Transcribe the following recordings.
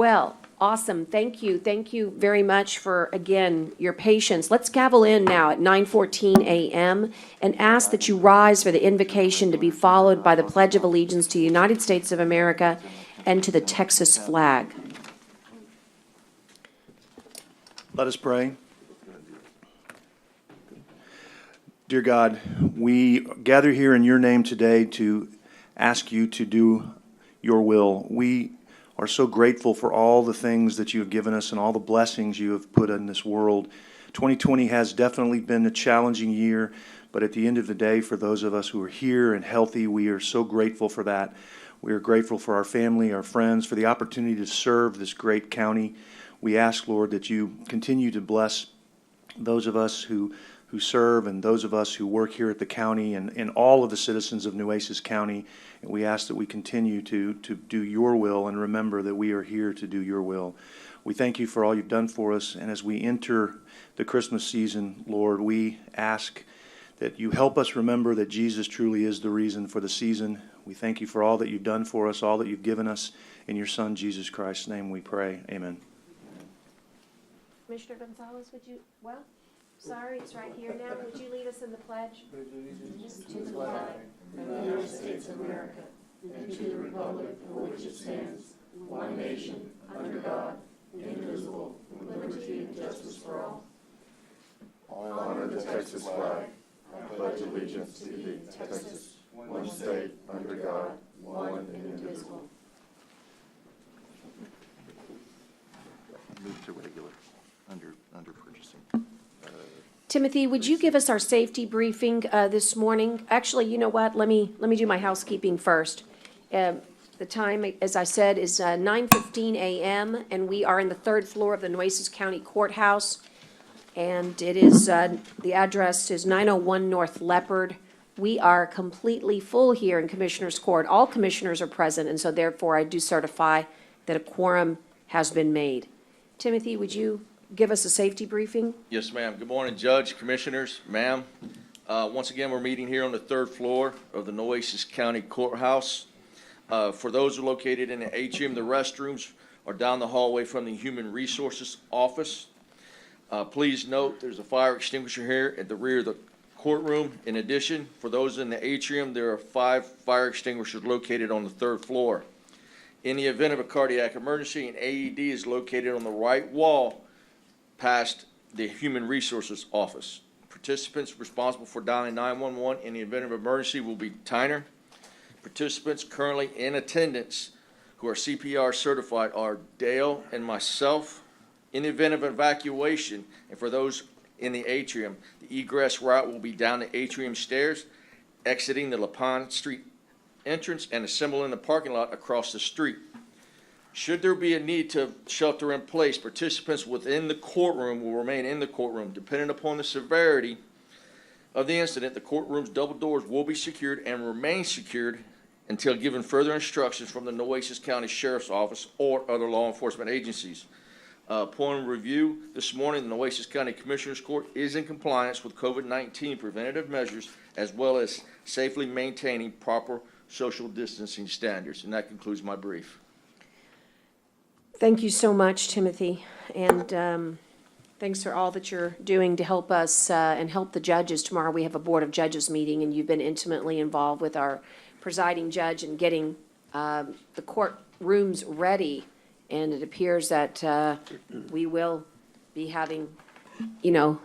Well, awesome. Thank you. Thank you very much for, again, your patience. Let's gavel in now at 9:14 a.m. and ask that you rise for the invocation to be followed by the Pledge of Allegiance to the United States of America and to the Texas flag. Let us pray. Dear God, we gather here in your name today to ask you to do your will. We are so grateful for all the things that you have given us and all the blessings you have put in this world. 2020 has definitely been a challenging year, but at the end of the day, for those of us who are here and healthy, we are so grateful for that. We are grateful for our family, our friends, for the opportunity to serve this great county. We ask, Lord, that you continue to bless those of us who serve and those of us who work here at the county and all of the citizens of Nueces County. And we ask that we continue to do your will and remember that we are here to do your will. We thank you for all you've done for us. And as we enter the Christmas season, Lord, we ask that you help us remember that Jesus truly is the reason for the season. We thank you for all that you've done for us, all that you've given us. In your Son, Jesus Christ's name we pray. Amen. Commissioner Gonzalez, would you, sorry, it's right here now. Would you lead us in the pledge? To the flag of the United States of America and to the republic for which it stands, one nation, under God, indivisible, with liberty and justice for all. I honor the Texas flag. I pledge allegiance to thee, Texas, one state, under God, one and indivisible. Move to regular, under purchasing. Timothy, would you give us our safety briefing this morning? Actually, you know what? Let me do my housekeeping first. The time, as I said, is 9:15 a.m., and we are in the third floor of the Nueces County Courthouse. And it is, the address is 901 North Leopard. We are completely full here in Commissioners Court. All commissioners are present, and so therefore I do certify that a quorum has been made. Timothy, would you give us a safety briefing? Yes, ma'am. Good morning, Judge, Commissioners, ma'am. Once again, we're meeting here on the third floor of the Nueces County Courthouse. For those who are located in the atrium, the restrooms are down the hallway from the Human Resources Office. Please note there's a fire extinguisher here at the rear of the courtroom. In addition, for those in the atrium, there are 5 fire extinguishers located on the third floor. In the event of a cardiac emergency, an AED is located on the right wall past the Human Resources Office. Participants responsible for dialing 911 in the event of emergency will be Tyner. Participants currently in attendance who are CPR certified are Dale and myself. In the event of evacuation, and for those in the atrium, the egress route will be down the atrium stairs, exiting the LaPont Street entrance and assemble in the parking lot across the street. Should there be a need to shelter in place, participants within the courtroom will remain in the courtroom. Depending upon the severity of the incident, the courtroom's double doors will be secured and remain secured until given further instructions from the Nueces County Sheriff's Office or other law enforcement agencies. Upon review this morning, the Nueces County Commissioners Court is in compliance with COVID-19 preventative measures as well as safely maintaining proper social distancing standards. And that concludes my brief. Thank you so much, Timothy, and thanks for all that you're doing to help us and help the judges. Tomorrow we have a Board of Judges meeting, and you've been intimately involved with our presiding judge in getting the courtrooms ready, and it appears that we will be having,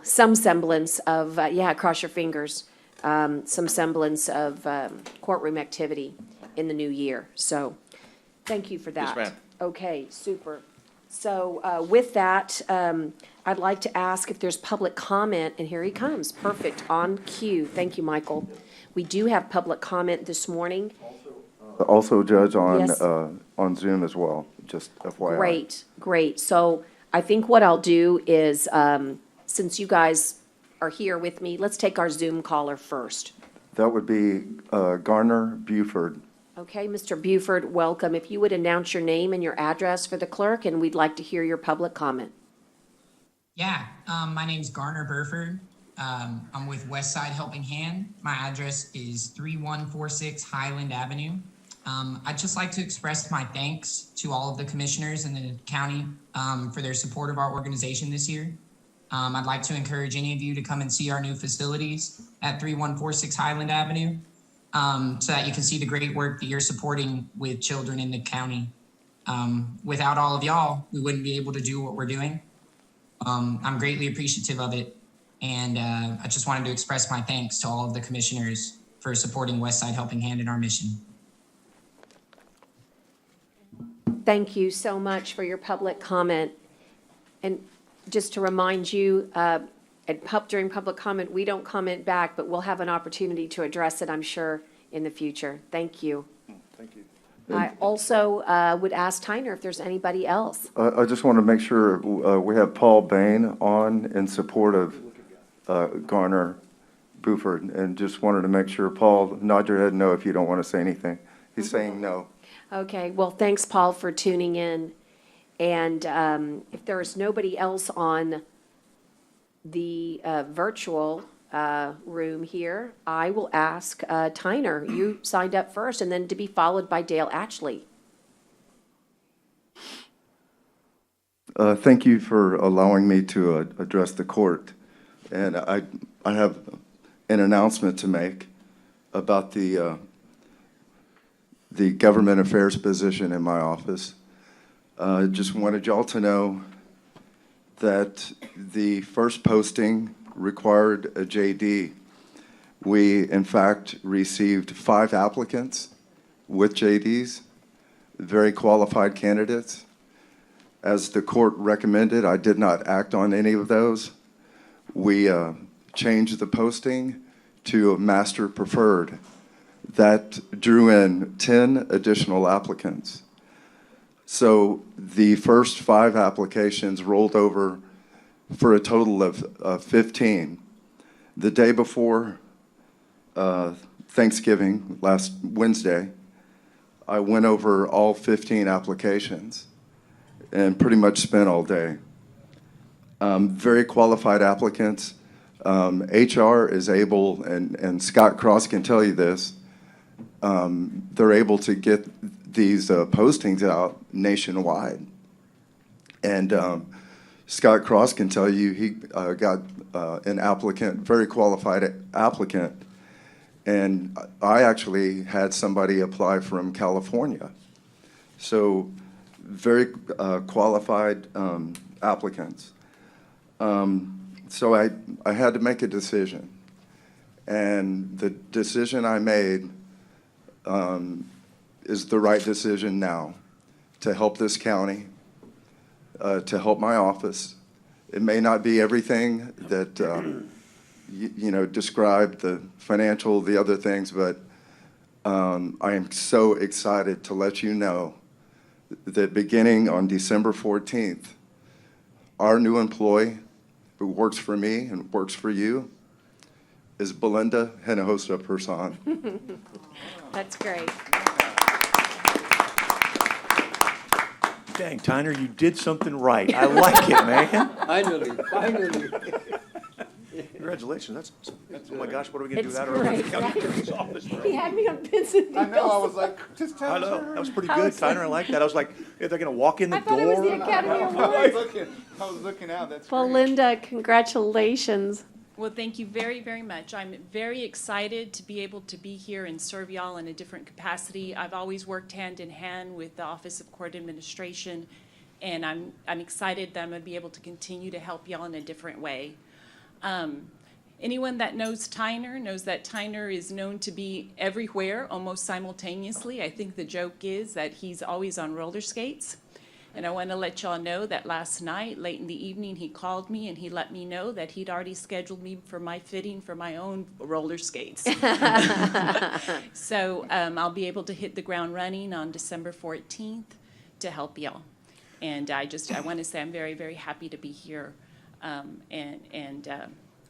some semblance of, cross your fingers, some semblance of courtroom activity in the new year. So thank you for that. Yes, ma'am. Okay, super. So with that, I'd like to ask if there's public comment, and here he comes. Perfect, on cue. Thank you, Michael. We do have public comment this morning. Also, Judge, Yes. on Zoom as well, just FYI. Great. So I think what I'll do is, since you guys are here with me, let's take our Zoom caller first. That would be Garner Buford. Okay, Mr. Buford, welcome. If you would announce your name and your address for the clerk, and we'd like to hear your public comment. Yeah, my name's Garner Burford. I'm with Westside Helping Hand. My address is 3146 Highland Avenue. I'd just like to express my thanks to all of the commissioners in the county for their support of our organization this year. I'd like to encourage any of you to come and see our new facilities at 3146 Highland Avenue so that you can see the great work that you're supporting with children in the county. Without all of y'all, we wouldn't be able to do what we're doing. I'm greatly appreciative of it. And I just wanted to express my thanks to all of the commissioners for supporting Westside Helping Hand in our mission. Thank you so much for your public comment. And just to remind you, during public comment, we don't comment back, but we'll have an opportunity to address it, I'm sure, in the future. Thank you. Thank you. I also would ask Tyner if there's anybody else. I just want to make sure we have Paul Bain on in support of Garner Buford, and just wanted to make sure, Paul, nod your head no if you don't want to say anything. He's saying no. Okay, well, thanks, Paul, for tuning in. And if there is nobody else on the virtual room here, I will ask Tyner. You signed up first, and then to be followed by Dale Atchley. Thank you for allowing me to address the court. And I have an announcement to make about the government affairs position in my office. Just wanted y'all to know that the first posting required a JD. We, in fact, received 5 applicants with JDs, very qualified candidates. As the court recommended, I did not act on any of those. We changed the posting to a master preferred. That drew in 10 additional applicants. So the first 5 applications rolled over for a total of 15. The day before Thanksgiving, last Wednesday, I went over all 15 applications and pretty much spent all day. Very qualified applicants. HR is able, and Scott Cross can tell you this, they're able to get these postings out nationwide. And Scott Cross can tell you he got an applicant, very qualified applicant, and I actually had somebody apply from California. So very qualified applicants. So I had to make a decision. And the decision I made is the right decision now to help this county, to help my office. It may not be everything that, described the financial, the other things, but I am so excited to let you know that beginning on December 14th, our new employee who works for me and works for you is Belinda Hinojosa Person. That's great. Dang, Tyner, you did something right. I like it, man. Finally. Congratulations. That's, oh my gosh, what are we going to do It's that over great, the county right? attorney's office? He had me on pins and needles. I know, I was like, just tell I us. know, that was pretty I good, was like- Tyner. I like that. I was like, they're going to walk in the I thought it was the door. Academy I Award. was looking out, that's Well, great. Linda, congratulations. Well, thank you very, very much. I'm very excited to be able to be here and serve y'all in a different capacity. I've always worked hand in hand with the Office of Court Administration, and I'm excited that I'm going to be able to continue to help y'all in a different way. Anyone that knows Tyner knows that Tyner is known to be everywhere almost simultaneously. I think the joke is that he's always on roller skates. And I want to let y'all know that last night, late in the evening, he called me and he let me know that he'd already scheduled me for my fitting for my own roller skates. So I'll be able to hit the ground running on December 14th to help y'all. And I want to say I'm very, very happy to be here and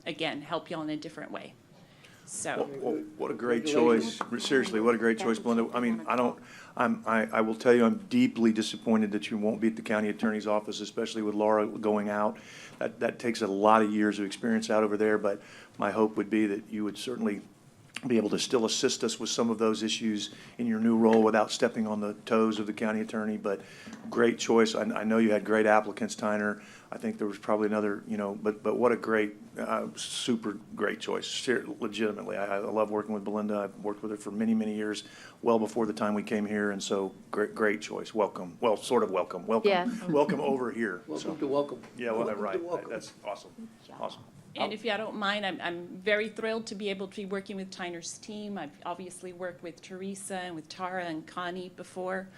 again, help y'all in a different way. So. What a great choice. Seriously, what a great choice, Belinda. I mean, I will tell you, I'm deeply disappointed that you won't be at the county attorney's office, especially with Laura going out. That takes a lot of years of experience out over there, but my hope would be that you would certainly be able to still assist us with some of those issues in your new role without stepping on the toes of the county attorney. But great choice. I know you had great applicants, Tyner. I think there was probably another, but what a great, super great choice. Legitimately, I love working with Belinda. I've worked with her for many, many years, well before the time we came here, and so great choice. Welcome. Well, sort of welcome. Yeah. Welcome over here. Welcome to welcome. Yeah, well, Welcome to right. welcome. That's awesome. Awesome. And if y'all don't mind, I'm very thrilled to be able to be working with Tyner's team. I've obviously worked with Teresa and with Tara and Connie before.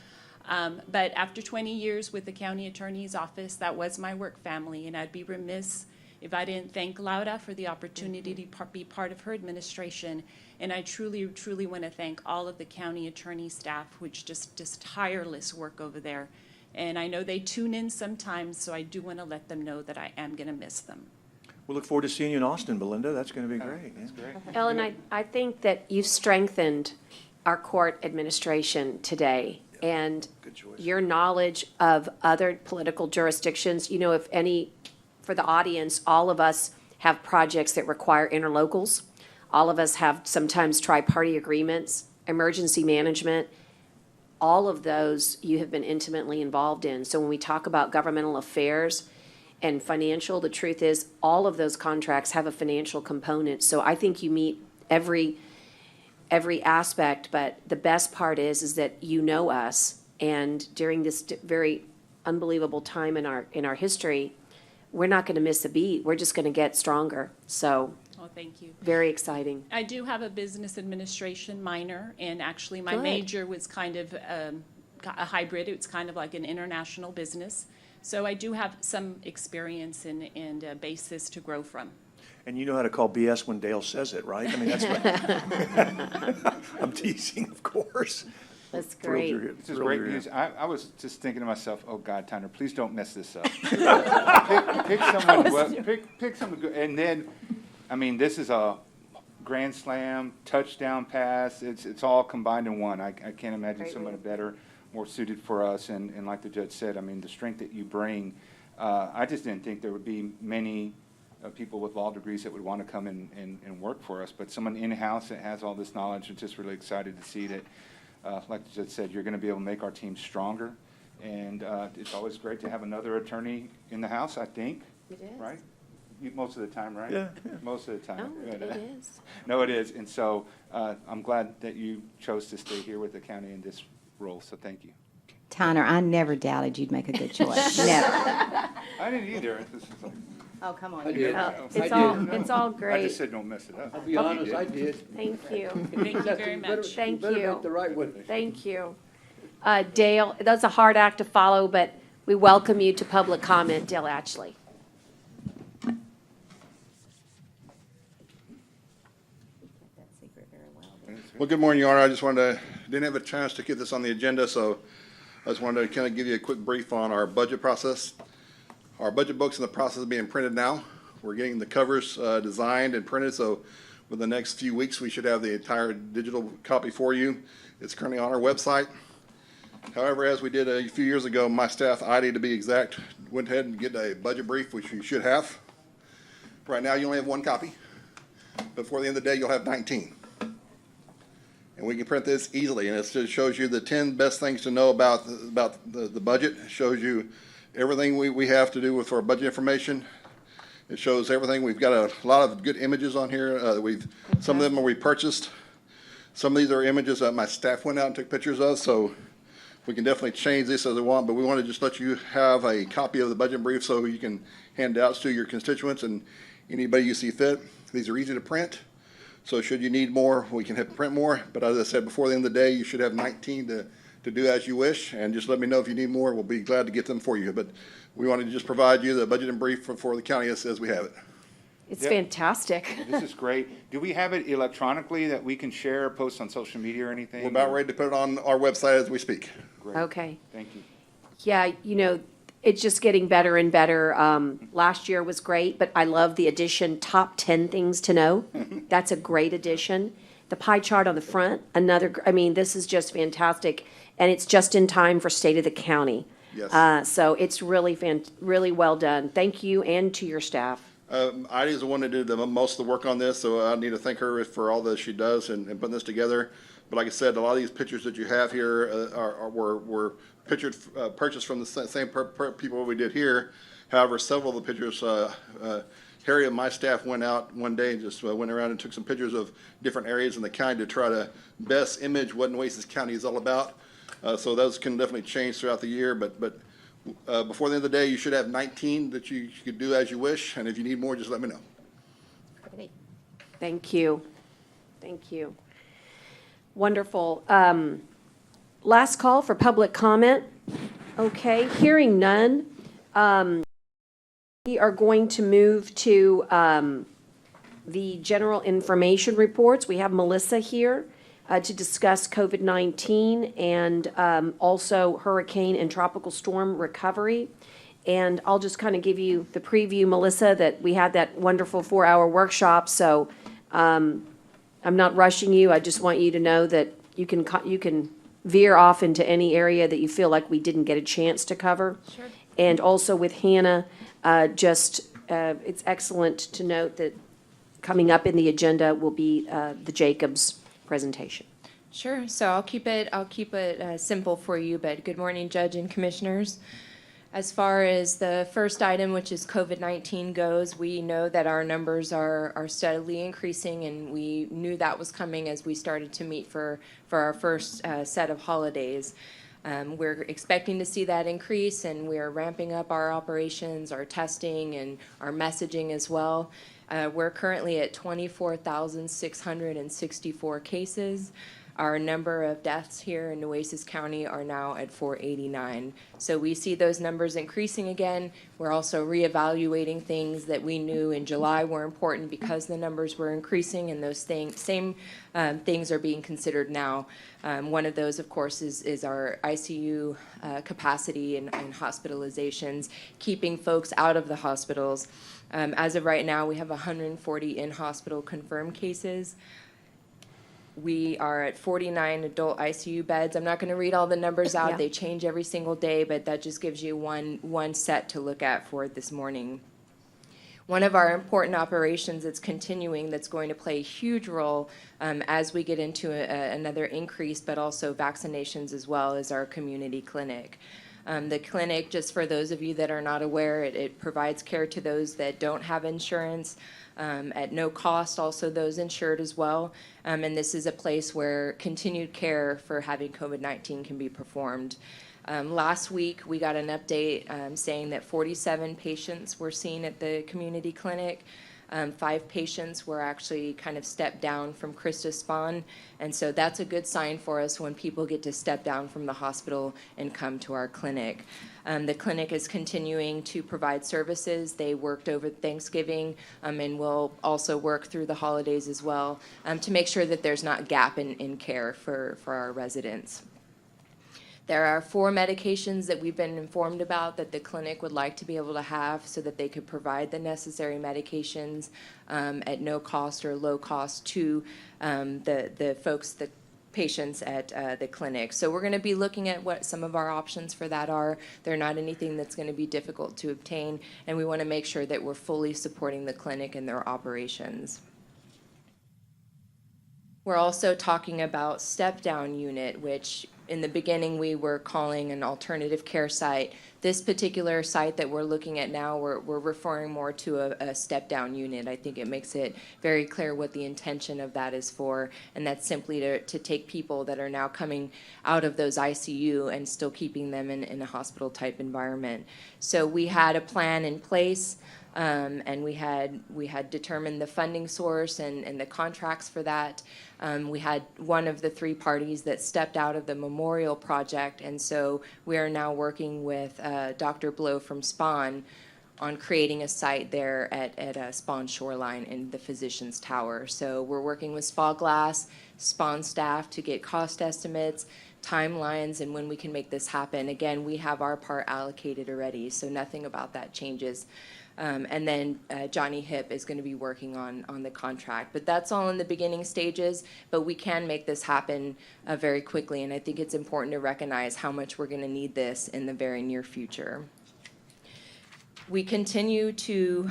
But after 20 years with the county attorney's office, that was my work family, and I'd be remiss if I didn't thank Laura for the opportunity to be part of her administration. And I truly, truly want to thank all of the county attorney staff, which just tireless work over there. And I know they tune in sometimes, so I do want to let them know that I am going to miss them. We look forward to seeing you in Austin, Belinda. That's going to be great. That's great. Ellen, I think that you've strengthened our court administration today. And Good choice. your knowledge of other political jurisdictions, if any, for the audience, all of us have projects that require interlocals. All of us have sometimes tri-party agreements, emergency management. All of those you have been intimately involved in. So when we talk about governmental affairs and financial, the truth is, all of those contracts have a financial component. So I think you meet every aspect, but the best part is that you know us, and during this very unbelievable time in our history, we're not gonna miss a beat. We're just gonna get stronger. So, Oh, thank you. very exciting. I do have a business administration minor, and actually my Good. major was kind of a hybrid. It's kind of like an international business. So I do have some experience and a basis to grow from. And you know how to call BS when Dale says it, right? I mean, that's what, I'm teasing, of course. That's Thrilled great. you're here. This is Thrilled great you're here. news. I was just thinking to myself, oh God, Tyner, please don't mess this up. Pick someone, pick someone good. And then, I mean, this is a grand slam, touchdown pass. It's all combined in one. I can't imagine Great someone move. better, more suited for us. And like the judge said, I mean, the strength that you bring, I just didn't think there would be many people with law degrees that would want to come and work for us. But someone in-house that has all this knowledge, I'm just really excited to see that, like the judge said, you're going to be able to make our team stronger. And it's always great to have another attorney in the house, I think, It is. right? Most of the time, right? Yeah. Most of the time. No, But, it is. No, it is. And so I'm glad that you chose to stay here with the county in this role, so thank you. Tyner, I never doubted you'd make a good choice. Never. I didn't either. This is like, Oh, come on. I did. Oh, I it's all I just great. said don't mess it up. I'll be honest, I did. Thank you. Thank you very much. Thank better you. make the right one. Thank you. Dale, that's a hard act to follow, but we welcome you to public comment, Dale Atchley. Well, good morning, Your Honor. I just didn't have a chance to get this on the agenda, so I just wanted to kind of give you a quick brief on our budget process. Our budget book's in the process of being printed now. We're getting the covers designed and printed, so within the next few weeks, we should have the entire digital copy for you. It's currently on our website. However, as we did a few years ago, my staff, ID to be exact, went ahead and get a budget brief, which you should have. Right now, you only have one copy. Before the end of the day, you'll have 19. And we can print this easily, and it just shows you the 10 best things to know about the budget. It shows you everything we have to do with our budget information. It shows everything. We've got a lot of good images on here. Some of them are we purchased. Some of these are images that my staff went out and took pictures of, so we can definitely change this as we want, but we want to just let you have a copy of the budget brief so you can hand out to your constituents and anybody you see fit. These are easy to print. So should you need more, we can print more. But as I said, before the end of the day, you should have 19 to do as you wish. And just let me know if you need more. We'll be glad to get them for you. But we wanted to just provide you the budget and brief for the county as we have it. It's Yeah. fantastic. This is great. Do we have it electronically that we can share, post on social media or anything? We're about ready to put it on our website as we speak. Great. Okay. Thank you. Yeah, it's just getting better and better. Last year was great, but I love the addition, top 10 things to know. That's a great addition. The pie chart on the front, this is just fantastic. And it's just in time for State of the County. Yes. So it's really well done. Thank you and to your staff. Ida's the one that did most of the work on this, so I need to thank her for all that she does and putting this together. But like I said, a lot of these pictures that you have here were purchased from the same people we did here. However, several of the pictures, Harry and my staff went out one day and just went around and took some pictures of different areas in the county to try to best image what Nueces County is all about. So those can definitely change throughout the year, but before the end of the day, you should have 19 that you could do as you wish, and if you need more, just let me know. Thank you. Thank you. Wonderful. Last call for public comment. Okay, hearing none. We are going to move to the general information reports. We have Melissa here to discuss COVID-19 and also hurricane and tropical storm recovery. And I'll just kind of give you the preview, Melissa, that we had that wonderful 4-hour workshop. So I'm not rushing you. I just want you to know that you can veer off into any area that you feel like we didn't get a chance to cover. Sure. And also with Hannah, it's excellent to note that coming up in the agenda will be the Jacobs presentation. Sure. So I'll keep it simple for you. But good morning, Judge and Commissioners. As far as the first item, which is COVID-19 goes, we know that our numbers are steadily increasing, and we knew that was coming as we started to meet for our first set of holidays. We're expecting to see that increase, and we're ramping up our operations, our testing, and our messaging as well. We're currently at 24,664 cases. Our number of deaths here in Nueces County are now at 489. So we see those numbers increasing again. We're also reevaluating things that we knew in July were important because the numbers were increasing, and those same things are being considered now. One of those, of course, is our ICU capacity and hospitalizations, keeping folks out of the hospitals. As of right now, we have 140 in-hospital confirmed cases. We are at 49 adult ICU beds. I'm not going to read all the numbers out. Yeah. They change every single day, but that just gives you one set to look at for this morning. One of our important operations that's continuing, that's going to play a huge role as we get into another increase, but also vaccinations as well, is our community clinic. The clinic, just for those of you that are not aware, it provides care to those that don't have insurance at no cost, also those insured as well. And this is a place where continued care for having COVID-19 can be performed. Last week, we got an update saying that 47 patients were seen at the community clinic. 5 patients were actually kind of stepped down from Christus Spawn, and so that's a good sign for us when people get to step down from the hospital and come to our clinic. The clinic is continuing to provide services. They worked over Thanksgiving and will also work through the holidays as well to make sure that there's not gap in care for our residents. There are 4 medications that we've been informed about that the clinic would like to be able to have so that they could provide the necessary medications at no cost or low cost to the folks, the patients at the clinic. So we're going to be looking at what some of our options for that are. They're not anything that's going to be difficult to obtain, and we want to make sure that we're fully supporting the clinic and their operations. We're also talking about step-down unit, which in the beginning we were calling an alternative care site. This particular site that we're looking at now, we're referring more to a step-down unit. I think it makes it very clear what the intention of that is for, and that's simply to take people that are now coming out of those ICU and still keeping them in a hospital-type environment. So we had a plan in place. And we had determined the funding source and the contracts for that. We had one of the 3 parties that stepped out of the memorial project, and so we are now working with Dr. Blow from Spawn on creating a site there at Spawn Shoreline in the Physicians Tower. So we're working with Spa Glass, Spawn staff to get cost estimates, timelines, and when we can make this happen. Again, we have our part allocated already, so nothing about that changes. And then Johnny Hip is going to be working on the contract. But that's all in the beginning stages, but we can make this happen very quickly, and I think it's important to recognize how much we're going to need this in the very near future. We continue to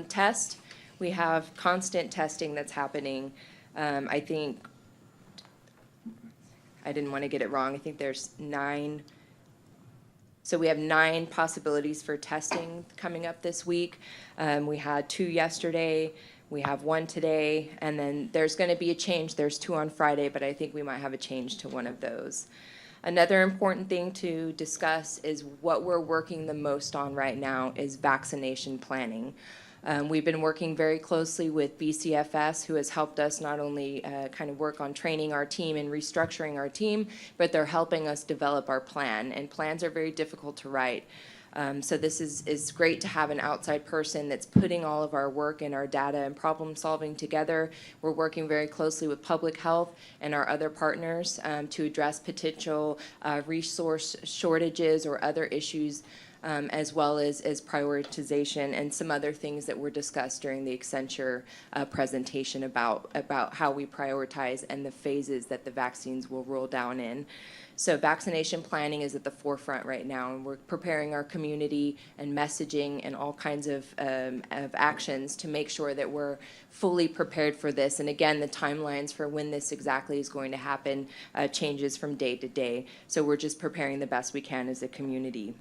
test. We have constant testing that's happening. I think, I didn't want to get it wrong, I think there's 9. So we have 9 possibilities for testing coming up this week. We had 2 yesterday, we have 1 today, and then there's going to be a change. There's 2 on Friday, but I think we might have a change to one of those. Another important thing to discuss is what we're working the most on right now is vaccination planning. We've been working very closely with BCFS, who has helped us not only kind of work on training our team and restructuring our team, but they're helping us develop our plan. And plans are very difficult to write. So this is great to have an outside person that's putting all of our work and our data and problem solving together. We're working very closely with public health and our other partners to address potential resource shortages or other issues, as well as prioritization and some other things that were discussed during the Accenture presentation about how we prioritize and the phases that the vaccines will roll down in. So vaccination planning is at the forefront right now, and we're preparing our community and messaging and all kinds of actions to make sure that we're fully prepared for this. And again, the timelines for when this exactly is going to happen changes from day to day. So we're just preparing the best we can as a community.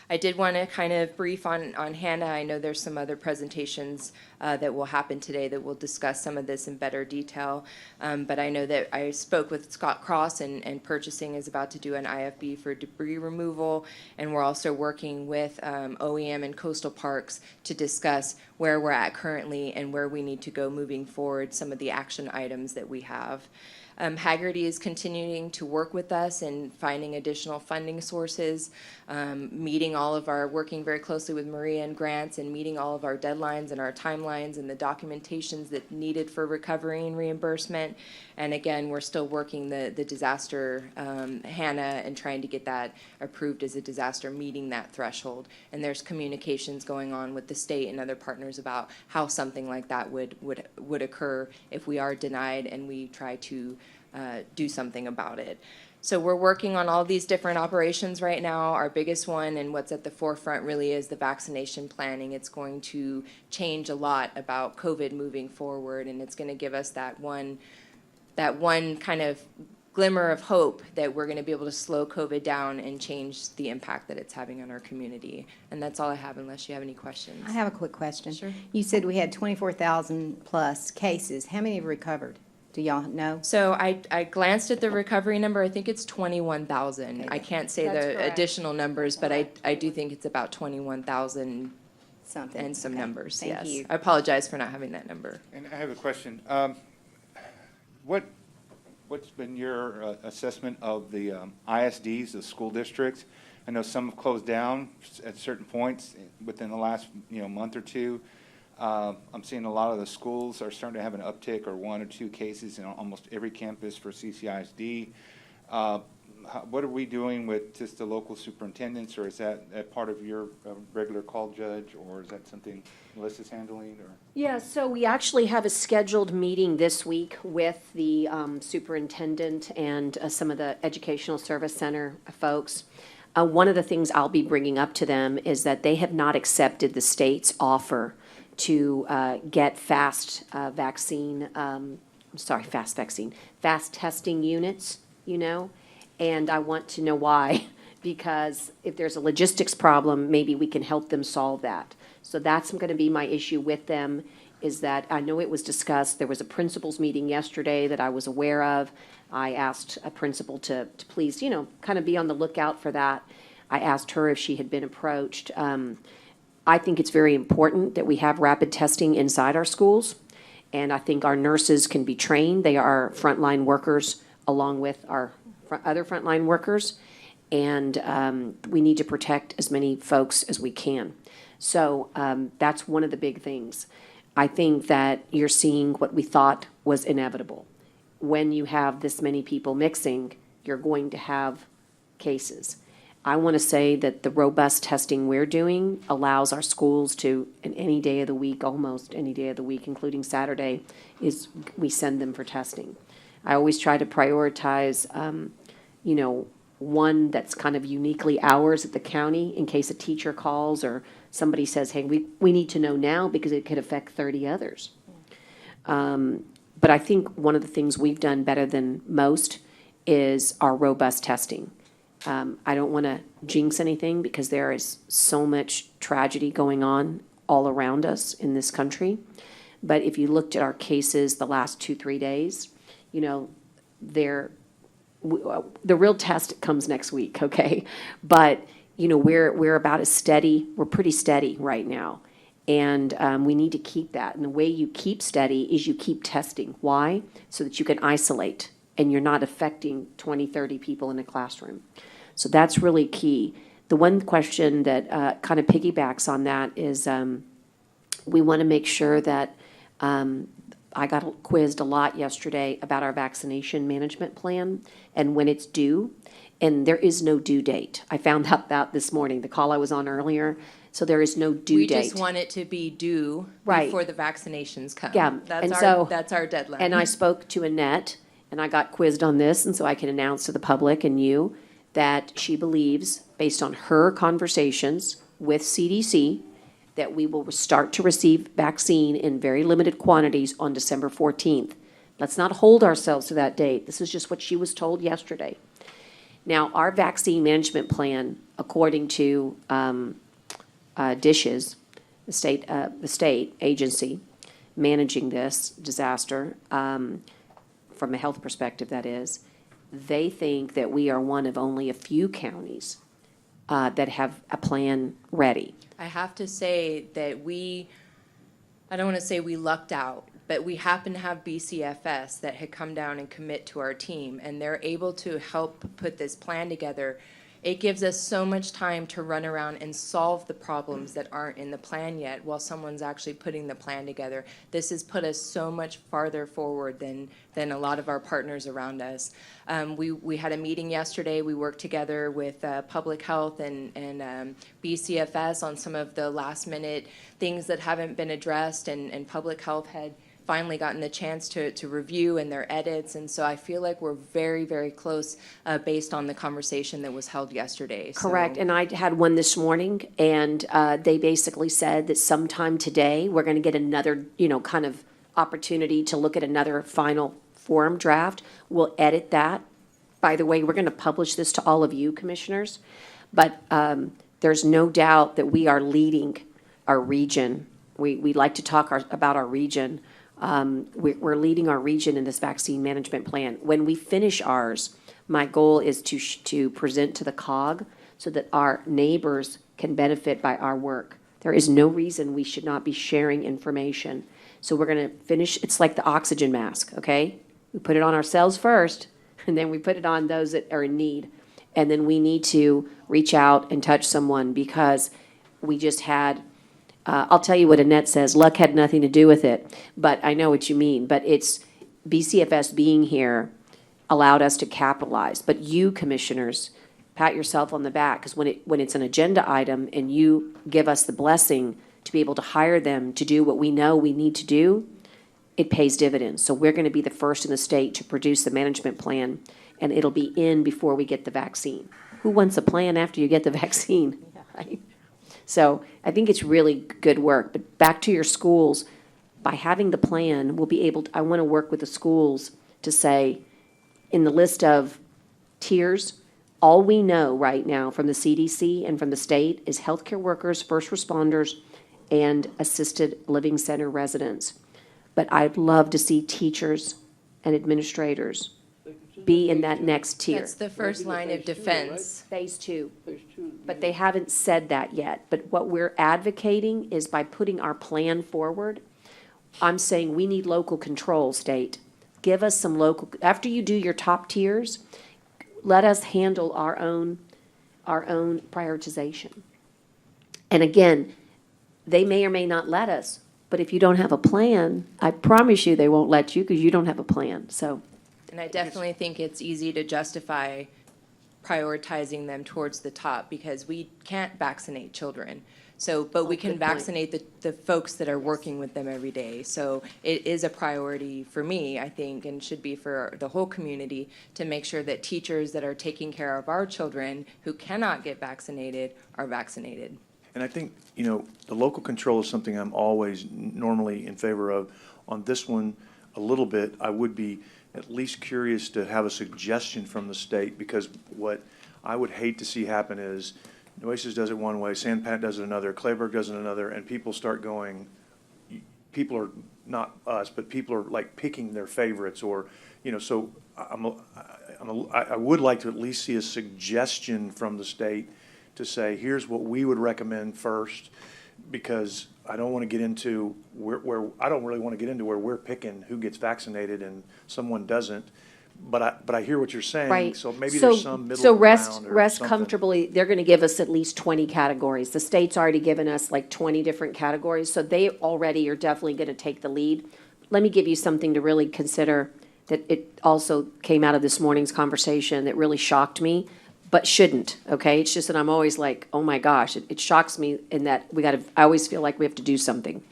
I did want to kind of brief on Hannah. I know there's some other presentations that will happen today that will discuss some of this in better detail. But I know that I spoke with Scott Cross, and purchasing is about to do an IFB for debris removal. And we're also working with OEM and Coastal Parks to discuss where we're at currently and where we need to go moving forward, some of the action items that we have. Hagerty is continuing to work with us and finding additional funding sources, working very closely with Maria and grants, and meeting all of our deadlines and our timelines and the documentations that needed for recovery and reimbursement. And again, we're still working the disaster, Hannah, and trying to get that approved as a disaster, meeting that threshold. And there's communications going on with the state and other partners about how something like that would occur if we are denied and we try to do something about it. So we're working on all these different operations right now. Our biggest one and what's at the forefront really is the vaccination planning. It's going to change a lot about COVID moving forward, and it's going to give us that one kind of glimmer of hope that we're going to be able to slow COVID down and change the impact that it's having on our community. And that's all I have, unless you have any questions. I have a quick question. Sure. You said we had 24,000 plus cases. How many have recovered? Do y'all know? So I glanced at the recovery number. I think it's 21,000. Okay. I can't say That's the correct. additional numbers, but I do think it's about 21,000 Something. and some Okay. numbers, Thank yes. you. I apologize for not having that number. And I have a question. What's been your assessment of the ISDs, the school districts? I know some have closed down at certain points within the last month or two. I'm seeing a lot of the schools are starting to have an uptick or 1 or 2 cases in almost every campus for CCISD. What are we doing with just the local superintendents, or is that part of your regular call, Judge, or is that something Melissa's handling? Or Yeah, so we actually have a scheduled meeting this week with the superintendent and some of the Educational Service Center folks. One of the things I'll be bringing up to them is that they have not accepted the state's offer to get fast testing units, and I want to know why, because if there's a logistics problem, maybe we can help them solve that. So that's going to be my issue with them, is that I know it was discussed. There was a principals meeting yesterday that I was aware of. I asked a principal to please, kind of be on the lookout for that. I asked her if she had been approached. I think it's very important that we have rapid testing inside our schools, and I think our nurses can be trained. They are frontline workers along with our other frontline workers, and we need to protect as many folks as we can. So that's one of the big things. I think that you're seeing what we thought was inevitable. When you have this many people mixing, you're going to have cases. I want to say that the robust testing we're doing allows our schools to, in any day of the week, almost any day of the week, including Saturday, we send them for testing. I always try to prioritize, one that's kind of uniquely ours at the county in case a teacher calls or somebody says, hey, we need to know now because it could affect 30 others. But I think one of the things we've done better than most is our robust testing. I don't want to jinx anything because there is so much tragedy going on all around us in this country. But if you looked at our cases the last 2-3 days, you know, the real test comes next week, okay? But, you know, we're about as steady, we're pretty steady right now. And we need to keep that. And the way you keep steady is you keep testing. Why? So that you can isolate and you're not affecting 20, 30 people in a classroom. So that's really key. The one question that kind of piggybacks on that is we want to make sure that I got quizzed a lot yesterday about our vaccination management plan and when it's due. And there is no due date. I found out that this morning, the call I was on earlier. So there is no due date. We just want it to be due Right. before the vaccinations come. Yeah, That's and our, so- that's our deadline. And I spoke to Annette, and I got quizzed on this, and so I can announce to the public and you that she believes, based on her conversations with CDC, that we will start to receive vaccine in very limited quantities on December 14th. Let's not hold ourselves to that date. This is just what she was told yesterday. Now, our vaccine management plan, according to DISHES, the state agency managing this disaster, from a health perspective, that is, they think that we are one of only a few counties that have a plan ready. I have to say that I don't want to say we lucked out, but we happen to have BCFS that had come down and commit to our team, and they're able to help put this plan together. It gives us so much time to run around and solve the problems that aren't in the plan yet while someone's actually putting the plan together. This has put us so much farther forward than a lot of our partners around us. We had a meeting yesterday. We worked together with Public Health and BCFS on some of the last minute things that haven't been addressed, and Public Health had finally gotten the chance to review and their edits, and so I feel like we're very, very close based on the conversation that was held yesterday. So- Correct, and I had one this morning, and they basically said that sometime today, we're gonna get another, you know, kind of opportunity to look at another final form draft. We'll edit that. By the way, we're gonna publish this to all of you, commissioners, but there's no doubt that we are leading our region. We like to talk about our region. We're leading our region in this vaccine management plan. When we finish ours, my goal is to present to the COG so that our neighbors can benefit by our work. There is no reason we should not be sharing information. So we're going to finish, it's like the oxygen mask, okay? We put it on ourselves first, and then we put it on those that are in need. And then we need to reach out and touch someone because we just had I'll tell you what Annette says, luck had nothing to do with it, but I know what you mean. But it's BCFS being here allowed us to capitalize. But you, commissioners, pat yourself on the back, because when it's an agenda item and you give us the blessing to be able to hire them to do what we know we need to do, it pays dividends. So we're going to be the first in the state to produce the management plan, and it'll be in before we get the vaccine. Who wants a plan after you get the vaccine, right? So I think it's really good work. But back to your schools, by having the plan, we'll be able to, I want to work with the schools to say, in the list of tiers, all we know right now from the CDC and from the state is healthcare workers, first responders, and assisted living center residents. But I'd love to see teachers and administrators be in that next tier. That's the first line of defense. Phase two. But they haven't said that yet. But what we're advocating is by putting our plan forward, I'm saying we need local control, state. Give us some local, after you do your top tiers, let us handle our own prioritization. And again, they may or may not let us, but if you don't have a plan, I promise you they won't let you because you don't have a plan, so. And I definitely think it's easy to justify prioritizing them towards the top because we can't vaccinate children. So, but we can good point. vaccinate the folks that are working with them every day. So it is a priority for me, I think, and should be for the whole community to make sure that teachers that are taking care of our children who cannot get vaccinated are vaccinated. And I think, the local control is something I'm always normally in favor of. On this one, a little bit, I would be at least curious to have a suggestion from the state, because what I would hate to see happen is Nueces does it one way, San Pat does it another, Clayburgh does it another, and people start going, people are, not us, but people are like picking their favorites, or, so I would like to at least see a suggestion from the state to say, here's what we would recommend first, because I don't want to get into I don't really want to get into where we're picking who gets vaccinated and someone doesn't. But I hear what you're saying. Right. So maybe there's some middle So ground or rest something. comfortably, they're gonna give us at least 20 categories. The state's already given us like 20 different categories, so they already are definitely gonna take the lead. Let me give you something to really consider, that it also came out of this morning's conversation that really shocked me, but shouldn't, okay? It's just that I'm always like, oh my gosh, it shocks me in that I always feel like we have to do something.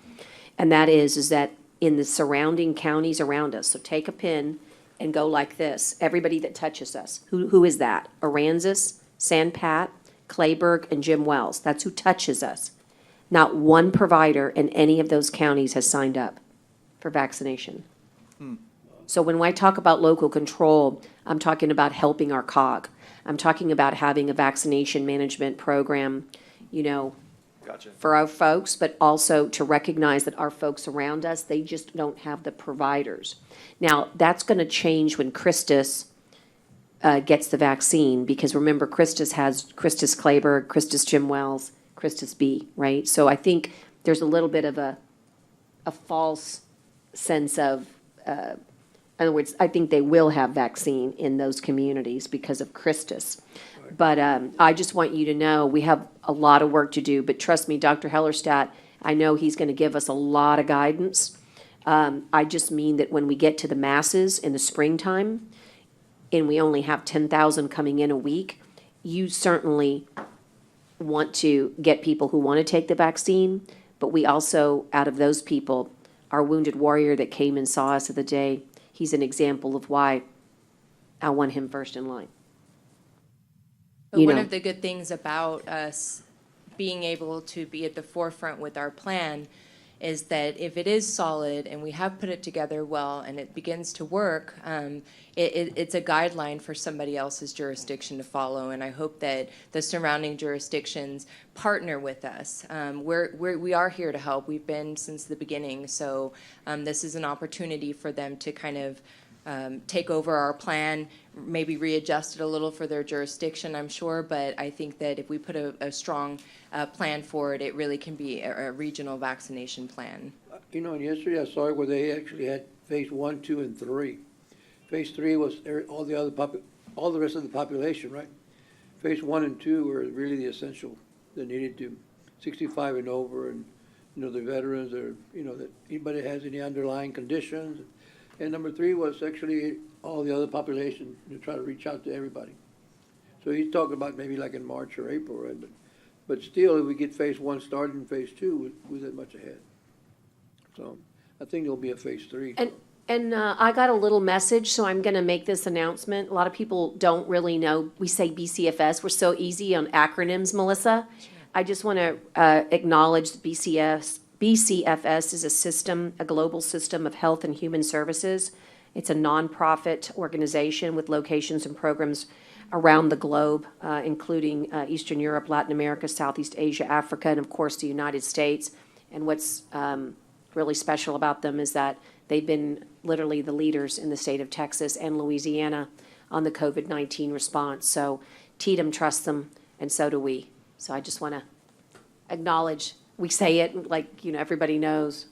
And that is that in the surrounding counties around us, so take a pin and go like this, everybody that touches us. Who is that? Aransas, San Pat, Clayburgh, and Jim Wells. That's who touches us. Not one provider in any of those counties has signed up for vaccination. So when I talk about local control, I'm talking about helping our COG. I'm talking about having a vaccination management program, Gotcha. for our folks, but also to recognize that our folks around us, they just don't have the providers. Now, that's going to change when Christus gets the vaccine, because remember, Christus has Christus Clayburgh, Christus Jim Wells, Christus B, right? So I think there's a little bit of a false sense of, in other words, I think they will have vaccine in those communities because of Christus. But I just want you to know, we have a lot of work to do, but trust me, Dr. Hellerstadt, I know he's going to give us a lot of guidance. I just mean that when we get to the masses in the springtime, and we only have 10,000 coming in a week, you certainly want to get people who want to take the vaccine, but we also, out of those people, our wounded warrior that came and saw us the other day, he's an example of why I want him first in line. But You one know. of the good things about us being able to be at the forefront with our plan is that if it is solid and we have put it together well and it begins to work, it's a guideline for somebody else's jurisdiction to follow. And I hope that the surrounding jurisdictions partner with us. We are here to help. We've been since the beginning. So this is an opportunity for them to kind of take over our plan, maybe readjust it a little for their jurisdiction, I'm sure, but I think that if we put a strong plan forward, it really can be a regional vaccination plan. And yesterday I saw it where they actually had phase 1, 2, and 3. Phase 3 was all the rest of the population, right? Phase 1 and 2 were really the essential that needed to 65 and over, and the veterans, or that anybody that has any underlying conditions. And number 3 was actually all the other population, to try to reach out to everybody. So he's talking about maybe like in March or April, right? But still, if we get phase 1 started in phase 2, we're that much ahead. So I think there'll be a phase 3. And I got a little message, so I'm going to make this announcement. A lot of people don't really know. We say BCFS. We're so easy on acronyms, Melissa. I just want to acknowledge that BCFS is a system, a global system of health and human services. It's a nonprofit organization with locations and programs around the globe, including Eastern Europe, Latin America, Southeast Asia, Africa, and of course the United States. And what's really special about them is that they've been literally the leaders in the state of Texas and Louisiana on the COVID-19 response. So TDM trusts them, and so do we. So I just want to acknowledge, we say it like, everybody knows.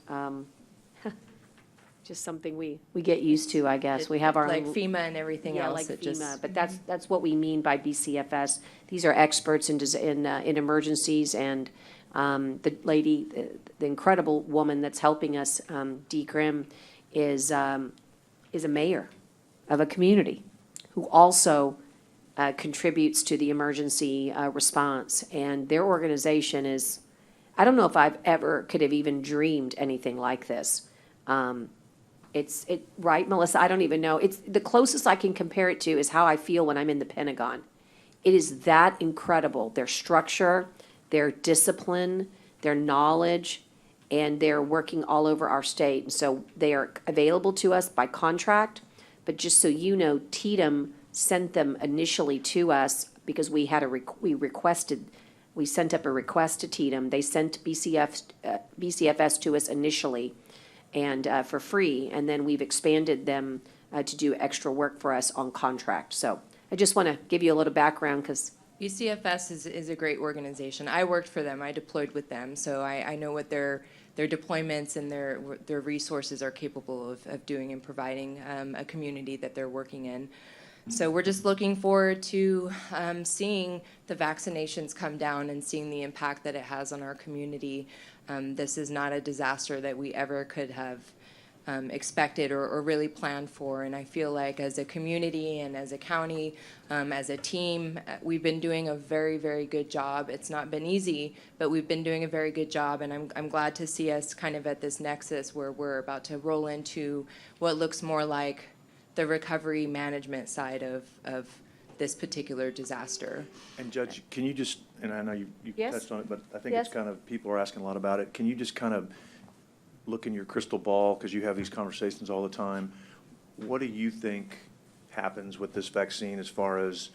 Just something we get used to, I guess. We have our Like own. FEMA and everything Yeah, else. like it just- FEMA, but that's what we mean by BCFS. These are experts in emergencies, and the incredible woman that's helping us, Dee Grimm, is a mayor of a community who also contributes to the emergency response. And their organization is, I don't know if I've ever could have even dreamed anything like this. Right, Melissa? I don't even know. It's the closest I can compare it to is how I feel when I'm in the Pentagon. It is that incredible. Their structure, their discipline, their knowledge, and they're working all over our state. And so they are available to us by contract. But just so you know, TDM sent them initially to us because we had we sent up a request to TDM. They sent BCFS to us initially and for free, and then we've expanded them to do extra work for us on contract. So I just want to give you a little background because UCFS is a great organization. I worked for them. I deployed with them, so I know what their deployments and their resources are capable of doing and providing a community that they're working in. So we're just looking forward to seeing the vaccinations come down and seeing the impact that it has on our community. This is not a disaster that we ever could have expected or really planned for. And I feel like as a community and as a county, as a team, we've been doing a very, very good job. It's not been easy, but we've been doing a very good job. And I'm glad to see us kind of at this nexus where we're about to roll into what looks more like the recovery management side of this particular disaster. And Judge, can you just, and I know you Yes. touched on it, but I think Yes. it's kind of, people are asking a lot about it. Can you just kind of look in your crystal ball, because you have these conversations all the time. What do you think happens with this vaccine as far as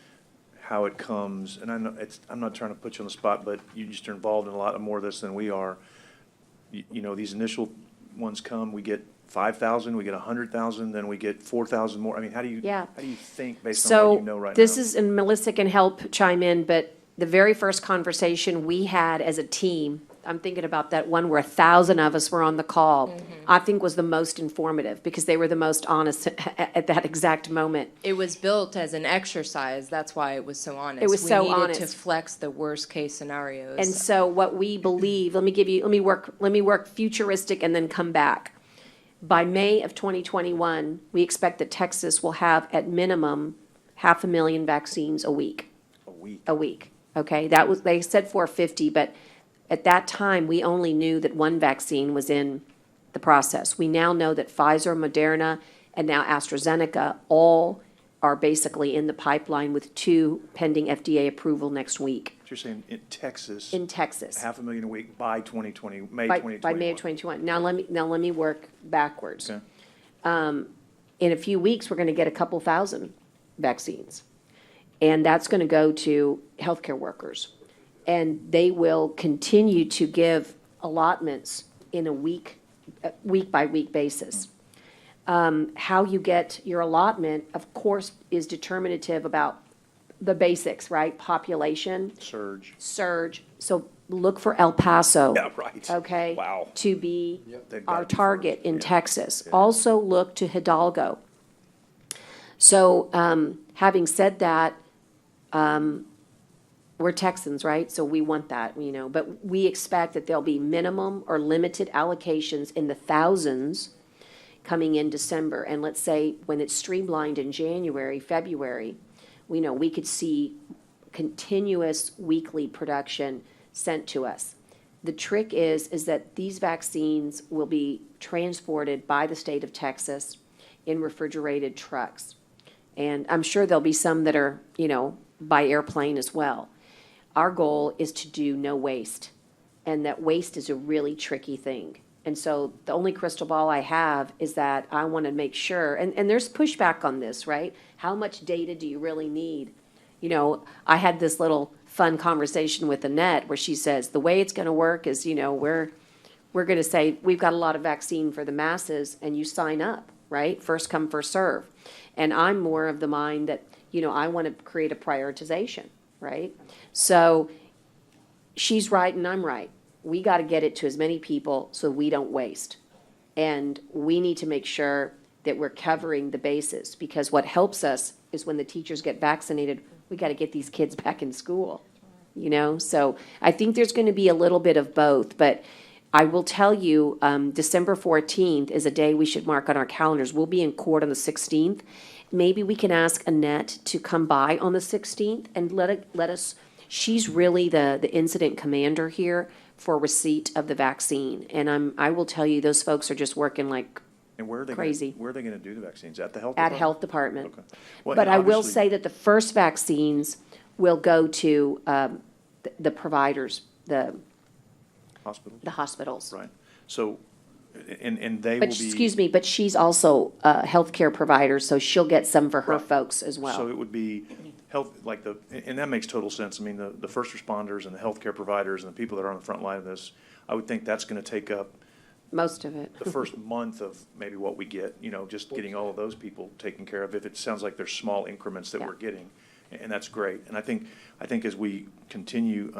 how it comes? And I know I'm not trying to put you on the spot, but you just are involved in a lot more of this than we are. You know, these initial ones come, we get 5,000, we get 100,000, then we get 4,000 more. I mean, how do you think based on what you know right now? This is, and Melissa can help chime in, but the very first conversation we had as a team, I'm thinking about that one where 1,000 of us were on the call, I think was the most informative because they were the most honest at that exact moment. It was built as an exercise. That's why it was so honest. It was so We needed honest. to flex the worst case scenarios. And so what we believe, let me work futuristic and then come back. By May of 2021, we expect that Texas will have at minimum 500,000 vaccines a week. A week, okay? That was, they said 450, but at that time, we only knew that one vaccine was in the process. We now know that Pfizer, Moderna, and now AstraZeneca all are basically in the pipeline with 2 pending FDA approval next week. So you're saying in Texas, In Texas. 500,000 a week by 2020, May By 2021. May of 2021. Now let me work backwards. Okay. In a few weeks, we're going to get a couple thousand vaccines. And that's going to go to healthcare workers. And they will continue to give allotments in a week by week basis. How you get your allotment, of course, is determinative about the basics, right? Population, surge. So look for El Paso. Yeah, right. Okay? Wow. To be They've our got to be target first. in Yeah. Texas. Also look to Hidalgo. So, having said that, we're Texans, right? So we want that, you know, but we expect that there'll be minimum or limited allocations in the thousands coming in December. And let's say when it's streamlined in January, February, we know we could see continuous weekly production sent to us. The trick is that these vaccines will be transported by the state of Texas in refrigerated trucks. And I'm sure there'll be some that are, you know, by airplane as well. Our goal is to do no waste, and that waste is a really tricky thing. And so the only crystal ball I have is that I want to make sure, and there's pushback on this, right? How much data do you really need? You know, I had this little fun conversation with Annette where she says, the way it's going to work is, you know, we're going to say, we've got a lot of vaccine for the masses, and you sign up, right? First come, first serve. And I'm more of the mind that, you know, I want to create a prioritization, right? So she's right and I'm right. We got to get it to as many people so we don't waste. And we need to make sure that we're covering the bases, because what helps us is when the teachers get vaccinated, we got to get these kids back in school, you know? So I think there's going to be a little bit of both, but I will tell you, December 14th is a day we should mark on our calendars. We'll be in court on the 16th, maybe we can ask Annette to come by on the 16th and let us, she's really the incident commander here for receipt of the vaccine. And I will tell you, those folks are just working like And where are they crazy. where are they gonna do the vaccines? At the health at department? health department. Okay. Well, But and I will obviously- say that the first vaccines will go to the providers, the Hospitals? hospitals. Right. So, and they will But, be. excuse me, but she's also a healthcare provider, so she'll get some for her Right. folks as So well. it would be health, like and that makes total sense. I mean, the first responders and the healthcare providers and the people that are on the front line of this, I would think that's gonna take up Most of it. the first month of maybe what we get, just getting all of those people taken care of. If it sounds like there's small increments that Yeah. we're getting, and that's great. And I think as we continue,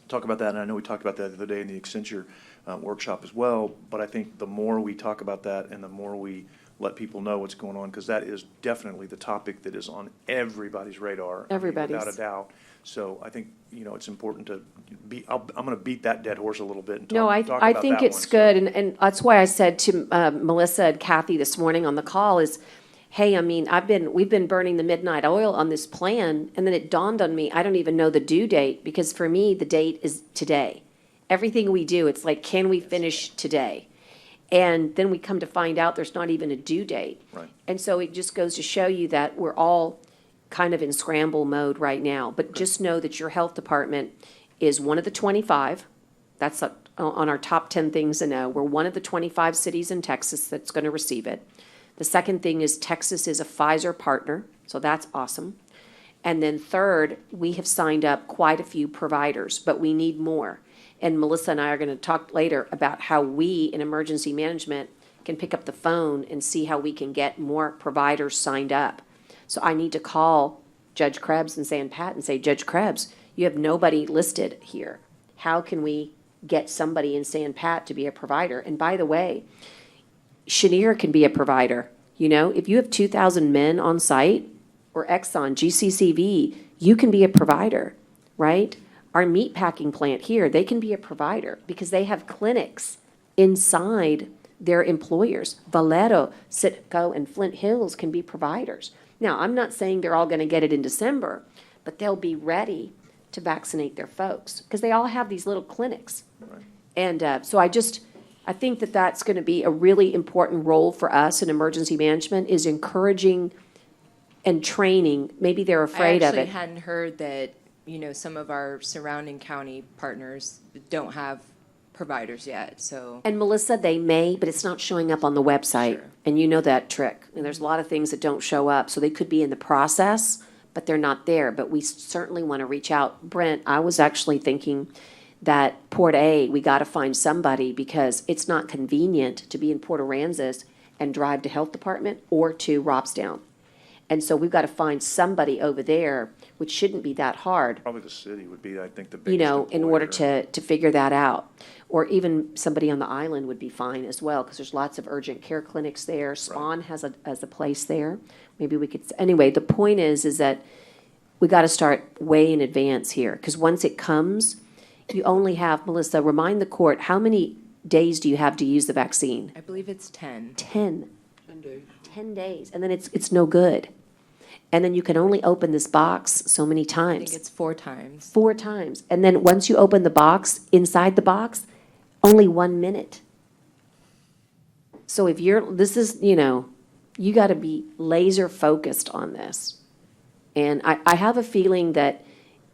talk about that, and I know we talked about that the other day in the Accenture workshop as well, but I think the more we talk about that and the more we let people know what's going on, because that is definitely the topic that is on everybody's radar. I mean, Everybody's. Without a doubt. So I think, it's important to I'm gonna beat that dead horse a little bit and No, talk I about think that it's one. So- good, and that's why I said to Melissa and Kathy this morning on the call is, hey, I mean, we've been burning the midnight oil on this plan, and then it dawned on me, I don't even know the due date, because for me, the date is today. Everything we do, it's like, can we finish today? And then we come to find out there's not even a due date. Right. And so it just goes to show you that we're all kind of in scramble mode right now. But just know that your health department is one of the 25. That's on our top 10 things to know. We're one of the 25 cities in Texas that's going to receive it. The second thing is Texas is a Pfizer partner, so that's awesome. And then third, we have signed up quite a few providers, but we need more. And Melissa and I are going to talk later about how we in emergency management can pick up the phone and see how we can get more providers signed up. So I need to call Judge Krebs and San Pat and say, Judge Krebs, you have nobody listed here. How can we get somebody in San Pat to be a provider? And by the way, Cheniere can be a provider. If you have 2,000 men on site, or Exxon, GCCV, you can be a provider, right? Our meatpacking plant here, they can be a provider because they have clinics inside their employers. Valero, Citgo, and Flint Hills can be providers. Now, I'm not saying they're all going to get it in December, but they'll be ready to vaccinate their folks because they all have these little clinics. And so I think that that's going to be a really important role for us in emergency management is encouraging and training. Maybe they're afraid I of actually it. hadn't heard that, some of our surrounding county partners don't have providers yet, so. And Melissa, they may, but it's not showing up on the website. Sure. And you know that trick. And there's a lot of things that don't show up. So they could be in the process, but they're not there. But we certainly want to reach out. Brent, I was actually thinking that Port A, we got to find somebody because it's not convenient to be in Port Aransas and drive to health department or to Robstown. And so we've got to find somebody over there, which shouldn't be that hard. Probably the city would be, I think, the biggest In order employer. to figure that out. Or even somebody on the island would be fine as well, because there's lots of urgent care clinics there. Spawn has a place there. Maybe we could, anyway, the point is that we got to start way in advance here, because once it comes, you only have, Melissa, remind the court, how many days do you have to use the vaccine? I believe it's 10. 10. 10 days, and then it's no good. And then you can only open this box so many I times. think it's 4 times. 4 times. And then once you open the box, inside the box, only 1 minute. So if this is, you got to be laser focused on this. And I have a feeling that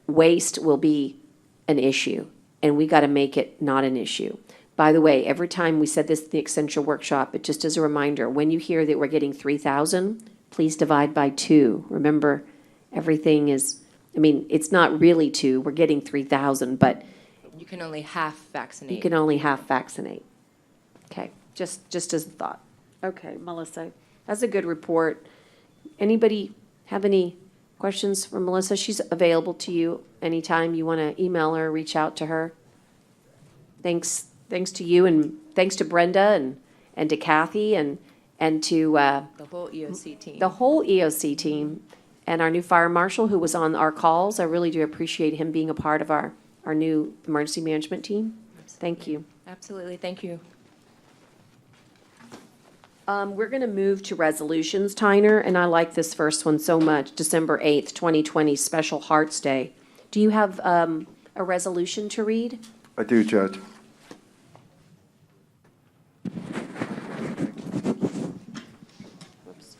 waste will be an issue, and we got to make it not an issue. By the way, every time we said this in the Accenture workshop, but just as a reminder, when you hear that we're getting 3,000, please divide by 2. Remember, everything is, it's not really 2, we're getting 3,000, but You can only half vaccinate. you can only half vaccinate. Okay, just as a thought. Okay, Melissa, that's a good report. Anybody have any questions for Melissa? She's available to you anytime you want to email her, reach out to her. Thanks to you, and thanks to Brenda and to Kathy and to The whole EOC team. the whole EOC team and our new fire marshal who was on our calls. I really do appreciate him being a part of our new emergency management team. Thank you. Absolutely, thank you. We're going to move to resolutions, Tyner, and I like this first one so much. December 8th, 2020, Special Hearts Day. Do you have a resolution to read? I do, Judge. Whoops.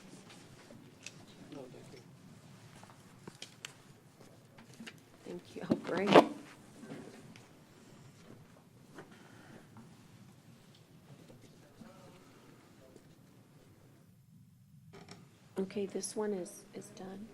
Thank you. Oh, great. Okay, this one is done.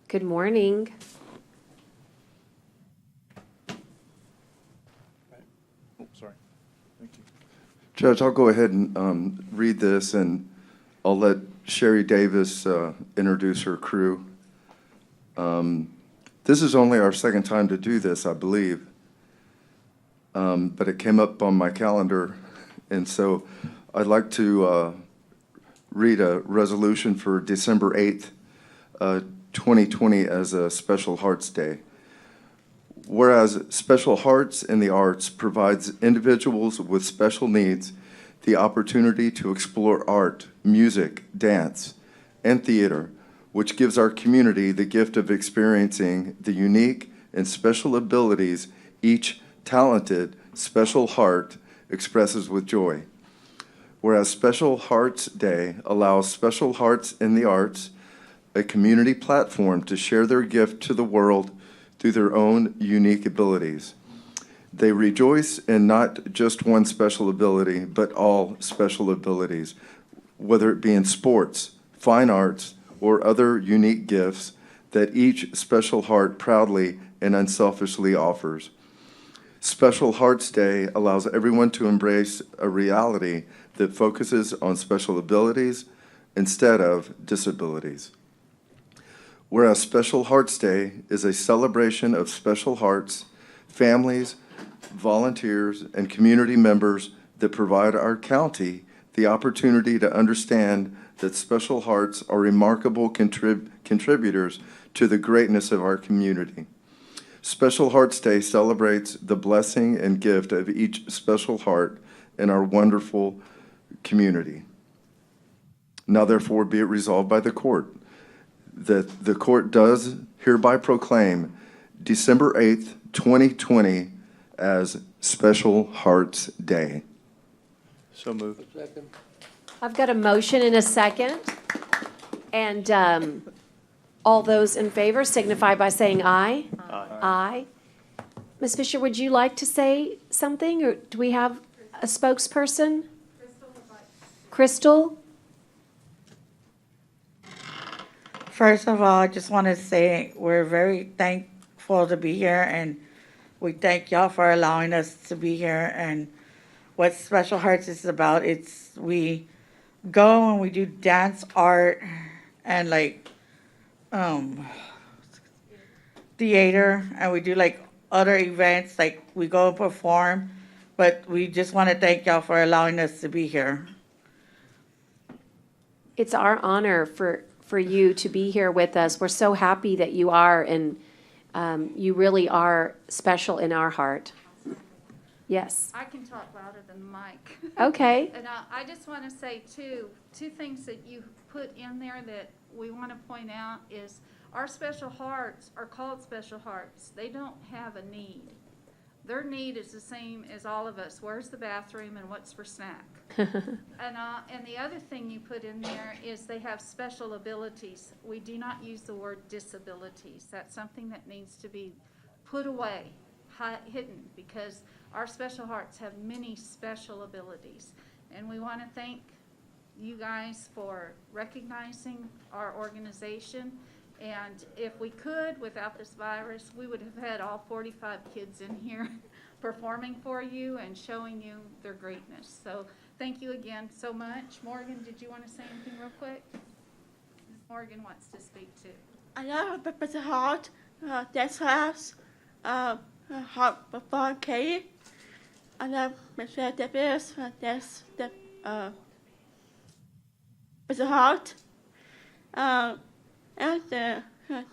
Good morning. Oh, sorry. Thank you. Judge, I'll go ahead and read this, and I'll let Sherry Davis introduce her crew. This is only our second time to do this, I believe. But it came up on my calendar, and so I'd like to read a resolution for December 8th, 2020 as a Special Hearts Day. Whereas Special Hearts in the Arts provides individuals with special needs the opportunity to explore art, music, dance, and theater, which gives our community the gift of experiencing the unique and special abilities each talented special heart expresses with joy. Whereas Special Hearts Day allows Special Hearts in the Arts a community platform to share their gift to the world through their own unique abilities. They rejoice in not just one special ability, but all special abilities, whether it be in sports, fine arts, or other unique gifts that each special heart proudly and unselfishly offers. Special Hearts Day allows everyone to embrace a reality that focuses on special abilities instead of disabilities. Whereas Special Hearts Day is a celebration of special hearts, families, volunteers, and community members that provide our county the opportunity to understand that special hearts are remarkable contributors to the greatness of our community. Special Hearts Day celebrates the blessing and gift of each special heart in our wonderful community. Now therefore be it resolved by the court that the court does hereby proclaim December 8th, 2020 as Special Hearts Day. So moved. I've got a motion and a second. And all those in favor signify by saying aye. Aye. Aye. Ms. Fisher, would you like to say something, or do we have a spokesperson? Crystal? First of all, I just want to say we're very thankful to be here, and we thank y'all for allowing us to be here. And what Special Hearts is about, we go and we do dance, art, and theater, and we do other events, we go and perform. But we just want to thank y'all for allowing us to be here. It's our honor for you to be here with us. We're so happy that you are, and you really are special in our heart. Yes. I can talk louder than the mic. Okay. And I just want to say, two things that you put in there that we want to point out is our special hearts are called special hearts. They don't have a need. Their need is the same as all of us. Where's the bathroom and what's for snack? And the other thing you put in there is they have special abilities. We do not use the word disabilities. That's something that needs to be put away, hidden, because our special hearts have many special abilities. And we want to thank you guys for recognizing our organization. And if we could, without this virus, we would have had all 45 kids in here performing for you and showing you their greatness. So thank you again so much. Morgan, did you want to say anything real quick? Morgan wants to speak too. I love the Special Heart, dance class, heart perform Katie. I love Michelle Davis, Special Heart. And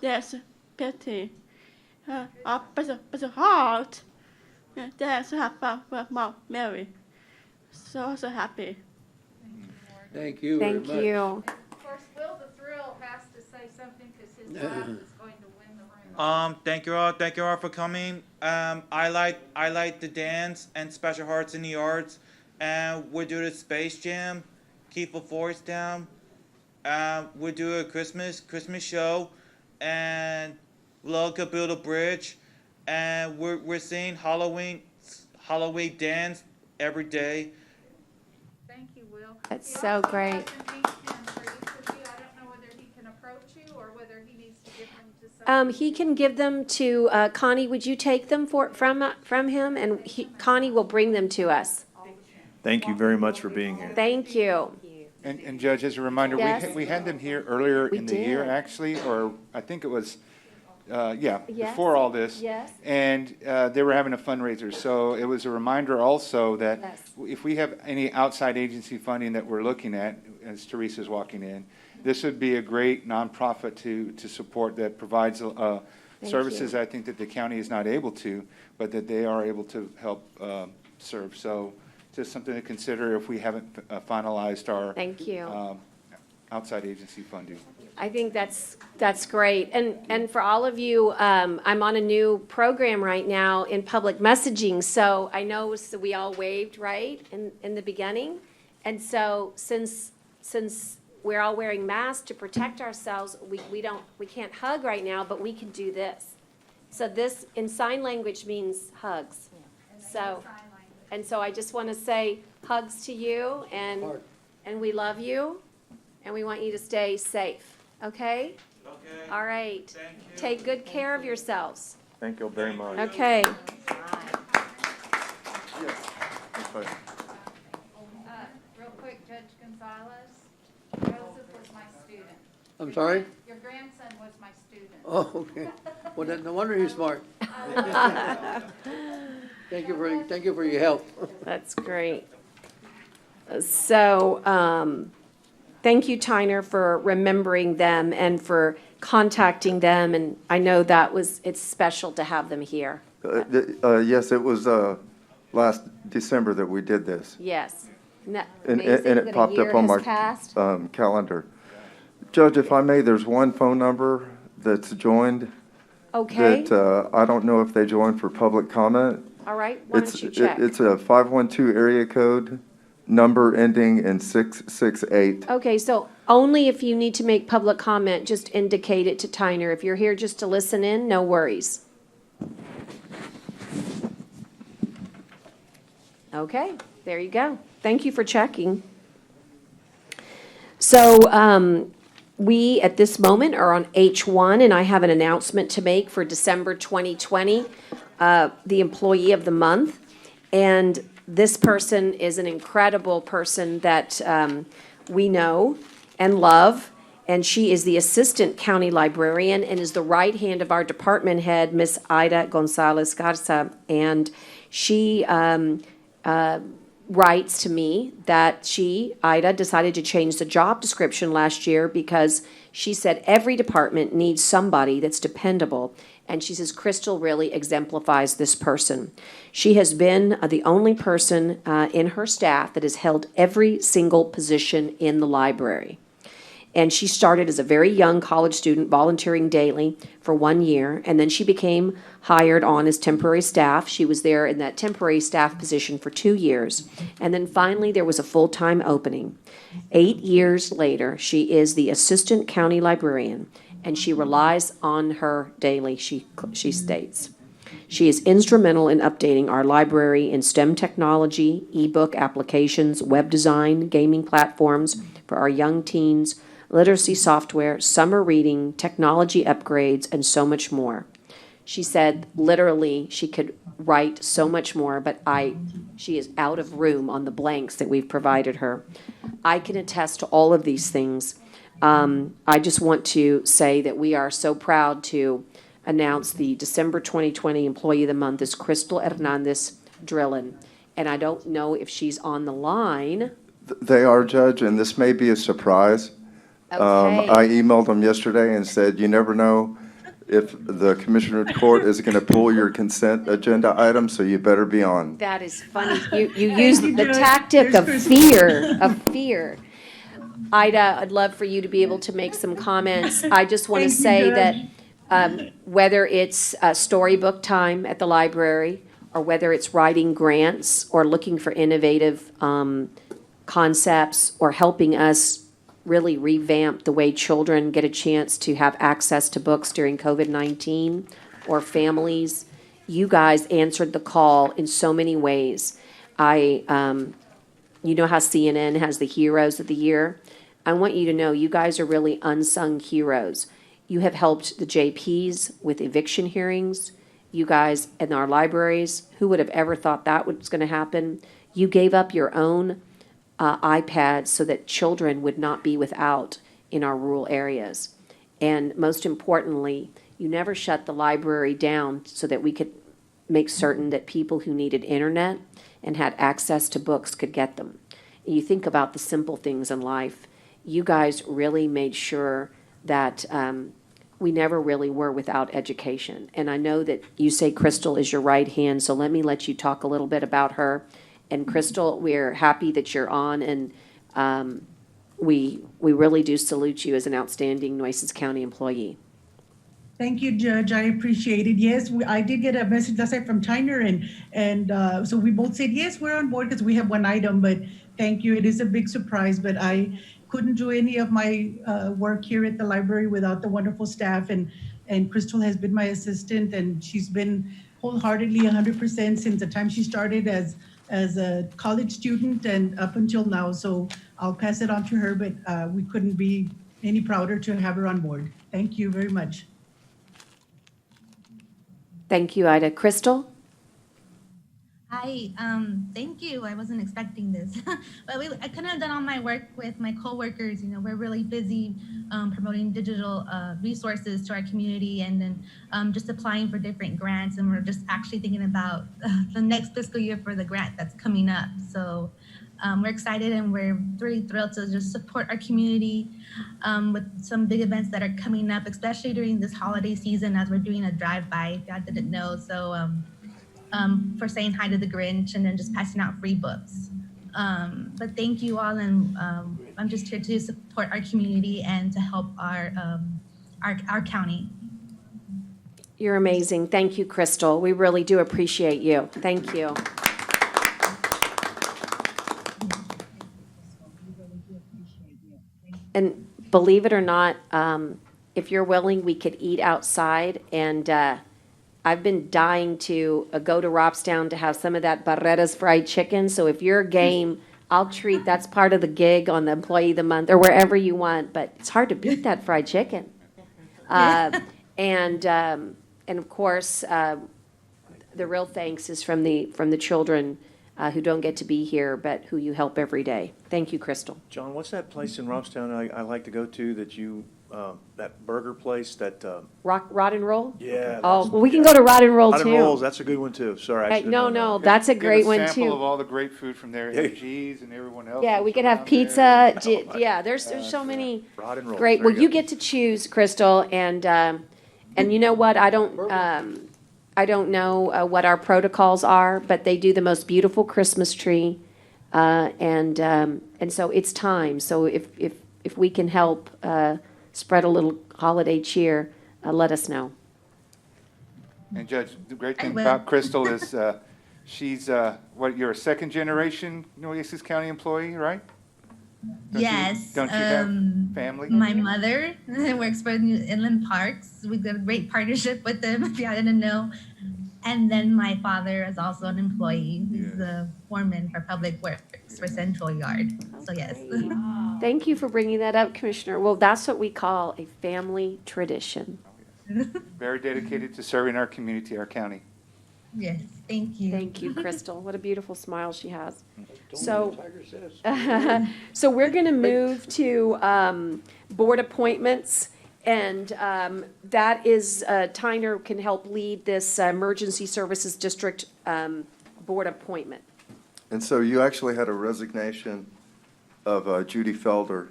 there's Betty. Special Heart. There's Mom Mary. So happy. Thank you very Thank much. you. Of course, Will the Thrill has to say something because his laugh is going to win the room. Thank you all for coming. I like the dance and Special Hearts in the Arts, and we'll do the Space Jam, keep the voice down. We'll do a Christmas show, and we'll build a bridge, and we're seeing Halloween dance every day. Thank you, Will. That's He so also great. has an ink pen for each of you. I don't know whether he can approach you or whether he needs to give them to someone. He can give them to, Connie, would you take them from him? And Connie will bring them to us. Thank you very much for being here. Thank you. And Judge, as a reminder, Yes. we had them here earlier We in the year, did. actually, or I think it was, Yes. before all this. Yes. And they were having a fundraiser, so it was a reminder also that Yes. if we have any outside agency funding that we're looking at, as Teresa's walking in, this would be a great nonprofit to support that provides services I think that the county is not able to, but that they are able to help serve. So just something to consider if we haven't finalized our Thank you. outside agency funding. I think that's great. And for all of you, I'm on a new program right now in public messaging. So I know we all waved, right, in the beginning. And so since we're all wearing masks to protect ourselves, we can't hug right now, but we can do this. So this in sign language means hugs. So, and so I just want to say hugs to you, and we love you, and we want you to stay safe, okay? Okay. All right. Thank you. Take good care of yourselves. Thank you very much. Okay. Real quick, Judge Gonzalez, Joseph was my student. I'm sorry? Your grandson was my student. Oh, okay. Well, then, no wonder he's smart. Thank you for your help. That's great. So, thank you, Tyner, for remembering them and for contacting them. And I know it's special to have them here. Yes, it was last December that we did this. Yes. And Amazing that it a popped year up on has my passed. calendar. Judge, if I may, there's one phone number that's joined Okay, that I don't know if they joined for public comment. all right, why don't you check? It's a 512 area code, number ending in 668. Okay, so only if you need to make public comment, just indicate it to Tyner. If you're here just to listen in, no worries. Okay, there you go. Thank you for checking. So, we, at this moment, are on H1, and I have an announcement to make for December 2020, the Employee of the Month. And this person is an incredible person that we know and love, and she is the Assistant County Librarian and is the right hand of our department head, Miss Ida Gonzalez Garza. And she writes to me that Ida, decided to change the job description last year because she said every department needs somebody that's dependable. And she says Crystal really exemplifies this person. She has been the only person in her staff that has held every single position in the library. And she started as a very young college student, volunteering daily for 1 year, and then she became hired on as temporary staff. She was there in that temporary staff position for 2 years, and then finally there was a full-time opening. 8 years later, she is the assistant county librarian, and she relies on her daily, she states. She is instrumental in updating our library in STEM technology, ebook applications, web design, gaming platforms for our young teens, literacy software, summer reading, technology upgrades, and so much more. She said literally she could write so much more, but she is out of room on the blanks that we've provided her. I can attest to all of these things. I just want to say that we are so proud to announce the December 2020 Employee of the Month is Crystal Hernandez Drillin. And I don't know if she's on the line. They are, Judge, and this may be a surprise. Okay. I emailed them yesterday and said, you never know if the Commissioner Court is going to pull your consent agenda item, so you better be on. That is funny. You use the tactic of fear. Ida, I'd love for you to be able to make some comments. I just want to say that whether it's storybook time at the library, or whether it's writing grants, or looking for innovative concepts, or helping us really revamp the way children get a chance to have access to books during COVID-19, or families, you guys answered the call in so many ways. You know how CNN has the Heroes of the Year? I want you to know you guys are really unsung heroes. You have helped the JPs with eviction hearings. You guys in our libraries, who would have ever thought that was going to happen? You gave up your own iPads so that children would not be without in our rural areas. And most importantly, you never shut the library down so that we could make certain that people who needed internet and had access to books could get them. And you think about the simple things in life. You guys really made sure that we never really were without education. And I know that you say Crystal is your right hand, so let me let you talk a little bit about her. And Crystal, we're happy that you're on, and we really do salute you as an outstanding Nueces County employee. Thank you, Judge. I appreciate it. Yes, I did get a message last night from Tyner, and so we both said, yes, we're on board because we have one item, but thank you. It is a big surprise, but I couldn't do any of my work here at the library without the wonderful staff, and Crystal has been my assistant, and she's been wholeheartedly 100% since the time she started as a college student and up until now. So I'll pass it on to her, but we couldn't be any prouder to have her on board. Thank you very much. Thank you, Ida. Crystal? Hi, thank you. I wasn't expecting this, but I couldn't have done all my work with my coworkers. You know, we're really busy promoting digital resources to our community, and then just applying for different grants. And we're just actually thinking about the next fiscal year for the grant that's coming up. So we're excited, and we're really thrilled to just support our community with some big events that are coming up, especially during this holiday season, as we're doing a drive-by. If y'all didn't know, so. For saying hi to the Grinch, and then just passing out free books. But thank you all, and I'm just here to support our community and to help our county. You're amazing. Thank you, Crystal. We really do appreciate you. Thank you. And believe it or not, if you're willing, we could eat outside, and I've been dying to go to Robstown to have some of that Barretta's fried chicken. So if you're game, I'll treat, that's part of the gig on the Employee of the Month, or wherever you want, but it's hard to beat that fried chicken. And of course, the real thanks is from the children who don't get to be here, but who you help every day. Thank you, Crystal. John, what's that place in Robstown I like to go to that you, that burger place that, Rod and Roll? yeah. Oh, well, we can go to Rod and Roll Rod too. and Rolls, that's a good one too. Sorry. I Hey, should've no, known that. no, that's a great one Get a sample of too. all the great food from there, Yeah. G's and everyone else. Yeah, we that's could have around pizza. there. Yeah, there's so many. Rod and Rolls. Great. There Well, you go. get to choose, Crystal, and you know what? I don't know what our protocols are, but they do the most beautiful Christmas tree, and so it's time. So if we can help spread a little holiday cheer, let us know. And Judge, the great thing will. about Crystal is she's, you're a second generation Nueces County employee, right? Yes. Don't you have family? My mother works for New Inland Parks. We've got a great partnership with them, if you didn't know. And then my father is also an employee. He's the foreman for Public Works for Central Yard. So yes. Thank you for bringing that up, Commissioner. Well, that's what we call a family tradition. Very dedicated to serving our community, our county. Yes, thank you. Thank you, Crystal. What a beautiful smile she has. So, so we're going to move to board appointments, and that is, Tyner can help lead this Emergency Services District board appointment. And so you actually had a resignation of Judy Felder.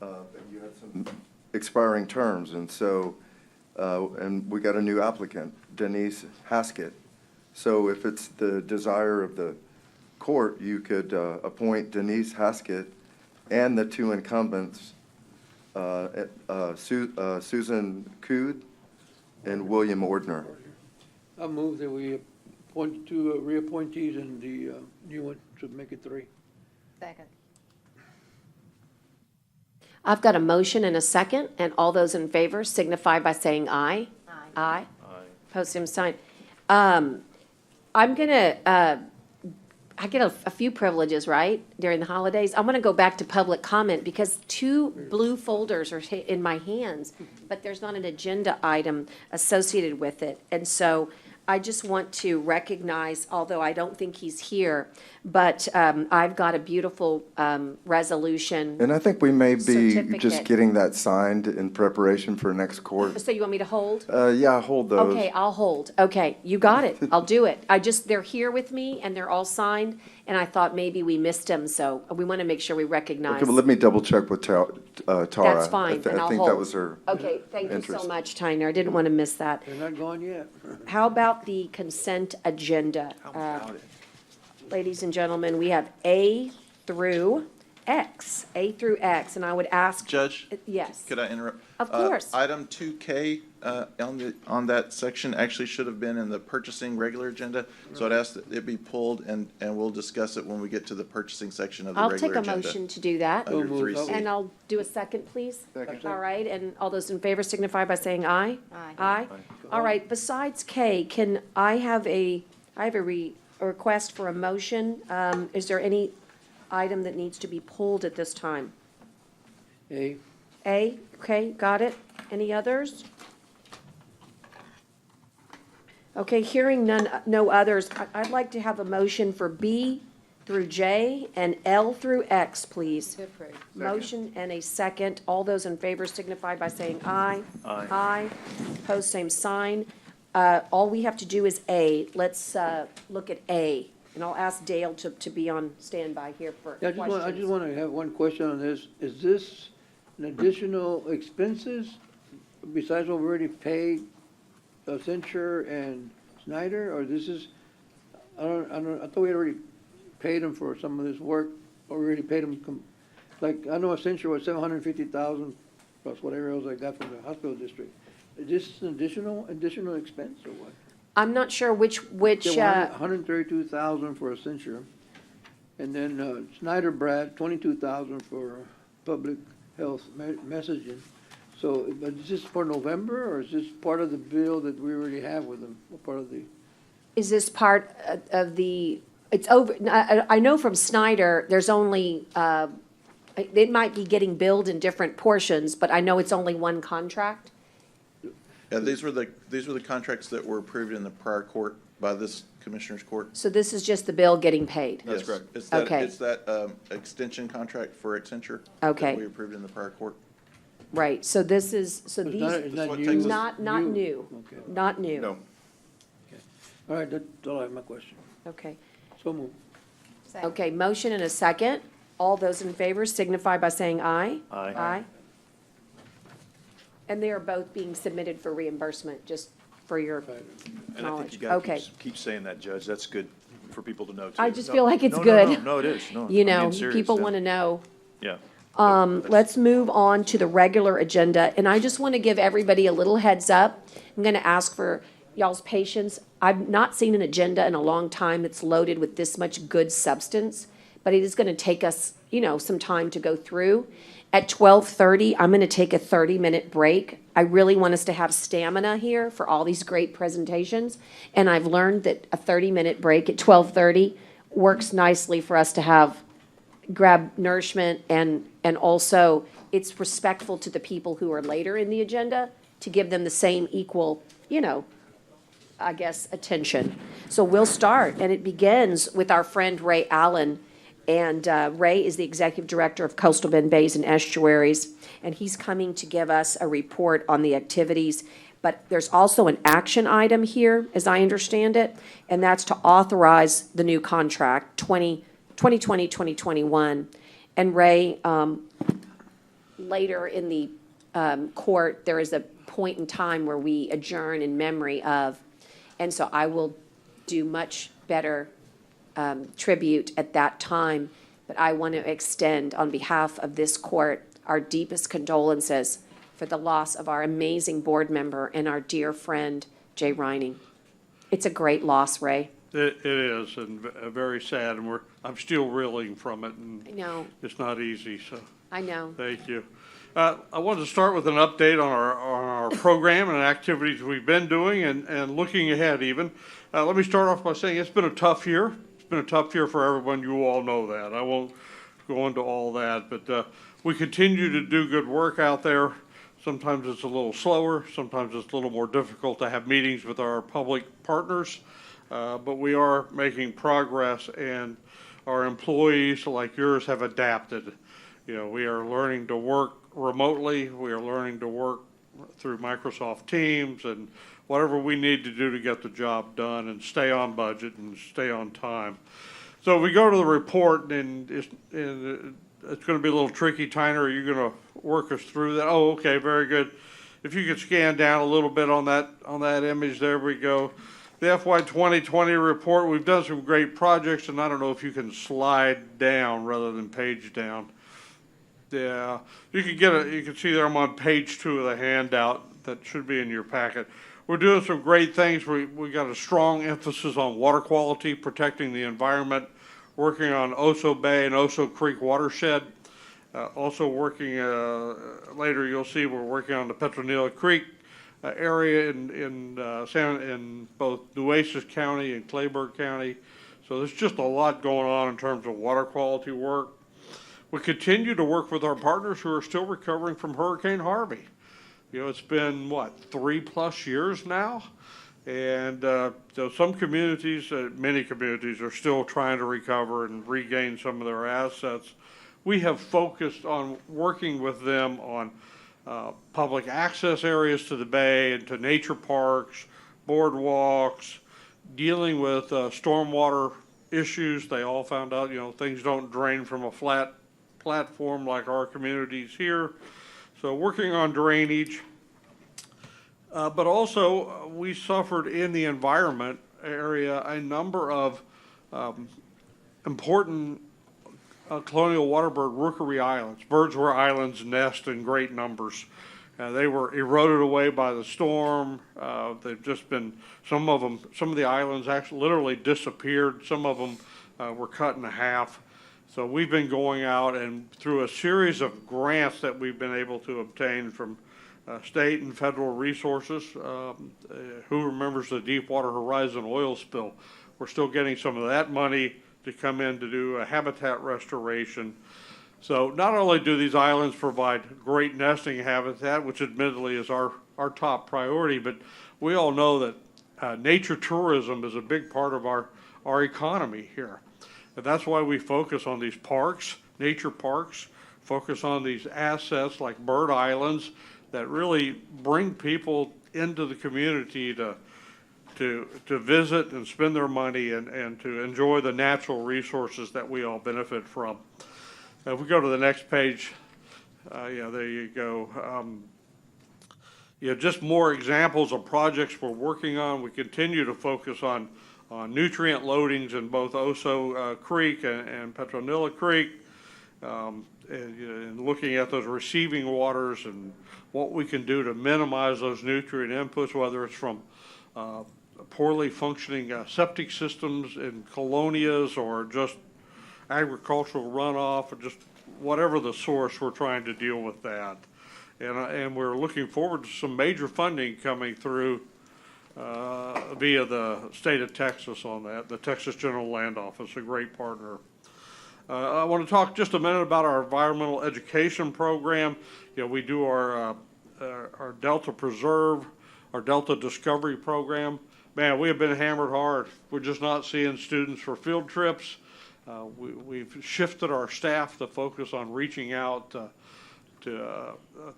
You had some expiring terms, and so, and we got a new applicant, Denise Haskett. So if it's the desire of the court, you could appoint Denise Haskett and the two incumbents, Susan Cood and William Ordner. I move that we appoint two reappointees and the new one to make it 3. Second. I've got a motion and a second, and all those in favor signify by saying aye. Aye. Aye. Post same sign. I'm gonna, I get a few privileges, right, during the holidays. I'm gonna go back to public comment because 2 blue folders are in my hands, but there's not an agenda item associated with it. And so I just want to recognize, although I don't think he's here, but I've got a beautiful resolution. And I think we may be Certificate. just getting that signed in preparation for next court. So you want me to hold? Yeah, hold those. Okay, I'll hold. Okay, you got it. I'll do it. They're here with me and they're all signed, and I thought maybe we missed them, so we want to make sure we recognize. Okay, but let me double check with Tara. That's fine, and I'll I think that hold. was her. Okay, thank you so interest. much, Tyner. I didn't want to miss that. They're not gone yet. How about the consent agenda? Ladies and gentlemen, we have A through X, and I would ask. Judge, Yes, could I interrupt? of course. Item 2K on that section actually should have been in the purchasing regular agenda. So I'd ask that it be pulled, and we'll discuss it when we get to the purchasing section of the I'll regular take agenda. a motion to do that. Under So moved. 3C. And I'll do a second, please. Second. All right, and all those in favor signify by saying aye. Aye. Aye. All right, besides K, can I have a request for a motion? Is there any item that needs to be pulled at this time? A. A, okay, got it. Any others? Okay, hearing none, no others, I'd like to have a motion for B through J and L through X, please. To approve. Motion and a second. All those in favor signify by saying aye. Aye. Aye. Pose same sign. All we have to do is A. Let's look at A. And I'll ask Dale to be on standby here for Yeah, questions. I just want to have one question on this. Is this an additional expenses besides what we already paid Accenture and Snyder, or this is, I thought we had already paid them for some of this work, or we already paid them, like, I know Accenture was $750,000 plus whatever else I got from the hospital district. Is this an additional expense or what? I'm not sure which, $132,000 for Accenture, and then Snyder Brad, $22,000 for public health messaging. So, but is this for November, or is this part of the bill that we already have with them, or part of the? is this part of the, it's over, I know from Snyder, there's only, it might be getting billed in different portions, but I know it's only one contract. Yeah, these were the contracts that were approved in the prior court by this Commissioner's Court. So this is just the bill getting paid? That's correct. Okay. It's that extension contract for Accenture. Okay. That we approved in the prior court. Right, so this is, so It's these, not what new? takes us- not new, Okay, not new. No. all right, that's all I have, my question. Okay. So moved. Second. Okay, motion and a second. All those in favor signify by saying aye. Aye. Aye. And they are both being submitted for reimbursement, just for your Right. And I knowledge. think you gotta Okay. keep saying that, Judge. That's good for people to know, too. I just No, feel like it's no, no, good. No, no, it is. No, You I'm know, being serious. people Yeah. want to know. Yeah. Let's move on to the regular agenda, and I just want to give everybody a little heads up. I'm going to ask for y'all's patience. I've not seen an agenda in a long time that's loaded with this much good substance, but it is going to take us, some time to go through. At 12:30, I'm going to take a 30-minute break. I really want us to have stamina here for all these great presentations, and I've learned that a 30-minute break at 12:30 works nicely for us to grab nourishment, and also it's respectful to the people who are later in the agenda to give them the same equal, I guess, attention. So we'll start, and it begins with our friend Ray Allen. And Ray is the Executive Director of Coastal Bend Bays and Estuaries, and he's coming to give us a report on the activities. But there's also an action item here, as I understand it, and that's to authorize the new contract, 2020-2021. And Ray, later in the court, there is a point in time where we adjourn in memory of, and so I will do much better tribute at that time. But I want to extend, on behalf of this court, our deepest condolences for the loss of our amazing board member and our dear friend, Jay Reining. It's a great loss, Ray. It is, and very sad, and I'm still reeling from it, and I know, it's not easy, so I know. thank you. I wanted to start with an update on our program and activities we've been doing and looking ahead even. Let me start off by saying it's been a tough year. It's been a tough year for everyone. You all know that. I won't go into all that, but we continue to do good work out there. Sometimes it's a little slower. Sometimes it's a little more difficult to have meetings with our public partners. But we are making progress, and our employees like yours have adapted. You know, we are learning to work remotely. We are learning to work through Microsoft Teams and whatever we need to do to get the job done and stay on budget and stay on time. So we go to the report, and it's going to be a little tricky. Tyner, are you going to work us through that? Oh, okay, very good. If you could scan down a little bit on that image, there we go. The FY 2020 report, we've done some great projects, and I don't know if you can slide down rather than page down. Yeah, you can see there I'm on page 2 of the handout that should be in your packet. We're doing some great things. We got a strong emphasis on water quality, protecting the environment, working on Oso Bay and Oso Creek watershed. Also working, later you'll see we're working on the Petronilla Creek area in both Nueces County and Clayburgh County. So there's just a lot going on in terms of water quality work. We continue to work with our partners who are still recovering from Hurricane Harvey. You know, it's been, 3+ years now? And so some communities, many communities, are still trying to recover and regain some of their assets. We have focused on working with them on public access areas to the bay and to nature parks, boardwalks, dealing with stormwater issues. They all found out, things don't drain from a flat platform like our communities here. So working on drainage. But also, we suffered in the environment area a number of important colonial waterbird rookery islands, birds where islands nest in great numbers. They were eroded away by the storm. They've just been, some of the islands actually literally disappeared. Some of them were cut in half. So we've been going out and through a series of grants that we've been able to obtain from state and federal resources. Who remembers the Deepwater Horizon oil spill? We're still getting some of that money to come in to do a habitat restoration. So not only do these islands provide great nesting habitat, which admittedly is our top priority, but we all know that nature tourism is a big part of our economy here. And that's why we focus on these parks, nature parks, focus on these assets like bird islands that really bring people into the community to visit and spend their money and to enjoy the natural resources that we all benefit from. If we go to the next page, there you go. Just more examples of projects we're working on. We continue to focus on nutrient loadings in both Oso Creek and Petronilla Creek, and looking at those receiving waters and what we can do to minimize those nutrient inputs, whether it's from poorly functioning septic systems in colonias or just agricultural runoff, or just whatever the source, we're trying to deal with that. And we're looking forward to some major funding coming through via the state of Texas on that, the Texas General Land Office, a great partner. I want to talk just a minute about our environmental education program. We do our Delta Preserve, our Delta Discovery program. Man, we have been hammered hard. We're just not seeing students for field trips. We've shifted our staff to focus on reaching out to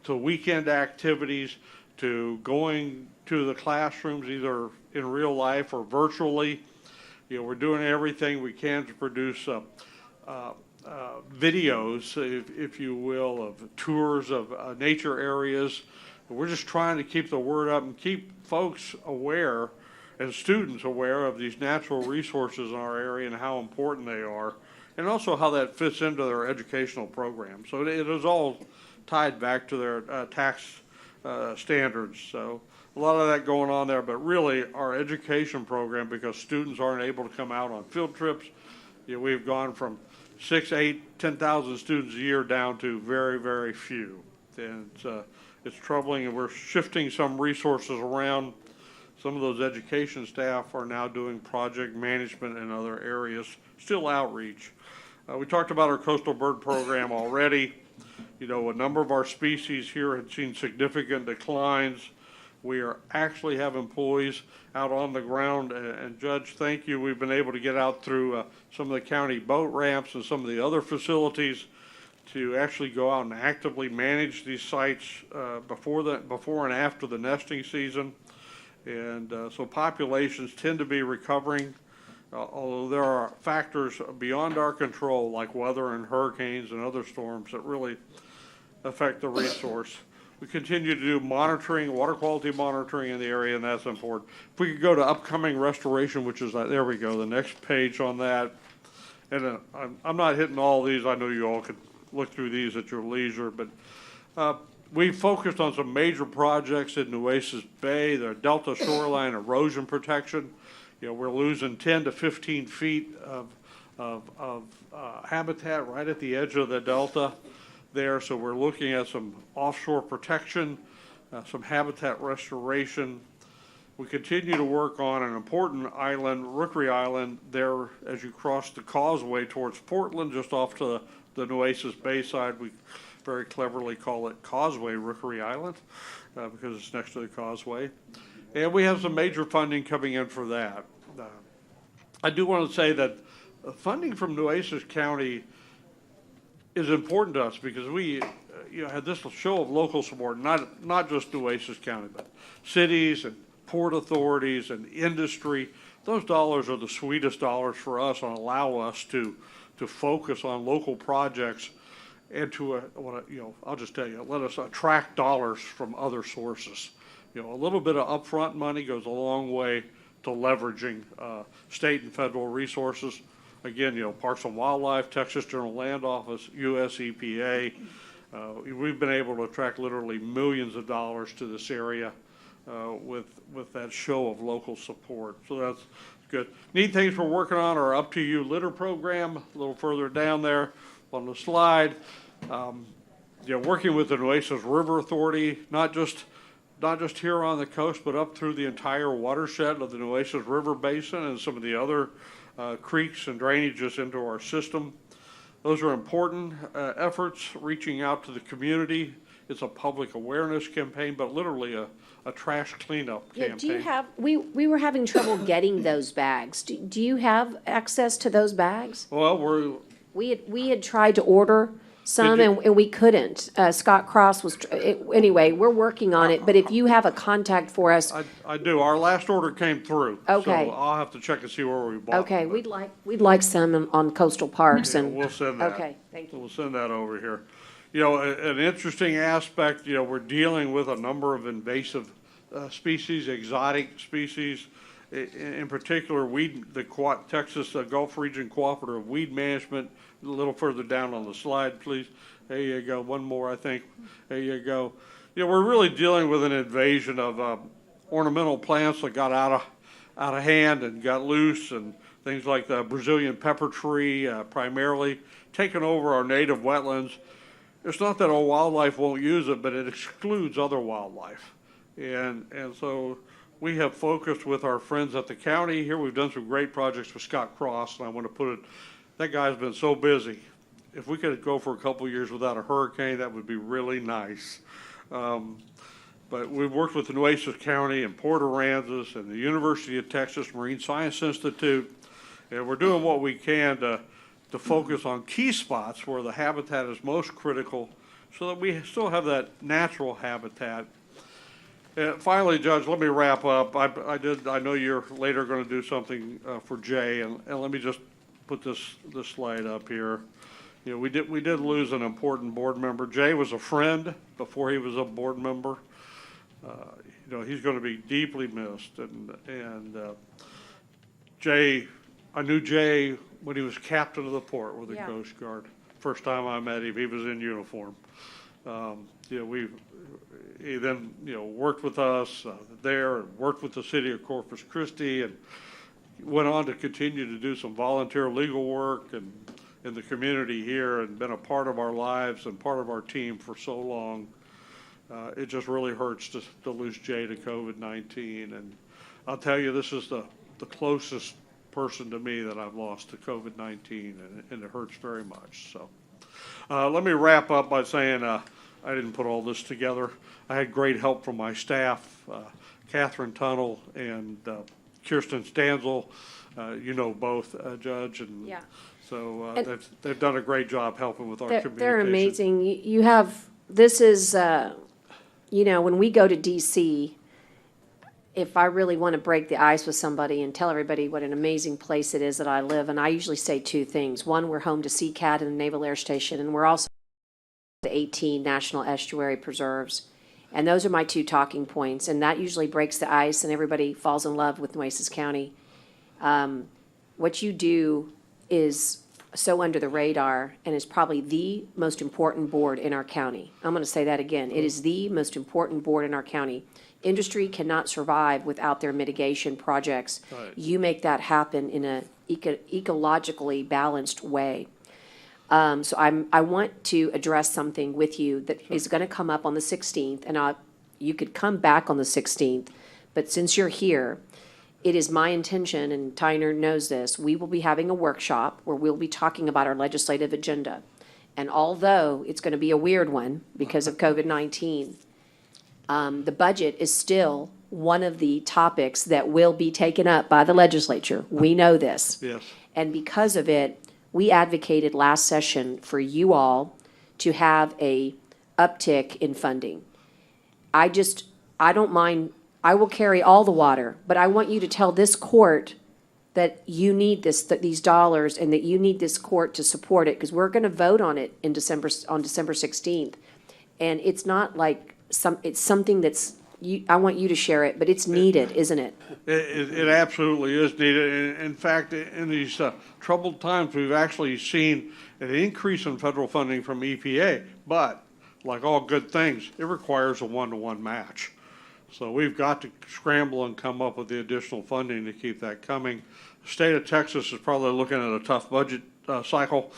weekend activities, to going to the classrooms either in real life or virtually. We're doing everything we can to produce videos, if you will, of tours of nature areas. We're just trying to keep the word up and keep folks aware and students aware of these natural resources in our area and how important they are, and also how that fits into their educational program. So it is all tied back to their tax standards. So a lot of that going on there, but really our education program, because students aren't able to come out on field trips, we've gone from 6, 8, 10,000 students a year down to very, very few. And it's troubling, and we're shifting some resources around. Some of those education staff are now doing project management in other areas, still outreach. We talked about our coastal bird program already. A number of our species here had seen significant declines. We actually have employees out on the ground, and Judge, thank you. We've been able to get out through some of the county boat ramps and some of the other facilities to actually go out and actively manage these sites before and after the nesting season. And so populations tend to be recovering, although there are factors beyond our control, like weather and hurricanes and other storms that really affect the resource. We continue to do monitoring, water quality monitoring in the area, and that's important. If we could go to upcoming restoration, which is, there we go, the next page on that. And I'm not hitting all these. I know you all could look through these at your leisure, but we focused on some major projects in Nueces Bay, the Delta shoreline erosion protection. We're losing 10 to 15 feet of habitat right at the edge of the Delta there. So we're looking at some offshore protection, some habitat restoration. We continue to work on an important island, Rookery Island, there as you cross the causeway towards Portland, just off to the Nueces Bay side. We very cleverly call it Causeway Rookery Island because it's next to the causeway. And we have some major funding coming in for that. I do want to say that funding from Nueces County is important to us because we had this show of local support, not just Nueces County, but cities and port authorities and industry. Those dollars are the sweetest dollars for us and allow us to focus on local projects and to, I'll just tell you, let us attract dollars from other sources. A little bit of upfront money goes a long way to leveraging state and federal resources. Again, Parks and Wildlife, Texas General Land Office, US EPA. We've been able to attract literally millions of dollars to this area with that show of local support. So that's good. Neat things we're working on are Up to You litter program, a little further down there on the slide. Working with the Nueces River Authority, not just here on the coast, but up through the entire watershed of the Nueces River Basin and some of the other creeks and drainages into our system. Those are important efforts, reaching out to the community. It's a public awareness campaign, but literally a trash cleanup campaign. Do you have, we were having trouble getting those bags. Do you have access to those bags? Well, We had tried to order some Did you- and we couldn't. Scott Cross was, anyway, we're working on it, but if you have a contact for us, I do. Our last order came through. Okay. So I'll have to check and see where we bought okay, them, we'd like some on coastal parks but, and, we'll send that. okay, thank you. We'll send that over here. An interesting aspect, we're dealing with a number of invasive species, exotic species. In particular, Texas Gulf Region Cooperative Weed Management, a little further down on the slide, please. There you go, one more, I think. There you go. We're really dealing with an invasion of ornamental plants that got out of hand and got loose, and things like the Brazilian pepper tree, primarily, taking over our native wetlands. It's not that our wildlife won't use it, but it excludes other wildlife. And so we have focused with our friends at the county here. We've done some great projects with Scott Cross, and I want to put it, that guy's been so busy. If we could go for a couple of years without a hurricane, that would be really nice. But we've worked with the Nueces County and Port Aransas and the University of Texas Marine Science Institute, and we're doing what we can to focus on key spots where the habitat is most critical so that we still have that natural habitat. Finally, Judge, let me wrap up. I know you're later going to do something for Jay, and let me just put this slide up here. You know, we did lose an important board member. Jay was a friend before he was a board member. You know, he's going to be deeply missed. And Jay, I knew Jay when he was captain of the port with the Yeah. Coast Guard. First time I met him, he was in uniform. You know, he then, you know, worked with us there, and worked with the city of Corpus Christi, and went on to continue to do some volunteer legal work and in the community here, and been a part of our lives and part of our team for so long. It just really hurts to lose Jay to COVID-19. And I'll tell you, this is the closest person to me that I've lost to COVID-19, and it hurts very much. So let me wrap up by saying I didn't put all this together. I had great help from my staff, Catherine Tunnell and Kirsten Stanzel. You know both, Judge, and Yeah. so And they've done a great job helping with our communication. They're amazing. You have, this is, you know, when we go to DC, if I really want to break the ice with somebody and tell everybody what an amazing place it is that I live, and I usually say two things. One, we're home to CCAT and the Naval Air Station, and we're also the 18 National Estuary Preserves. And those are my two talking points, and that usually breaks the ice and everybody falls in love with Nueces County. What you do is so under the radar and is probably the most important board in our county. I'm going to say that again. It is the most important board in our county. Industry cannot survive without their mitigation projects. Right. You make that happen in a ecologically balanced way. So I want to address something with you that is going to come up on the 16th, and you could come back on the 16th, but since you're here, it is my intention, and Tyner knows this, we will be having a workshop where we'll be talking about our legislative agenda. And although it's going to be a weird one because of COVID-19, the budget is still one of the topics that will be taken up by the legislature. We know this. Yes. And because of it, we advocated last session for you all to have a uptick in funding. I don't mind, I will carry all the water, but I want you to tell this court that you need these dollars and that you need this court to support it, because we're going to vote on it on December 16th. And it's not like it's something that's, I want you to share it, but it's needed, isn't it? It absolutely is needed. In fact, in these troubled times, we've actually seen an increase in federal funding from EPA. But like all good things, it requires a one-to-one match. So we've got to scramble and come up with the additional funding to keep that coming. The state of Texas is probably looking at a tough budget cycle.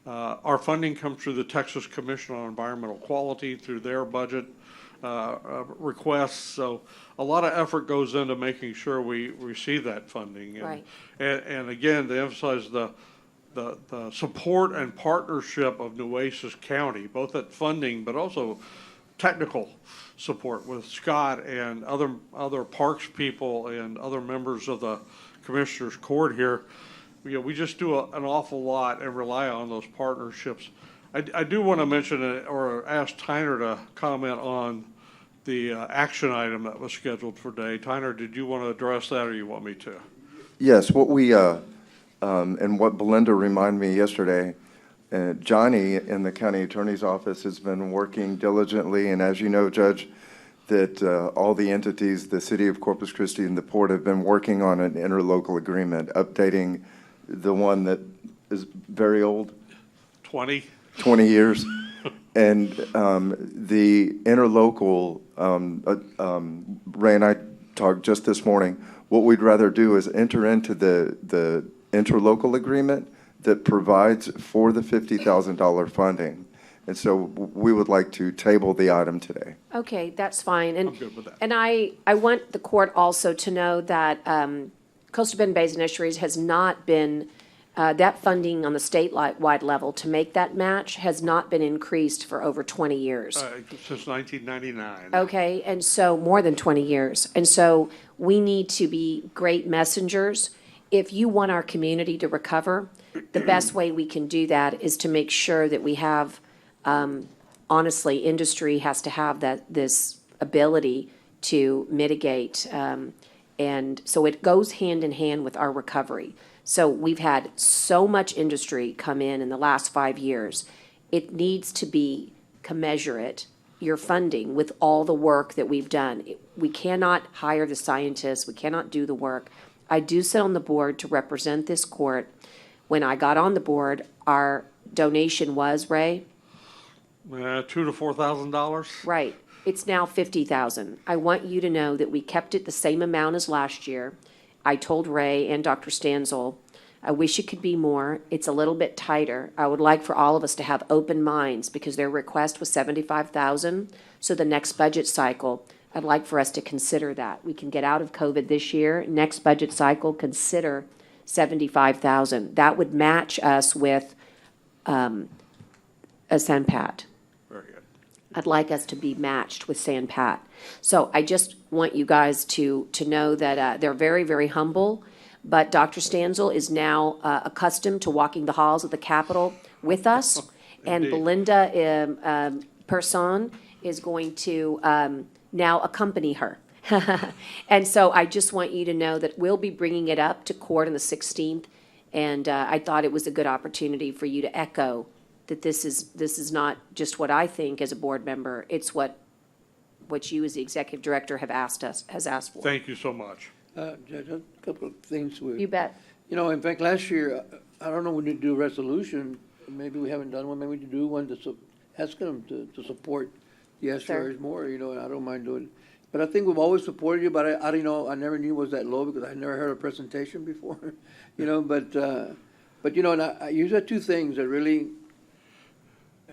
Our funding comes through the Texas Commission on Environmental Quality, through their budget requests. So a lot of effort goes into making sure we receive that funding. And, Right. and again, to emphasize the support and partnership of Nueces County, both at funding but also technical support with Scott and other parks people and other members of the Commissioners Court here. You know, we just do an awful lot and rely on those partnerships. I do want to mention or ask Tyner to comment on the action item that was scheduled for today. Tyner, did you want to address that, or you want me to? Yes, what we, and what Belinda reminded me yesterday, Johnny in the county attorney's office has been working diligently, and as you know, Judge, that all the entities, the city of Corpus Christi and the port, have been working on an interlocal agreement, updating the one that is very old. 20 years. And the interlocal, Ray and I talked just this morning, what we'd rather do is enter into the interlocal agreement that provides for the $50,000 funding. And so we would like to table the item today. Okay, that's fine. I'm good with that. And I want the court also to know that Coastal Bend Bays and Estuaries has not been, that funding on the statewide level to make that match has not been increased for over 20 years. Since 1999. Okay, and so more than 20 years. And so we need to be great messengers. If you want our community to recover, the best way we can do that is to make sure that we have, honestly, industry has to have this ability to mitigate. And so it goes hand in hand with our recovery. So we've had so much industry come in the last 5 years. It needs to be commensurate, your funding, with all the work that we've done. We cannot hire the scientists, we cannot do the work. I do sit on the board to represent this court. When I got on the board, our donation was, Ray? $2,000 to $4,000. Right. It's now 50,000. I want you to know that we kept it the same amount as last year. I told Ray and Dr. Stanzel, I wish it could be more. It's a little bit tighter. I would like for all of us to have open minds because their request was 75,000. So the next budget cycle, I'd like for us to consider that. We can get out of COVID this year. Next budget cycle, consider 75,000. That would match us with a Sanpat. Very good. I'd like us to be matched with Sanpat. So I just want you guys to know that they're very, very humble. But Dr. Stanzel is now accustomed to walking the halls of the Capitol with us. And Indeed. Belinda Person is going to now accompany her. And so I just want you to know that we'll be bringing it up to court on the 16th. And I thought it was a good opportunity for you to echo that this is not just what I think as a board member. It's what you as the executive director has asked for. Thank you so much. Judge, a couple of things with. You bet. In fact, last year, I don't know when you do a resolution, maybe we haven't done one, maybe we do one to ask them to support the estuaries more, and I don't mind doing it. But I think we've always supported you, but I don't know, I never knew it was that low because I never heard a presentation before, but you said two things that really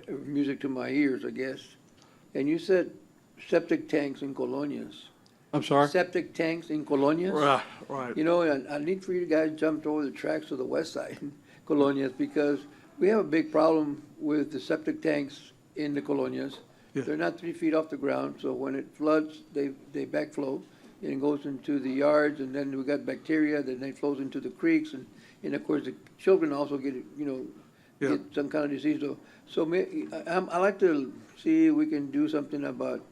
are music to my ears, I guess. And you said septic tanks in colonias. I'm sorry? Septic tanks in colonias. Right. And I need for you guys to jump over the tracks to the west side, colonias, because we have a big problem with the septic tanks in the colonias. Yeah. They're not 3 feet off the ground, so when it floods, they backflow, and it goes into the yards, and then we got bacteria, then it flows into the creeks, and of course, the children also get, get some kind of disease. So I like to see if we can do something about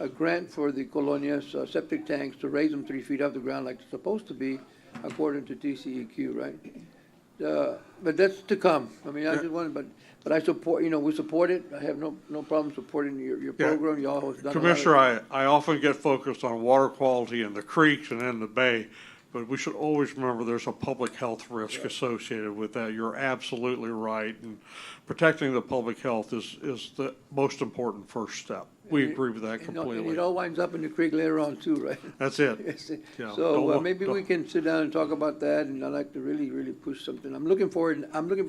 a grant for the colonias, septic tanks, to raise them 3 feet off the ground like it's supposed to be, according to TCEQ, right? But that's to come. I mean, I just wanted, but I support, we support it. I have no problem supporting your program. Y'all have done a lot of Commissioner, I often get focused on water quality in the creeks and in the bay, but we should always remember there's a public health risk associated with that. You're absolutely right. And protecting the public health is the most important first step. We agree with that completely. And it all winds up in the creek later on too, right? That's it. Yeah, So maybe we can sit down and talk about that, and I'd like to really, really push something. I'm looking for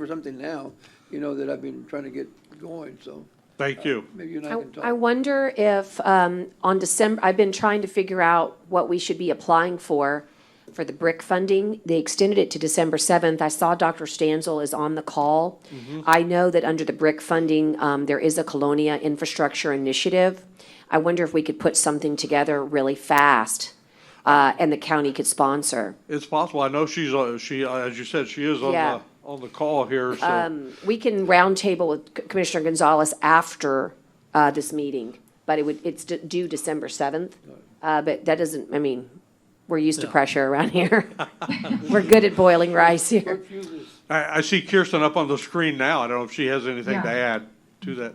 something now, that I've been trying to get going, so. Thank you. Maybe you and I can talk. I wonder if on December, I've been trying to figure out what we should be applying for the BRIC funding. They extended it to December 7th. I saw Dr. Stanzel is on the call. I know that under the BRIC funding, there is a Colonia Infrastructure Initiative. I wonder if we could put something together really fast, and the county could sponsor. It's possible. I know as you said, she is on the call here, so. We can roundtable with Commissioner Gonzalez after this meeting, but it's due December 7th. But that doesn't, we're used to pressure around here. We're good at boiling rice here. I see Kirsten up on the screen now. I don't know if she has anything to add to that.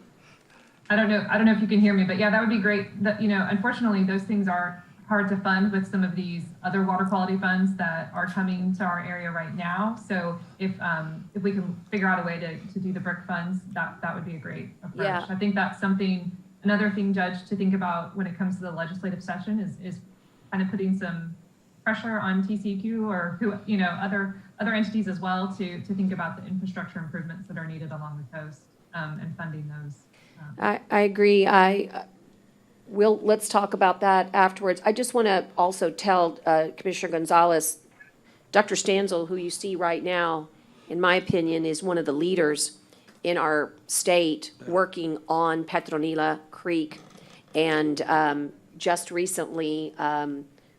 I don't know if you can hear me, but yeah, that would be great. That, unfortunately, those things are hard to fund with some of these other water quality funds that are coming to our area right now. So if we can figure out a way to do the BRIC funds, that would be a great approach. Yeah. I think that's another thing, Judge, to think about when it comes to the legislative session is kind of putting some pressure on TCEQ or other entities as well to think about the infrastructure improvements that are needed along the coast, and funding those. I agree. Let's talk about that afterwards. I just want to also tell Commissioner Gonzalez, Dr. Stanzel, who you see right now, in my opinion, is one of the leaders in our state working on Petronila Creek. And just recently,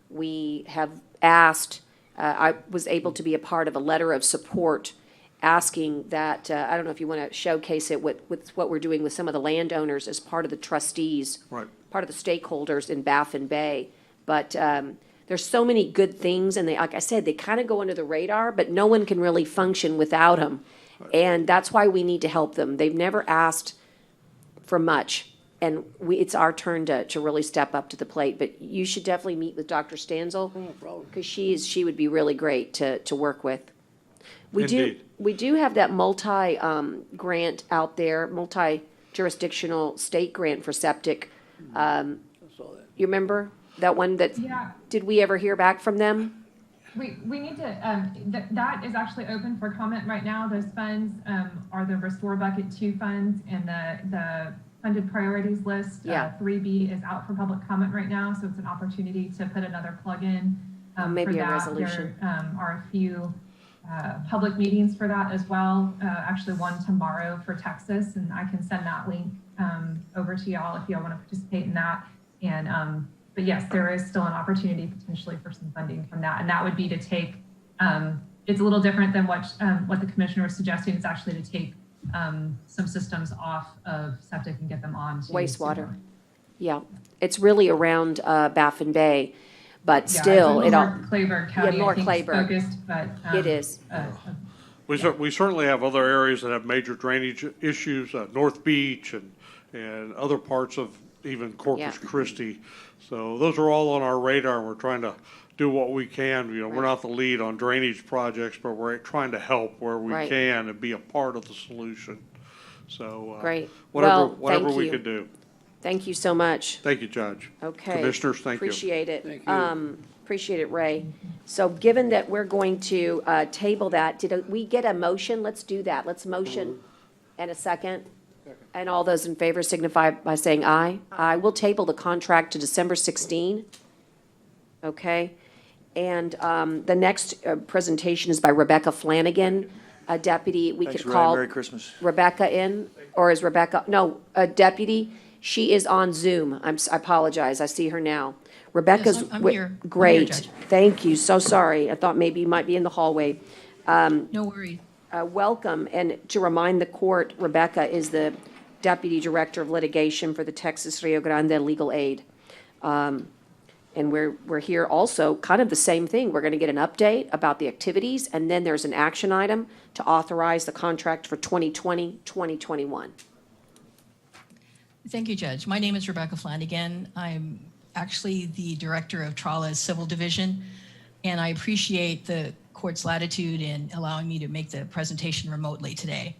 we have asked, I was able to be a part of a letter of support asking that, I don't know if you want to showcase it with what we're doing with some of the landowners as part of the trustees, Right. part of the stakeholders in Baffin Bay. But there's so many good things, and they, like I said, they kind of go under the radar, but no one can really function without them. And that's why we need to help them. They've never asked for much, and it's our turn to really step up to the plate. But you should definitely meet with Dr. Stanzel, because she would be really great to work with. Indeed. We do have that grant out there, multi-jurisdictional state grant for septic. You remember that one that, Yeah. did we ever hear back from them? We need to, that is actually open for comment right now. Those funds are the Restore Bucket 2 funds and the funded priorities list. Yeah. 3B is out for public comment right now, so it's an opportunity to put another plug in. Maybe for a that. resolution. There are a few public meetings for that as well. Actually one tomorrow for Texas, and I can send that link over to y'all if y'all want to participate in that. And but yes, there is still an opportunity potentially for some funding from that, and that would be to take. It's a little different than what the commissioner was suggesting. It's actually to take some systems off of septic and get them on to Wastewater. sewer. Yeah, it's really around Baffin Bay, but Yeah, still, it's it all. more Clayburgh County, more I think, is Clayburgh. focused, but It is. We certainly have other areas that have major drainage issues, North Beach and other parts of even Corpus Yeah. Christi. So those are all on our radar, and we're trying to do what we can. You know, we're not the lead on drainage projects, but we're trying to help where we Right. can and be a part of the solution. So, Great. whatever, Well, whatever thank we you. can do. Thank you so much. Thank you, Judge. Okay. Commissioners, thank you. Appreciate it. Thank you. Appreciate it, Ray. So given that we're going to table that, did we get a motion? Let's do that. Let's motion and a second. And all those in favor signify by saying aye. Aye. We'll table the contract to December 16. Okay. And the next presentation is by Rebecca Flanagan, a deputy. We Thanks, could Ray. call Merry Christmas. Rebecca in, or is Rebecca, no, a deputy. She is on Zoom. I apologize. I see her now. Rebecca's. Yes, I'm wi- here. I'm here, Great. Judge. Thank you. So sorry. I thought maybe you might be in the hallway. No worries. Welcome. And to remind the court, Rebecca is the Deputy Director of Litigation for the Texas Rio Grande Legal Aid. And we're here also, kind of the same thing. We're going to get an update about the activities, and then there's an action item to authorize the contract for 2020, 2021. Thank you, Judge. My name is Rebecca Flanagan. I'm actually the Director of Trala's Civil Division, and I appreciate the court's latitude in allowing me to make the presentation remotely today.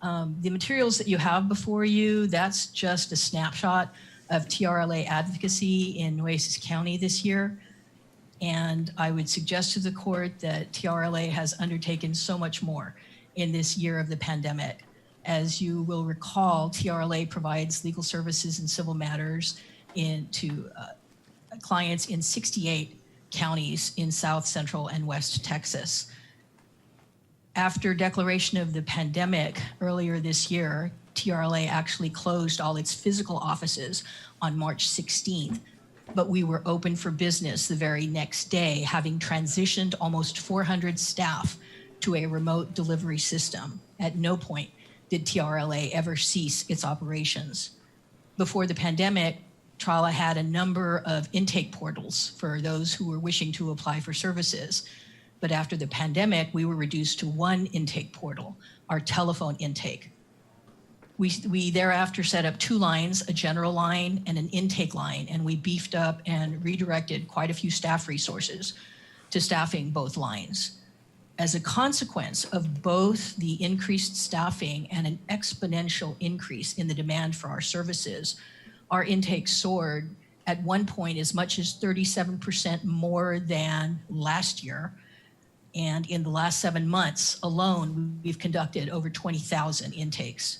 The materials that you have before you, that's just a snapshot of TRLA advocacy in Nueces County this year. And I would suggest to the court that TRLA has undertaken so much more in this year of the pandemic. As you will recall, TRLA provides legal services and civil matters to clients in 68 counties in South, Central, and West Texas. After declaration of the pandemic earlier this year, TRLA actually closed all its physical offices on March 16th, but we were open for business the very next day, having transitioned almost 400 staff to a remote delivery system. At no point did TRLA ever cease its operations. Before the pandemic, Trala had a number of intake portals for those who were wishing to apply for services. But after the pandemic, we were reduced to one intake portal, our telephone intake. We thereafter set up two lines, a general line and an intake line, and we beefed up and redirected quite a few staff resources to staffing both lines. As a consequence of both the increased staffing and an exponential increase in the demand for our services, our intake soared at one point as much as 37% more than last year. And in the last 7 months alone, we've conducted over 20,000 intakes.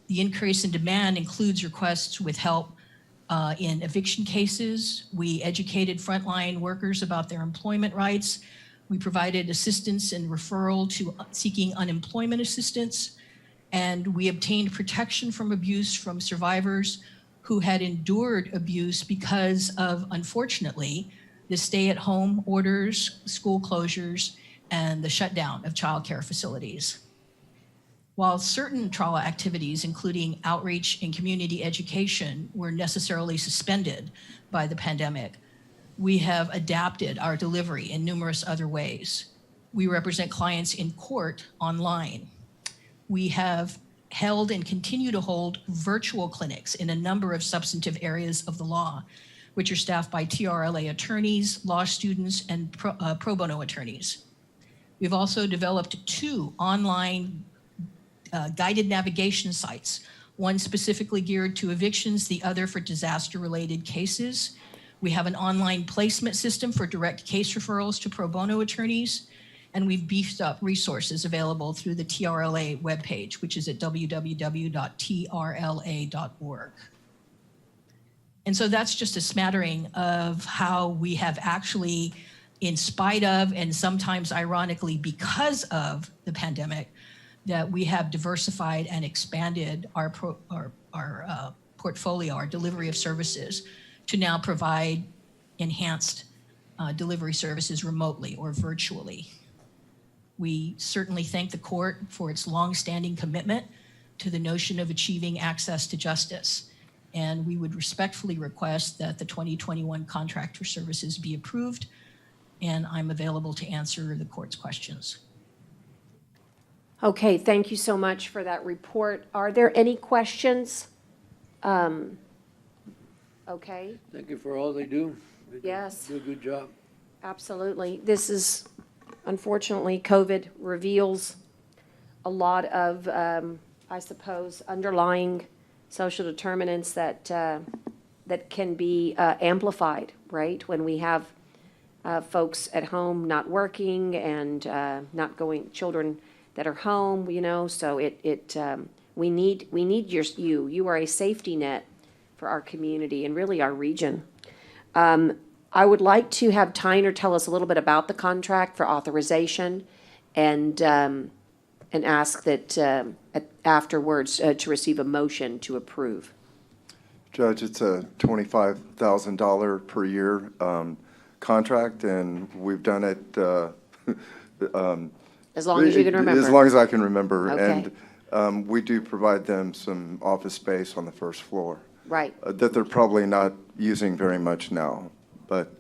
The increase in demand includes requests with help in eviction cases. We educated frontline workers about their employment rights. We provided assistance and referral to seeking unemployment assistance. And we obtained protection from abuse from survivors who had endured abuse because of, unfortunately, the stay-at-home orders, school closures, and the shutdown of childcare facilities. While certain Trala activities, including outreach and community education, were necessarily suspended by the pandemic, We have adapted our delivery in numerous other ways. We represent clients in court online. We have held and continue to hold virtual clinics in a number of substantive areas of the law, which are staffed by TRLA attorneys, law students, and pro bono attorneys. We've also developed 2 online guided navigation sites, one specifically geared to evictions, the other for disaster-related cases. We have an online placement system for direct case referrals to pro bono attorneys, and we've beefed up resources available through the TRLA webpage, which is at www.trla.org. And so that's just a smattering of how we have actually, in spite of, and sometimes ironically because of the pandemic, that we have diversified and expanded our portfolio, our delivery of services, to now provide enhanced delivery services remotely or virtually. We certainly thank the court for its longstanding commitment to the notion of achieving access to justice. And we would respectfully request that the 2021 contract for services be approved, and I'm available to answer the court's questions. Okay, thank you so much for that report. Are there any questions? Okay. Thank you for all they do. They Yes. do a good job. Absolutely. This is, unfortunately, COVID reveals a lot of, I suppose, underlying social determinants that can be amplified, right? When we have folks at home not working and not going, children that are home, you know, so we need you. You are a safety net for our community and really our region. I would like to have Tyner tell us a little bit about the contract for authorization and ask that afterwards to receive a motion to approve. Judge, it's a $25,000 per year contract, and we've done it As long as you can remember. As long as I can remember. Okay. And we do provide them some office space on the first floor. Right. That they're probably not using very much now. But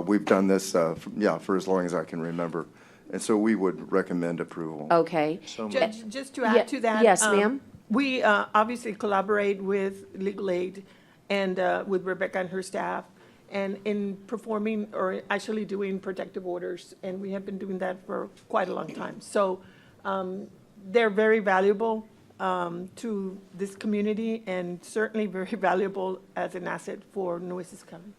we've done this, for as long as I can remember. And so we would recommend approval. Okay. Judge, just to add to that. Yes, ma'am. We obviously collaborate with legal aid and with Rebecca and her staff, and in performing or actually doing protective orders, and we have been doing that for quite a long time. So they're very valuable to this community, and certainly very valuable as an asset for Nueces County.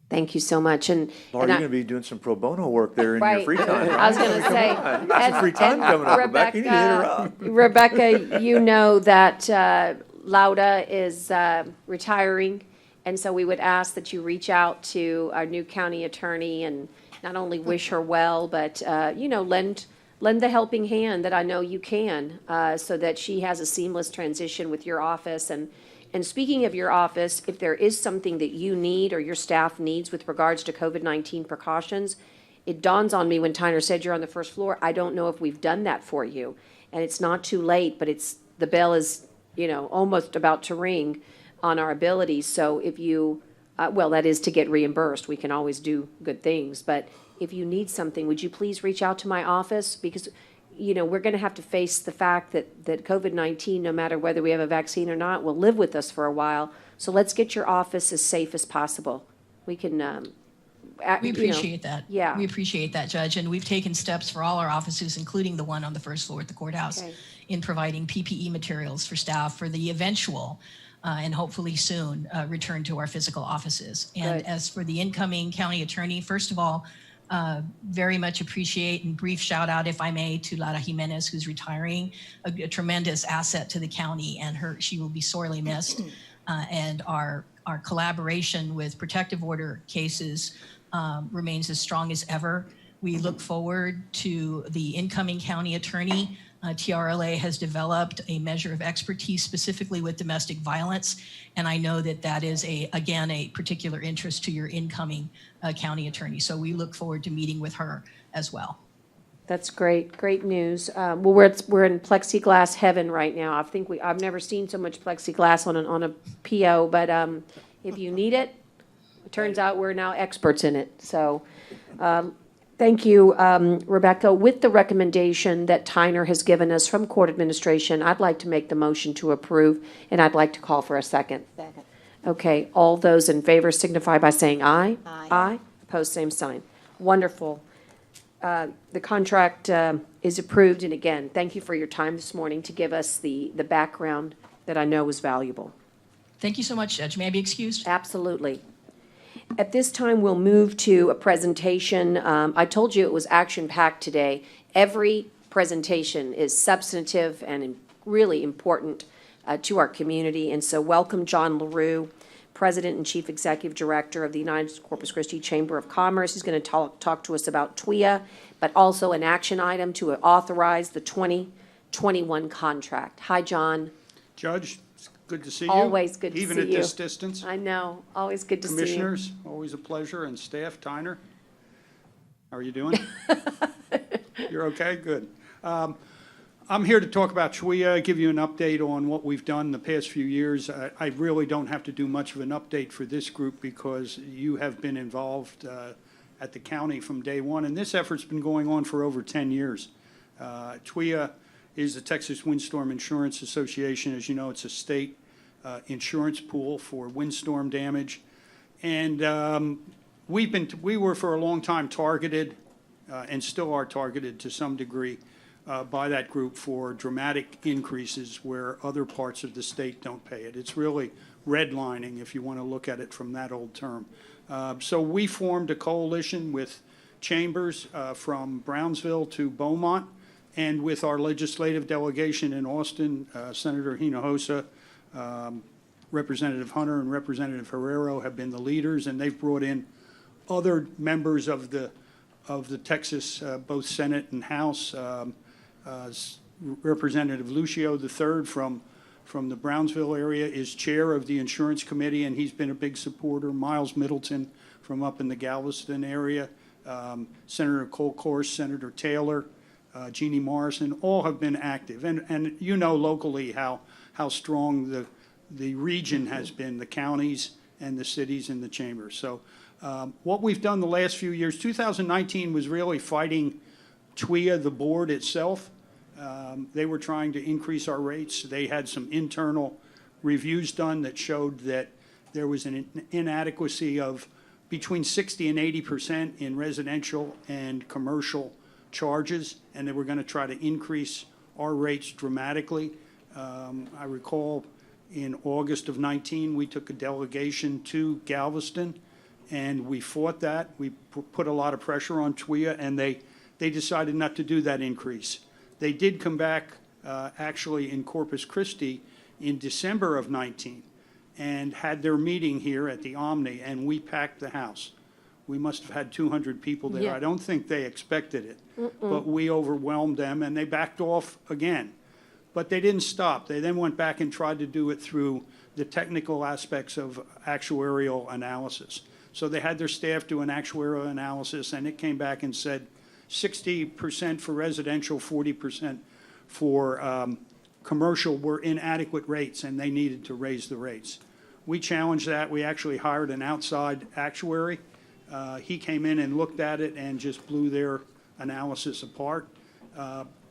Thank you so much. Laura, you're going to be doing some pro bono work there in your Right. free time, right? I was going to Come say. on, you got some free time coming up, Rebecca. You need to hit her up. Rebecca, you know that Lauda is retiring, and so we would ask that you reach out to our new county attorney and not only wish her well, but, lend the helping hand that I know you can, so that she has a seamless transition with your office. And speaking of your office, if there is something that you need or your staff needs with regards to COVID-19 precautions, it dawns on me when Tyner said you're on the first floor, I don't know if we've done that for you. And it's not too late, but the bell is, almost about to ring on our abilities. So if you, that is to get reimbursed. We can always do good things. But if you need something, would you please reach out to my office? Because we're going to have to face the fact that COVID-19, no matter whether we have a vaccine or not, will live with us for a while. So let's get your office as safe as possible. We can. We appreciate that. Yeah. We appreciate that, Judge. And we've taken steps for all our offices, including the one on the first floor at the courthouse, in providing PPE materials for staff for the eventual and hopefully soon return to our physical offices. And Good. As for the incoming county attorney, first of all, very much appreciate and brief shout out, if I may, to Lara Jimenez, who's retiring, a tremendous asset to the county, and she will be sorely missed. And our collaboration with protective order cases remains as strong as ever. We look forward to the incoming county attorney. TRLA has developed a measure of expertise specifically with domestic violence, and I know that is again a particular interest to your incoming county attorney. So we look forward to meeting with her as well. That's great news. We're in plexiglass heaven right now. I've never seen so much plexiglass on a PO, but if you need it, Turns out we're now experts in it, so, thank you, Rebecca. With the recommendation that Tyner has given us from court administration, I'd like to make the motion to approve, and I'd like to call for a second. Second. Okay, all those in favor signify by saying aye. Aye. Aye, opposed, same sign. Wonderful. The contract is approved, and again, thank you for your time this morning to give us the background that I know was valuable. Thank you so much, Judge. May I be excused? Absolutely. At this time, we'll move to a presentation. I told you it was action-packed today. Every presentation is substantive and really important to our community, and so welcome John LaRue, President and Chief Executive Director of the United Corpus Christi Chamber of Commerce. He's going to talk to us about TWIA, but also an action item to authorize the 2021 contract. Hi, John. Judge, it's good to see you. Always good to see you. Even at this distance. I know, always good to see you. Commissioners, always a pleasure, and staff, Tyner, how are you doing? You're okay? Good. I'm here to talk about TWIA, give you an update on what we've done the past few years. I really don't have to do much of an update for this group because you have been involved at the county from day one, and this effort's been going on for over 10 years. TWIA is the Texas Windstorm Insurance Association. As you know, it's a state insurance pool for windstorm damage. And we were for a long time targeted and still are targeted to some degree by that group for dramatic increases where other parts of the state don't pay it. It's really redlining, if you want to look at it from that old term. So we formed a coalition with chambers from Brownsville to Beaumont, and with our legislative delegation in Austin, Senator Hinojosa, Representative Hunter, and Representative Herrero have been the leaders, and they've brought in other members of the Texas, both Senate and House. Representative Lucio III from the Brownsville area is chair of the Insurance Committee, and he's been a big supporter. Miles Middleton from up in the Galveston area, Senator Colcourse, Senator Taylor, Jeannie Morrison, all have been active. And you know locally how strong the region has been, the counties and the cities and the chambers. So what we've done the last few years, 2019 was really fighting TWIA, the board itself. They were trying to increase our rates. They had some internal reviews done that showed that there was an inadequacy of between 60 and 80% in residential and commercial charges, and they were going to try to increase our rates dramatically. I recall in August of 19, we took a delegation to Galveston, and we fought that. We put a lot of pressure on TWIA, and they decided not to do that increase. They did come back actually in Corpus Christi in December of 19 and had their meeting here at the Omni, and we packed the house. We must have had 200 people there. Yeah. I don't think they expected it, but we overwhelmed them, and they backed off again. But they didn't stop. They then went back and tried to do it through the technical aspects of actuarial analysis. So they had their staff do an actuarial analysis, and it came back and said 60% for residential, 40% for commercial were inadequate rates, and they needed to raise the rates. We challenged that. We actually hired an outside actuary. He came in and looked at it and just blew their analysis apart.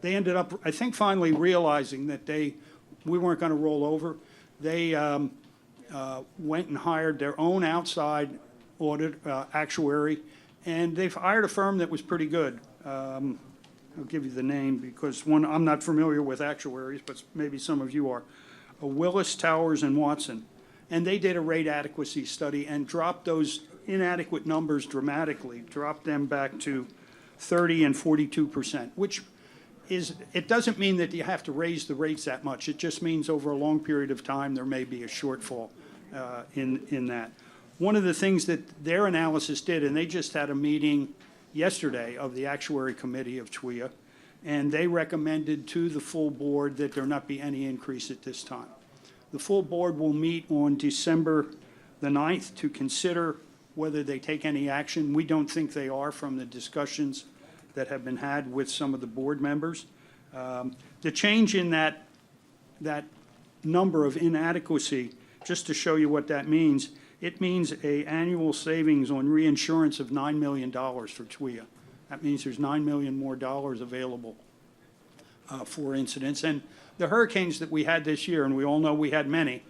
They ended up, I think, finally realizing that we weren't going to roll over. They went and hired their own outside audit actuary, and they've hired a firm that was pretty good. I'll give you the name because I'm not familiar with actuaries, but maybe some of you are. Willis, Towers, and Watson. And they did a rate adequacy study and dropped those inadequate numbers dramatically, dropped them back to 30 and 42%, which it doesn't mean that you have to raise the rates that much. It just means over a long period of time there may be a shortfall in that. One of the things that their analysis did, and they just had a meeting yesterday of the Actuary Committee of TWIA, and they recommended to the full board that there not be any increase at this time. The full board will meet on December the 9th to consider whether they take any action. We don't think they are from the discussions that have been had with some of the board members. The change in that number of inadequacy, just to show you what that means, It means a annual savings on reinsurance of $9 million for TWIA. That means there's $9 million more available for incidents. And the hurricanes that we had this year, and we all know we had many,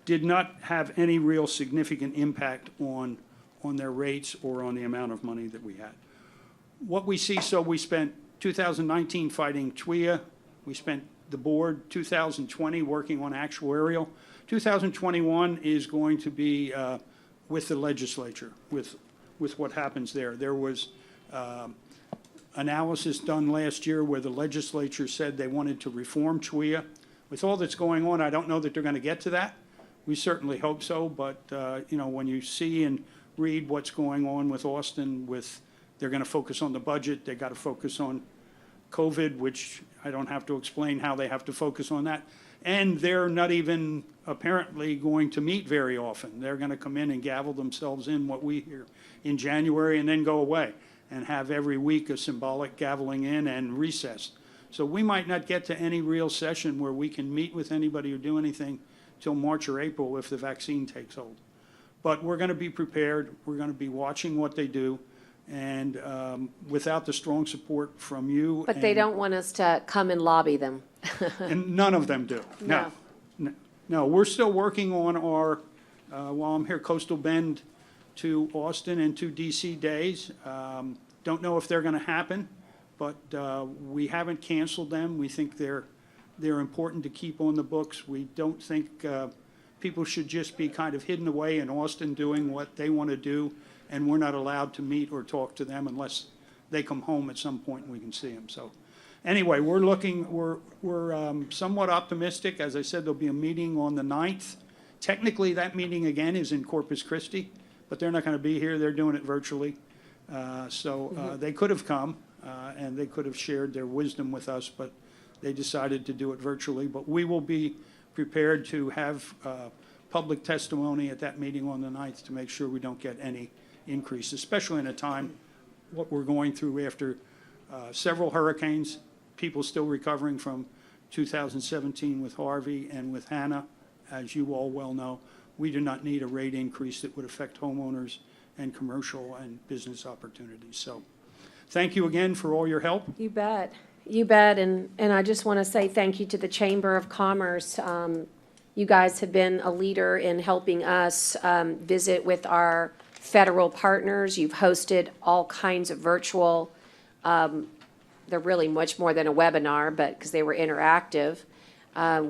did not have any real significant impact on their rates or on the amount of money that we had. What we see, so we spent 2019 fighting TWIA. We spent the board 2020 working on actuarial. 2021 is going to be with the legislature, with what happens there. There was analysis done last year where the legislature said they wanted to reform TWIA. With all that's going on, I don't know that they're going to get to that. We certainly hope so, but when you see and read what's going on with Austin, they're going to focus on the budget. They got to focus on COVID, which I don't have to explain how they have to focus on that. And they're not even apparently going to meet very often. They're going to come in and gavel themselves in what we hear in January and then go away and have every week a symbolic gaveling in and recess. So we might not get to any real session where we can meet with anybody or do anything till March or April if the vaccine takes hold. But we're going to be prepared. We're going to be watching what they do. And without the strong support from you. But they don't want us to come and lobby them. And none of them do. No, we're still working on our, while I'm here, Coastal Bend to Austin and to DC days. Don't know if they're going to happen, but we haven't canceled them. We think they're important to keep on the books. We don't think people should just be kind of hidden away in Austin doing what they want to do, and we're not allowed to meet or talk to them unless they come home at some point and we can see them. So anyway, we're somewhat optimistic. As I said, there'll be a meeting on the 9th. Technically, that meeting again is in Corpus Christi, but they're not going to be here. They're doing it virtually. They could have come and they could have shared their wisdom with us, but they decided to do it virtually. But we will be prepared to have public testimony at that meeting on the 9th to make sure we don't get any increase, especially in a time what we're going through after several hurricanes, people still recovering from 2017 with Harvey and with Hannah. As you all well know, we do not need a rate increase that would affect homeowners and commercial and business opportunities. So thank you again for all your help. You bet. You bet. And I just want to say thank you to the Chamber of Commerce. You guys have been a leader in helping us visit with our federal partners. You've hosted all kinds of virtual, they're really much more than a webinar, but because they were interactive,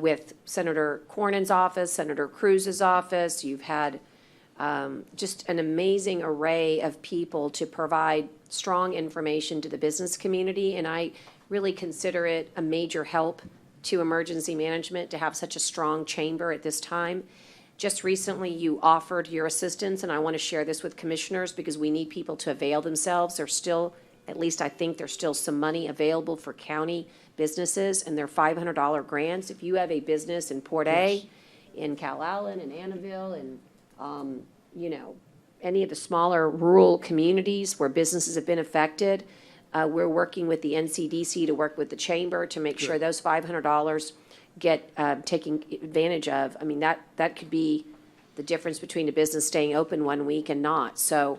with Senator Cornyn's office, Senator Cruz's office. You've had just an amazing array of people to provide strong information to the business community, and I really consider it a major help to emergency management to have such a strong chamber at this time. Just recently, you offered your assistance, and I want to share this with commissioners because we need people to avail themselves. There's still, at least I think there's still some money available for county businesses, and they're $500 grants. If you have a business in Port A, in Calallen, in Annabelle, and, any of the smaller rural communities where businesses have been affected, we're working with the NCDC to work with the chamber to make sure those $500 get taken advantage of. I mean, that could be the difference between a business staying open one week and not. So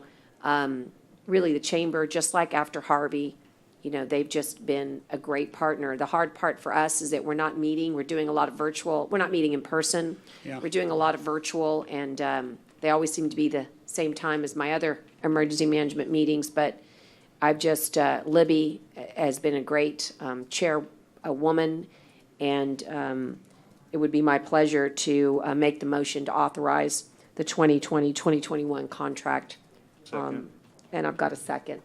really the chamber, just like after Harvey, they've just been a great partner. The hard part for us is that we're not meeting. We're doing a lot of virtual. We're not meeting in person. Yeah. We're doing a lot of virtual, and they always seem to be the same time as my other emergency management meetings. But I've just, Libby has been a great chairwoman, and it would be my pleasure to make the motion to authorize the 2020-2021 contract. And I've got a second.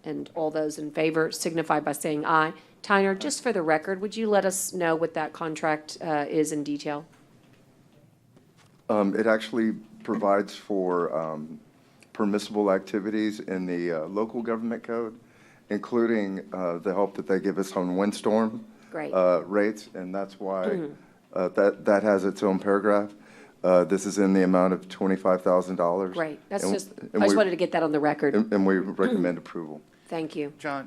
And all those in favor signify by saying aye. Tyner, just for the record, would you let us know what that contract is in detail? It actually provides for permissible activities in the local government code, including the help that they give us on windstorm rates, and that's why that has its own paragraph. This is in the amount of $25,000. Great. That's I just wanted to get that on the record. And we recommend approval. Thank you. John,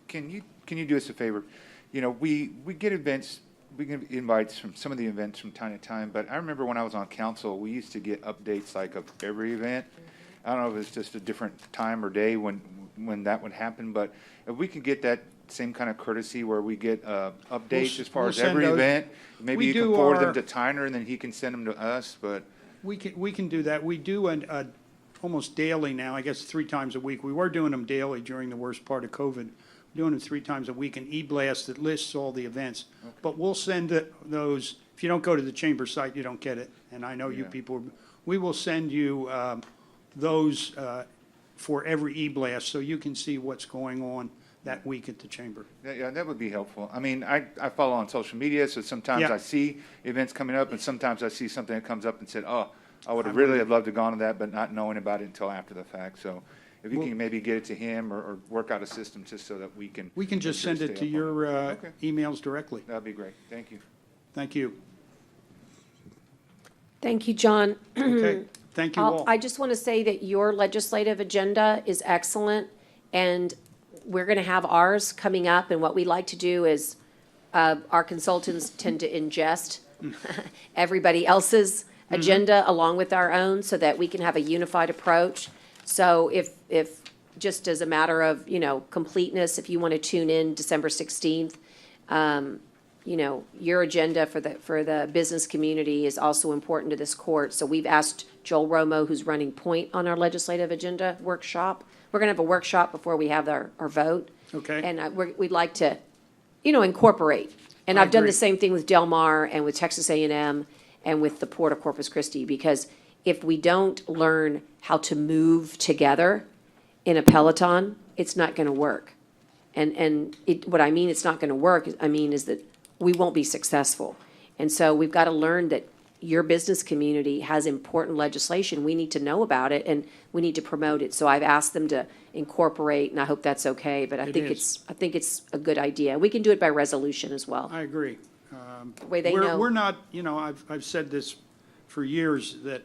can you do us a favor? We get events we can invite from some of the events from time to time, but I remember when I was on council, we used to get updates like of every event. I don't know if it's just a different time or day when that would happen, but if we could get that same kind of courtesy where we get updates as far we'll as send every those. event, maybe We you can do forward our- them to Tyner and then he can send them to us, but. We can do that. We do almost daily now, I guess 3 times a week. We were doing them daily during the worst part of COVID. Doing them 3 times a week, an e-blast that lists all the events. But we'll send those, if you don't go to the chamber site, you don't get it. And I know you people, we will send you those for every e-blast so you can see what's going on that week at the chamber. Yeah, that would be helpful. I mean, I follow on social media, so sometimes Yeah. I see events coming up, and sometimes I see something that comes up and said, oh, I would have really have loved to have gone to that, but not knowing about it until after the fact. So if you can maybe get it to him or work out a system just so that we can. We can just send it to your emails directly. That'd be great. Thank you. Thank you. Thank you, John. Okay, thank you all. I just want to say that your legislative agenda is excellent, and we're going to have ours coming up, and what we like to do is, our consultants tend to ingest everybody else's agenda along with our own, so that we can have a unified approach. So if, just as a matter of, completeness, if you want to tune in December 16th, your agenda for the business community is also important to this court. So we've asked Joel Romo, who's running point on our legislative agenda workshop. We're going to have a workshop before we have our vote. Okay. And we'd like to, incorporate. And I I've done the agree. same thing with Del Mar and with Texas A&M and with the Port of Corpus Christi, because if we don't learn how to move together in a peloton, it's not going to work. And what I mean it's not going to work, is that we won't be successful. And so we've got to learn that your business community has important legislation. We need to know about it, and we need to promote it. So I've asked them to incorporate, and I hope that's okay, but I think it's a good idea. We can do it by resolution as well. I agree. The way they We're- know. We're not, I've said this for years, that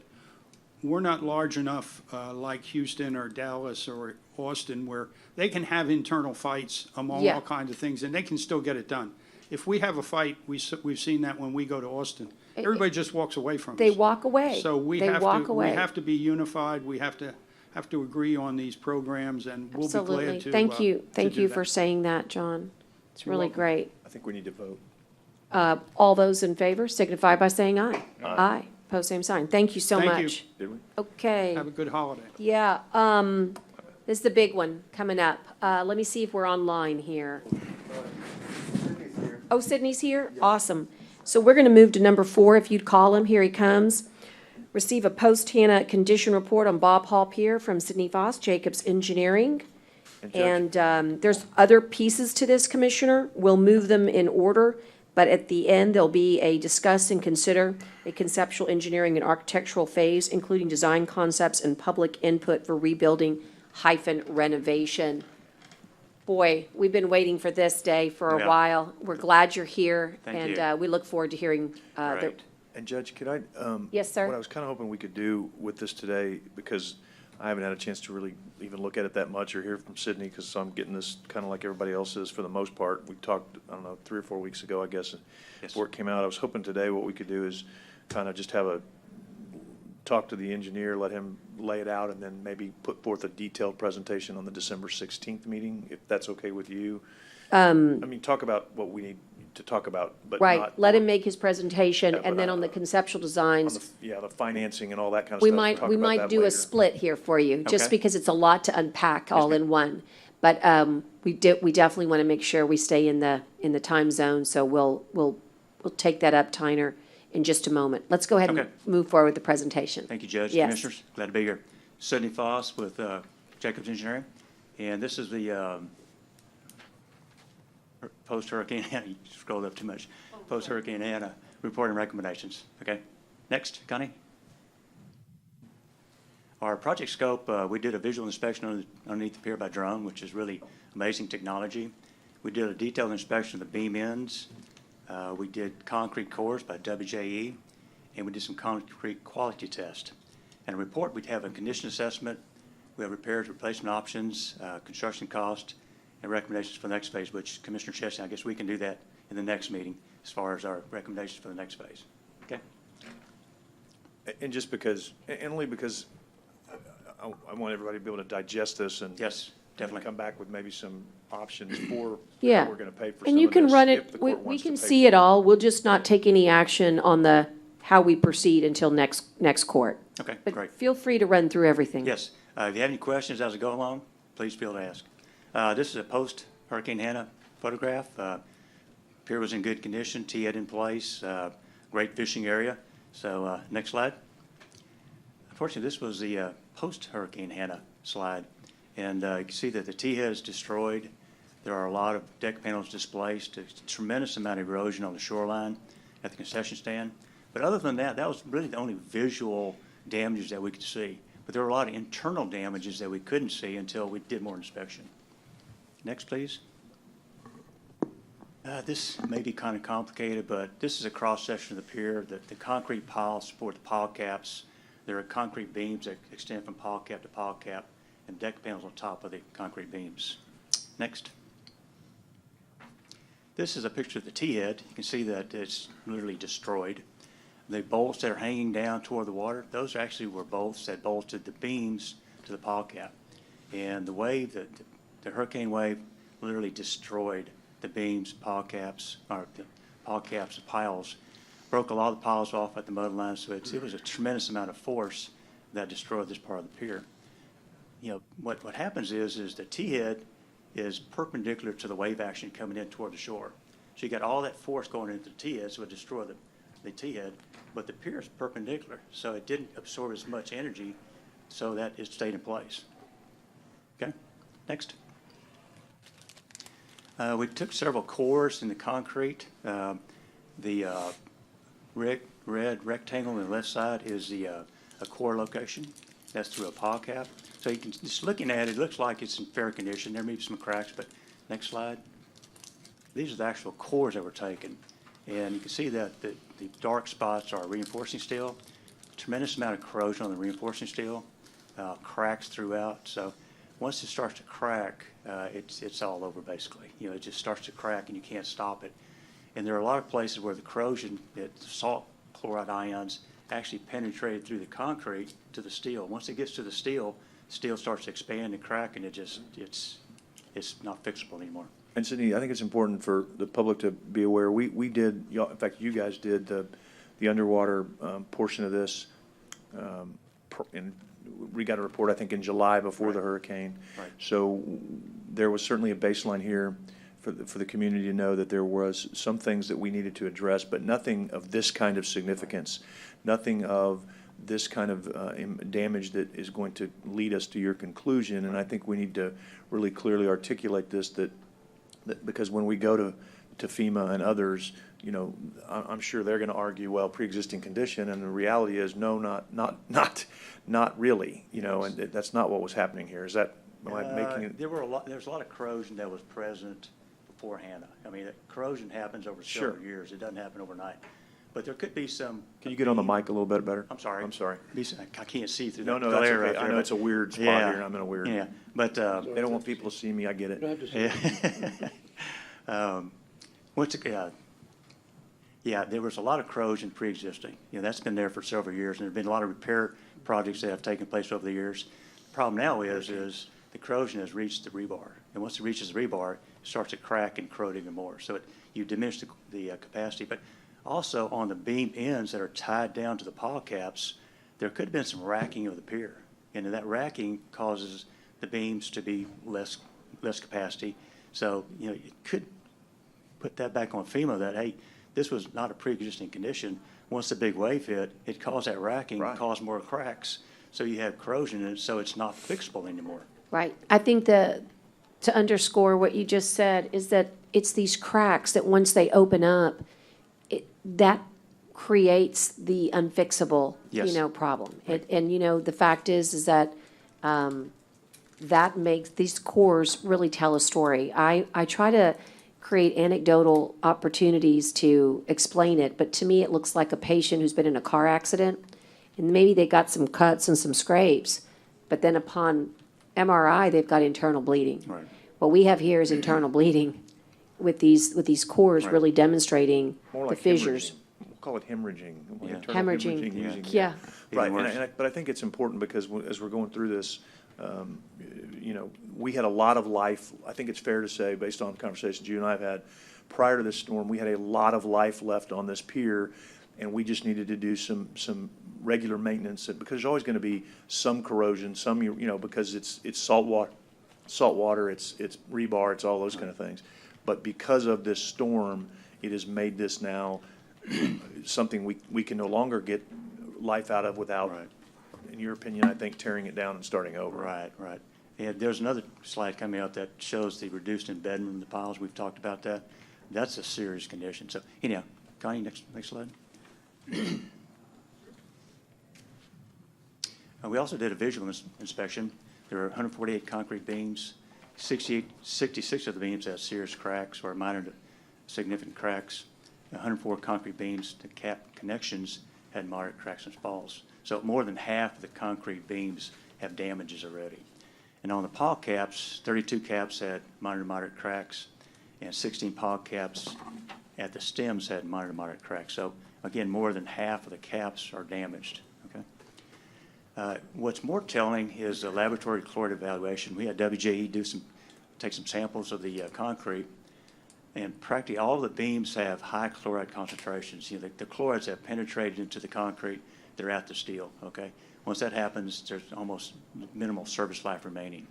we're not large enough, like Houston or Dallas or Austin, where they can have internal fights among Yeah. all kinds of things, and they can still get it done. If we have a fight, we've seen that when we go to Austin. Everybody just walks away from us. They walk away. So we They have walk to, away. we have to be unified. We have to agree on these programs, and we'll be Absolutely. glad to. Thank you. Thank do you that. for saying that, John. It's You're really welcome. great. I think we need to vote. All those in favor signify by saying aye. Aye. Pose same sign. Thank you so Thank you. much. Did we? Okay. Have a good holiday. Yeah, this is the big one coming up. Let me see if we're online here. Oh, Sydney's here? Awesome. So we're gonna move to number 4, if you'd call him. Here he comes. Receive a post-Hannah condition report on Bob Hall Pier from Sydney Foss, Jacobs Engineering. And And there's other pieces to this, Commissioner. We'll move them in order, but at the end, there'll be a discuss and consider a conceptual engineering and architectural phase, including design concepts and public input for rebuilding hyphen renovation. Boy, we've been waiting for this day for a Yeah. while. We're glad you're here. Thank you. And we look forward to hearing the, Right. And Judge, could I? Yes, sir. What I was kind of hoping we could do with this today, because I haven't had a chance to really even look at it that much or hear from Sydney, because I'm getting this kind of like everybody else is for the most part. We talked, I don't know, 3 or 4 weeks ago, I guess, before it came out. I was hoping today what we could do is kind of just talk to the engineer, let him lay it out, and then maybe put forth a detailed presentation on the December 16th meeting, if that's okay with you. I mean, talk about what we need to talk about, but right, not let him make his presentation, Yeah, but and then on the conceptual designs, the financing and all that kind of we stuff. might, talk we about might that do a later. split here for you, just Okay. because it's a lot to unpack all in one. But we definitely want to make sure we stay in the time zone, so we'll take that up, Tyner, in just a moment. Let's go ahead and Okay. move forward with the presentation. Thank you, Judge, Yes. Commissioners. Glad to be here. Sydney Foss with Jacobs Engineering, and this is the post-Hurricane Anna. You scrolled up too much. Post-Hurricane Anna report and recommendations. Okay, next, Connie. Our project scope, we did a visual inspection underneath the pier by drone, which is really amazing technology. We did a detailed inspection of the beam ends. We did concrete cores by WJE, and we did some concrete quality test. And a report, we'd have a condition assessment, we have repairs, replacement options, construction cost, and recommendations for the next phase, which Commissioner Chesney, I guess we can do that in the next meeting as far as our recommendations for the next phase. Okay? And just because, and only because I want everybody to be able to digest this and. Yes, definitely. Come back with maybe some options for Yeah. how we're gonna pay for some And of you can this, run if it, the we court wants to can pay see for it all. We'll just not take any action on the, how we proceed until next court. Okay, But great. feel free to run through everything. Yes. If you have any questions as I go along, please feel to ask. This is a post-Hurricane Hannah photograph. Pier was in good condition, T-head in place, great fishing area. So next slide. Unfortunately, this was the post-Hurricane Hannah slide. And you can see that the T-head is destroyed. There are a lot of deck panels displaced, a tremendous amount of erosion on the shoreline at the concession stand. But other than that, that was really the only visual damages that we could see. But there were a lot of internal damages that we couldn't see until we did more inspection. Next, please. This may be kind of complicated, but this is a cross-section of the pier. The concrete piles support the pile caps. There are concrete beams that extend from pile cap to pile cap, and deck panels on top of the concrete beams. Next. This is a picture of the T-head. You can see that it's literally destroyed. The bolts that are hanging down toward the water, those actually were bolts that bolted the beams to the pile cap. And the wave, the hurricane wave literally destroyed the beams, pile caps, or the pile caps, the piles, broke a lot of the piles off at the mud line. So it was a tremendous amount of force that destroyed this part of the pier. You know, what happens is the T-head is perpendicular to the wave action coming in toward the shore. So you got all that force going into the T-head, so it destroyed the T-head, but the pier is perpendicular, so it didn't absorb as much energy, so that it stayed in place. Okay, next. We took several cores in the concrete. The red rectangle on the left side is a core location. That's through a pile cap. So you can, just looking at it, it looks like it's in fair condition. There may be some cracks, but next slide. These are the actual cores that were taken. And you can see that the dark spots are reinforcing steel. Tremendous amount of corrosion on the reinforcing steel, cracks throughout. So once it starts to crack, it's all over basically. You know, it just starts to crack and you can't stop it. And there are a lot of places where the corrosion, the salt chloride ions, actually penetrated through the concrete to the steel. Once it gets to the steel starts to expand and crack, and it's not fixable anymore. And Sydney, I think it's important for the public to be aware. We did, in fact, you guys did the underwater portion of this. And we got a report, I think, in July before the hurricane. Right. So there was certainly a baseline here for the community to know that there was some things that we needed to address, but nothing of this kind of significance, nothing of this kind of damage that is going to lead us to your conclusion. And I think we need to really clearly articulate this, that because when we go to FEMA and others, you know, I'm sure they're going to argue, well, pre-existing condition, and the reality is, no, not really, you know, and that's not what was happening here. Is that, am I making it? There's a lot of corrosion that was present before Hannah. I mean, corrosion happens over several years. It doesn't happen overnight. But there could be some. Can you get on the mic a little bit better? I'm sorry. I'm sorry. I can't see through No, the that's glare okay. out there. I know but- it's a weird spot Yeah. here. I'm in a weird. Yeah, but They don't want people to see me. I get it. Yeah, there was a lot of corrosion pre-existing. You know, that's been there for several years, and there've been a lot of repair projects that have taken place over the years. The problem now is the corrosion has reached the rebar, and once it reaches the rebar, it starts to crack and corrode even more. So you diminish the capacity, but also on the beam ends that are tied down to the pile caps, there could have been some racking of the pier, and that racking causes the beams to be less capacity. So, you know, it could put that back on FEMA that, hey, this was not a pre-existing condition. Once the big wave hit, it caused that racking, caused more cracks. So you have corrosion in it, so it's not fixable anymore. Right. I think to underscore what you just said is that it's these cracks that once they open up, that creates the unfixable, Yes. problem. And, the fact is that that makes, these cores really tell a story. I try to create anecdotal opportunities to explain it, but to me, it looks like a patient who's been in a car accident, and maybe they got some cuts and some scrapes, but then upon MRI, they've got internal bleeding. Right. What we have here is internal bleeding with these cores Right. really demonstrating More the like fissures. hemorrhaging. We'll call it hemorrhaging. Yeah. Internal Hemorrhaging, using- yeah. Right, Even worse. but I think it's important because as we're going through this, we had a lot of life, I think it's fair to say, based on conversations you and I have had, prior to this storm, we had a lot of life left on this pier, and we just needed to do some regular maintenance, and because there's always going to be some corrosion, because it's salt water, it's rebar, it's all those kind of things. But because of this storm, it has made this now something we can no longer get life out of without, in your opinion, I think, tearing it down and starting over. Right, right. And there's another slide coming out that shows the reduced embedment in the piles. We've talked about that. That's a serious condition. So anyhow, Connie, next slide. We also did a visual inspection. There are 148 concrete beams. 66 of the beams had serious cracks or minor to significant cracks. 104 concrete beams, the cap connections had moderate cracks and spalls. So more than half of the concrete beams have damages already. And on the pile caps, 32 caps had minor to moderate cracks, and 16 pile caps at the stems had minor to moderate cracks. So again, more than half of the caps are damaged. Okay. What's more telling is the laboratory chloride evaluation. We had WJE take some samples of the concrete, and practically all of the beams have high chloride concentrations. The chlorides have penetrated into the concrete. They're at the steel. Okay. Once that happens, there's almost minimal service life remaining.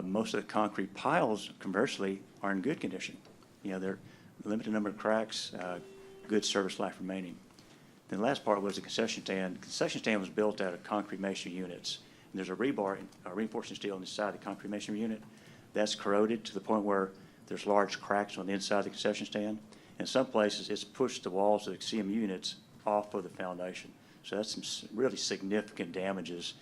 Most of the concrete piles, conversely, are in good condition. They're limited number of cracks, good service life remaining. Then the last part was the concession stand. The concession stand was built out of concrete masonry units. And there's a rebar, reinforcing steel on the side of the concrete masonry unit. That's corroded to the point where there's large cracks on the inside of the concession stand. In some places, it's pushed the walls of the CMU units off of the foundation. So that's some really significant damages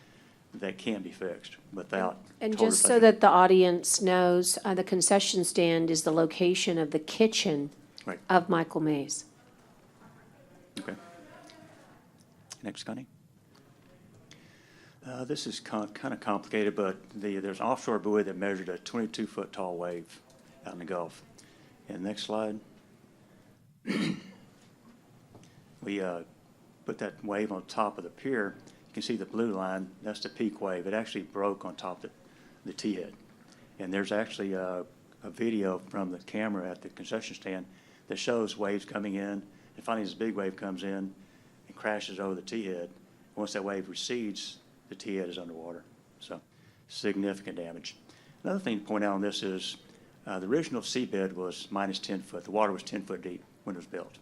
that can't be fixed without. And total just so replacement. that the audience knows, the concession stand is the location of the kitchen Right. of Michael Mays. Okay. Next, Connie. This is kind of complicated, but there's an offshore buoy that measured a 22-foot tall wave out in the Gulf. And next slide. We put that wave on top of the pier. You can see the blue line. That's the peak wave. It actually broke on top of the T-head. And there's actually a video from the camera at the concession stand that shows waves coming in. And finally, this big wave comes in and crashes over the T-head. Once that wave recedes, the T-head is underwater. So significant damage. Another thing to point out on this is the original seabed was minus 10 foot. The water was 10 foot deep when it was built.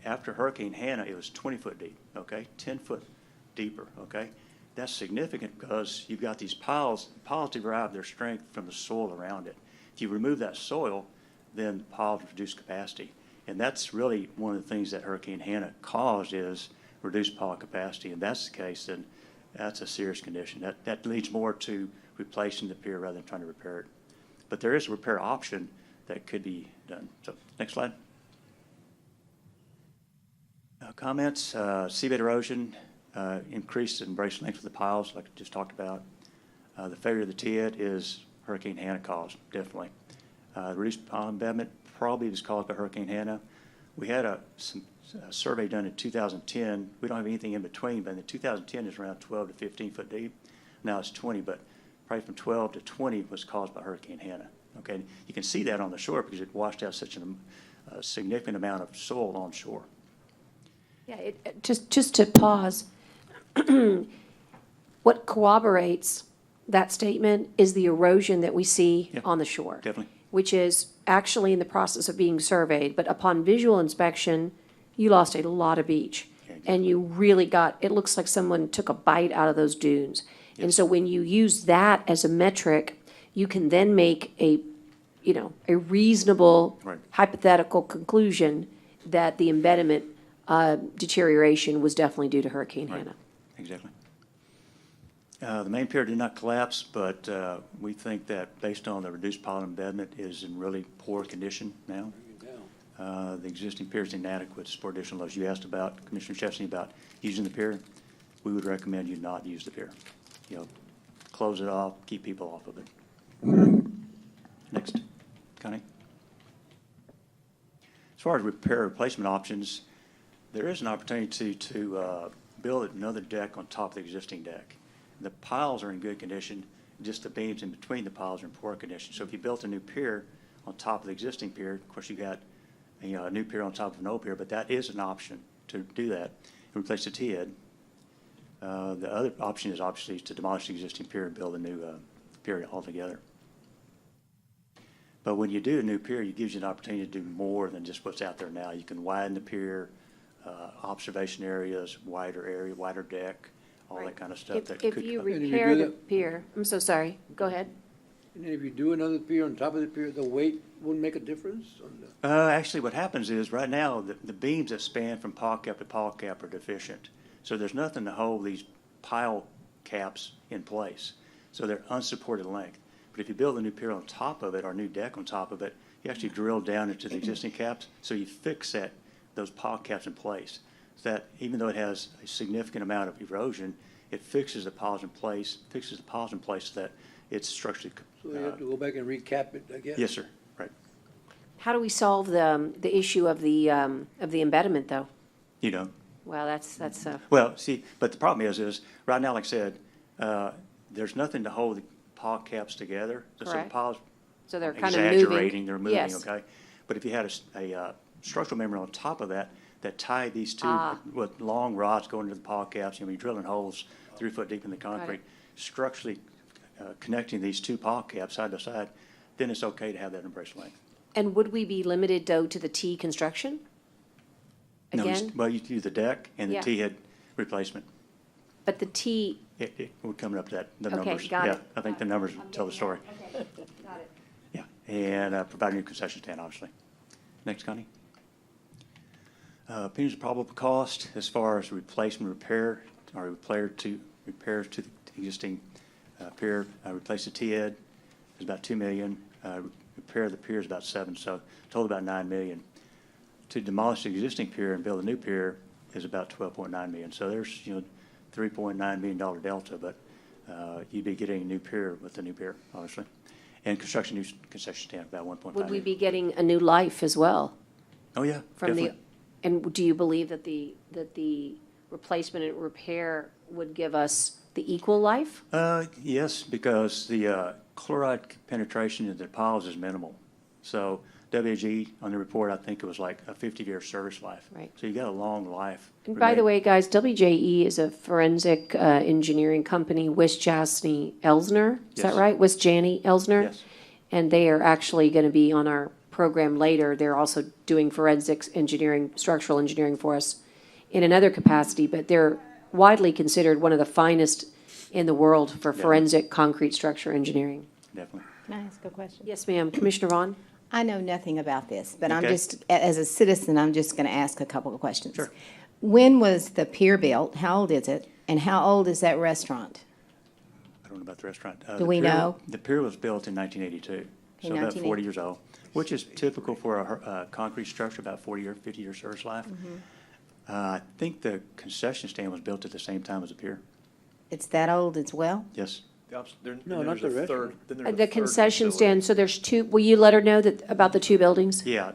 After Hurricane Hannah, it was 20 foot deep, okay? 10 foot deeper, okay? That's significant because you've got these piles. Piles derive their strength from the soil around it. If you remove that soil, then the piles reduce capacity. And that's really one of the things that Hurricane Hannah caused is reduced pile capacity. And that's the case, then that's a serious condition. That leads more to replacing the pier rather than trying to repair it. But there is a repair option that could be done. So next slide. Comments, seabed erosion, increased and brace length of the piles, like I just talked about. The failure of the T-head is Hurricane Hannah caused, definitely. Reduced pile embedment probably was caused by Hurricane Hannah. We had a survey done in 2010. We don't have anything in between, but in 2010 is around 12 to 15 foot deep. Now it's 20, but probably from 12 to 20 was caused by Hurricane Hannah. Okay, you can see that on the shore because it washed out such a significant amount of soil on shore. Yeah, just to pause, what corroborates that statement is the erosion that we see on the shore. Definitely. Which is actually in the process of being surveyed, but upon visual inspection, you lost a lot of beach. And you really it looks like someone took a bite out of those dunes. And so when you use that as a metric, you can then make a reasonable hypothetical conclusion that the embedment deterioration was definitely due to Hurricane Hannah. Exactly. The main pier did not collapse, but we think that based on the reduced pile embedment is in really poor condition now. The existing pier is inadequate to support additional loads. You asked about, Commissioner Chesney, about using the pier. We would recommend you not use the pier. Close it off, keep people off of it. Next, Connie. As far as repair replacement options, there is an opportunity to build another deck on top of the existing deck. The piles are in good condition, just the beams in between the piles are in poor condition. So if you built a new pier on top of the existing pier, of course you got a new pier on top of an old pier, but that is an option to do that and replace the T-head. The other option is obviously to demolish the existing pier and build a new pier altogether. But when you do a new pier, it gives you an opportunity to do more than just what's out there now. You can widen the pier, observation areas, wider deck, all that kind of stuff. that If could you come. repair the pier, I'm so sorry, go ahead. And then if you do another pier on top of the pier, the weight wouldn't make a difference on the? Actually, what happens is, right now, the beams that span from pile cap to pile cap are deficient. So there's nothing to hold these pile caps in place. So they're unsupported length. But if you build a new pier on top of it, or a new deck on top of it, you actually drill down into the existing caps, so you fix those pile caps in place. So that even though it has a significant amount of erosion, it fixes the piles in place, so that it's structurally. So you have to go back and recap it, I guess? Yes, sir, right. How do we solve the issue of the embedment, though? You know. Well, that's Well, see, but the problem is right now, like I said, there's nothing to hold the pile caps together. So the Correct. piles So they're kind of moving. exaggerating, they're moving, Yes. okay? But if you had a structural member on top of that tied these two with long rods going into the pile caps, you're drilling holes 3 foot deep in the concrete, structurally connecting these two pile caps side by side, then it's okay to have that embrace length. And would we be limited, though, to the T construction? No, Again? well, you do the deck and the Yeah. T-head replacement. But the T, We're coming up to that, the Okay, numbers. got Yeah, it. I think the numbers tell the story. got it. Yeah, and provide a new concession stand, obviously. Next, Connie. Opinions of probable cost as far as replacement, repair, or repairs to the existing pier. Replace the T-head is about $2 million. Repair the pier is about $7 million, so total about $9 million. To demolish the existing pier and build a new pier is about $12.9 million. So there's, $3.9 million delta, but you'd be getting a new pier with the new pier, obviously. And construction new concession stand, about $1.5 Would we million. be getting a new life as well? Oh, yeah, From the, definitely. and do you believe that the replacement and repair would give us the equal life? Yes, because the chloride penetration into the piles is minimal. So WG on the report, I think it was like a 50-year service life. Right. So you got a long life. And by the way, guys, WJE is a forensic engineering company, Wisjasny Elsner, is that Yes. right? Wisjani Elsner? Yes. And they are actually going to be on our program later. They're also doing forensics engineering, structural engineering for us in another capacity, but they're widely considered one of the finest in the world for forensic concrete structure engineering. Definitely. Can I ask a question? Yes, ma'am. Commissioner Vaughn? I know nothing about this, but I'm Okay. just, as a citizen, I'm just going to ask a couple of questions. Sure. When was the pier built? How old is it? And how old is that restaurant? I don't know about the restaurant. Do we know? The pier was built in 1982, so In about 40 1982. years old, which is typical for a concrete structure, about 40 or 50-year service life. I think the concession stand was built at the same time as the pier. It's that old as well? Yes. No, not the restaurant. The concession stand, so there's two, will you let her know that, about the two buildings? Yeah,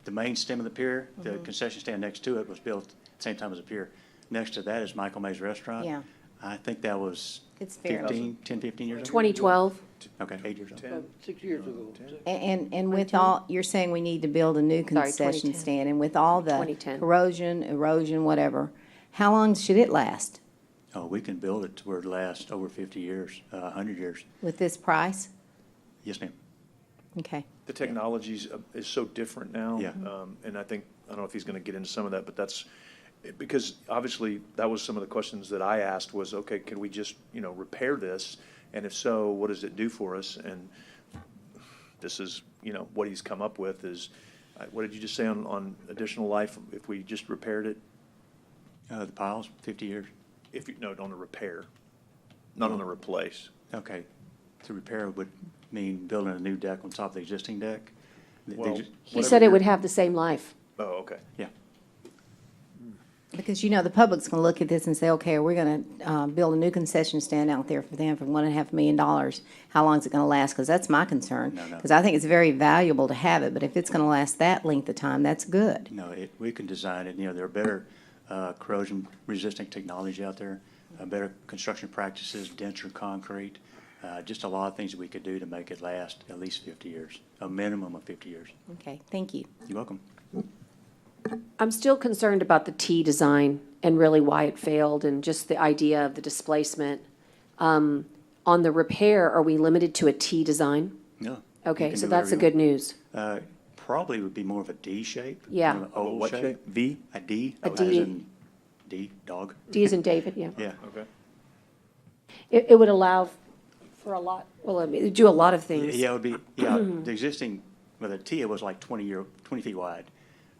the main stem of the pier, the concession stand next to it was built at the same time as the pier. Next to that is Michael May's Restaurant. Yeah. I think that was It's fair. 10, 15 years ago. 2012? Okay, 8 years old. About 6 years ago. And with all, you're saying we need to build a new Sorry, concession 2010. stand, and with all the 2010. corrosion, erosion, whatever, how long should it last Oh, we can build it to where it lasts over 50 years, 100 years. with this price? Yes, ma'am. Okay. The technology is so different now. Yeah. And I don't know if he's going to get into some of that, but that's, because obviously that was some of the questions that I asked was, okay, can we just, repair this? And if so, what does it do for us? And this is, what he's come up with is, what did you just say on additional life if we just repaired it? The piles, 50 years. No, on the repair, not on the replace. Okay. To repair would mean building a new deck on top of the existing deck. Well, He said it would have the same life. Oh, okay. Yeah. Because, the public's going to look at this and say, okay, we're going to build a new concession stand out there for them for $1.5 million. How long is it going to last? Because that's my concern. No. Because I think it's very valuable to have it, but if it's going to last that length of time, that's good. No, we can design it, there are better corrosion-resistant technology out there, better construction practices, denser concrete, just a lot of things that we could do to make it last at least 50 years, a minimum of 50 years. Okay, thank you. You're welcome. I'm still concerned about the T design and really why it failed and just the idea of the displacement. On the repair, are we limited to a T design? No. you Okay, can so do that's the whatever good news. you want. Probably would be more of a D shape. Yeah. Kind of an oval What shape. shape? V, a D. A as D. in D, dog. D as in David, yeah. Yeah. Okay. It would allow for a lot, well, I mean, it'd do a lot of things. Yeah, it would be, the existing, well, the T was like 20 feet wide.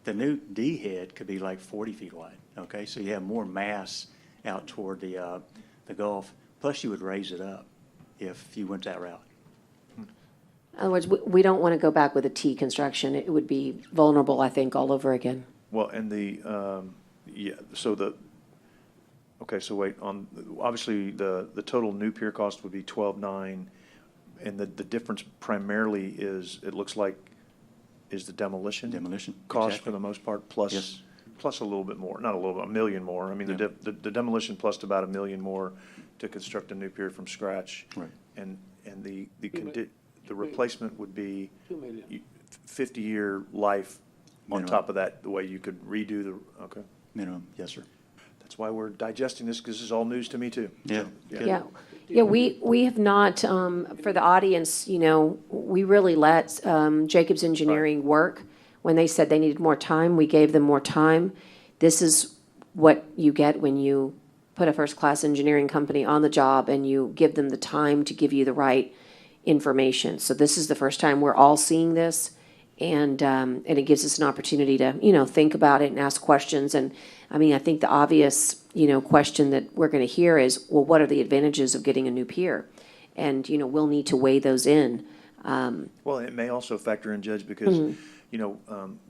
The new D head could be like 40 feet wide, okay? So you have more mass out toward the Gulf, plus you would raise it up if you went that route. In other words, we don't want to go back with a T construction. It would be vulnerable, I think, all over again. Well, and okay, so wait, obviously, the total new pier cost would be 12.9, and the difference primarily is, it looks like, is the demolition? Demolition, Cost exactly. for the most part, plus Yes. a little bit more, not a little bit, $1 million more. I mean, Yeah. the demolition plus about $1 million more to construct a new pier from scratch. Right. And the replacement would be 50-year life on Minimum. top of that, the way you could redo okay. Minimum, yes, sir. That's why we're digesting this, because this is all news to me, too. Yeah. So, Good. Yeah, yeah, we have not, for the audience, we really let Jacobs Engineering work. When they said they needed more time, we gave them more time. This is what you get when you put a first-class engineering company on the job and you give them the time to give you the right information. So this is the first time we're all seeing this, and it gives us an opportunity to, think about it and ask questions. And, I mean, I think the obvious, question that we're going to hear is, well, what are the advantages of getting a new pier? And, we'll need to weigh those in. Well, it may also factor in, Judge, because, the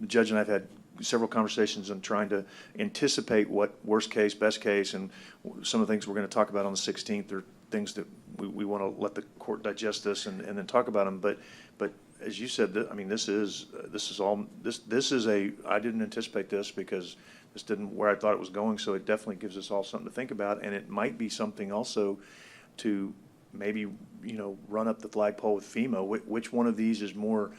judge and I have had several conversations on trying to anticipate what worst case, best case, and some of the things we're going to talk about on the 16th are things that we want to let the court digest this and then talk about them. But as you said, I mean, this is I didn't anticipate this because this didn't where I thought it was going, so it definitely gives us all something to think about, and it might be something also to maybe, run up the flagpole with FEMA. Which one of these is more,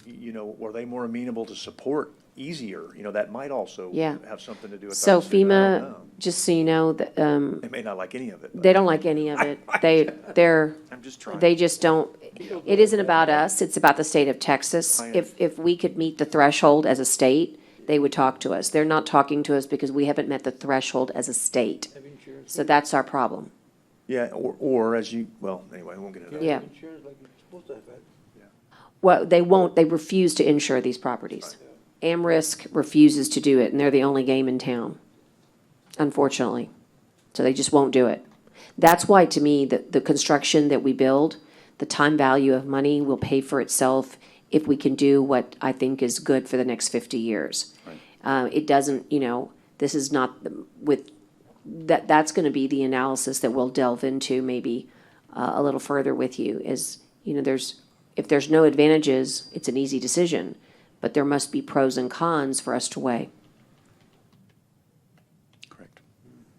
are they more amenable to support easier? That might also Yeah. have something to do with So our decision. I don't FEMA, know. just so you know, They may not like any of it. but- they don't like any of it. I'm just trying. They just don't, it isn't about us, it's about the state of Texas. I If we could meet the threshold as a state, they would talk to us. They're not talking to us because we haven't met the threshold as a state. So that's our problem. Yeah, or as well, anyway, we won't get into that. Yeah. Insurance like you're supposed to have had. Well, they refuse to insure these properties. AmRisc refuses to do it, and they're the only game in town, unfortunately. So they just won't do it. That's why, to me, the construction that we build, the time value of money will pay for itself if we can do what I think is good for the next 50 years. It doesn't, this is not that's going to be the analysis that we'll delve into maybe a little further with you is, if there's no advantages, it's an easy decision, but there must be pros and cons for us to weigh. Correct.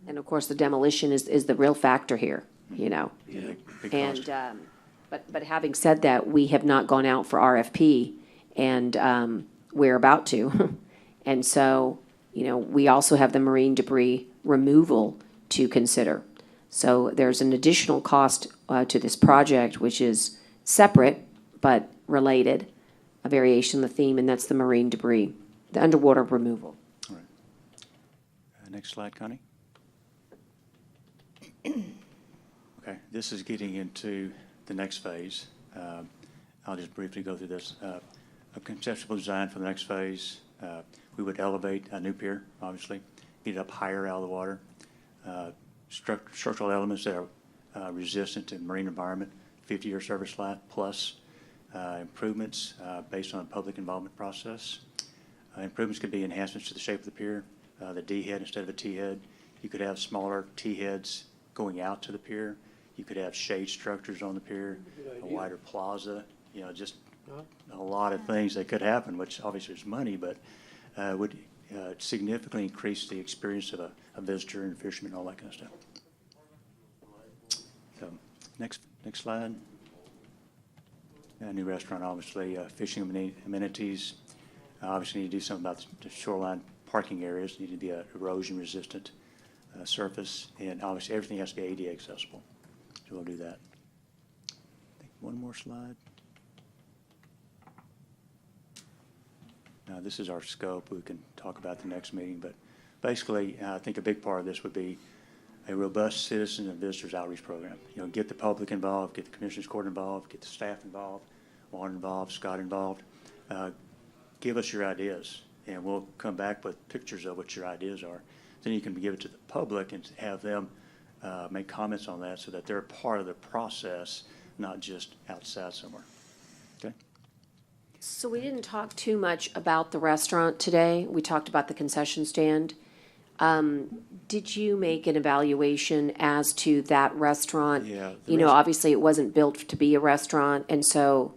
And of course, the demolition is the real factor here, Yeah, big cost. And, but having said that, we have not gone out for RFP, and we're about to. And so, we also have the marine debris removal to consider. So there's an additional cost to this project, which is separate but related, a variation of the theme, and that's the marine debris, the underwater removal. All right. Next slide, Connie. Okay, this is getting into the next phase. I'll just briefly go through this. A conceptual design for the next phase. We would elevate a new pier, obviously, get it up higher out of the water. Structural elements that are resistant to marine environment, 50-year service life, plus improvements based on a public involvement process. Improvements could be enhancements to the shape of the pier, the D head instead of a T head. You could have smaller T heads going out to the pier. You could have shade structures on the pier, a wider plaza, just a lot of things that could happen, which obviously is money, but would significantly increase the experience of a visitor and fisherman, all that kind of stuff. So, next slide. A new restaurant, obviously, fishing amenities. Obviously, need to do something about the shoreline parking areas. Need to be an erosion-resistant surface, and obviously everything has to be ADA accessible. So we'll do that. I think one more slide. Now, this is our scope. We can talk about the next meeting, but basically, I think a big part of this would be a robust citizen and visitors outreach program. Get the public involved, get the Commissioners Court involved, get the staff involved, Juan involved, Scott involved. Give us your ideas, and we'll come back with pictures of what your ideas are. Then you can give it to the public and have them make comments on that so that they're part of the process, not just outside somewhere. Okay? So we didn't talk too much about the restaurant today. We talked about the concession stand. Did you make an evaluation as to that restaurant? Yeah. Obviously it wasn't built to be a restaurant, and so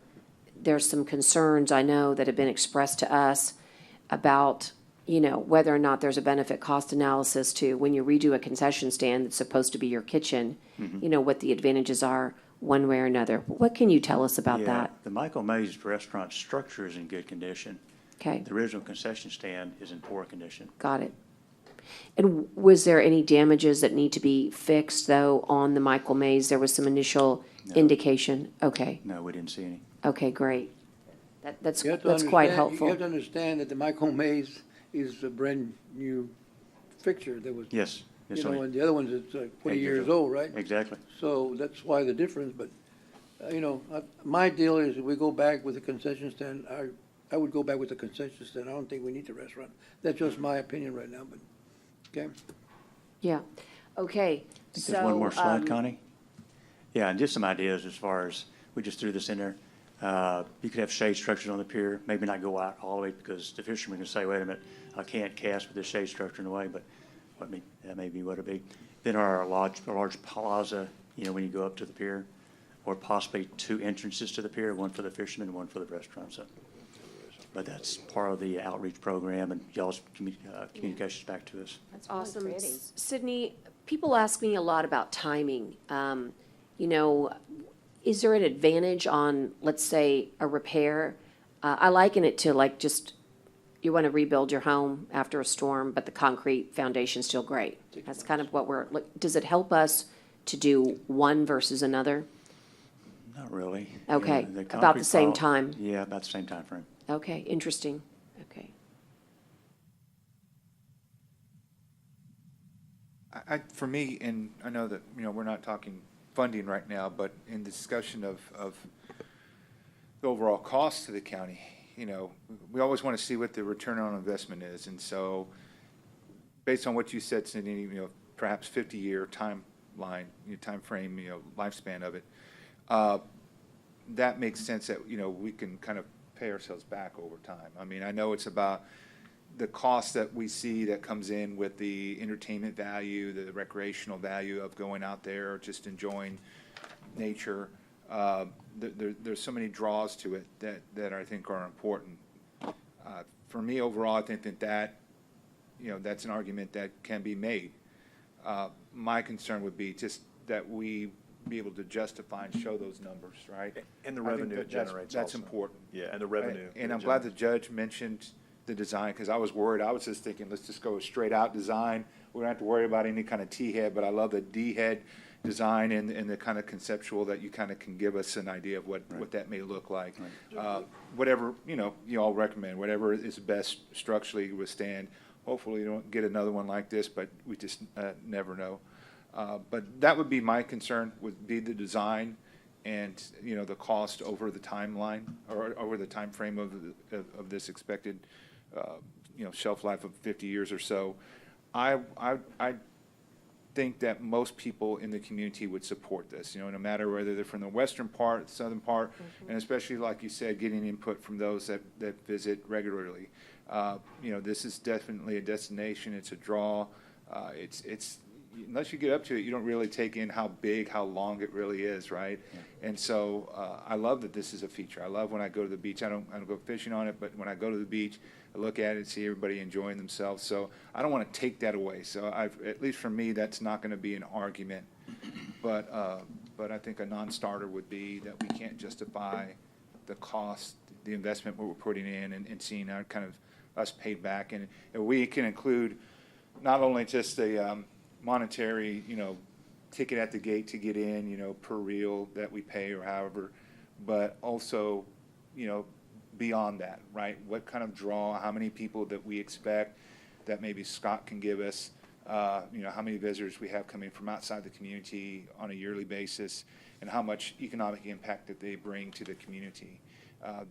there's some concerns I know that have been expressed to us about, whether or not there's a benefit cost analysis to when you redo a concession stand that's supposed to be your kitchen, what the advantages are one way or another. What can you tell us about that? The Michael Mays restaurant structure is in good condition. Okay, The original concession stand is in poor condition. got it. And was there any damages that need to be fixed, though, on the Michael Mays? There was some initial indication? Okay, No, we didn't see any. okay, great. That's You have to quite understand- helpful. You have to understand that the Michael Mays is a brand-new fixture that was, Yes. Yes, sir. and the other one's, it's like 20 years Exactly. old, right? Exactly. So that's why the difference, but, my deal is if we go back with the concession stand, I would go back with the concession stand. I don't think we need the restaurant. That's just my opinion right now, but, okay? Yeah, okay. I think there's one more So, slide, Connie. Yeah, and just some ideas as far as, we just threw this in there. You could have shade structures on the pier, maybe not go out all the way because the fishermen can say, wait a minute, I can't cast with this shade structure in the way, but that may be what it'd be. Then our large plaza, when you go up to the pier, or possibly 2 entrances to the pier, one for the fishermen and one for the restaurant. So, but that's part of the outreach program and y'all's communications back to us. That's really Awesome. pretty. Sydney, people ask me a lot about timing. Is there an advantage on, let's say, a repair? I liken it to like just, you want to rebuild your home after a storm, but the concrete foundation's still great. That's kind of what does it help us to do one versus another? Not really. Okay, The about the concrete same pile- time. Yeah, about the same time frame. Okay, interesting. Okay. For me, and I know that, we're not talking funding right now, but in discussion of the overall cost to the county, we always want to see what the return on investment is. And so based on what you said, Cindy, perhaps 50-year timeline, time frame, lifespan of it, that makes sense that, we can kind of pay ourselves back over time. I mean, I know it's about the cost that we see that comes in with the entertainment value, the recreational value of going out there, just enjoying nature. There's so many draws to it that I think are important. For me, overall, I think that that's an argument that can be made. My concern would be just that we be able to justify and show those numbers, right? And the I think revenue it that's generates That's also. important. Yeah, and the revenue. And that I'm it glad the judge mentioned the design, because I was worried. I was just thinking, let's just go straight out design. We don't have to worry about any kind of T-head, but I love the D-head design and the kind of conceptual that you kind of can give us an idea of what that may look like. Whatever, you all recommend, whatever is best structurally to withstand. Hopefully you don't get another one like this, but we just never know. But that would be my concern, would be the design and, the cost over the timeline or over the time frame of this expected, shelf life of 50 years or so. I think that most people in the community would support this, no matter whether they're from the western part, southern part, and especially, like you said, getting input from those that visit regularly. This is definitely a destination. It's a draw. It's unless you get up to it, you don't really take in how big, how long it really is, right? Yeah. And so I love that this is a feature. I love when I go to the beach. I don't go fishing on it, but when I go to the beach, I look at it and see everybody enjoying themselves. So I don't want to take that away. So at least for me, that's not going to be an argument. But I think a non-starter would be that we can't justify the cost, the investment what we're putting in, and seeing our kind of us paid back. And we can include not only just a monetary, ticket at the gate to get in, per reel that we pay or however, but also, beyond that, right? What kind of draw, how many people that we expect that maybe Scott can give us, how many visitors we have coming from outside the community on a yearly basis, and how much economic impact that they bring to the community.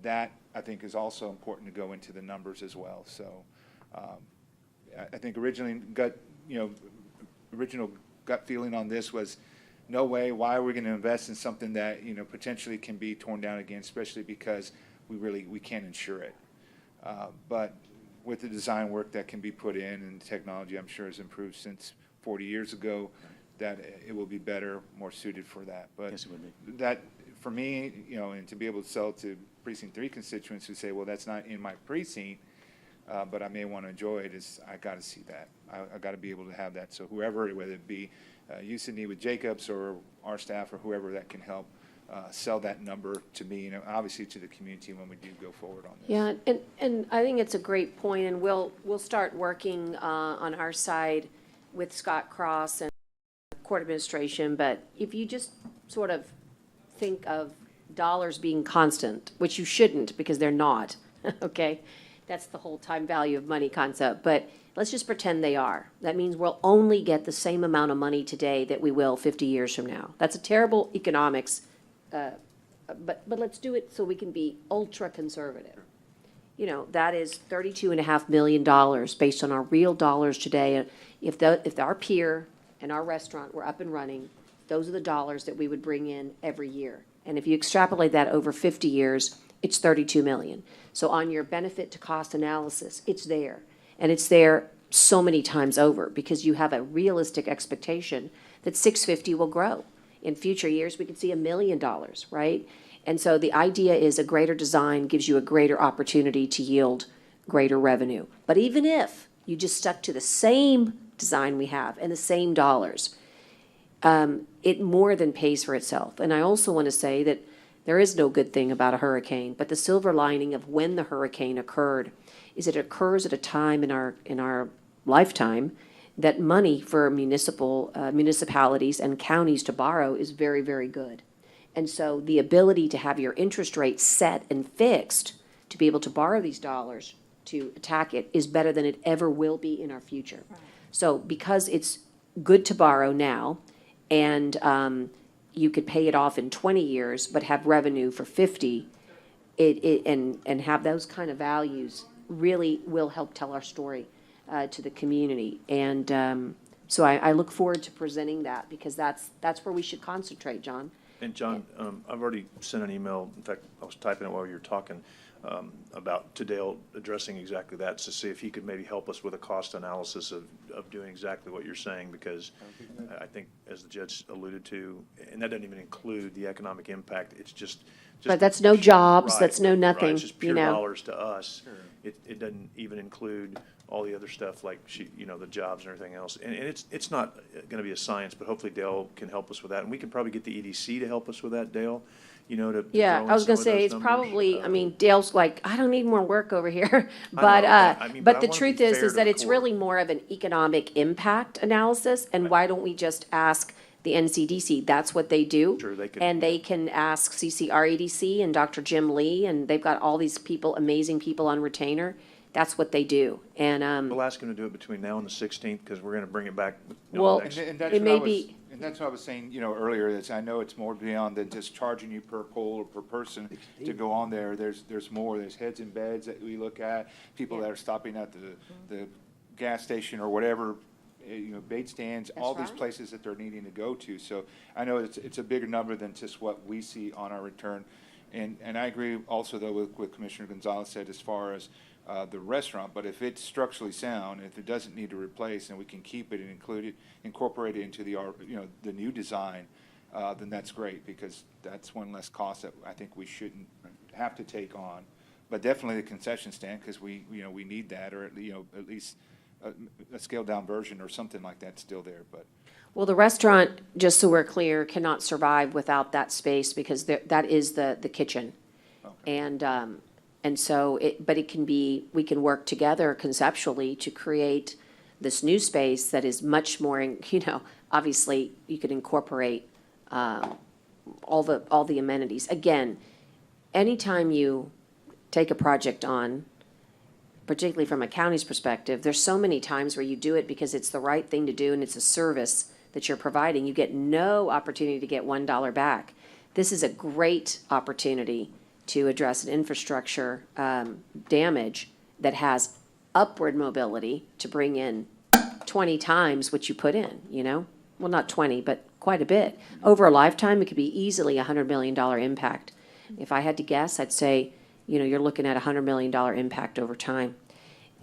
That, I think, is also important to go into the numbers as well. So I think original gut feeling on this was, no way, why are we going to invest in something that, potentially can be torn down again, especially because we can't insure it. But with the design work that can be put in, and technology I'm sure has improved since 40 years ago, that it will be better, more suited for that. But Yes, it would be. that, for me, and to be able to sell to Precinct 3 constituents who say, well, that's not in my precinct, but I may want to enjoy it, is I got to see that. I got to be able to have that. So whoever, whether it be you, Sydney, with Jacobs, or our staff, or whoever that can help sell that number to me, obviously to the community when we do go forward on this. Yeah, and I think it's a great point, and we'll start working on our side with Scott Cross and court administration. But if you just sort of think of dollars being constant, which you shouldn't, because they're not, okay? That's the whole time value of money concept. But let's just pretend they are. That means we'll only get the same amount of money today that we will 50 years from now. That's a terrible economics, but let's do it so we can be ultra conservative. That is $32.5 million based on our real dollars today. If our pier and our restaurant were up and running, those are the dollars that we would bring in every year. And if you extrapolate that over 50 years, it's $32 million. So on your benefit to cost analysis, it's there. And it's there so many times over because you have a realistic expectation that 650 will grow. In future years, we could see $1 million, right? And so the idea is a greater design gives you a greater opportunity to yield greater revenue. But even if you just stuck to the same design we have and the same dollars, it more than pays for itself. And I also want to say that there is no good thing about a hurricane, but the silver lining of when the hurricane occurred is it occurs at a time in our lifetime that money for municipalities and counties to borrow is very, very good. And so the ability to have your interest rate set and fixed to be able to borrow these dollars to attack it is better than it ever will be in our future. Right. So because it's good to borrow now, and you could pay it off in 20 years, but have revenue for 50, and have those kind of values really will help tell our story to the community. And so I look forward to presenting that, because that's where we should concentrate, John. And John, I've already sent an email, in fact, I was typing it while you were talking, to Dale addressing exactly that, to see if he could maybe help us with a cost analysis of doing exactly what you're saying, because I think, as the judge alluded to, and that doesn't even include the economic impact, it's just But that's no jobs, right, that's no nothing, right, it's just pure you know. dollars to us. Sure. It doesn't even include all the other stuff like the jobs and everything else. And it's not going to be a science, but hopefully Dale can help us with that. And we can probably get the EDC to help us with that, Dale, to Yeah, throw in I was some gonna of say, those it's numbers. probably, I mean, Dale's like, I don't need more work over here. I But, know, I mean, but I the wanna truth be is fair to that the it's court. really more of an economic impact analysis. And why don't we just ask the NCDC? That's what they do. Sure, they could- And they can ask CCREDC and Dr. Jim Lee, and they've got all these people, amazing people on retainer. That's what they do. And, We'll ask him to do it between now and the 16th, because we're going to bring it back. Well, next. And that's it what may I was, be- and that's what I was saying, earlier, is I know it's more beyond than just charging you per pole or per person to go on there. There's more. There's heads and beds that we look at, people that are stopping at the gas station or whatever, bait stands, all these places that they're needing to go to. So I know it's a bigger number than just what we see on our return. And I agree also, though, with Commissioner Gonzalez said, as far as the restaurant, but if it's structurally sound, if it doesn't need to replace, and we can keep it and incorporate it into the, the new design, then that's great, because that's one less cost that I think we shouldn't have to take on. But definitely the concession stand, because we need that, or at least a scaled down version or something like that still there, but. Well, the restaurant, just so we're clear, cannot survive without that space because that is the kitchen. Okay. And so but it can be, we can work together conceptually to create this new space that is much more, obviously you could incorporate, all the amenities. Again, anytime you take a project on, particularly from a county's perspective, there's so many times where you do it because it's the right thing to do and it's a service that you're providing. You get no opportunity to get $1 back. This is a great opportunity to address an infrastructure damage that has upward mobility to bring in 20 times what you put in, Well, not 20, but quite a bit. Over a lifetime, it could be easily a $100 million impact. If I had to guess, I'd say, you're looking at a $100 million impact over time.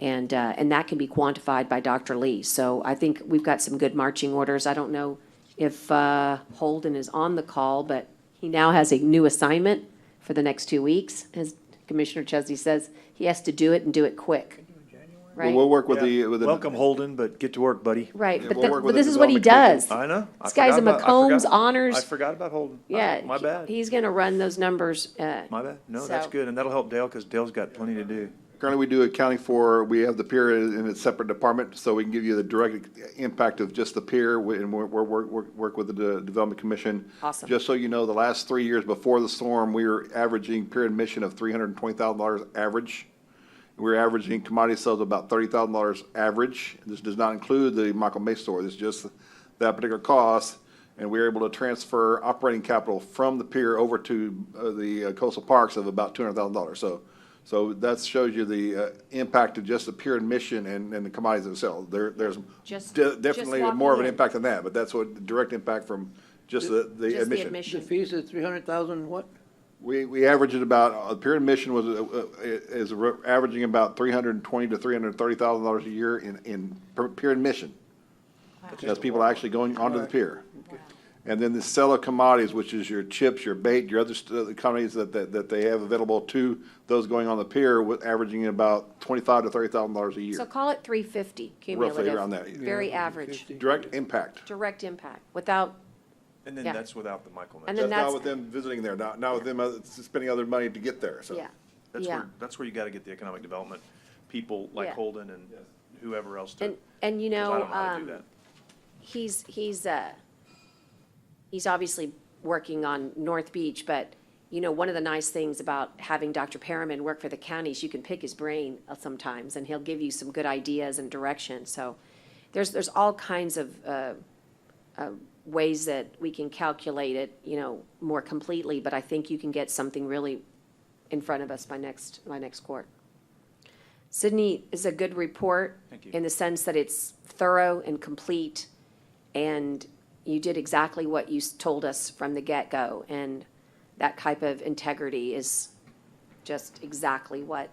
And that can be quantified by Dr. Lee. So I think we've got some good marching orders. I don't know if Holden is on the call, but he now has a new assignment for the next 2 weeks. As Commissioner Chesney says, he has to do it and do it quick. Right? Well, we'll work with the. Welcome, Holden, but get to work, buddy. Right, Yeah, but, we'll work with this the is what he development does. I know. This guy's a McCombs honors. I forgot about Holden. Yeah. My bad. He's gonna run those numbers. My bad. No, that's So- good, and that'll help Dale, because Dale's got plenty to do. Currently, we do accounting we have the pier in its separate department, so we can give you the direct impact of just the pier, and we're work with the Development Commission. Awesome. Just so you know, the last 3 years before the storm, we were averaging pier admission of $320,000 average. We're averaging commodity sales of about $30,000 average. This does not include the Michael May store. This is just that particular cost. And we're able to transfer operating capital from the pier over to the coastal parks of about $200,000. So that shows you the impact of just the pier admission and the commodities themselves. There's definitely more of an impact than that, but that's what direct impact from just the admission. The fees is 300,000 what? We average it about, pier admission is averaging about $320,000 to $330,000 a year in pier admission. That's people actually going onto the pier. And then the sale of commodities, which is your chips, your bait, your other commodities that they have available to those going on the pier, averaging about $25,000 to $30,000 a year. So call it 350 cumulative. Roughly around that. Very average. Direct impact. Direct impact without, And then Yeah. that's without the Michael May. And then That's not that's- with them visiting there, not with them spending other money to get there, so. yeah, That's yeah. where you gotta get the economic development people like Yeah. Holden and whoever else to. And 'cause I don't know how to do that. He's obviously working on North Beach, but, one of the nice things about having Dr. Perriman work for the county is you can pick his brain sometimes, and he'll give you some good ideas and direction. So there's all kinds of ways that we can calculate it, more completely, but I think you can get something really in front of us by next court. Sydney is a good report. Thank you. In the sense that it's thorough and complete, and you did exactly what you told us from the get-go, and that type of integrity is just exactly what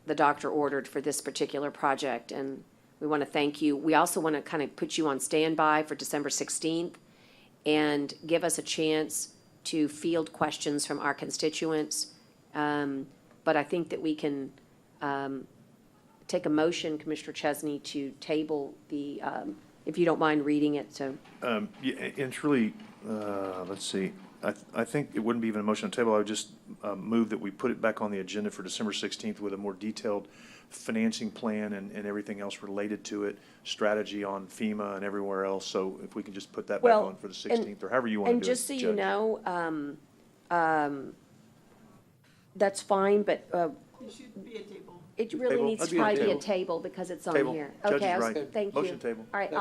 the doctor ordered for this particular project, and we want to thank you. We also want to kind of put you on standby for December 16th and give us a chance to field questions from our constituents. But I think that we can take a motion, Commissioner Chesney, to table the, if you don't mind reading it, so. Yeah, and it's really, let's see, I think it wouldn't be even a motion on the table. I would just move that we put it back on the agenda for December 16th with a more detailed financing plan and everything else related to it, strategy on FEMA and everywhere else. So if we can just put that back Well, on for the 16th, or however you want to do it. And just so you Judge. know, that's fine, but It should be a table. it really Table? needs That'd to be a probably be a table. table because it's on Table. here. Judge Okay, is I was- right. thank you. Motion table. All right,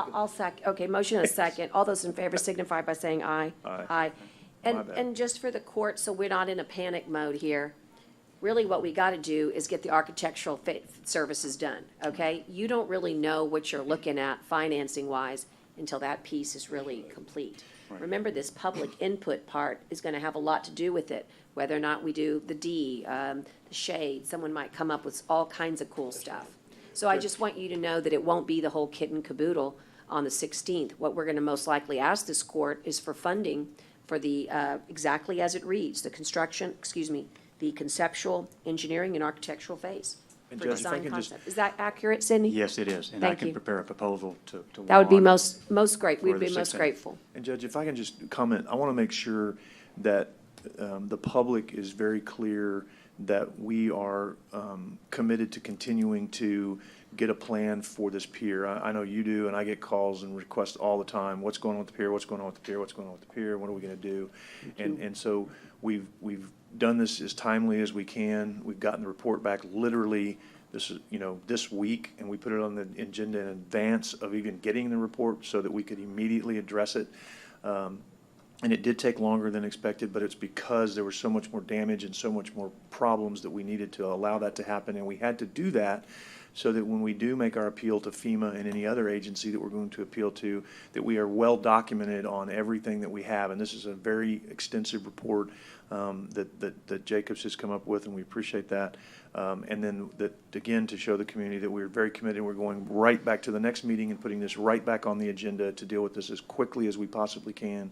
okay, motion and a second. All those in favor signify by saying aye. Aye. Aye. My And, bad. and just for the court, so we're not in a panic mode here, really what we gotta do is get the architectural services done, okay? You don't really know what you're looking at financing-wise until that piece is really complete. Remember, this public input part is gonna have a lot to do with it, whether or not we do the D, the shade, someone might come up with all kinds of cool stuff. So I just want you to know that it won't be the whole kit and caboodle on the 16th. What we're gonna most likely ask this court is for funding for the, exactly as it reads, the construction, the conceptual, engineering, and architectural phase. And For Judge, if I design can just- concept. Is that accurate, Sydney? Yes, it is, and I Thank can you. prepare a proposal to That would be warn most great, for we'd the be most 16th. grateful. And Judge, if I can just comment, I want to make sure that the public is very clear that we are committed to continuing to get a plan for this pier. I know you do, and I get calls and requests all the time. What's going on with the pier? What's going on with the pier? What's going on with the pier? What are we going to do? And so we've done this as timely as we can. We've gotten the report back literally this week, and we put it on the agenda in advance of even getting the report so that we could immediately address it. And it did take longer than expected, but it's because there was so much more damage and so much more problems that we needed to allow that to happen. And we had to do that so that when we do make our appeal to FEMA and any other agency that we're going to appeal to, that we are well documented on everything that we have. And this is a very extensive report that Jacobs has come up with, and we appreciate that. And then that, again, to show the community that we're very committed. We're going right back to the next meeting and putting this right back on the agenda to deal with this as quickly as we possibly can.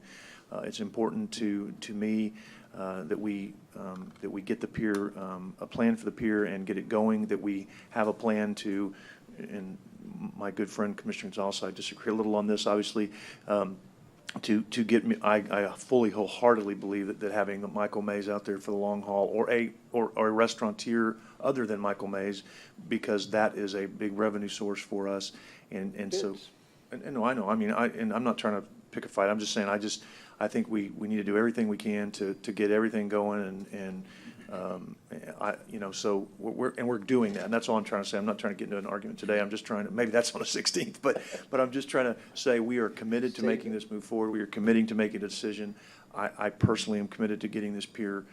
It's important to me that we get the pier, a plan for the pier and get it going, that we have a plan to, and my good friend Commissioner Gonzalez, I disagree a little on this, obviously, to get me, I fully wholeheartedly believe that having Michael Mays out there for the long haul, or a restaurateur other than Michael Mays, because that is a big revenue source for us. And so, and no, I know, I mean, and I'm not trying to pick a fight, I'm just saying, I think we need to do everything we can to get everything going, and so we're doing that, and that's all I'm trying to say. I'm not trying to get into an argument today. I'm just trying to, maybe that's on the 16th, but I'm just trying to say we are committed to making this move forward. We are committing to making a decision. I personally am committed to getting this pier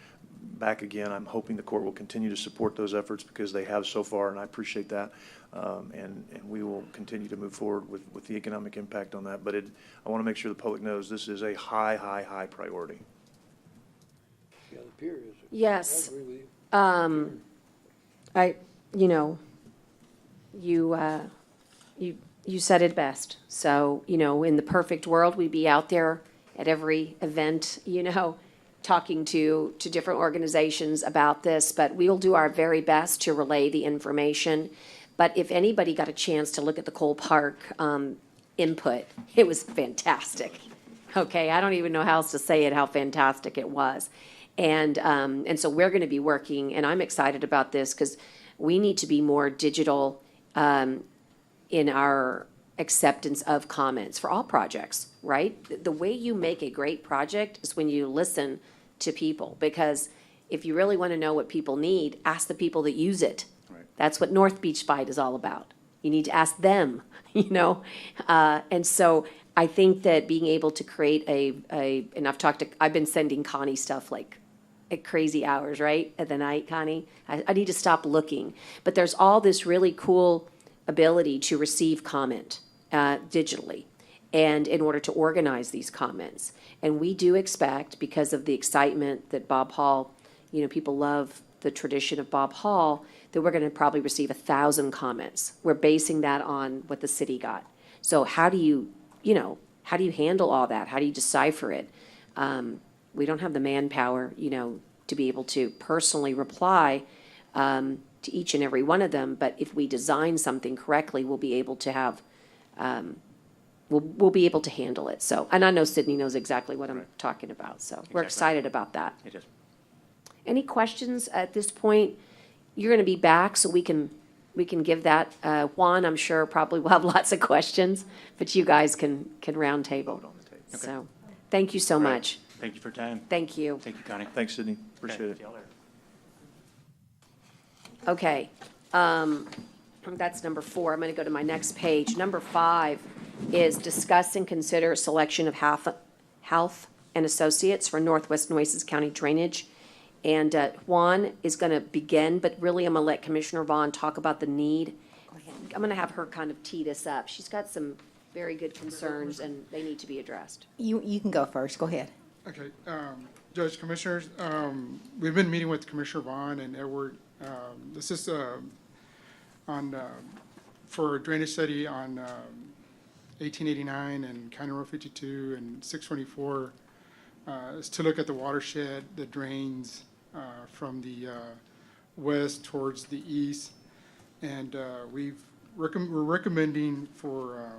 back again. I'm hoping the court will continue to support those efforts because they have so far, and I appreciate that. And we will continue to move forward with the economic impact on that. But I want to make sure the public knows this is a high priority. Yeah, the pier is. Yes. I agree with you. You said it best. So, in the perfect world, we'd be out there at every event, talking to different organizations about this, but we'll do our very best to relay the information. But if anybody got a chance to look at the Cole Park input, it was fantastic. Okay, I don't even know how else to say it, how fantastic it was. And so we're going to be working, and I'm excited about this because we need to be more digital in our acceptance of comments for all projects, right? The way you make a great project is when you listen to people, because if you really want to know what people need, ask the people that use it. Right. That's what North Beach Fight is all about. You need to ask them, and so I think that being able to create and I've been sending Connie stuff like at crazy hours, right? At the night, Connie. I need to stop looking. But there's all this really cool ability to receive comment digitally, and in order to organize these comments. And we do expect, because of the excitement that Bob Hall, people love the tradition of Bob Hall, that we're going to probably receive 1,000 comments. We're basing that on what the city got. So how do you handle all that? How do you decipher it? We don't have the manpower, to be able to personally reply to each and every one of them. But if we design something correctly, we'll be able to have, we'll be able to handle it. So, and I know Sydney knows exactly what I'm talking about. So we're excited about that. It is. Any questions at this point? You're going to be back, so we can give that. Juan, I'm sure, probably will have lots of questions, but you guys can round table. Okay. So, thank you so much. Thank you for your time. Thank you. Thank you, Connie. Thanks, Sydney. Appreciate it. See y'all later. Okay, that's number 4. I'm going to go to my next page. Number 5 is discuss and consider selection of Health and Associates for Northwest Nueces County Drainage. And Juan is going to begin, but really I'm going to let Commissioner Vaughn talk about the need. I'm going to have her kind of tee this up. She's got some very good concerns, and they need to be addressed. You can go first, go ahead. Okay, Judge, Commissioners, we've been meeting with Commissioner Vaughn and Edward. This is for a drainage study on 1889 and County Road 52 and 624. Is to look at the watershed that drains from the west towards the east. And we're recommending for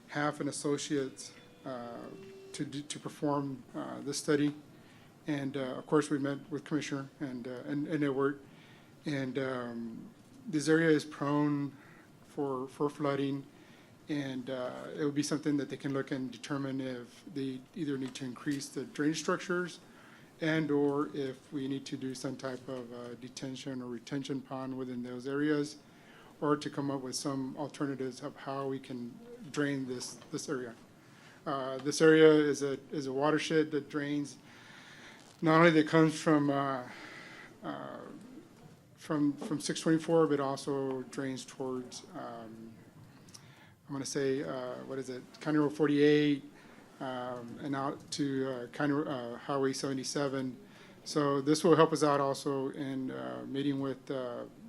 Half and Associates to perform this study. And of course, we met with Commissioner and Edward. And this area is prone for flooding. And it would be something that they can look and determine if they either need to increase the drainage structures and/or if we need to do some type of detention or retention pond within those areas, or to come up with some alternatives of how we can drain this area. This area is a watershed that drains, not only that comes from 624, but also drains towards, I'm going to say, County Road 48, and out to Highway 77. So this will help us out also in meeting with,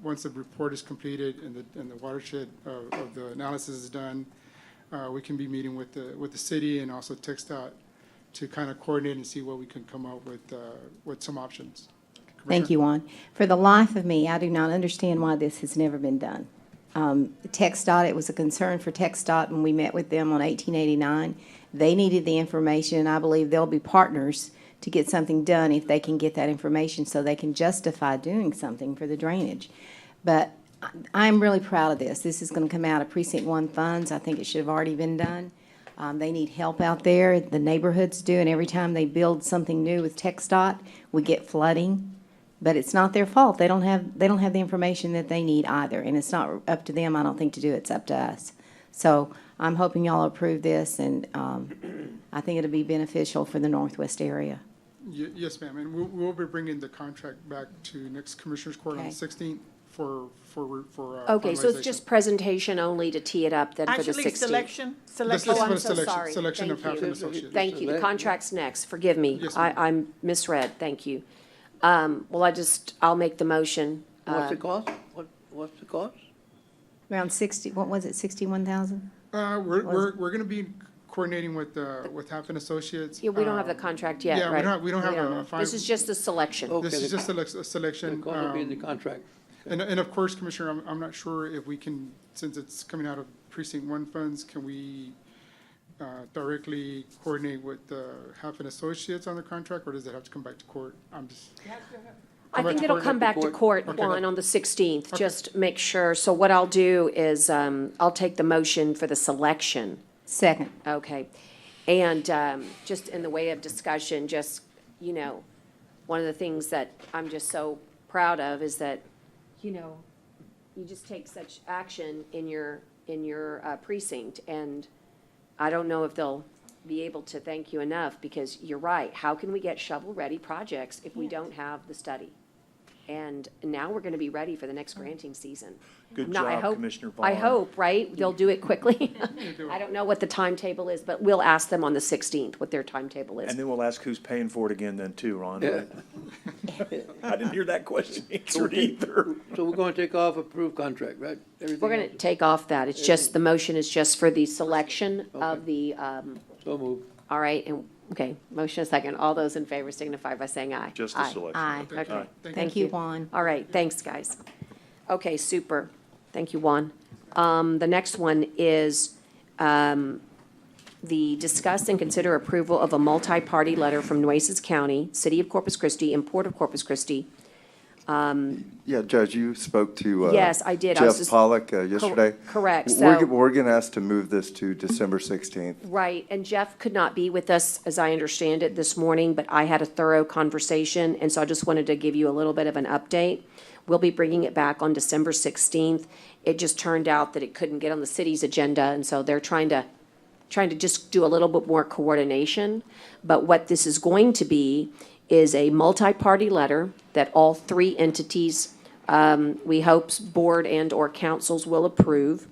once the report is completed and the watershed of the analysis is done, we can be meeting with the city and also TxDOT to kind of coordinate and see what we can come up with some options. Thank you, Juan. For the life of me, I do not understand why this has never been done. TxDOT, it was a concern for TxDOT when we met with them on 1889. They needed the information, and I believe they'll be partners to get something done if they can get that information so they can justify doing something for the drainage. But I'm really proud of this. This is going to come out of Precinct 1 funds. I think it should have already been done. They need help out there. The neighborhoods do, and every time they build something new with TxDOT, we get flooding. But it's not their fault. They don't have the information that they need either, and it's not up to them, I don't think, to do it. It's up to us. So I'm hoping y'all approve this, and I think it'll be beneficial for the Northwest area. Yes, ma'am, and we'll be bringing the contract back to next Commissioners Court on the 16th for Okay, so it's finalization. just presentation only to tee it up then for the 16th? This Oh, is I'm for so sorry. selection of Thank Half you. and Associates. Thank you. The contract's next. Forgive me. Yes, ma'am. I'm misread. Thank you. Well, I'll make the motion. What's the cost? What's the cost? Around 60, what was it, 61,000? We're going to be coordinating with Half and Associates. Yeah, we don't have the contract yet, Yeah, right? we don't have a final. This is just the selection. This is just a selection. The cost will be in the contract. And of course, Commissioner, I'm not sure if we can, since it's coming out of Precinct 1 funds, can we directly coordinate with Half and Associates on the contract, or does it have to come back to court? I think it'll come back to court, Juan, on the 16th, just make sure. So what I'll do is, I'll take the motion for the selection. Second. Okay. And just in the way of discussion, one of the things that I'm just so proud of is that, you just take such action in your precinct, and I don't know if they'll be able to thank you enough, because you're right. How can we get shovel-ready projects if we don't have the study? And now we're going to be ready for the next granting season. Good Now, I job, hope- Commissioner Vaughn. I hope, right? They'll do it quickly. I don't know what the timetable is, but we'll ask them on the 16th what their timetable is. And then we'll ask who's paying for it again then too, Ron. Yeah. I didn't hear that question answered either. So we're going to take off approved contract, right? Everything We're going to else? take off that. It's just, the motion is just for the selection of the, So moved. all right, and, okay, motion a second. All those in favor signify by saying aye. Just the Aye. selection. Aye. Okay. Aye. Thank you, Juan. All right, thanks, guys. Okay, super. Thank you, Juan. The next one is the discuss and consider approval of a multi-party letter from Nueces County, City of Corpus Christi, and Port of Corpus Christi. Yeah, Judge, you spoke to Yes, I did. I was Jeff just- Pollock yesterday. Correct, We're so- we're going to ask to move this to December 16th. Right, and Jeff could not be with us, as I understand it, this morning, but I had a thorough conversation, and so I just wanted to give you a little bit of an update. We'll be bringing it back on December 16th. It just turned out that it couldn't get on the city's agenda, and so they're trying to just do a little bit more coordination. But what this is going to be is a multi-party letter that all three entities, we hope board and/or councils will approve.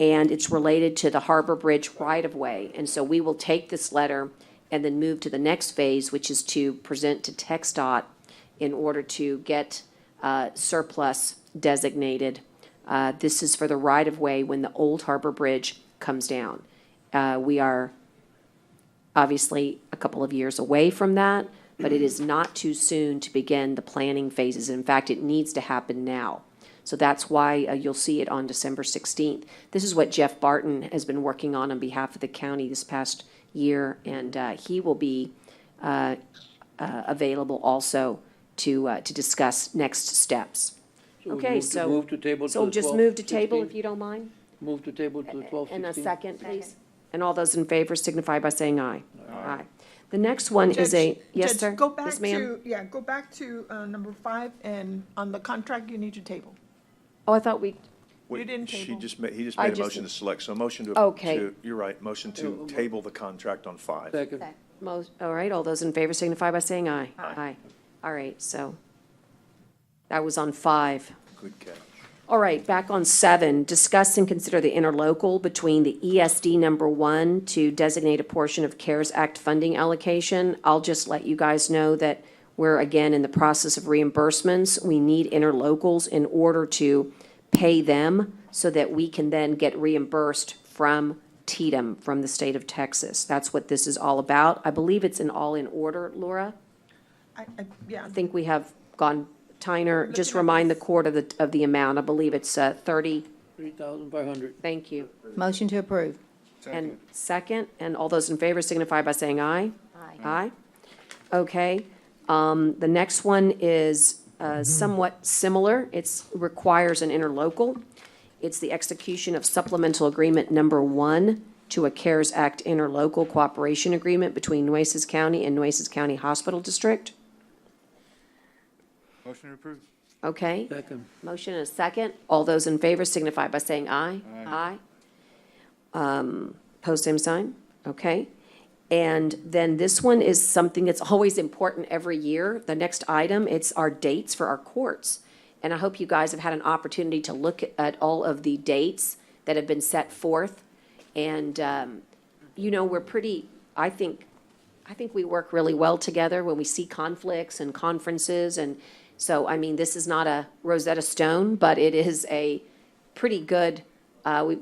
and it's related to the Harbor Bridge right-of-way. And so we will take this letter and then move to the next phase, which is to present to TxDOT in order to get surplus designated. This is for the right-of-way when the old Harbor Bridge comes down. We are obviously a couple of years away from that, but it is not too soon to begin the planning phases. In fact, it needs to happen now. So that's why you'll see it on December 16th. This is what Jeff Barton has been working on behalf of the county this past year, and he will be available also to discuss next steps. So Okay, move to table to so the just 12th, move to table 16th? if you don't mind. Move to table to the 12th, 16th? And a second, please. And all those in favor signify by saying aye. Aye. The next one is a, yes, Judge, sir? Go back Yes, ma'am? to, yeah, go back to number 5, and on the contract, you need to table. Oh, I thought we, You didn't She table. just made, he just I made a just- motion to select, so motion to. Okay. You're right, motion to table the contract on 5. Second. all right, all those in favor signify by saying aye. Aye. All right, so that was on 5. Good catch. All right, back on 7, discuss and consider the interlocal between the ESD number 1 to designate a portion of CARES Act funding allocation. I'll just let you guys know that we're again in the process of reimbursements. We need interlocals in order to pay them so that we can then get reimbursed from TDM, from the state of Texas. That's what this is all about. I believe it's all in order, Laura. Yeah. I think we have gone, Tyner, just Looking at remind the this. court of the amount. I believe it's 30. 3,500. Thank you. Motion to approve. And second, and all those in favor signify by saying aye. Aye. Okay. The next one is somewhat similar. It's requires an interlocal. It's the execution of supplemental agreement number 1 to a CARES Act interlocal cooperation agreement between Nueces County and Nueces County Hospital District. Motion to approve. Okay. Second. Motion and a second. All those in favor signify by saying aye. Aye. Post same sign. Okay. And then this one is something that's always important every year. The next item, it's our dates for our courts. And I hope you guys have had an opportunity to look at all of the dates that have been set forth. And, we're pretty, I think we work really well together when we see conflicts and conferences. And so, I mean, this is not a Rosetta Stone, but it is a pretty good, we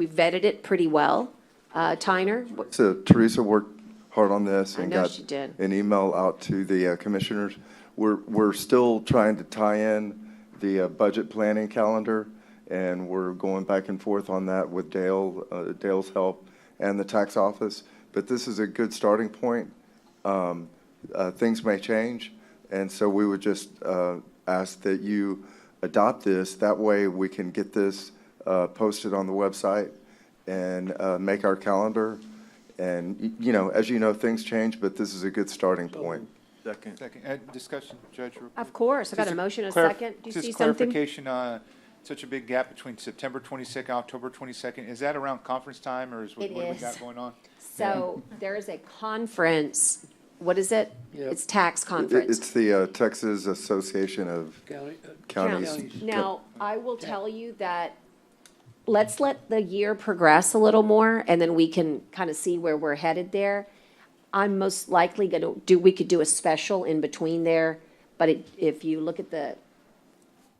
vetted it pretty well. Tyner? So Teresa worked hard on this I and know got she did. an email out to the commissioners. We're still trying to tie in the budget planning calendar, and we're going back and forth on that with Dale's help and the tax office. But this is a good starting point. Things may change, and so we would just ask that you adopt this. That way we can get this posted on the website and make our calendar. And, as you know, things change, but this is a good starting point. Second. Second, discussion, Judge. real quick. Of course, I got a Just motion, a clarif- second. Do you see Just something? clarification, such a big gap between September 22nd, October 22nd. Is that around conference time, or is what It what do we is. got going on? So there is a conference, what is it? Yep. It's tax conference. It's the Texas Association of County, Counties. Now, I will tell you that, let's let the year progress a little more, and then we can kind of see where we're headed there. I'm most likely we could do a special in between there, but if you look at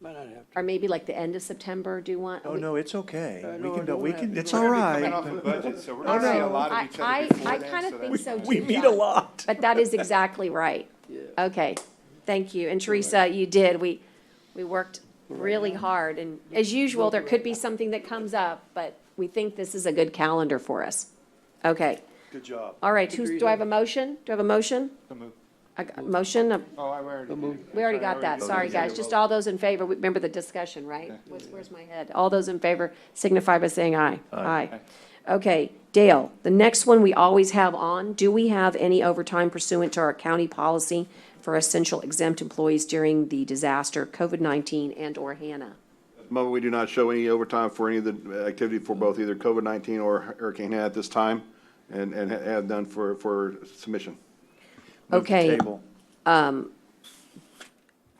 Might not have to. or maybe like the end of September, do you want? Oh, no, it's okay. no, We don't can, we have can, to. it's We're all gonna be coming right. off of budget, so we're All gonna see a right. lot of each other I before kind then, of so think that's- so too. We meet a John. lot. But that is exactly right. Okay, thank you. And Teresa, you did. We worked really hard. And as usual, there could be something that comes up, but we think this is a good calendar for us. Okay, Good job. all right. Do I have a motion? Do I have a motion? So move. A motion? Oh, I already did. We already got that. Sorry, guys. Just all those in favor. Remember the discussion, right? Where's my head? All those in favor signify by saying aye. Aye. Okay, Dale, the next one we always have on, do we have any overtime pursuant to our county policy for essential exempt employees during the disaster, COVID-19 and/or Hannah? At the moment, we do not show any overtime for any of the activity for both either COVID-19 or Hurricane Hanna at this time, and have done for submission. Move to Okay. table.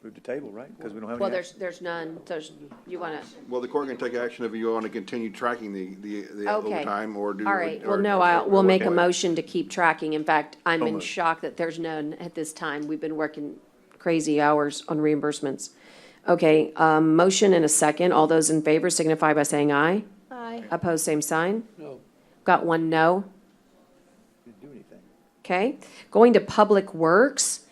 Move the table, right? Because we don't have Well, any action. there's none, you wanna, Well, the court can take action if you want to continue tracking the okay. overtime or do. All right, well, or- no, or we'll make a what- motion to keep tracking. In fact, I'm So in moved. shock that there's none at this time. We've been working crazy hours on reimbursements. Okay, motion and a second. All those in favor signify by saying aye. Aye. Opposed, same sign. No. Got one no. Didn't do anything. Okay, going to Public Works.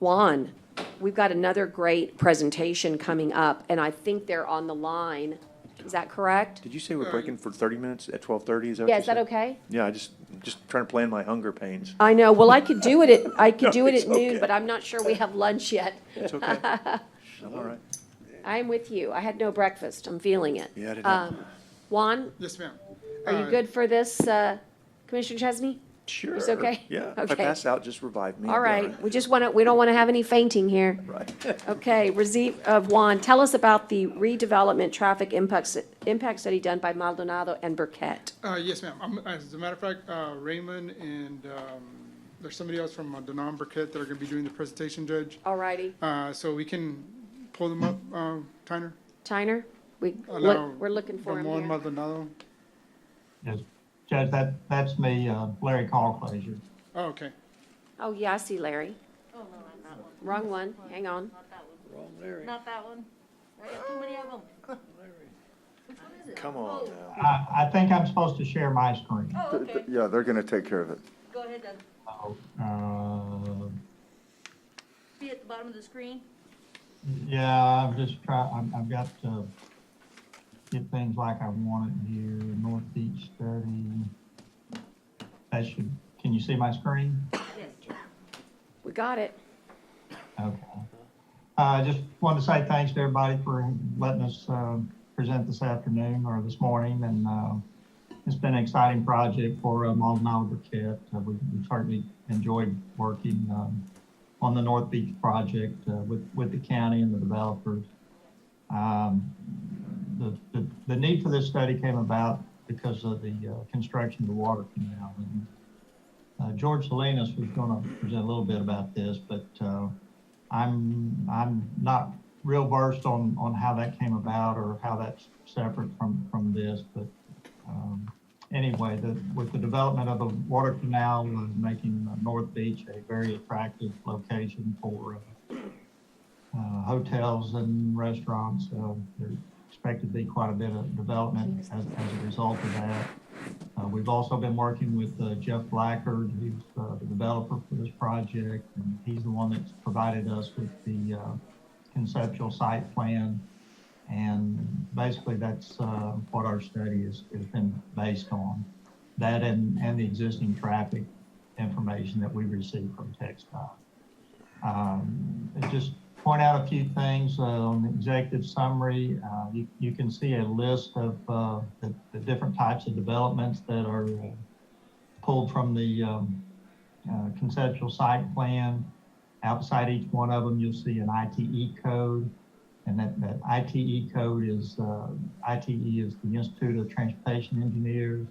Juan, we've got another great presentation coming up, and I think they're on the line. Is that correct? Did you say we're breaking for 30 minutes at 12:30? Is that what Yeah, you is that said? okay? Yeah, I just trying to plan my hunger pains. I know, well, I could do it at, I could No, do it it's at noon, okay. but I'm not sure we have lunch yet. It's okay. All right. I'm with you. I had no breakfast. I'm feeling it. Yeah, I did not. Juan, Yes, ma'am. are you good for this, Commissioner Chesney? Sure. It's okay? Yeah. If I Okay. pass out, just revive me. All right, we don't want to have any fainting here. Right. Okay, Juan, tell us about the redevelopment traffic impact study done by Maldonado and Burkett. Yes, ma'am. As a matter of fact, Raymond and there's somebody else from Denon Burkett that are going to be doing the presentation, Judge. All righty. So we can pull them up, Tyner. Tyner, Allow we're looking for him Ramon here. Maldonado. Yes, Judge, that's me, Larry Callclaser. Oh, okay. Oh, yeah, I see Larry. Oh, no, not that one. Wrong one, hang on. Not that one. Wrong Larry. Not that one. I got too many of them. Which one is it? Come on now. I think I'm supposed to share my screen. Oh, okay. Yeah, they're going to take care of it. Go ahead then. So, See at the bottom of the screen? yeah, I've got to get things like I want it here, North Beach study. Can you see my screen? Yes. We got it. Okay. I just wanted to say thanks to everybody for letting us present this afternoon or this morning, and it's been an exciting project for Maldonado Burkett. We certainly enjoyed working on the North Beach project with the county and the developers. The need for this study came about because of the construction of the water canal. And, George Salinas was going to present a little bit about this, but I'm not real versed on how that came about or how that's separate from this. But anyway, with the development of the water canal, making North Beach a very attractive location for hotels and restaurants, there's expected to be quite a bit of development as a result of that. We've also been working with Jeff Blackard, who's the developer for this project, and he's the one that's provided us with the conceptual site plan. And basically that's what our study has been based on. That and the existing traffic information that we received from TxDOT. Just point out a few things on the executive summary. You can see a list of the different types of developments that are pulled from the conceptual site plan. Outside each one of them, you'll see an ITE code. And that ITE code is, ITE is the Institute of Transportation Engineers.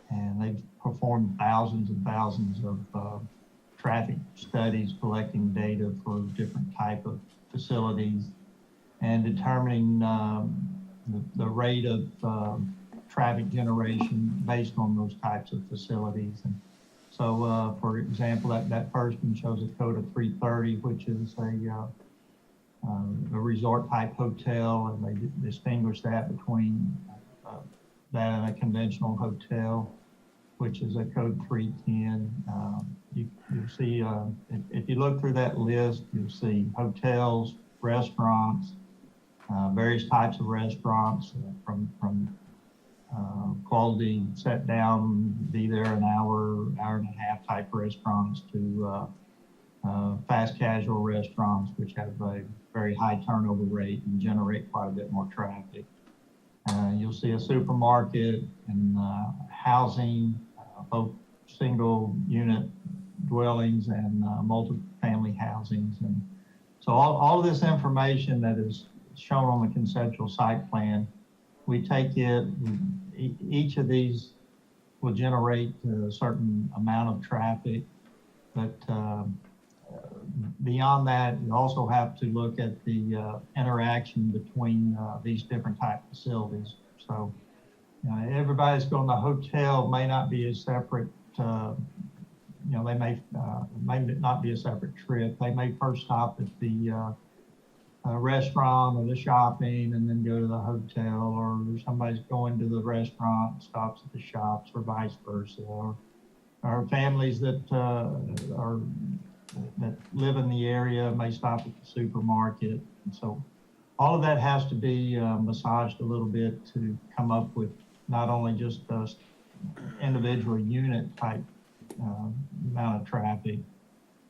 And they've performed thousands and thousands of traffic studies, collecting data for different type of facilities and determining the rate of traffic generation based on those types of facilities. And so, for example, that first one shows a code of 330, which is a resort type hotel, and they distinguish that between that and a conventional hotel, which is a code 310. You'll see, if you look through that list, you'll see hotels, restaurants, various types of restaurants, from quality set down, be there an hour and a half type restaurants to fast casual restaurants, which have a very high turnover rate and generate quite a bit more traffic. You'll see a supermarket and housing, both single unit dwellings and multi-family housings. And so all of this information that is shown on the conceptual site plan, we take it, each of these will generate a certain amount of traffic, but beyond that, you also have to look at the interaction between these different type facilities. So, everybody's going to the hotel may not be a separate, they may not be a separate trip. They may first stop at the restaurant or the shopping and then go to the hotel, or somebody's going to the restaurant and stops at the shops, or vice versa, or families that that live in the area may stop at the supermarket. And so all of that has to be massaged a little bit to come up with not only just individual unit type amount of traffic,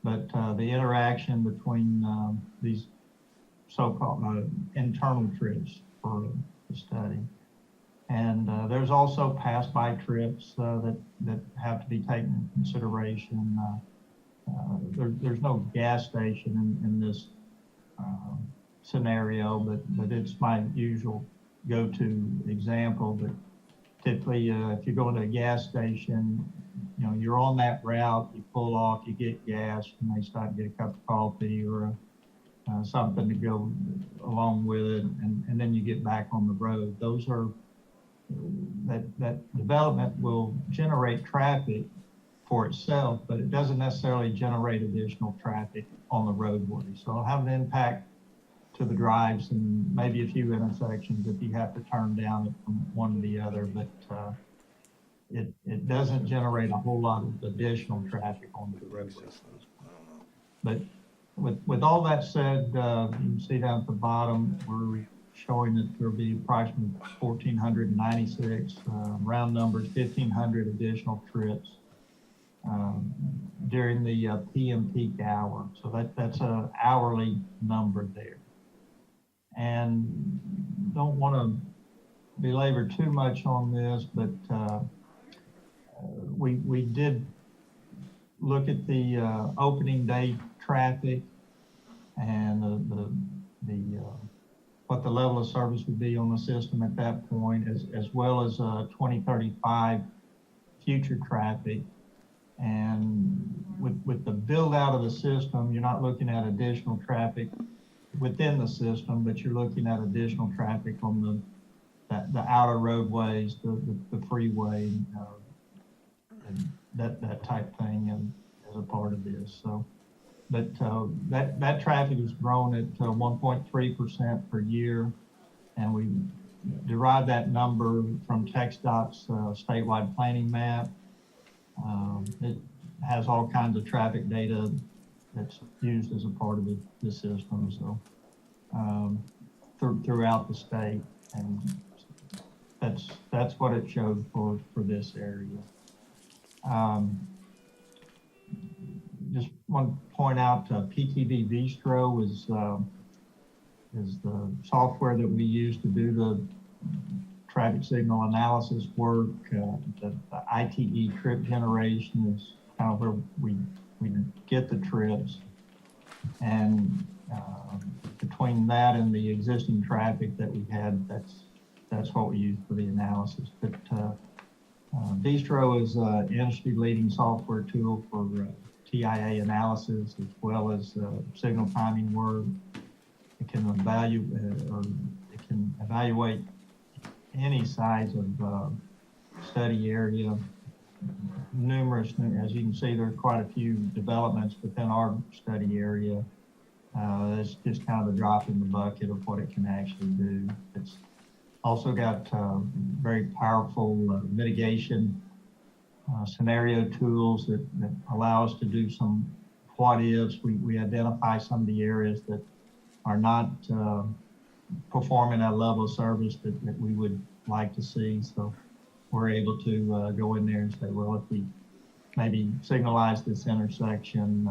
but the interaction between these so-called internal trips for the study. And there's also pass-by trips that have to be taken into consideration. There's no gas station in this scenario, but it's my usual go-to example. But typically, if you go to a gas station, you're on that route, you pull off, you get gas, you may stop and get a cup of coffee or something to go along with it, and then you get back on the road. Those are that development will generate traffic for itself, but it doesn't necessarily generate additional traffic on the roadway. So it'll have an impact to the drives and maybe a few intersections if you have to turn down it from one to the other, but it doesn't generate a whole lot of additional traffic onto the roadway. But with all that said, you can see down at the bottom, we're showing that there'll be approximately 1,496, round numbers, 1,500 additional trips during the PM peak hour. So that's an hourly number there. And don't want to belabor too much on this, but we did look at the opening day traffic and the what the level of service would be on the system at that point, as well as 2035 future traffic. And with the build out of the system, you're not looking at additional traffic within the system, but you're looking at additional traffic on the outer roadways, the freeway, and that type thing, and as a part of this. So, but that traffic has grown at 1.3% per year, and we derived that number from TxDOT's statewide planning map. It has all kinds of traffic data that's used as a part of the system, so throughout the state, and that's what it showed for this area. Just want to point out PTV Bistro is the software that we use to do the traffic signal analysis work. The ITE trip generation is kind of where we get the trips, and between that and the existing traffic that we had, that's what we use for the analysis. But Bistro is an industry-leading software tool for TIA analysis, as well as signal timing work. It can evaluate any size of study area. Numerous, as you can see, there are quite a few developments within our study area. It's just kind of a drop in the bucket of what it can actually do. It's also got very powerful mitigation scenario tools that allow us to do some what ifs. We identify some of the areas that are not performing at a level of service that we would like to see. So we're able to go in there and say, well, if we maybe signalize this intersection,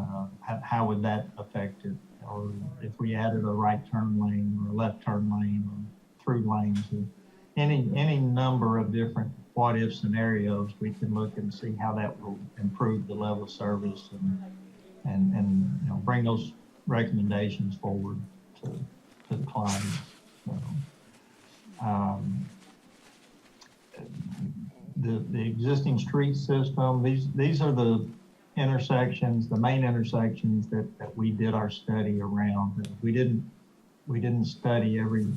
how would that affect it? Or if we added a right turn lane or a left turn lane or through lanes, or any number of different what if scenarios, we can look and see how that will improve the level of service and bring those recommendations forward to the client. So, the existing street system, these are the intersections, the main intersections that we did our study around. We didn't study every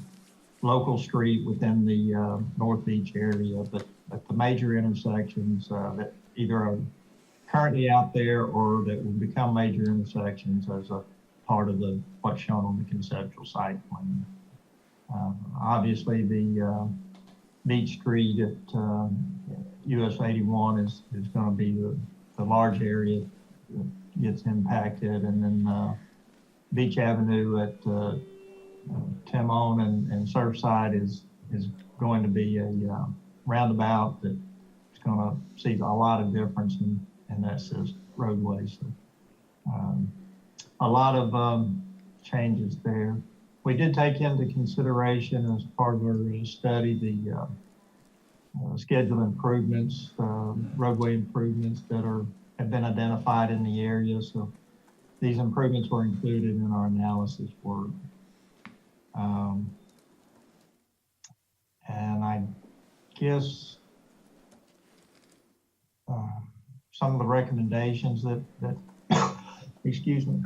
local street within the North Beach area, but the major intersections that either are currently out there or that will become major intersections as a part of what's shown on the conceptual site plan. Obviously, the Beach Street at US 81 is going to be the large area that gets impacted, and then Beach Avenue at Timon and Surfside is going to be a roundabout that's going to see a lot of difference in that roadway. So, a lot of changes there. We did take into consideration as part of our study the scheduled improvements, roadway improvements that have been identified in the area. So these improvements were included in our analysis work. And I guess some of the recommendations that excuse me,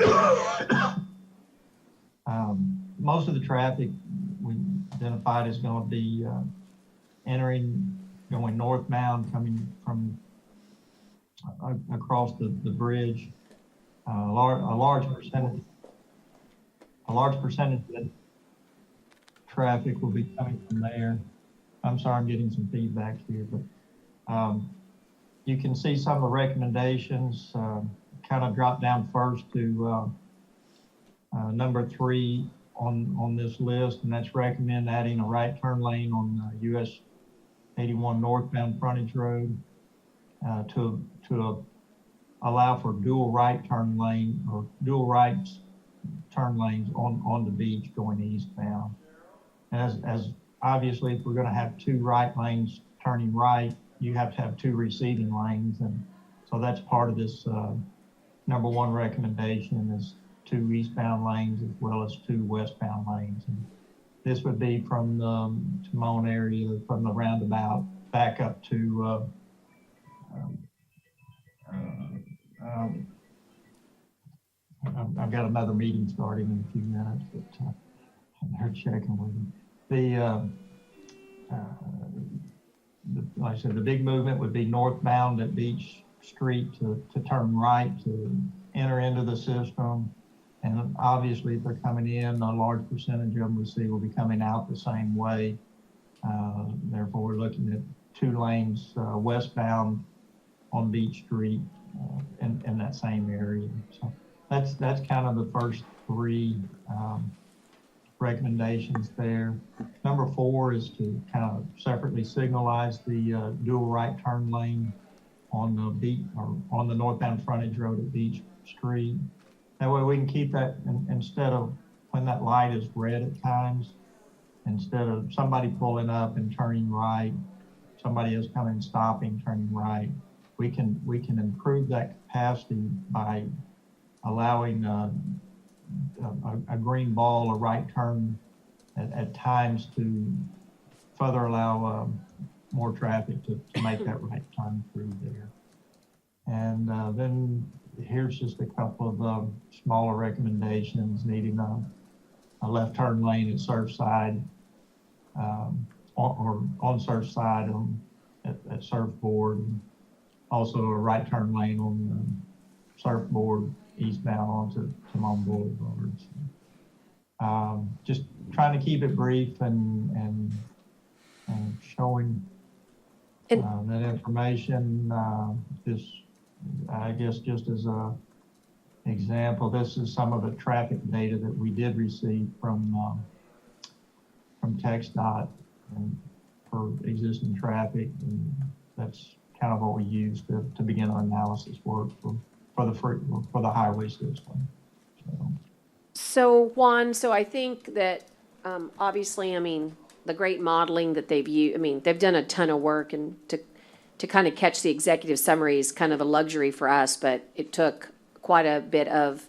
most of the traffic we identified is going to be going northbound, coming from across the bridge. A large percentage of the traffic will be coming from there. I'm sorry, I'm getting some feedback here, but you can see some of the recommendations kind of drop down first to number 3 on this list, and that's recommend adding a right turn lane on US 81 northbound frontage road to allow for dual right turn lane or dual rights turn lanes on the beach going eastbound. As obviously, if we're going to have 2 right lanes turning right, you have to have 2 receiving lanes, and so that's part of this number 1 recommendation is 2 eastbound lanes as well as 2 westbound lanes. And this would be from the Timon area, from the roundabout back up to I've got another meeting starting in a few minutes, but they're checking with me. Like I said, the big movement would be northbound at Beach Street to turn right to enter into the system. And obviously, if they're coming in, a large percentage of them we see will be coming out the same way. Therefore, we're looking at 2 lanes westbound on Beach Street in that same area. So that's kind of the first 3 recommendations there. Number 4 is to kind of separately signalize the dual right turn lane on the beach or on the northbound frontage road at Beach Street. That way we can keep that instead of when that light is red at times, instead of somebody pulling up and turning right, somebody else coming, stopping, turning right. We can improve that capacity by allowing a green ball, a right turn at times to further allow more traffic to make that right turn through there. And then here's just a couple of smaller recommendations needing a left turn lane at Surfside or on Surfside at Surfboard. And also a right turn lane on Surfboard eastbound onto Timon Boulevard. Just trying to keep it brief and showing that information. I guess just as a example, this is some of the traffic data that we did receive from TxDOT and for existing traffic, and that's kind of what we used to begin our analysis work for the highway system. So Juan, so I think that obviously, I mean, the great modeling that they've used, I mean, they've done a ton of work, and to kind of catch the executive summary is kind of a luxury for us, but it took quite a bit of,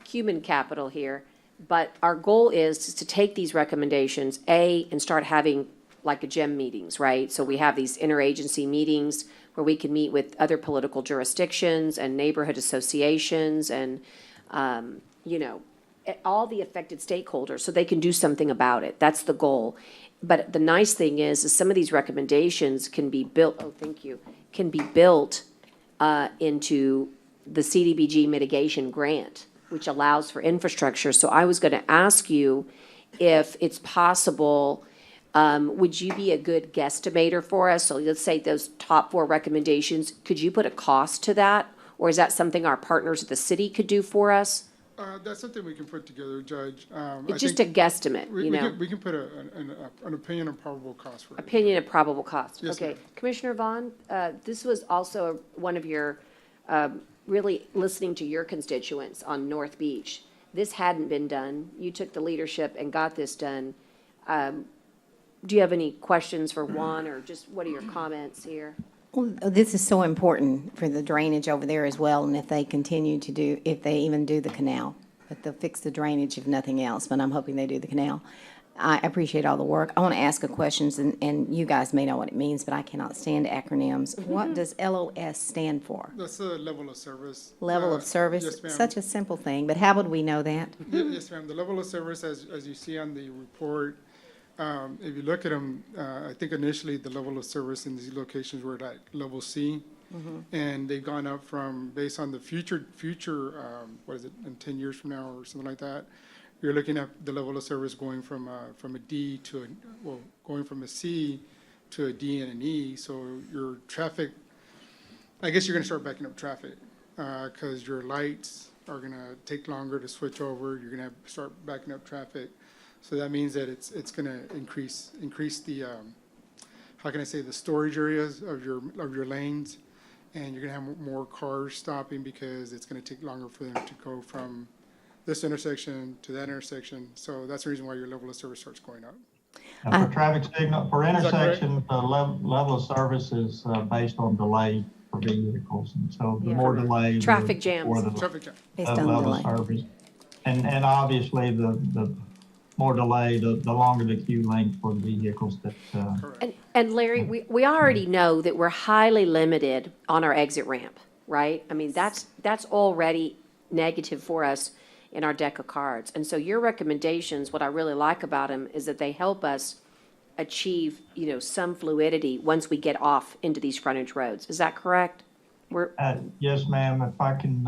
human capital here. But our goal is to take these recommendations, and start having like a GEM meetings, right? So we have these interagency meetings where we can meet with other political jurisdictions and neighborhood associations and, all the affected stakeholders, so they can do something about it. That's the goal. But the nice thing is some of these recommendations can be built, can be built into the CDBG mitigation grant, which allows for infrastructure. So I was gonna ask you if it's possible, would you be a good guesstimator for us? So let's say those top 4 recommendations, could you put a cost to that? Or is that something our partners at the city could do for us? That's something we can put together, Judge. It's just a guesstimate, We can put an opinion of probable cost for it. Opinion of probable cost. Yes, Okay. ma'am. Commissioner Vaughn, this was also one of your, really listening to your constituents on North Beach. This hadn't been done. You took the leadership and got this done. Do you have any questions for Juan, or just what are your comments here? Well, this is so important for the drainage over there as well, and if they continue to do, if they even do the canal, but they'll fix the drainage if nothing else, but I'm hoping they do the canal. I appreciate all the work. I want to ask a question, and you guys may know what it means, but I cannot stand acronyms. What does LOS stand for? That's the level of service. Level of service? Yes, ma'am. Such a simple thing, but how would we know that? Yes, ma'am. The level of service, as you see on the report, if you look at them, I think initially the level of service in these locations were at level C. And they've gone up from, based on the future, what is it, in 10 years from now or something like that, you're looking at the level of service going from a D to going from a C to a D and an E. So your traffic, I guess you're gonna start backing up traffic, because your lights are gonna take longer to switch over. You're gonna start backing up traffic. So that means that it's gonna increase the, how can I say, the storage areas of your lanes. And you're gonna have more cars stopping because it's gonna take longer for them to go from this intersection to that intersection. So that's the reason why your level of service starts going up. And for traffic signal, for Is that correct? intersection, the level of service is based on delay for vehicles. And so the more delay. Traffic jams. Or the Traffic jam. Based on level delay. of service. And obviously, the more delay, the longer the queue length for the vehicles that. And Larry, we already know that we're highly limited on our exit ramp, right? I mean, that's already negative for us in our deck of cards. And so your recommendations, what I really like about them is that they help us achieve, some fluidity once we get off into these frontage roads. Is that correct? Yes, ma'am. If I can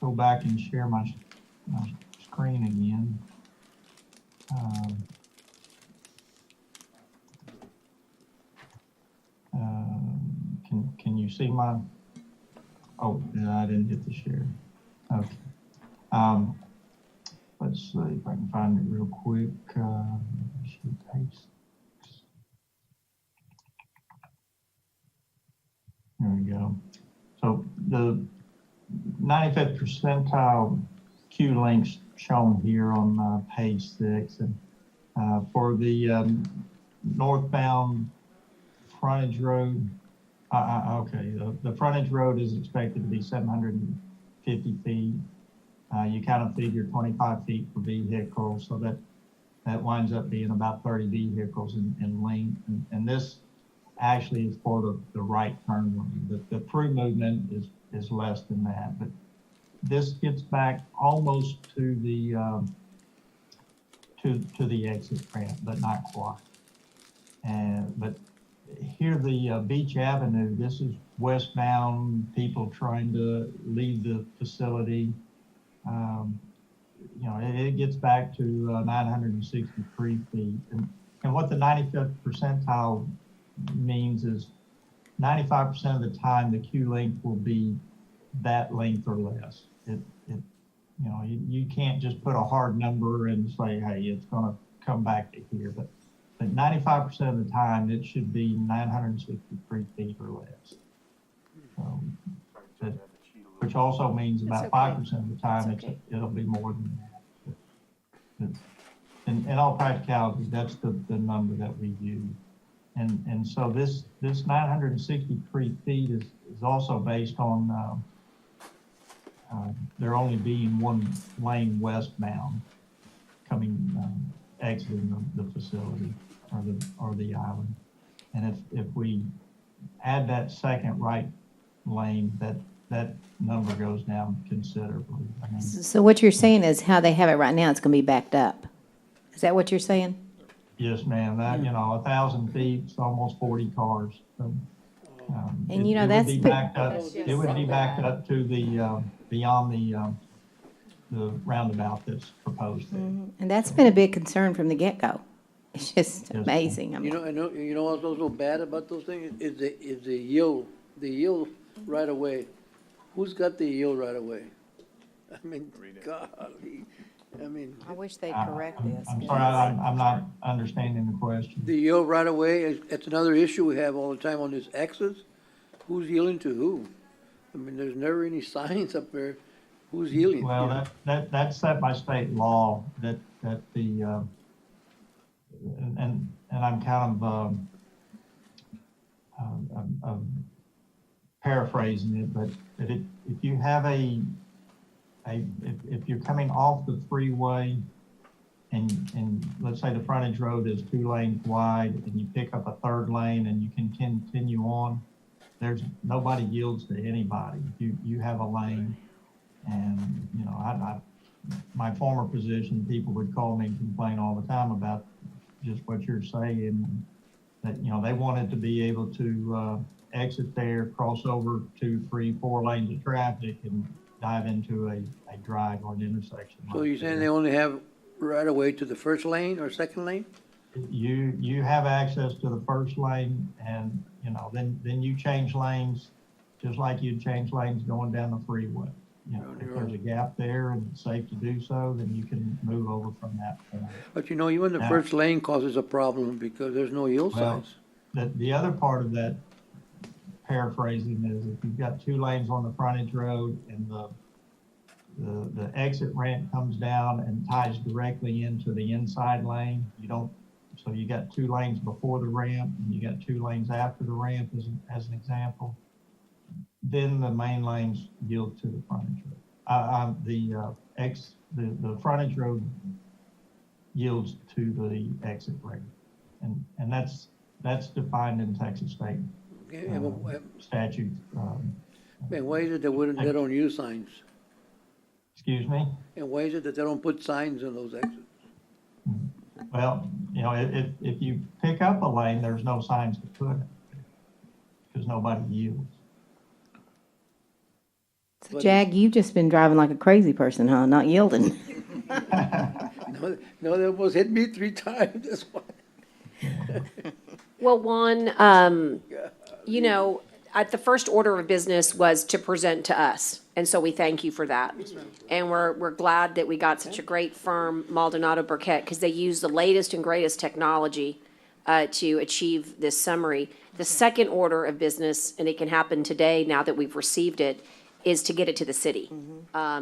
go back and share my screen again. Can you see my? Oh, yeah, I didn't hit the share. Okay. Let's see if I can find it real quick. There we go. So the 95th percentile queue lengths shown here on page 6. And for the northbound frontage road, okay, the frontage road is expected to be 750 feet. You kind of figure 25 feet per vehicle, so that winds up being about 30 vehicles in length. And this actually is for the right turn lane. The through movement is less than that, but this gets back almost to the exit ramp, but not quite. But here, the Beach Avenue, this is westbound people trying to leave the facility. It gets back to 963 feet. And what the 95th percentile means is 95% of the time the queue length will be that length or less. You can't just put a hard number and say, hey, it's gonna come back to here. But 95% of the time it should be 963 feet or less. Which also means about 5% of the time it'll be more than that. In all practicality, that's the number that we use. And so this 963 feet is also based on there only being one lane westbound coming exiting the facility. or the island. And if we add that second right lane, that number goes down considerably. I mean, So what you're saying is how they have it right now, it's gonna be backed up. Is that what you're saying? yes, ma'am, that, 1,000 feet, it's almost 40 cars. So, And it- you know, it would that's be put- backed up. It would be backed up to the, beyond the roundabout that's proposed there. And that's been a big concern from the get-go. It's just ma'am. amazing. I mean, You know what's also bad about those things is the yield right away. Who's got the yield right away? I mean, golly, I mean, I wish they'd correct this. I'm sorry, I'm not understanding the question. the yield right away, it's another issue we have all the time on this axis. Who's yielding to who? I mean, there's never any signs up there. Who's yielding? Well, that's set by state law that the, and I'm kind of paraphrasing it, but if you have if you're coming off the freeway and let's say the frontage road is 2 lanes wide and you pick up a third lane and you can continue on, nobody yields to anybody. You have a lane. And, my former position, people would call me and complain all the time about just what you're saying, that, they wanted to be able to exit there, cross over 2, 3, 4 lanes of traffic and dive into a drive or an intersection. So you're saying they only have right away to the first lane or second lane? You have access to the first lane and, then you change lanes, just like you'd change lanes going down the freeway. If there's a gap there and it's safe to do so, then you can move over from that point. But even the Now- first lane causes a problem because there's no yield Well, signs. the other part of that paraphrasing is if you've got 2 lanes on the frontage road and the exit ramp comes down and ties directly into the inside lane, so you got 2 lanes before the ramp and you got 2 lanes after the ramp as an example, then the main lanes yield to the frontage road. The frontage road yields to the exit ramp. And that's defined in Texas state statute. And why is it that they don't use signs? Excuse me? And why is it that they don't put signs on those exits? Well, if you pick up a lane, there's no signs to put it because nobody yields. So Jag, you've just been driving like a crazy person, huh? Not yielding. No, they almost hit me 3 times, that's why. Well, Juan, the first order of business was to present to us, and so we thank you for that. And we're glad that we got such a great firm, Maldonado Burkett, because they use the latest and greatest technology to achieve this summary. The second order of business, and it can happen today now that we've received it, is to get it to the city.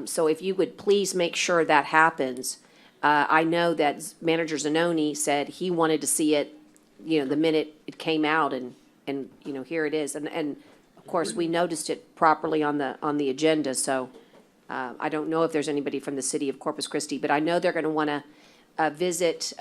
So if you would please make sure that happens. I know that Manager Zanoni said he wanted to see it, the minute it came out, and here it is. And of course, we noticed it properly on the agenda, so I don't know if there's anybody from the city of Corpus Christi, but I know they're gonna wanna visit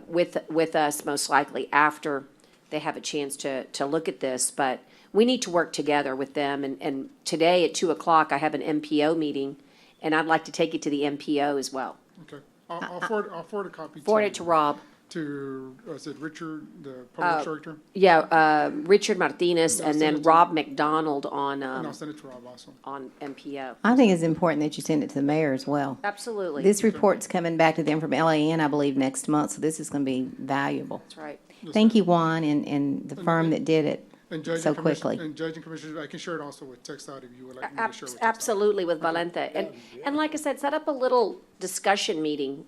with us most likely after they have a chance to look at this, but we need to work together with them, and today at 2:00, I have an MPO meeting, and I'd like to take it to the MPO as well. Okay, I'll forward a copy. Forward it to Rob. To, is it Richard, the public director? Yeah, Richard Martinez, and then Rob McDonald on, And I'll send it to Rob also. on MPO. I think it's important that you send it to the mayor as well. Absolutely. This report's coming back to them from LAN, I believe, next month, so this is gonna be valuable. That's right. Thank you, Juan, and the firm that did it And Judge so and Commissioner- quickly. And Judge and Commissioners, I can share it also with TechStop if you would like me to share with TechStop. Absolutely with Valente. And like I said, set up a little discussion meeting,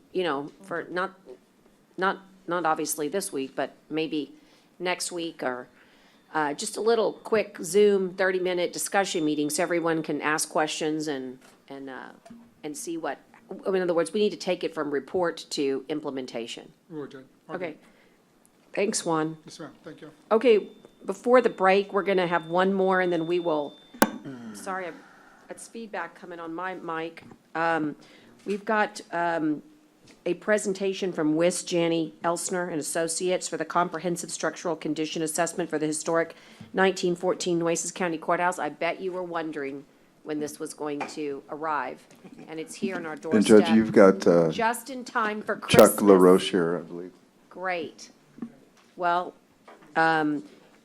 for not obviously this week, but maybe next week, or just a little quick Zoom 30-minute discussion meeting so everyone can ask questions and see what, in other words, we need to take it from report to implementation. We will, Judge. Okay. Thanks, Juan. Yes, ma'am, thank you. Okay, before the break, we're gonna have one more, and then we will, sorry, it's feedback coming on my mic. We've got, a presentation from Wiss Janney Elsner and Associates for the Comprehensive Structural Condition Assessment for the historic 1914 Nueces County Courthouse. I bet you were wondering when this was going to arrive, and it's here on our doorstep. And Judge, you've got just in time for Christmas. Chuck LaRoche here, I believe. Great. Well,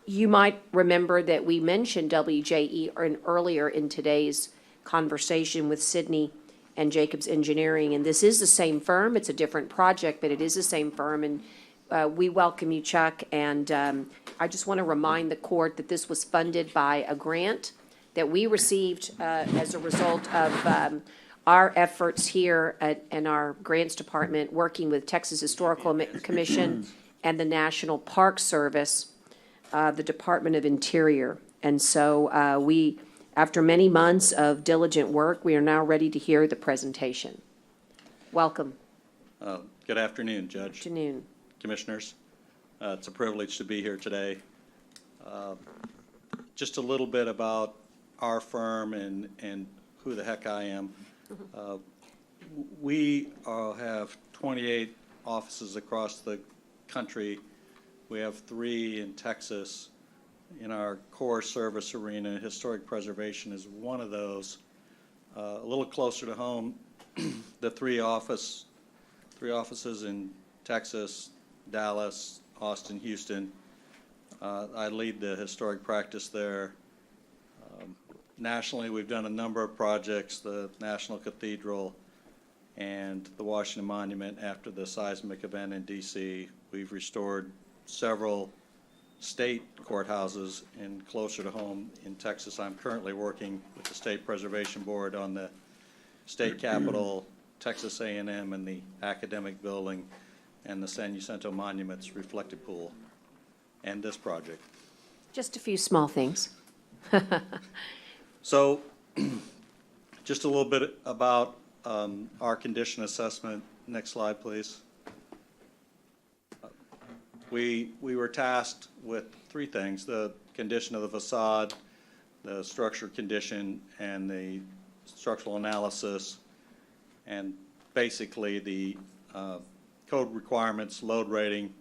you might remember that we mentioned WJE earlier in today's conversation with Sydney and Jacobs Engineering, and this is the same firm. It's a different project, but it is the same firm, and we welcome you, Chuck. And I just want to remind the court that this was funded by a grant that we received as a result of our efforts here in our grants department, working with Texas Historical Commission and the National Park Service, the Department of Interior. And so we, after many months of diligent work, we are now ready to hear the presentation. Welcome. Good afternoon, Judge. Afternoon. Commissioners. It's a privilege to be here today. Just a little bit about our firm and who the heck I am. We have 28 offices across the country. We have 3 in Texas. In our core service arena, historic preservation is one of those. A little closer to home, the 3 offices in Texas, Dallas, Austin, Houston. I lead the historic practice there. Nationally, we've done a number of projects, the National Cathedral and the Washington Monument after the seismic event in D.C. We've restored several state courthouses, and closer to home in Texas, I'm currently working with the State Preservation Board on the state capitol, Texas A&M, and the academic building, and the San Jacinto Monuments reflected pool, and this project. Just a few small things. So, just a little bit about our condition assessment. Next slide, please. We were tasked with 3 things: the condition of the facade, the structure condition, and the structural analysis, and basically the code requirements, load rating,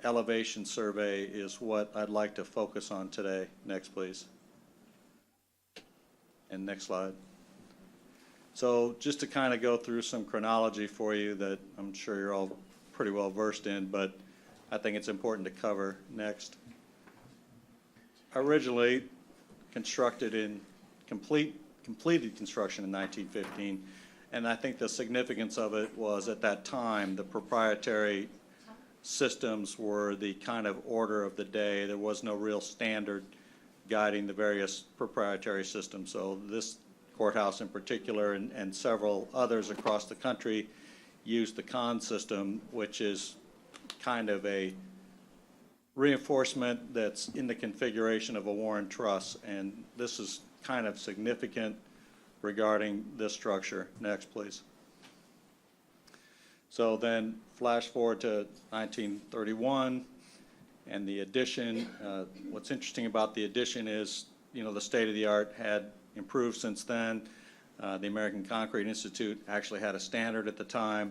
elevation survey is what I'd like to focus on today. Next, please. And next slide. So just to kind of go through some chronology for you that I'm sure you're all pretty well versed in, but I think it's important to cover. Next. Originally constructed in completed construction in 1915, and I think the significance of it was at that time the proprietary systems were the kind of order of the day. There was no real standard guiding the various proprietary systems. So this courthouse in particular and several others across the country used the CON system, which is kind of a reinforcement that's in the configuration of a Warren truss, and this is kind of significant regarding this structure. Next, please. So then flash forward to 1931 and the addition. What's interesting about the addition is, you know, the state of the art had improved since then. The American Concrete Institute actually had a standard at the time,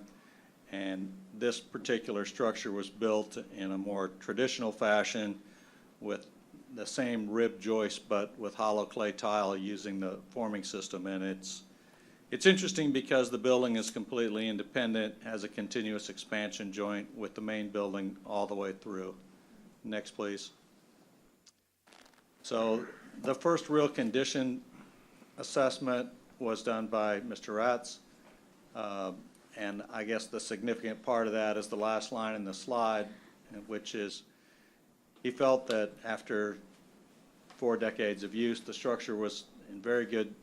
and this particular structure was built in a more traditional fashion with the same rib joist but with hollow clay tile using the forming system. And it's interesting because the building is completely independent, has a continuous expansion joint with the main building all the way through. Next, please. So the first real condition assessment was done by Mr. Ratz. And I guess the significant part of that is the last line in the slide, which is he felt that after 4 decades of use, the structure was in very good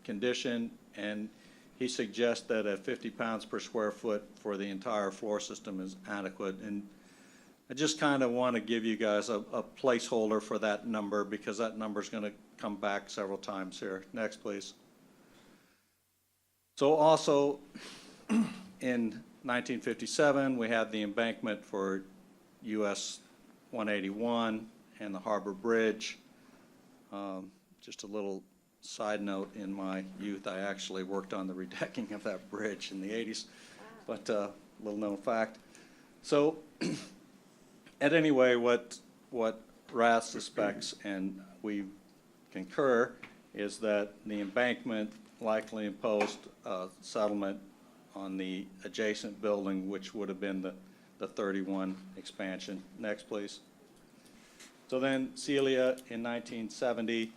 condition, and he suggests that at 50 pounds per square foot for the entire floor system is adequate. And I just kind of want to give you guys a placeholder for that number because that number is going to come back several times here. Next, please. So also in 1957, we had the embankment for US 181 and the Harbor Bridge. Just a little side note, in my youth, I actually worked on the redecking of that bridge in the 80s. but little known fact. So, at any way, what RAS suspects, and we concur, is that the embankment likely imposed a settlement on the adjacent building, which would have been the 31 expansion. Next, please. So then Celia in 1970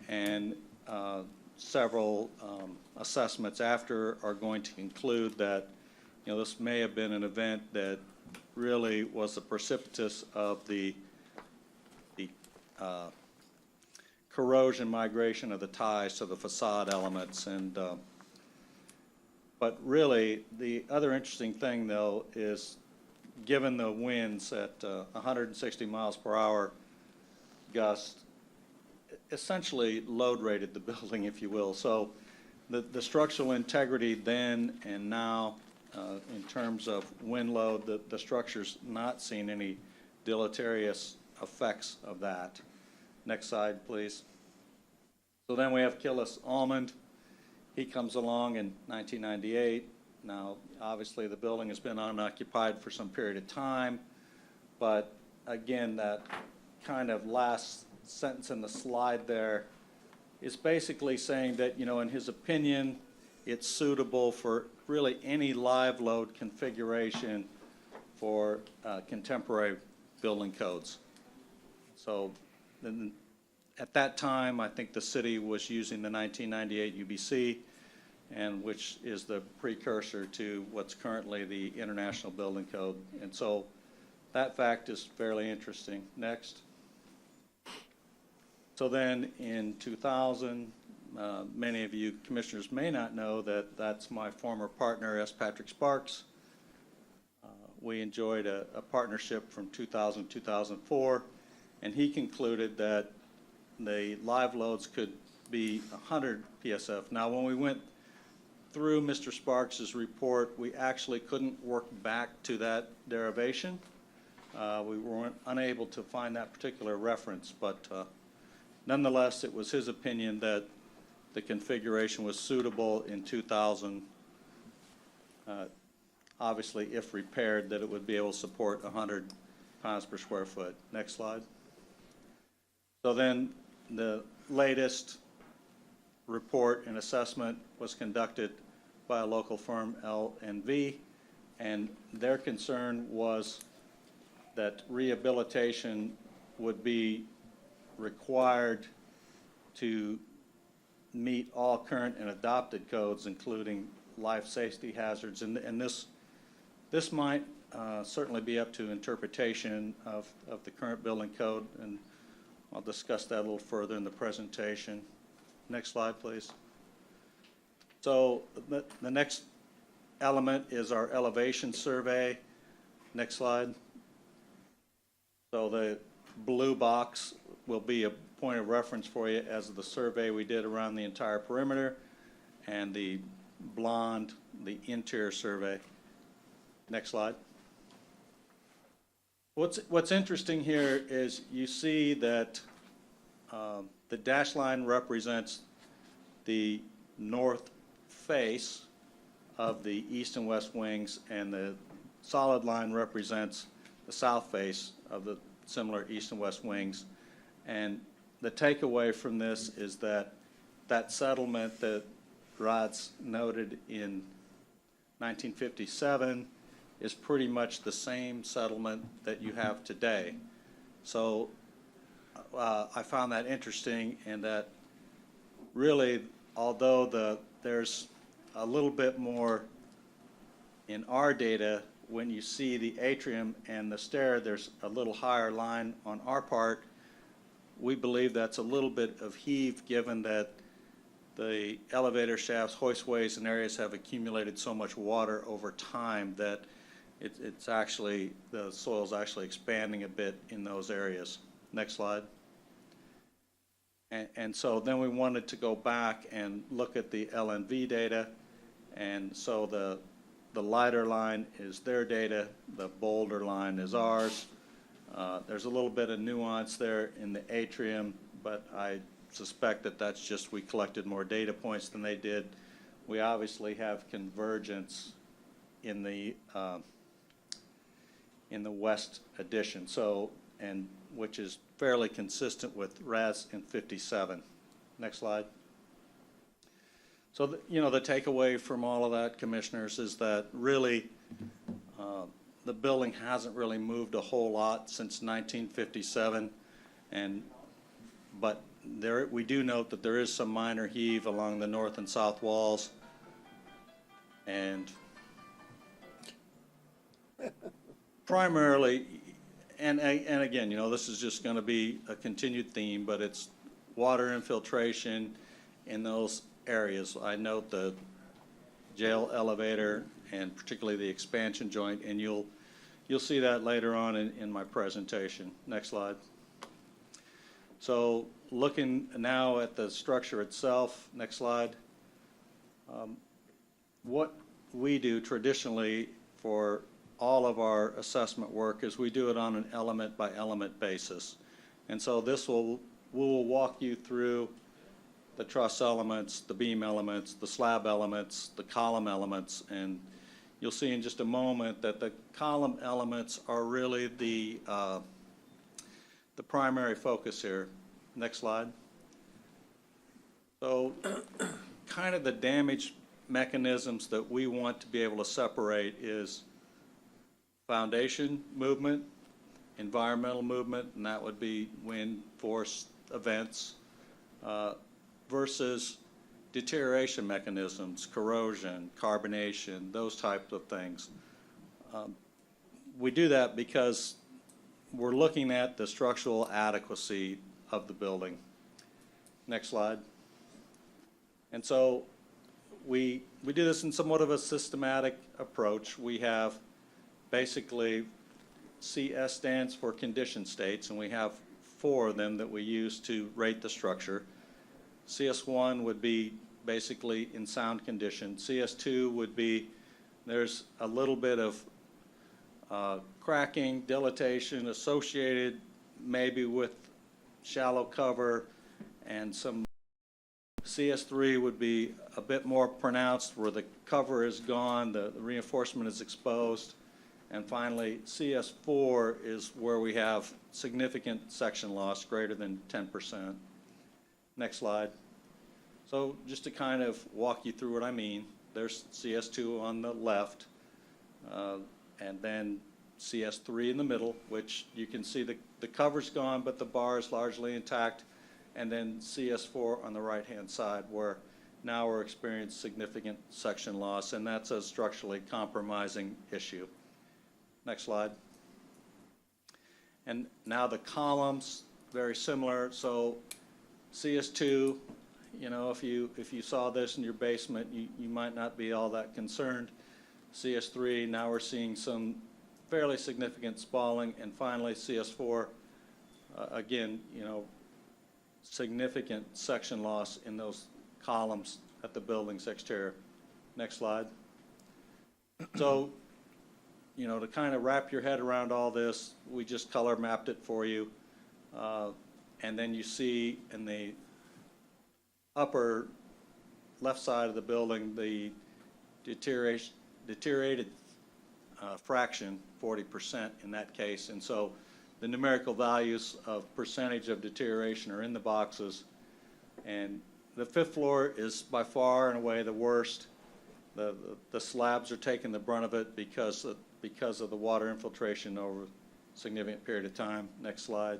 and several assessments after are going to conclude that, you know, this may have been an event that really was the precipitous of the corrosion migration of the ties to the facade elements. And but really, the other interesting thing, though, is given the winds at 160 miles per hour gust, essentially load rated the building, if you will. So the structural integrity then and now, in terms of wind load, the structure's not seen any deleterious effects of that. Next slide, please. So then we have Killis Almond. He comes along in 1998. Now, obviously, the building has been unoccupied for some period of time, but again, that kind of last sentence in the slide there is basically saying that, you know, in his opinion, it's suitable for really any live load configuration for contemporary building codes. So then at that time, I think the city was using the 1998 UBC, and which is the precursor to what's currently the International Building Code. And so that fact is fairly interesting. Next. So then in 2000, many of you commissioners may not know that that's my former partner, S. Patrick Sparks. We enjoyed a partnership from 2000 to 2004, and he concluded that the live loads could be 100 PSF. Now, when we went through Mr. Sparks's report, we actually couldn't work back to that derivation. We weren't unable to find that particular reference, but nonetheless, it was his opinion that the configuration was suitable in 2000. Obviously, if repaired, that it would be able to support 100 pounds per square foot. Next slide. So then the latest report and assessment was conducted by a local firm, L&V, and their concern was that rehabilitation would be required to meet all current and adopted codes, including life safety hazards. And this might certainly be up to interpretation of the current building code, and I'll discuss that a little further in the presentation. Next slide, please. So the next element is our elevation survey. Next slide. So the blue box will be a point of reference for you as the survey we did around the entire perimeter, and the blonde, the interior survey. Next slide. What's interesting here is you see that the dashed line represents the north face of the east and west wings, and the solid line represents the south face of the similar east and west wings. And the takeaway from this is that that settlement that Rod's noted in 1957 is pretty much the same settlement that you have today. So I found that interesting, and that really, although there's a little bit more in our data, when you see the atrium and the stair, there's a little higher line on our part. We believe that's a little bit of heave, given that the elevator shafts, hoistways, and areas have accumulated so much water over time that it's actually, the soil's actually expanding a bit in those areas. Next slide. And so then we wanted to go back and look at the LNV data, and so the lighter line is their data, the bolder line is ours. There's a little bit of nuance there in the atrium, but I suspect that that's just we collected more data points than they did. We obviously have convergence in the west addition, so, and which is fairly consistent with RAS in 57. Next slide. So, the takeaway from all of that, commissioners, is that really the building hasn't really moved a whole lot since 1957, but we do note that there is some minor heave along the north and south walls, and primarily, and again, this is just going to be a continued theme, but it's water infiltration in those areas. I note the jail elevator and particularly the expansion joint, and you'll see that later on in my presentation. Next slide. So looking now at the structure itself, next slide. What we do traditionally for all of our assessment work is we do it on an element by element basis. And so we'll walk you through the truss elements, the beam elements, the slab elements, the column elements, and you'll see in just a moment that the column elements are really the primary focus here. Next slide. So kind of the damage mechanisms that we want to be able to separate is foundation movement, environmental movement, and that would be wind, force, events, versus deterioration mechanisms, corrosion, carbonation, those types of things. We do that because we're looking at the structural adequacy of the building. Next slide. And so we do this in somewhat of a systematic approach. We have basically CS stands for condition states, and we have 4 of them that we use to rate the structure. CS1 would be basically in sound condition. CS2 would be there's a little bit of cracking, dilatation associated maybe with shallow cover, and some. CS3 would be a bit more pronounced where the cover is gone, the reinforcement is exposed. And finally, CS4 is where we have significant section loss greater than 10%. Next slide. So just to kind of walk you through what I mean, there's CS2 on the left, and then CS3 in the middle, which you can see the cover's gone, but the bar is largely intact, and then CS4 on the right-hand side, where now we're experiencing significant section loss, and that's a structurally compromising issue. Next slide. And now the columns, very similar. So CS2, if you saw this in your basement, you might not be all that concerned. CS3, now we're seeing some fairly significant spalling, and finally CS4, again, significant section loss in those columns at the building's exterior. Next slide. So, to kind of wrap your head around all this, we just color mapped it for you. And then you see in the upper left side of the building the deteriorated fraction, 40% in that case. And so the numerical values of percentage of deterioration are in the boxes. And the 5th floor is by far and away the worst. The slabs are taking the brunt of it because of the water infiltration over a significant period of time. Next slide.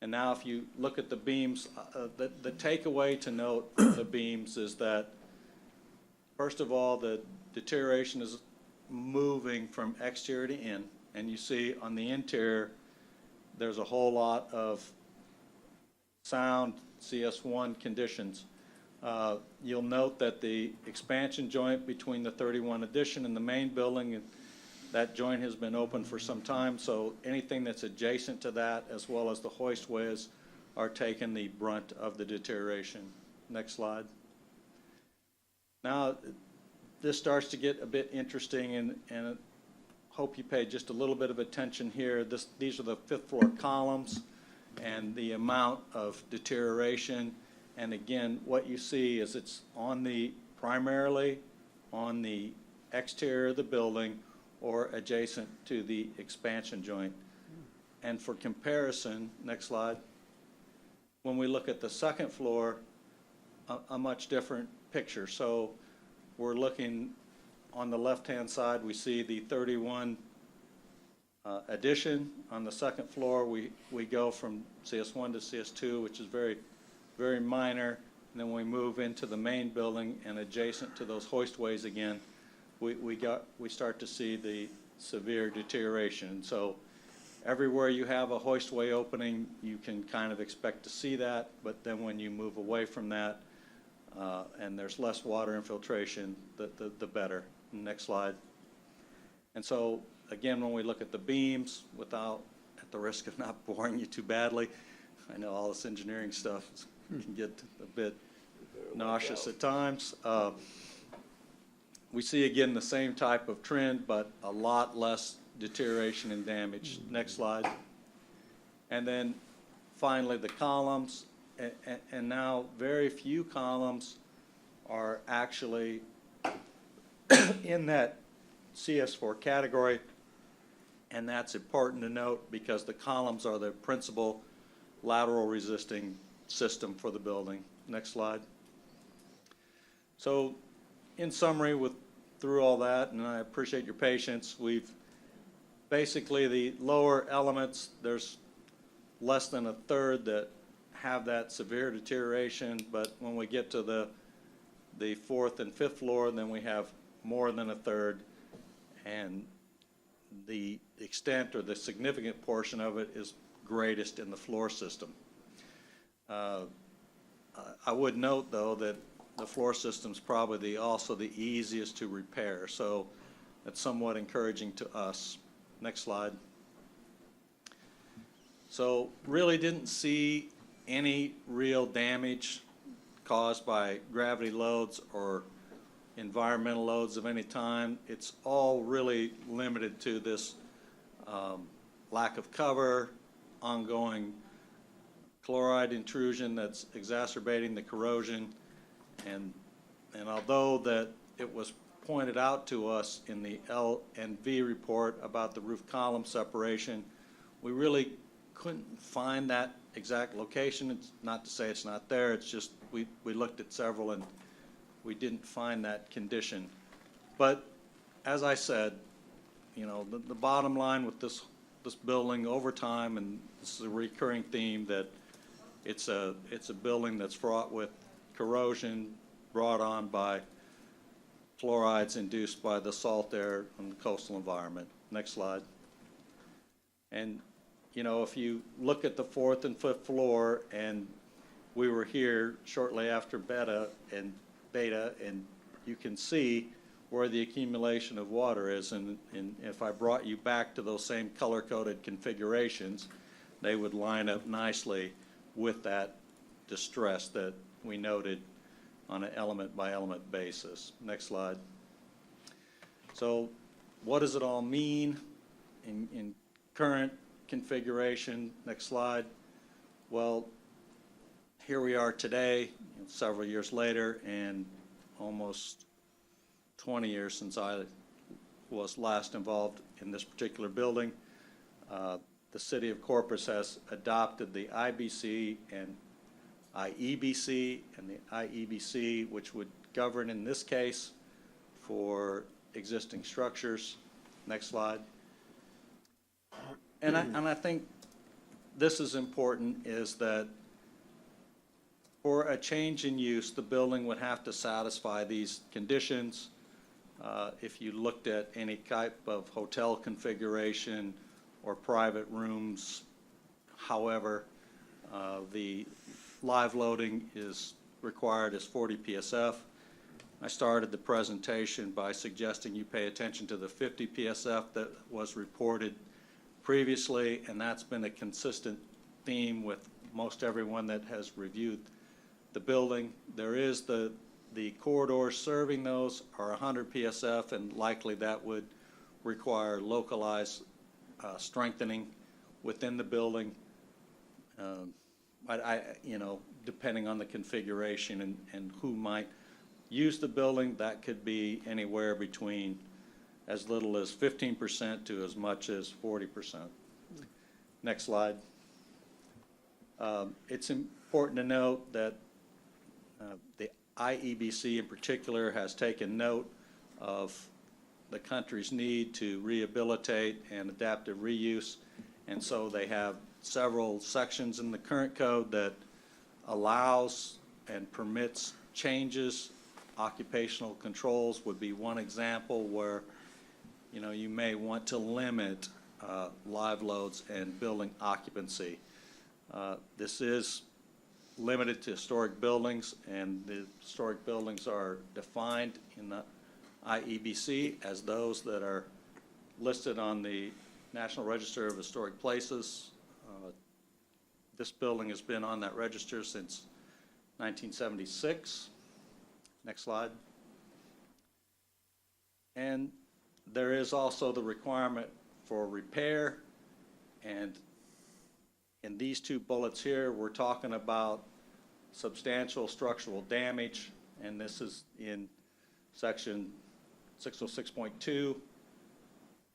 And now if you look at the beams, the takeaway to note the beams is that, first of all, the deterioration is moving from exterior to in. And you see on the interior, there's a whole lot of sound CS1 conditions. You'll note that the expansion joint between the 31 addition and the main building, that joint has been open for some time, so anything that's adjacent to that, as well as the hoistways, are taking the brunt of the deterioration. Next slide. Now, this starts to get a bit interesting, and I hope you pay just a little bit of attention here. These are the 5th floor columns and the amount of deterioration. And again, what you see is it's primarily on the exterior of the building or adjacent to the expansion joint. And for comparison, next slide, when we look at the second floor, a much different picture. So we're looking on the left-hand side, we see the 31 addition. On the second floor, we go from CS1 to CS2, which is very, very minor. And then we move into the main building and adjacent to those hoistways again, we start to see the severe deterioration. So everywhere you have a hoistway opening, you can kind of expect to see that, but then when you move away from that, and there's less water infiltration, the better. Next slide. And so, again, when we look at the beams, at the risk of not boring you too badly, I know all this engineering stuff can get a bit nauseous at times. We see, again, the same type of trend, but a lot less deterioration and damage. Next slide. And then finally the columns, and now very few columns are actually in that CS4 category, and that's important to note because the columns are the principal lateral resisting system for the building. Next slide. So in summary, through all that, and I appreciate your patience, we've basically the lower elements, there's less than a third that have that severe deterioration, but when we get to the fourth and fifth floor, then we have more than a third, and the extent or the significant portion of it is greatest in the floor system. I would note, though, that the floor system is probably also the easiest to repair, so that's somewhat encouraging to us. Next slide. So really didn't see any real damage caused by gravity loads or environmental loads of any time. It's all really limited to this lack of cover, ongoing chloride intrusion that's exacerbating the corrosion, and although that it was pointed out to us in the L and V report about the roof column separation, we really couldn't find that exact location. It's not to say it's not there, it's just we looked at several and we didn't find that condition. But as I said, you know, the bottom line with this building over time, and this is a recurring theme, that it's a building that's fraught with corrosion brought on by fluorides induced by the salt air in the coastal environment. Next slide. And, you know, if you look at the fourth and fifth floor, and we were here shortly after beta, and you can see where the accumulation of water is, and if I brought you back to those same color-coded configurations, they would line up nicely with that distress that we noted on an element-by-element basis. Next slide. So what does it all mean in current configuration? Next slide. Well, here we are today, several years later, and almost 20 years since I was last involved in this particular building. The City of Corpus has adopted the IBC and IEBC, and the IEBC, which would govern in this case for existing structures. Next slide. And I think this is important, is that for a change in use, the building would have to satisfy these conditions. If you looked at any type of hotel configuration or private rooms, however, the live loading is required as 40 PSF. I started the presentation by suggesting you pay attention to the 50 PSF that was reported previously, and that's been a consistent theme with most everyone that has reviewed the building. There is the corridors serving those are 100 PSF, and likely that would require localized strengthening within the building. You know, depending on the configuration and who might use the building, that could be anywhere between as little as 15% to as much as 40%. Next slide. It's important to note that the IEBC in particular has taken note of the country's need to rehabilitate and adaptive reuse, and so they have several sections in the current code that allows and permits changes. Occupational controls would be one example where, you know, you may want to limit live loads and building occupancy. This is limited to historic buildings, and the historic buildings are defined in the IEBC as those that are listed on the National Register of Historic Places. This building has been on that register since 1976. Next slide. And there is also the requirement for repair, and in these two bullets here, we're talking about substantial structural damage, and this is in section 606.2,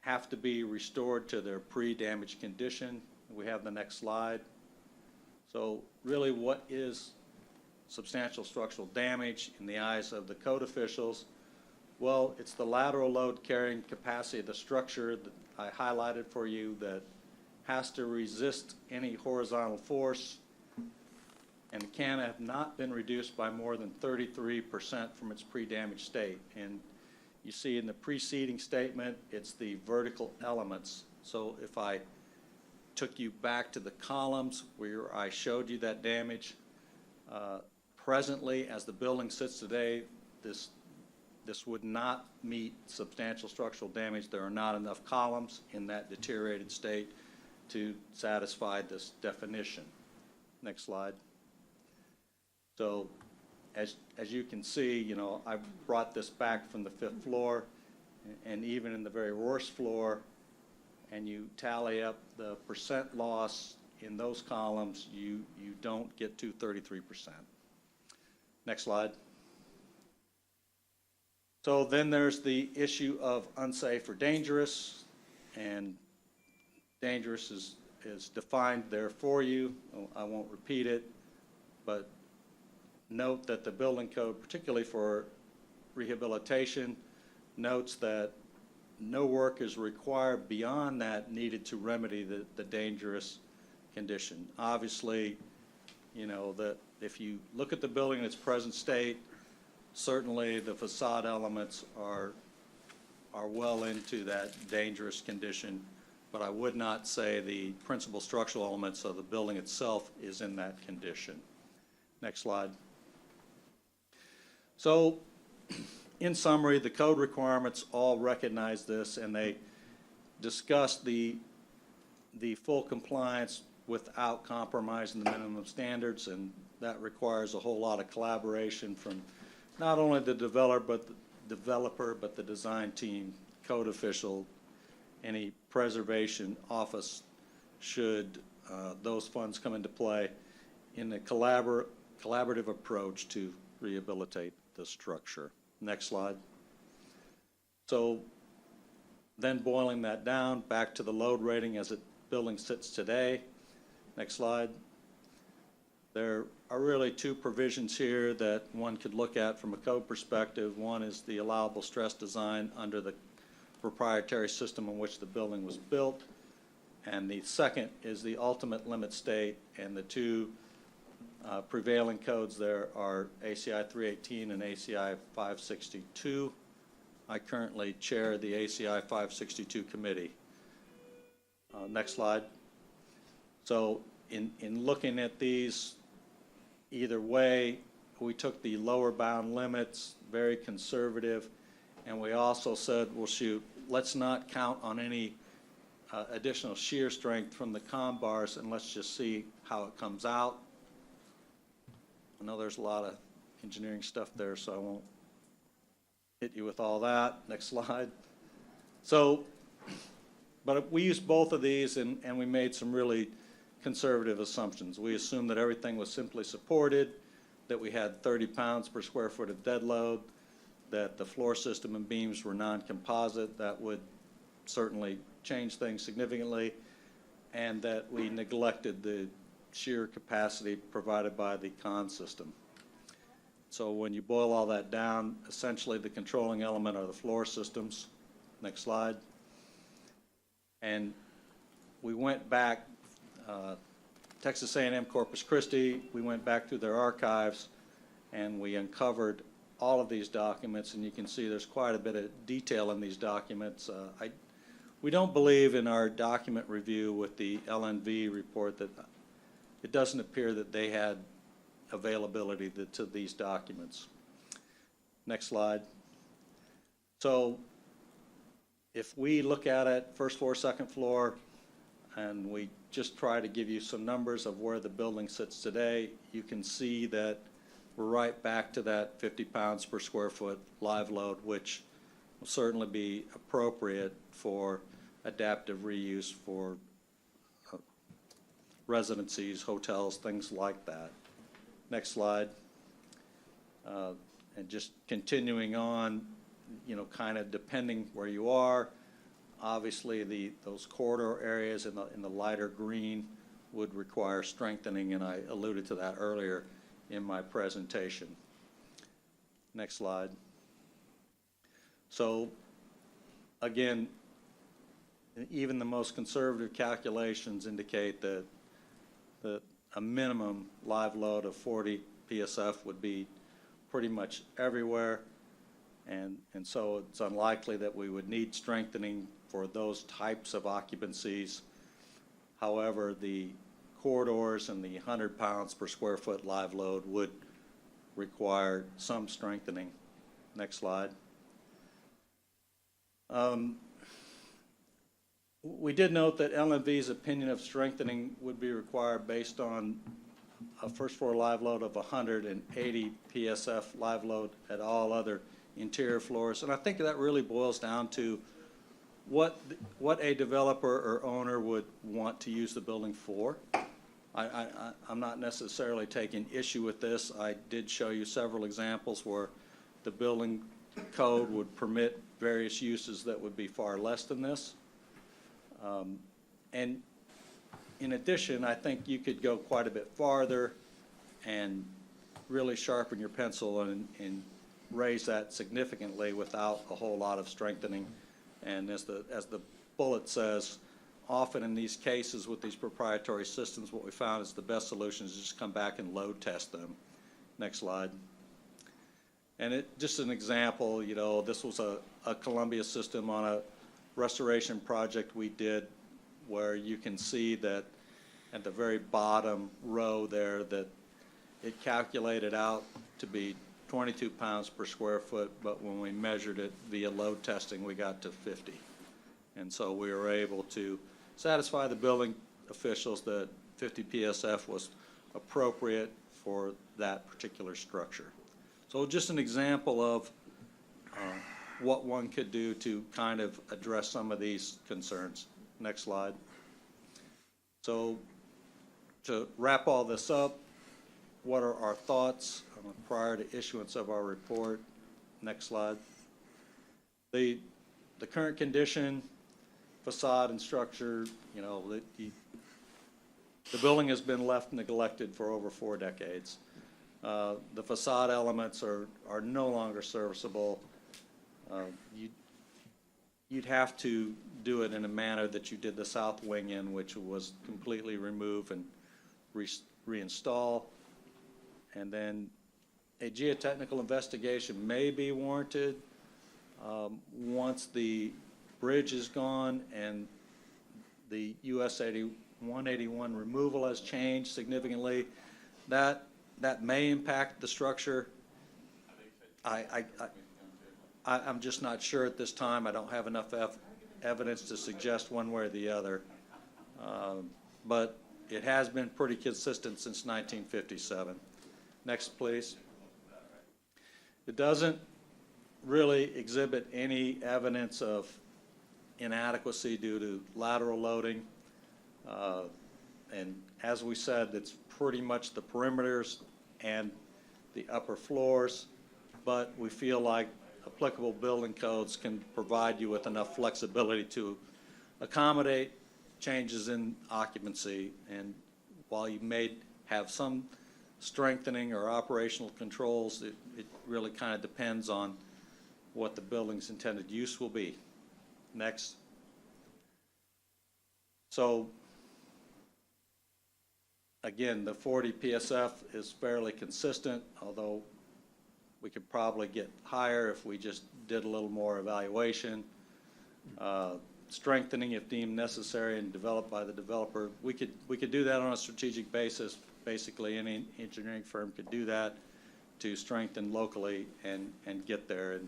have to be restored to their pre-damage condition. We have the next slide. So really, what is substantial structural damage in the eyes of the code officials? Well, it's the lateral load carrying capacity of the structure that I highlighted for you that has to resist any horizontal force and can have not been reduced by more than 33% from its pre-damage state. And you see in the preceding statement, it's the vertical elements. So if I took you back to the columns where I showed you that damage, presently, as the building sits today, this would not meet substantial structural damage. There are not enough columns in that deteriorated state to satisfy this definition. Next slide. So as you can see, you know, I brought this back from the 5th floor, and even in the very worst floor, and you tally up the percent loss in those columns, you don't get to 33%. Next slide. So then there's the issue of unsafe or dangerous, and dangerous is defined there for you. I won't repeat it, but note that the building code, particularly for rehabilitation, notes that no work is required beyond that needed to remedy the dangerous condition. Obviously, you know, that if you look at the building in its present state, certainly the facade elements are well into that dangerous condition, but I would not say the principal structural elements of the building itself is in that condition. Next slide. So, in summary, the code requirements all recognize this, and they discuss the full compliance without compromising the minimum standards, and that requires a whole lot of collaboration from not only the developer, but the design team, code official, any preservation office, should those funds come into play in a collaborative approach to rehabilitate the structure. Next slide. So then boiling that down back to the load rating as the building sits today. Next slide. There are really two provisions here that one could look at from a code perspective. One is the allowable stress design under the proprietary system in which the building was built, and the second is the ultimate limit state, and the two prevailing codes there are ACI 318 and ACI 562. I currently chair the ACI 562 committee. Next slide. So in looking at these, either way, we took the lower bound limits, very conservative, and we also said, well, shoot, let's not count on any additional shear strength from the com bars, and let's just see how it comes out. I know there's a lot of engineering stuff there, so I won't hit you with all that. Next slide. So, but we used both of these, and we made some really conservative assumptions. We assumed that everything was simply supported. that we had 30 pounds per square foot of dead load, that the floor system and beams were non-composite. That would certainly change things significantly, and that we neglected the shear capacity provided by the con system. So when you boil all that down, essentially the controlling element are the floor systems. Next slide. And we went back, Texas A&M Corpus Christi, we went back through their archives and we uncovered all of these documents, and you can see there's quite a bit of detail in these documents. We don't believe in our document review with the LNV report that it doesn't appear that they had availability to these documents. Next slide. So if we look at it, first floor, second floor, and we just try to give you some numbers of where the building sits today, you can see that we're right back to that 50 pounds per square foot live load, which will certainly be appropriate for adaptive reuse for residencies, hotels, things like that. Next slide. And just continuing on, you know, kind of depending where you are, obviously those corridor areas in the lighter green would require strengthening, and I alluded to that earlier in my presentation. Next slide. So again, even the most conservative calculations indicate that a minimum live load of 40 PSF would be pretty much everywhere, and so it's unlikely that we would need strengthening for those types of occupancies. However, the corridors and the 100 pounds per square foot live load would require some strengthening. Next slide. We did note that LNV's opinion of strengthening would be required based on a first floor live load of 180 PSF live load at all other interior floors. And I think that really boils down to what a developer or owner would want to use the building for. I'm not necessarily taking issue with this. I did show you several examples where the building code would permit various uses that would be far less than this. And in addition, I think you could go quite a bit farther and really sharpen your pencil and raise that significantly without a whole lot of strengthening. And as the bullet says, often in these cases with these proprietary systems, what we found is the best solution is just come back and load test them. Next slide. And just an example, you know, this was a Columbia system on a restoration project we did, where you can see that at the very bottom row there that it calculated out to be 22 pounds per square foot, but when we measured it via load testing, we got to 50. And so we were able to satisfy the building officials that 50 PSF was appropriate for that particular structure. So just an example of what one could do to kind of address some of these concerns. Next slide. So to wrap all this up, what are our thoughts prior to issuance of our report? Next slide. The current condition, facade and structure, you know, the building has been left neglected for over 4 decades. The facade elements are no longer serviceable. You'd have to do it in a manner that you did the south wing in, which was completely remove and reinstall. And then a geotechnical investigation may be warranted once the bridge is gone and the US 181 removal has changed significantly. That may impact the structure. I'm just not sure at this time. I don't have enough evidence to suggest one way or the other. But it has been pretty consistent since 1957. Next, please. It doesn't really exhibit any evidence of inadequacy due to lateral loading. And as we said, it's pretty much the perimeters and the upper floors, but we feel like applicable building codes can provide you with enough flexibility to accommodate changes in occupancy. And while you may have some strengthening or operational controls, it really kind of depends on what the building's intended use will be. Next. So again, the 40 PSF is fairly consistent, although we could probably get higher if we just did a little more evaluation. Strengthening if deemed necessary and developed by the developer. We could do that on a strategic basis. Basically, any engineering firm could do that to strengthen locally and get there. And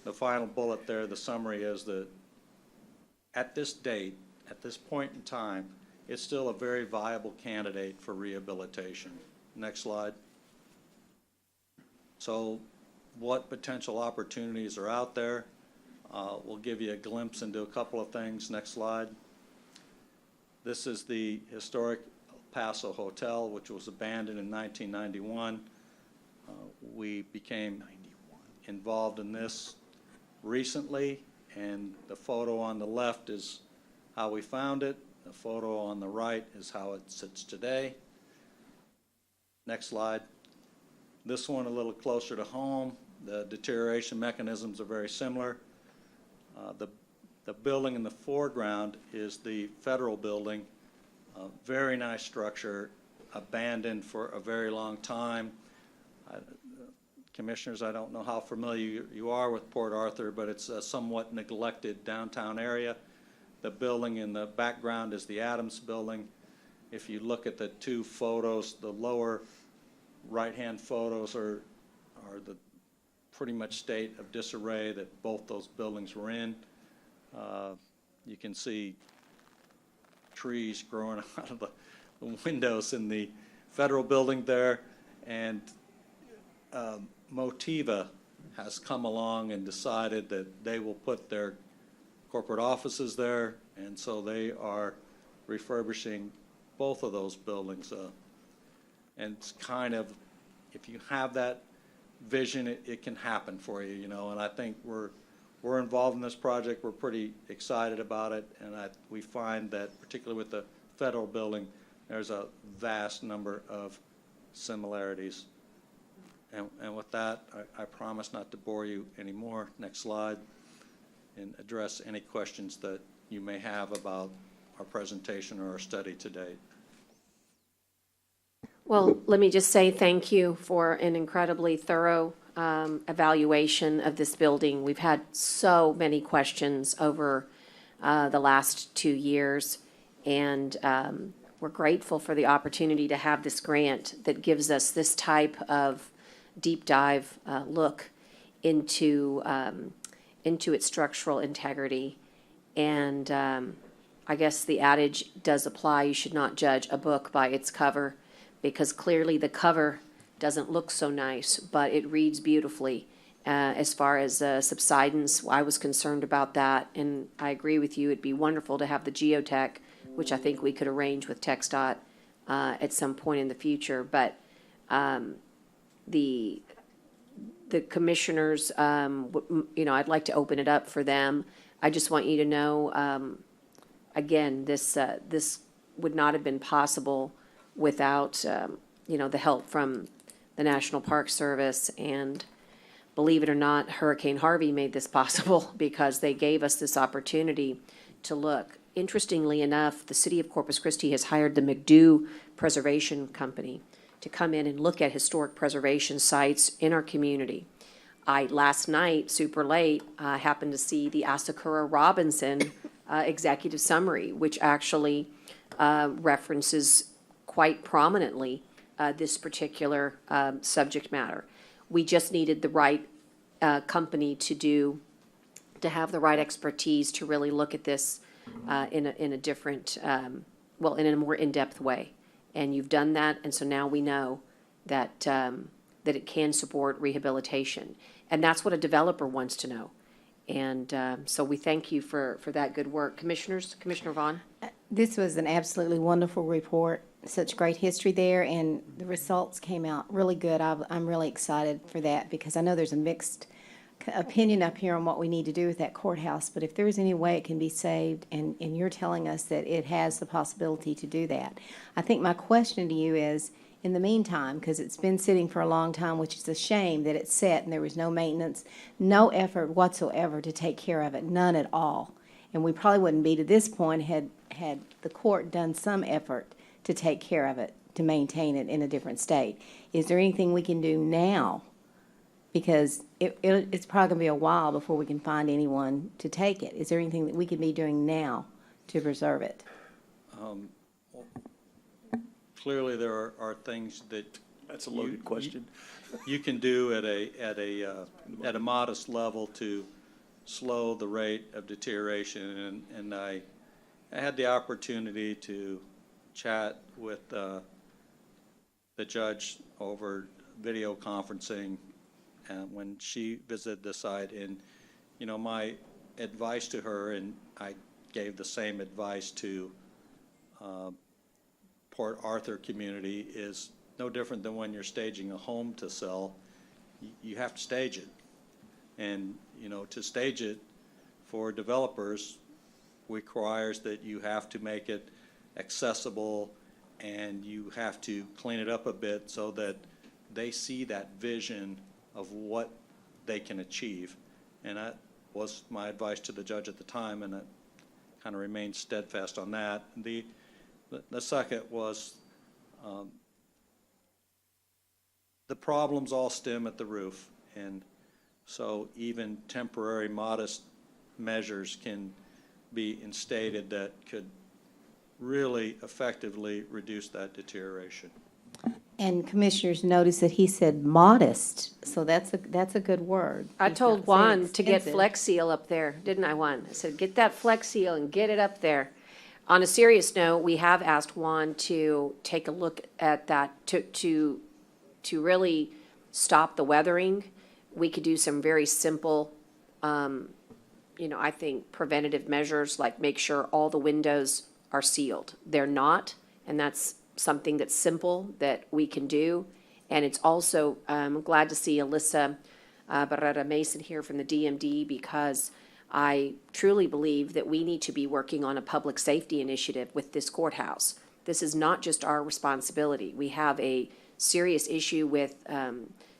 the final bullet there, the summary, is that at this date, at this point in time, it's still a very viable candidate for rehabilitation. Next slide. So what potential opportunities are out there? We'll give you a glimpse into a couple of things. Next slide. This is the historic El Paso Hotel, which was abandoned in 1991. We became involved in this recently, and the photo on the left is how we found it. The photo on the right is how it sits today. Next slide. This one a little closer to home. The deterioration mechanisms are very similar. The building in the foreground is the federal building, a very nice structure, abandoned for a very long time. Commissioners, I don't know how familiar you are with Port Arthur, but it's a somewhat neglected downtown area. The building in the background is the Adams Building. If you look at the two photos, the lower right-hand photos are the pretty much state of disarray that both those buildings were in. You can see trees growing out of the windows in the federal building there, and Motiva has come along and decided that they will put their corporate offices there, and so they are refurbishing both of those buildings. And it's kind of, if you have that vision, it can happen for you, you know. And I think we're involved in this project. We're pretty excited about it, and we find that particularly with the federal building, there's a vast number of similarities. And with that, I promise not to bore you anymore. Next slide, and address any questions that you may have about our presentation or our study to date. Well, let me just say thank you for an incredibly thorough evaluation of this building. We've had so many questions over the last 2 years, and we're grateful for the opportunity to have this grant that gives us this type of deep dive look into its structural integrity. And I guess the adage does apply: you should not judge a book by its cover, because clearly the cover doesn't look so nice, but it reads beautifully. As far as subsidence, I was concerned about that, and I agree with you. It'd be wonderful to have the geotech, which I think we could arrange with TxDOT at some point in the future. But the commissioners, I'd like to open it up for them. I just want you to know, again, this would not have been possible without, the help from the National Park Service. And believe it or not, Hurricane Harvey made this possible because they gave us this opportunity to look. Interestingly enough, the city of Corpus Christi has hired the McDo Preservation Company to come in and look at historic preservation sites in our community. Last night, super late, happened to see the Asakura Robinson executive summary, which actually references quite prominently this particular subject matter. We just needed the right company to have the right expertise to really look at this in a different, in a more in-depth way. And you've done that, and so now we know that that it can support rehabilitation. And that's what a developer wants to know. And so we thank you for that good work. Commissioners, Commissioner Vaughn? This was an absolutely wonderful report. such great history there, and the results came out really good. I'm really excited for that because I know there's a mixed opinion up here on what we need to do with that courthouse, but if there's any way it can be saved, and you're telling us that it has the possibility to do that. I think my question to you is, in the meantime, because it's been sitting for a long time, which is a shame that it's set and there was no maintenance, no effort whatsoever to take care of it, none at all. And we probably wouldn't be to this point had the court done some effort to take care of it, to maintain it in a different state. Is there anything we can do now? Because it's probably going to be a while before we can find anyone to take it. Is there anything that we could be doing now to preserve it? Clearly, there are things that. That's a loaded question. You can do at a modest level to slow the rate of deterioration, and I had the opportunity to chat with the judge over video conferencing when she visited the site, and my advice to her, and I gave the same advice to Port Arthur community, is no different than when you're staging a home to sell. You have to stage it, and to stage it for developers requires that you have to make it accessible, and you have to clean it up a bit so that they see that vision of what they can achieve. And that was my advice to the judge at the time, and I kind of remained steadfast on that. The second was the problems all stem at the roof, and so even temporary modest measures can be instated that could really effectively reduce that deterioration. And commissioners notice that he said modest, so that's a good word. I He's told not saying Juan to get expensive. Flex Seal up there, didn't I, Juan? I said, get that Flex Seal and get it up there. On a serious note, we have asked Juan to take a look at that, to really stop the weathering. We could do some very simple, I think preventative measures, like make sure all the windows are sealed. They're not, and that's something that's simple that we can do. And it's also, I'm glad to see Alyssa Barrera Mason here from the DMD, because I truly believe that we need to be working on a public safety initiative with this courthouse. This is not just our responsibility. We have a serious issue with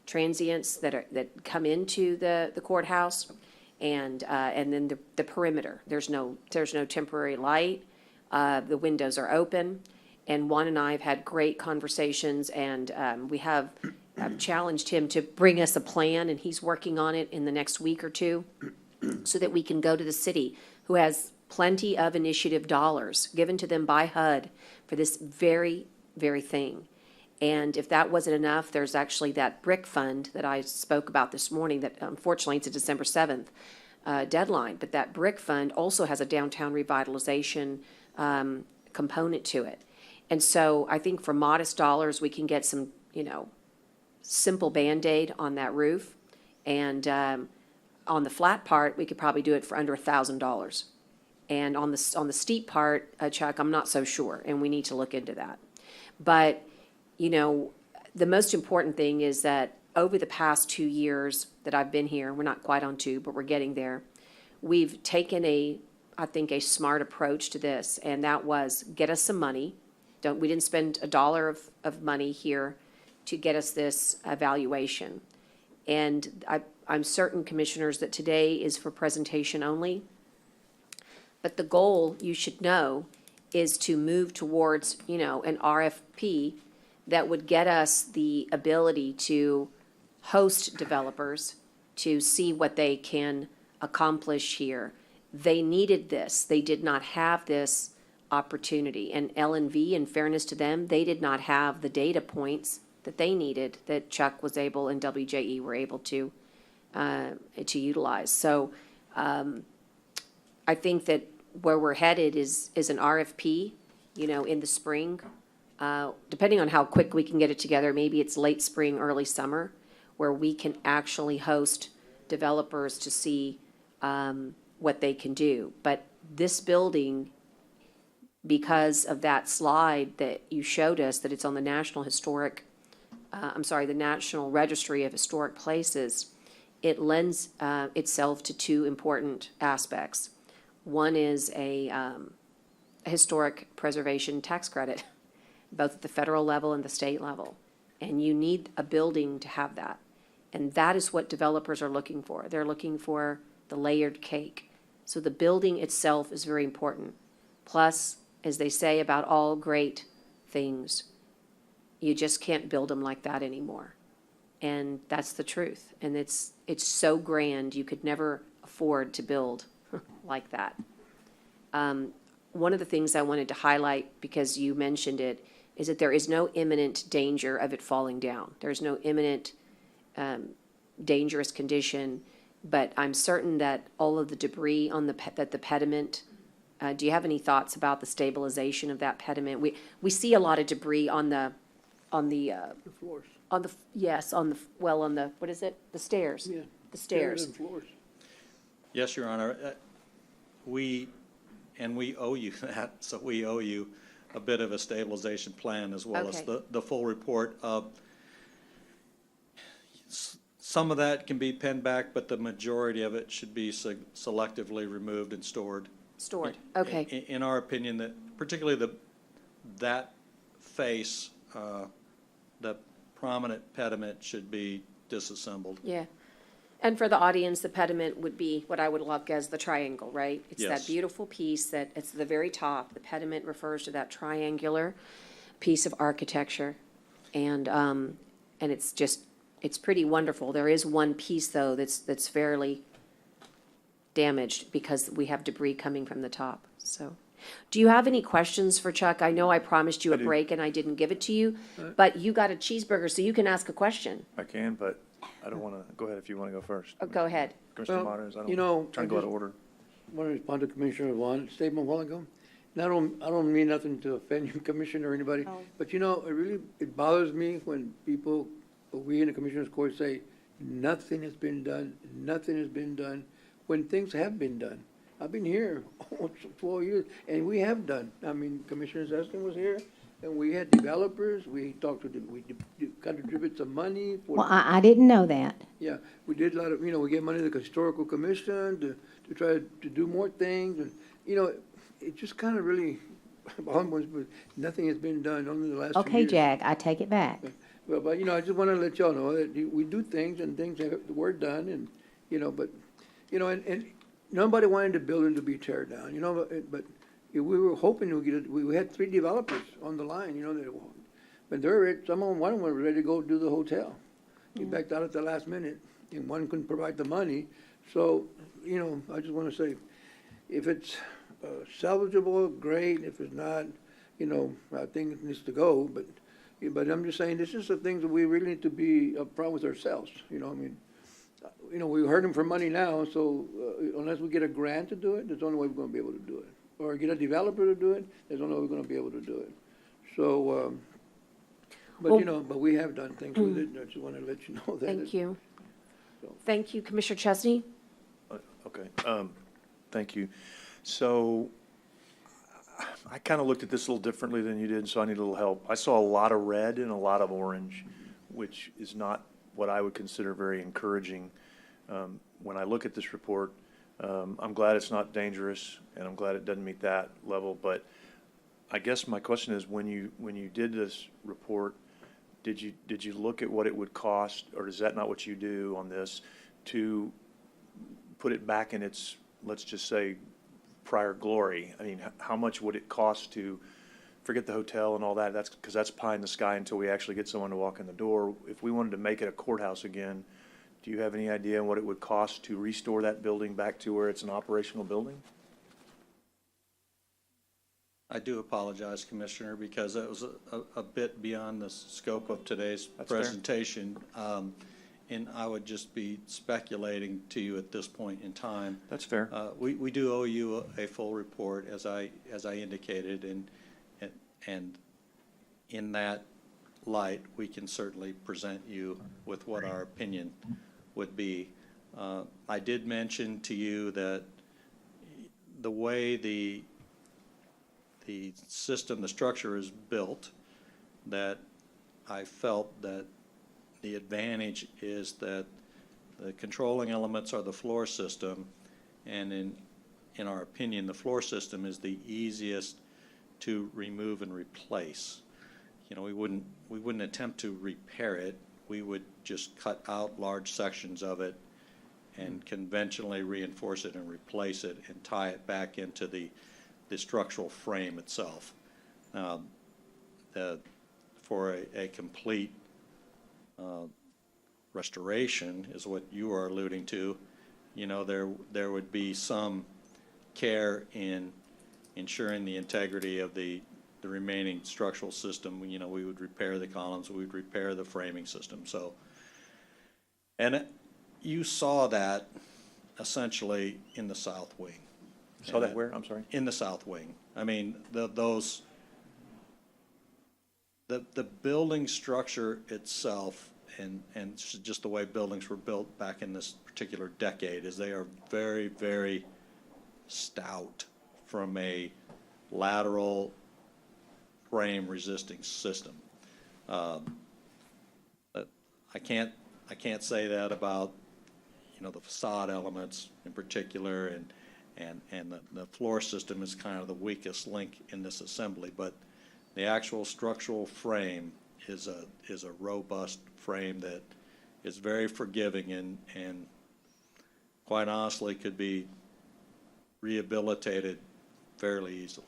transients that come into the courthouse, and then the perimeter. There's no temporary light. The windows are open, and Juan and I have had great conversations, and we have challenged him to bring us a plan, and he's working on it in the next week or two, so that we can go to the city, who has plenty of initiative dollars given to them by HUD for this very, very thing. And if that wasn't enough, there's actually that brick fund that I spoke about this morning that unfortunately it's a December 7th deadline, but that brick fund also has a downtown revitalization component to it. And so I think for modest dollars, we can get some, simple Band-Aid on that roof. And on the flat part, we could probably do it for under $1,000. And on the steep part, Chuck, I'm not so sure, and we need to look into that. But, the most important thing is that over the past 2 years that I've been here, we're not quite on 2, but we're getting there, we've taken I think a smart approach to this, and that was get us some money. We didn't spend $1 of money here to get us this evaluation. And I'm certain, commissioners, that today is for presentation only. But the goal, you should know, is to move towards, an RFP that would get us the ability to host developers, to see what they can accomplish here. They needed this. They did not have this opportunity. And L&V, in fairness to them, they did not have the data points that they needed, that Chuck was able and WJE were able to utilize. So I think that where we're headed is an RFP, in the spring. Depending on how quick we can get it together, maybe it's late spring, early summer, where we can actually host developers to see what they can do. But this building because of that slide that you showed us, that it's on the National the National Registry of Historic Places. It lends itself to two important aspects. One is a historic preservation tax credit, both at the federal level and the state level. And you need a building to have that. And that is what developers are looking for. They're looking for the layered cake. So the building itself is very important. Plus, as they say about all great things, you just can't build them like that anymore. And that's the truth. And it's so grand, you could never afford to build like that. One of the things I wanted to highlight, because you mentioned it, is that there is no imminent danger of it falling down. There's no imminent dangerous condition, but I'm certain that all of the debris on the pediment, do you have any thoughts about the stabilization of that pediment? We see a lot of debris on the floors. What is it? The stairs. Yeah. The stairs. And floors. Yes, Your Honor. We owe you that, so we owe you a bit of a stabilization plan as well as Okay. the full report. Some of that can be pinned back, but the majority of it should be selectively removed and stored. Stored, okay. In our opinion, that particularly that face, the prominent pediment should be disassembled. Yeah. And for the audience, the pediment would be what I would look as the triangle, right? It's Yes. that beautiful piece that, it's the very top. The pediment refers to that triangular piece of architecture. And it's pretty wonderful. There is one piece, though, that's fairly damaged because we have debris coming from the top, so. Do you have any questions for Chuck? I know I promised you a break and I didn't give it to you, but you got a cheeseburger, so you can ask a question. I can, but I don't want to, go ahead if you want to go first. Oh, go ahead. Commissioner Montanez, I you know, don't, trying to go out of order. I want to respond to Commissioner Vaughn's statement a while ago. And I don't mean nothing to offend you, Commissioner, or anybody, but you know, it bothers me when we in the Commissioner's Court say, nothing has been done, when things have been done. I've been here almost 12 years, and we have done. I mean, Commissioner Zeskin was here, and we had developers, we contributed some money. Well, I didn't know that. Yeah, we did a lot of, we gave money to the Historical Commission to try to do more things, and, it just kind of really, almost, but nothing has been done only the last 2 years. Okay, Jack, I take it back. But I just want to let y'all know that we do things and things were done and, and nobody wanted the building to be teared down, but we were hoping to get it. We had 3 developers on the line, but one of them was ready to go do the hotel. He backed out at the last minute and one couldn't provide the money. So, I just want to say, if it's salvageable, great. If it's not, I think it needs to go, but I'm just saying, this is the things that we really need to be upfront with ourselves, we hurt them for money now, so unless we get a grant to do it, there's the only way we're gonna be able to do it. Or get a developer to do it, there's the only way we're gonna be able to do it. So, but we have done things with it, I just wanna let you know that. Thank you. Thank you, Commissioner Chesney. Okay, thank you. So I kind of looked at this a little differently than you did, so I need a little help. I saw a lot of red and a lot of orange, which is not what I would consider very encouraging. When I look at this report, I'm glad it's not dangerous, and I'm glad it doesn't meet that level, but I guess my question is, when you did this report, did you look at what it would cost, or is that not what you do on this, to put it back in its, let's just say, prior glory? I mean, how much would it cost to forget the hotel and all that? That's because that's pie in the sky until we actually get someone to walk in the door. If we wanted to make it a courthouse again, do you have any idea what it would cost to restore that building back to where it's an operational building? I do apologize, Commissioner, because that was a bit beyond the scope of today's presentation. And I would just be speculating to you at this point in time. That's fair. We do owe you a full report, as I indicated, and in that light, we can certainly present you with what our opinion would be. I did mention to you that the way the the system, the structure is built, that I felt that the advantage is that the controlling elements are the floor system, and in our opinion, the floor system is the easiest to remove and replace. You know, we wouldn't attempt to repair it. We would just cut out large sections of it and conventionally reinforce it and replace it and tie it back into the structural frame itself. For a complete restoration is what you are alluding to. You know, there would be some care in ensuring the integrity of the remaining structural system. You know, we would repair the columns, we would repair the framing system. So, and you saw that essentially in the south wing. Saw that where? I'm sorry? In the south wing. I mean, the building structure itself and just the way buildings were built back in this particular decade is they are very, very stout from a lateral frame resisting system. But I can't say that about, you know, the facade elements in particular, and the floor system is kind of the weakest link in this assembly, but the actual structural frame is a robust frame that is very forgiving and quite honestly could be rehabilitated fairly easily.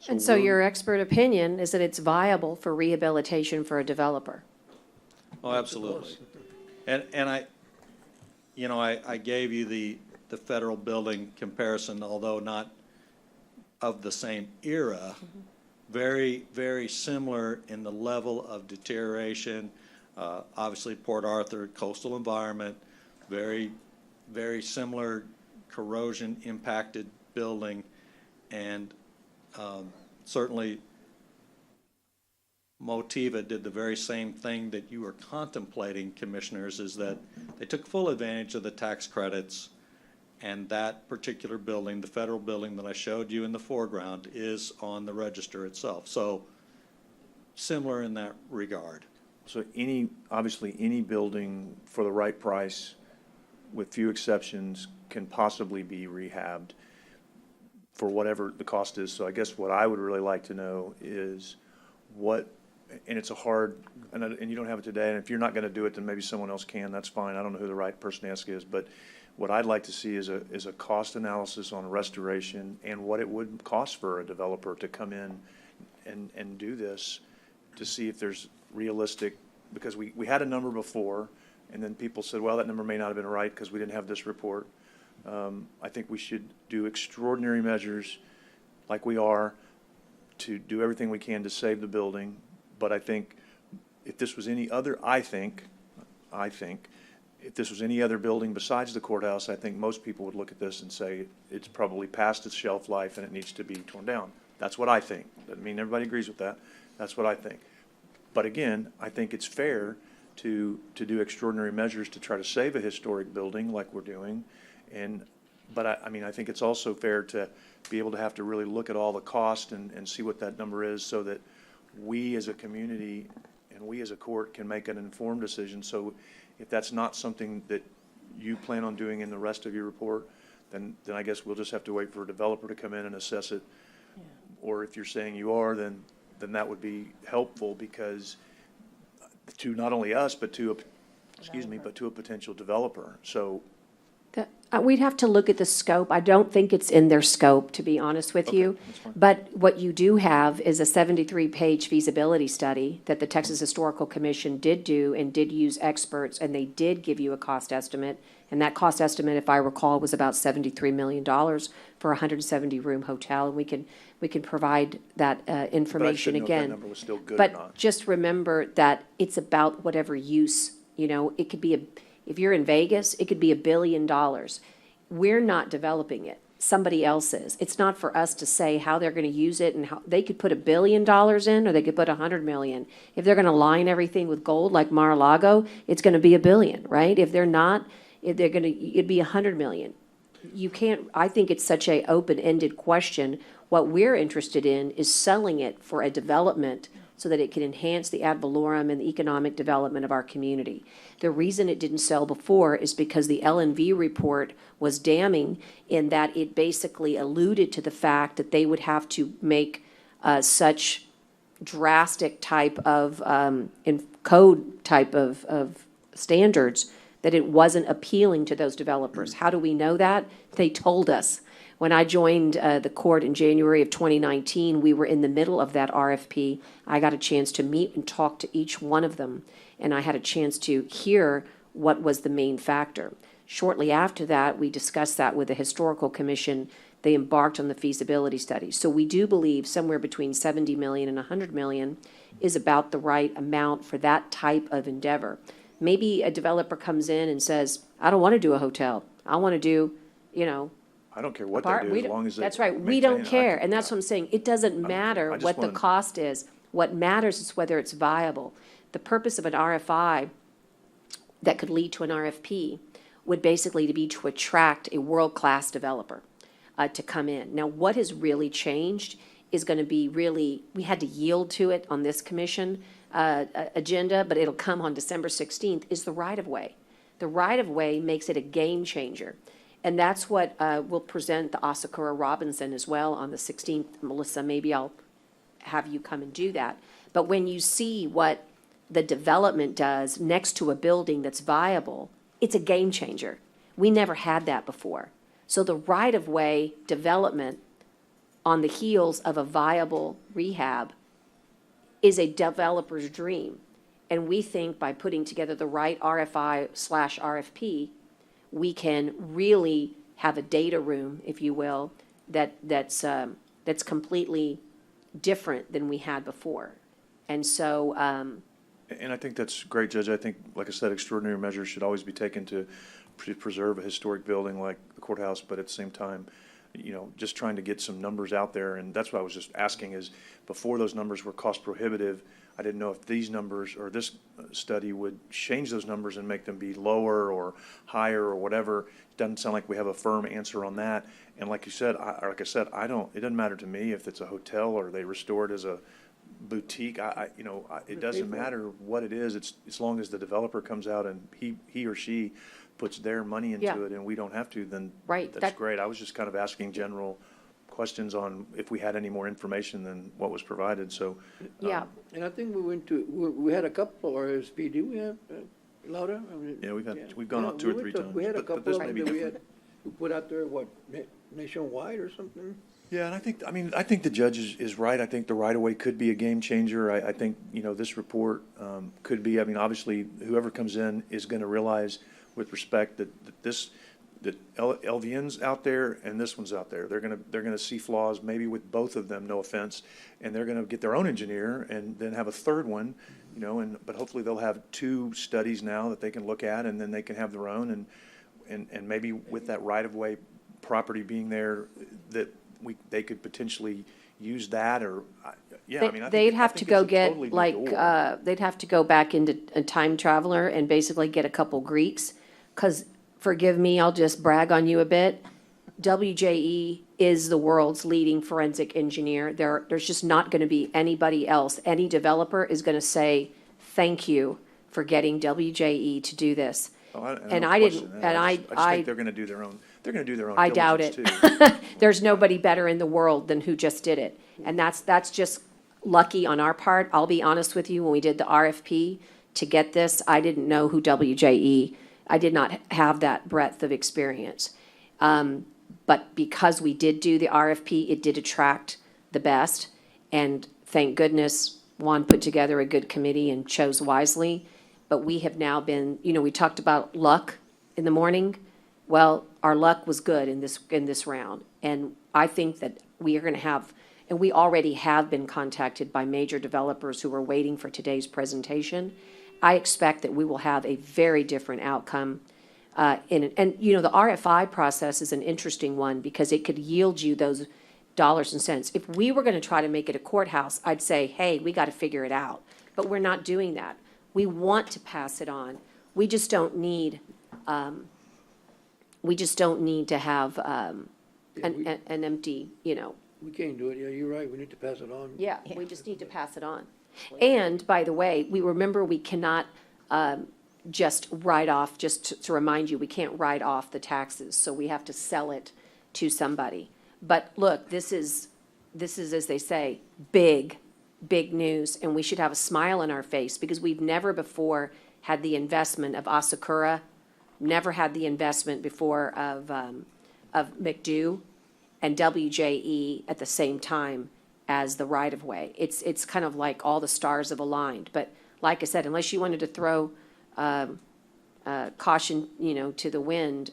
And so your expert opinion is that it's viable for rehabilitation for a developer? Oh, absolutely. And I gave you the federal building comparison, although not of the same era. Very, very similar in the level of deterioration. Obviously, Port Arthur, coastal environment, very, very similar corrosion impacted building, and certainly Motiva did the very same thing that you were contemplating, commissioners, is that they took full advantage of the tax credits, and that particular building, the federal building that I showed you in the foreground, is on the register itself. So similar in that regard. So obviously any building for the right price, with few exceptions, can possibly be rehabbed for whatever the cost is. So I guess what I would really like to know is what, and it's a hard, and you don't have it today, and if you're not going to do it, then maybe someone else can. That's fine. I don't know who the right person to ask is, but what I'd like to see is a cost analysis on restoration and what it would cost for a developer to come in and do this, to see if there's realistic, because we had a number before, and then people said, well, that number may not have been right because we didn't have this report. I think we should do extraordinary measures like we are to do everything we can to save the building. But I think if this was any other, I think, if this was any other building besides the courthouse, I think most people would look at this and say it's probably past its shelf life and it needs to be torn down. That's what I think. Doesn't mean everybody agrees with that. That's what I think. But again, I think it's fair to do extraordinary measures to try to save a historic building like we're doing. But I think it's also fair to be able to have to really look at all the cost and see what that number is, so that we as a community and we as a court can make an informed decision. So if that's not something that you plan on doing in the rest of your report, then I guess we'll just have to wait for a developer to come in and assess it. Yeah. Or if you're saying you are, then that would be helpful, because to not only us, but to a potential developer. So we'd have to look at the scope. I don't think it's in their scope, to be honest with you. But what you do have is a 73-page feasibility study that the Texas Historical Commission did do and did use experts, and they did give you a cost estimate. And that cost estimate, if I recall, was about $73 million for a 170-room hotel. And we can provide that information again. But I shouldn't know if that number was still good or not. But just remember that it's about whatever use. You know, it could be if you're in Vegas, it could be $1 billion. We're not developing it. Somebody else is. It's not for us to say how they're going to use it, and how they could put $1 billion in, or they could put $100 million. If they're going to line everything with gold like Mar-a-Lago, it's going to be $1 billion, right? If they're not, it'd be $100 million. you can't, I think it's such a open-ended question. What we're interested in is selling it for a development so that it can enhance the ad valorem and the economic development of our community. The reason it didn't sell before is because the LNV report was damning in that it basically alluded to the fact that they would have to make such drastic type of in code type of standards that it wasn't appealing to those developers. How do we know that? They told us. When I joined the court in January of 2019, we were in the middle of that RFP. I got a chance to meet and talk to each one of them, and I had a chance to hear what was the main factor. Shortly after that, we discussed that with the Historical Commission. They embarked on the feasibility study. So we do believe somewhere between 70 million and 100 million is about the right amount for that type of endeavor. Maybe a developer comes in and says, I don't want to do a hotel. I want to do, I don't care what they do, as long as they. that's right, we maintain don't it. care, and that's what I'm saying, it doesn't care. matter I just what the wanna- cost is. What matters is whether it's viable. The purpose of an RFI that could lead to an RFP would basically be to attract a world-class developer to come in. Now, what has really changed is going to be really, we had to yield to it on this commission agenda, but it'll come on December 16th, is the right-of-way. The right-of-way makes it a game changer. And that's what we'll present the Asakura Robinson as well on the 16th. Melissa, maybe I'll have you come and do that. But when you see what the development does next to a building that's viable, it's a game changer. We never had that before. So the right-of-way development on the heels of a viable rehab is a developer's dream. And we think by putting together the right RFI/RFP, we can really have a data room, if you will, that's completely different than we had before. And so, And I think that's great, Judge. I think, like I said, extraordinary measures should always be taken to preserve a historic building like the courthouse, but at the same time, just trying to get some numbers out there. And that's what I was just asking is, before those numbers were cost prohibitive, I didn't know if these numbers or this study would change those numbers and make them be lower or higher or whatever. It doesn't sound like we have a firm answer on that. And like you said, it doesn't matter to me if it's a hotel or they restore it as a boutique. It doesn't matter what it is. It's as long as the developer comes out and he or she puts their money into Yeah. it and we don't have to, then Right, that's that- great. I was just kind of asking general questions on if we had any more information than what was provided, so. yeah. And I think we had a couple of RSP, did we have, Laura? Yeah, we've gone out two or three times. We had a but couple this of may them be that we different. had, we put out there, nationwide or something? Yeah, and I think the judge is right. I think the right-of-way could be a game changer. I think, this report could be, obviously, whoever comes in is going to realize with respect that LVN's out there and this one's out there. They're gonna see flaws maybe with both of them, no offense, and they're gonna get their own engineer and then have a third one, but hopefully they'll have two studies now that they can look at, and then they can have their own, and maybe with that right-of-way property being there, that they could potentially use that, or, yeah, I think They'd have I to think go it's a get, totally new like, door. they'd have to go back into a time traveler and basically get a couple Greeks, because, forgive me, I'll just brag on you a bit. WJE is the world's leading forensic engineer. There's just not going to be anybody else. Any developer is going to say, thank you for getting WJE to do this. And I didn't, and I just think they're gonna do their own, I doubt it. diligence too. There's nobody better in the world than who just did it. And that's just lucky on our part. I'll be honest with you, when we did the RFP to get this, I didn't know who WJE, I did not have that breadth of experience. But because we did do the RFP, it did attract the best. And thank goodness Juan put together a good committee and chose wisely. But we have now been, we talked about luck in the morning. Well, our luck was good in this round. And I think that we are going to have, and we already have been contacted by major developers who are waiting for today's presentation. I expect that we will have a very different outcome. The RFI process is an interesting one because it could yield you those dollars and cents. If we were going to try to make it a courthouse, I'd say, hey, we got to figure it out. But we're not doing that. We want to pass it on. We just don't need We just don't need to have, Yeah, we- an empty, you know. We can't do it, yeah, you're right, we need to pass it on. Yeah, we just need to pass it on. And, by the way, we cannot just write off, just to remind you, we can't write off the taxes, so we have to sell it to somebody. But look, this is, as they say, big, big news, and we should have a smile on our face, because we've never before had the investment of Asakura, never had the investment before of McDo and WJE at the same time as the right-of-way. It's kind of like all the stars have aligned. But like I said, unless you wanted to throw caution, you know, to the wind,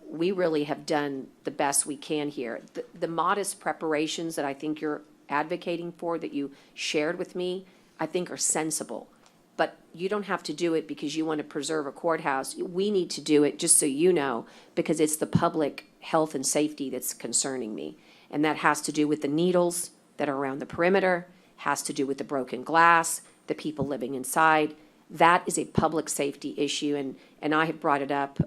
we really have done the best we can here. The modest preparations that I think you're advocating for, that you shared with me, I think are sensible. But you don't have to do it because you want to preserve a courthouse. We need to do it, just so you know, because it's the public health and safety that's concerning me. And that has to do with the needles that are around the perimeter, has to do with the broken glass, the people living inside. That is a public safety issue, and I have brought it up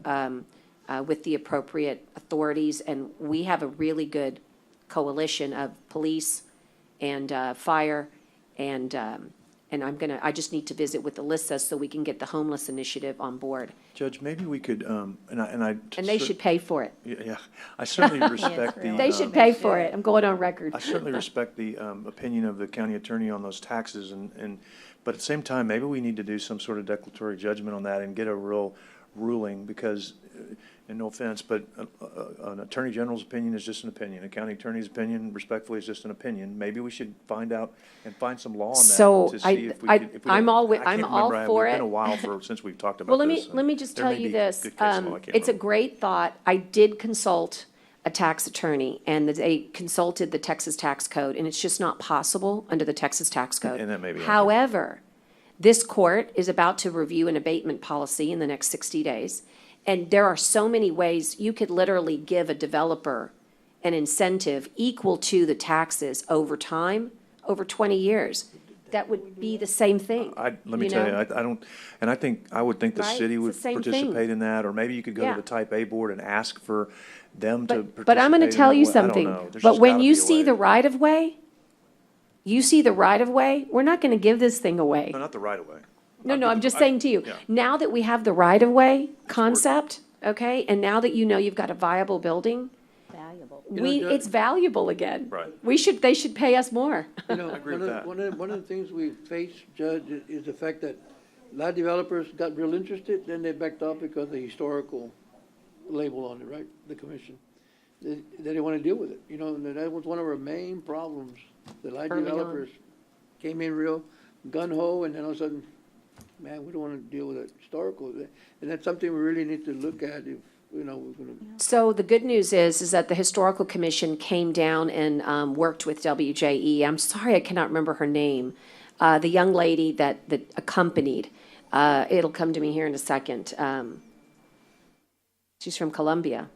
with the appropriate authorities, and we have a really good coalition of police and fire, and I just need to visit with Alyssa so we can get the homeless initiative on board. Judge, maybe we could, and they should pay for it. Yeah, I certainly respect the. They should pay for it. I'm going on record. I certainly respect the opinion of the county attorney on those taxes, but at the same time, maybe we need to do some sort of declaratory judgment on that and get a real ruling, because, and no offense, but an attorney general's opinion is just an opinion. A county attorney's opinion, respectfully, is just an opinion. Maybe we should find out and find some law on that So to see if we could. If we I'm don't- all I can't all remember. for It's it. been a while since we've talked about Well, this. let me just There tell may you be this. good case law, I can't It's a remember. great thought. I did consult a tax attorney, and they consulted the Texas tax code, and it's just not possible under the Texas tax code. And that may be accurate. However, this court is about to review an abatement policy in the next 60 days, and there are so many ways you could literally give a developer an incentive equal to the taxes over time, over 20 years. That would be the same thing. Let me tell you, I don't, and I would think the Right? city It's the would same thing. participate in that, or maybe you could go Yeah. to the type A board and ask for them to participate. But I'm going to in tell that you way. I don't something. know. There's But just when gotta you be a see way. the right-of-way, we're not going to give this thing away. No, not the right of way. No, I'm just saying to you, yeah. now that we have the right-of-way concept, okay, and now that you know you've got a viable building, Valuable. it's valuable again. Right. They should pay us more. You know, agree one with of, that. one of the things we face, Judge, is the fact that a lot of developers got real interested, then they backed off because of the historical label on it, right, the commission. They didn't want to deal with it, you know, and that was one of our main problems. The lot of Early on. developers came in real gung-ho, and then all of a sudden, man, we don't want to deal with it historical. And that's something we really need to look at if, you know, we're going to. So the good news is that the Historical Commission came down and worked with WJE. I'm sorry, I cannot remember her name. The young lady that accompanied, it'll come to me here in a second. She's from Colombia.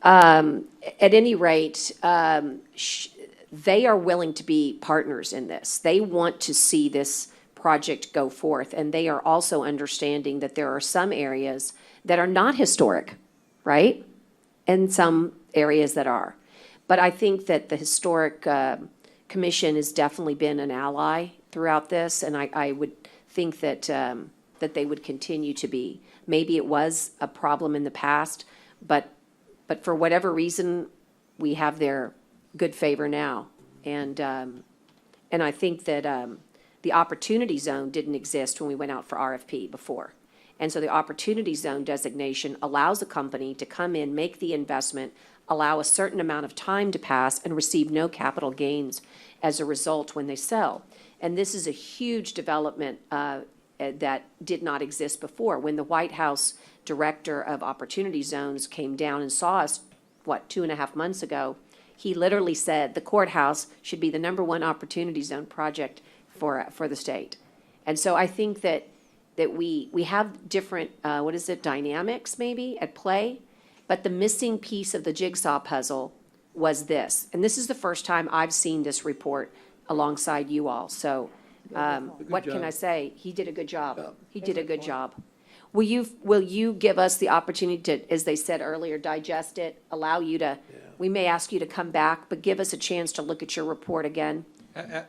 At any rate, they are willing to be partners in this. They want to see this project go forth, and they are also understanding that there are some areas that are not historic, right? And some areas that are. But I think that the Historic Commission has definitely been an ally throughout this, and I would think that they would continue to be. Maybe it was a problem in the past, but for whatever reason, we have their good favor now. And I think that the opportunity zone didn't exist when we went out for RFP before. And so the opportunity zone designation allows a company to come in, make the investment, allow a certain amount of time to pass, and receive no capital gains as a result when they sell. And this is a huge development that did not exist before. When the White House Director of Opportunity Zones came down and saw us, 2.5 months ago, he literally said the courthouse should be the #1 opportunity zone project for the state. And so I think that we have different, dynamics maybe at play, but the missing piece of the jigsaw puzzle was this. And this is the first time I've seen this report alongside you all. So what can I say? He did a good job. He did a good job. will you give us the opportunity to, as they said earlier, digest it, allow you to, we may ask you to come back, but give us a chance to look at your report again?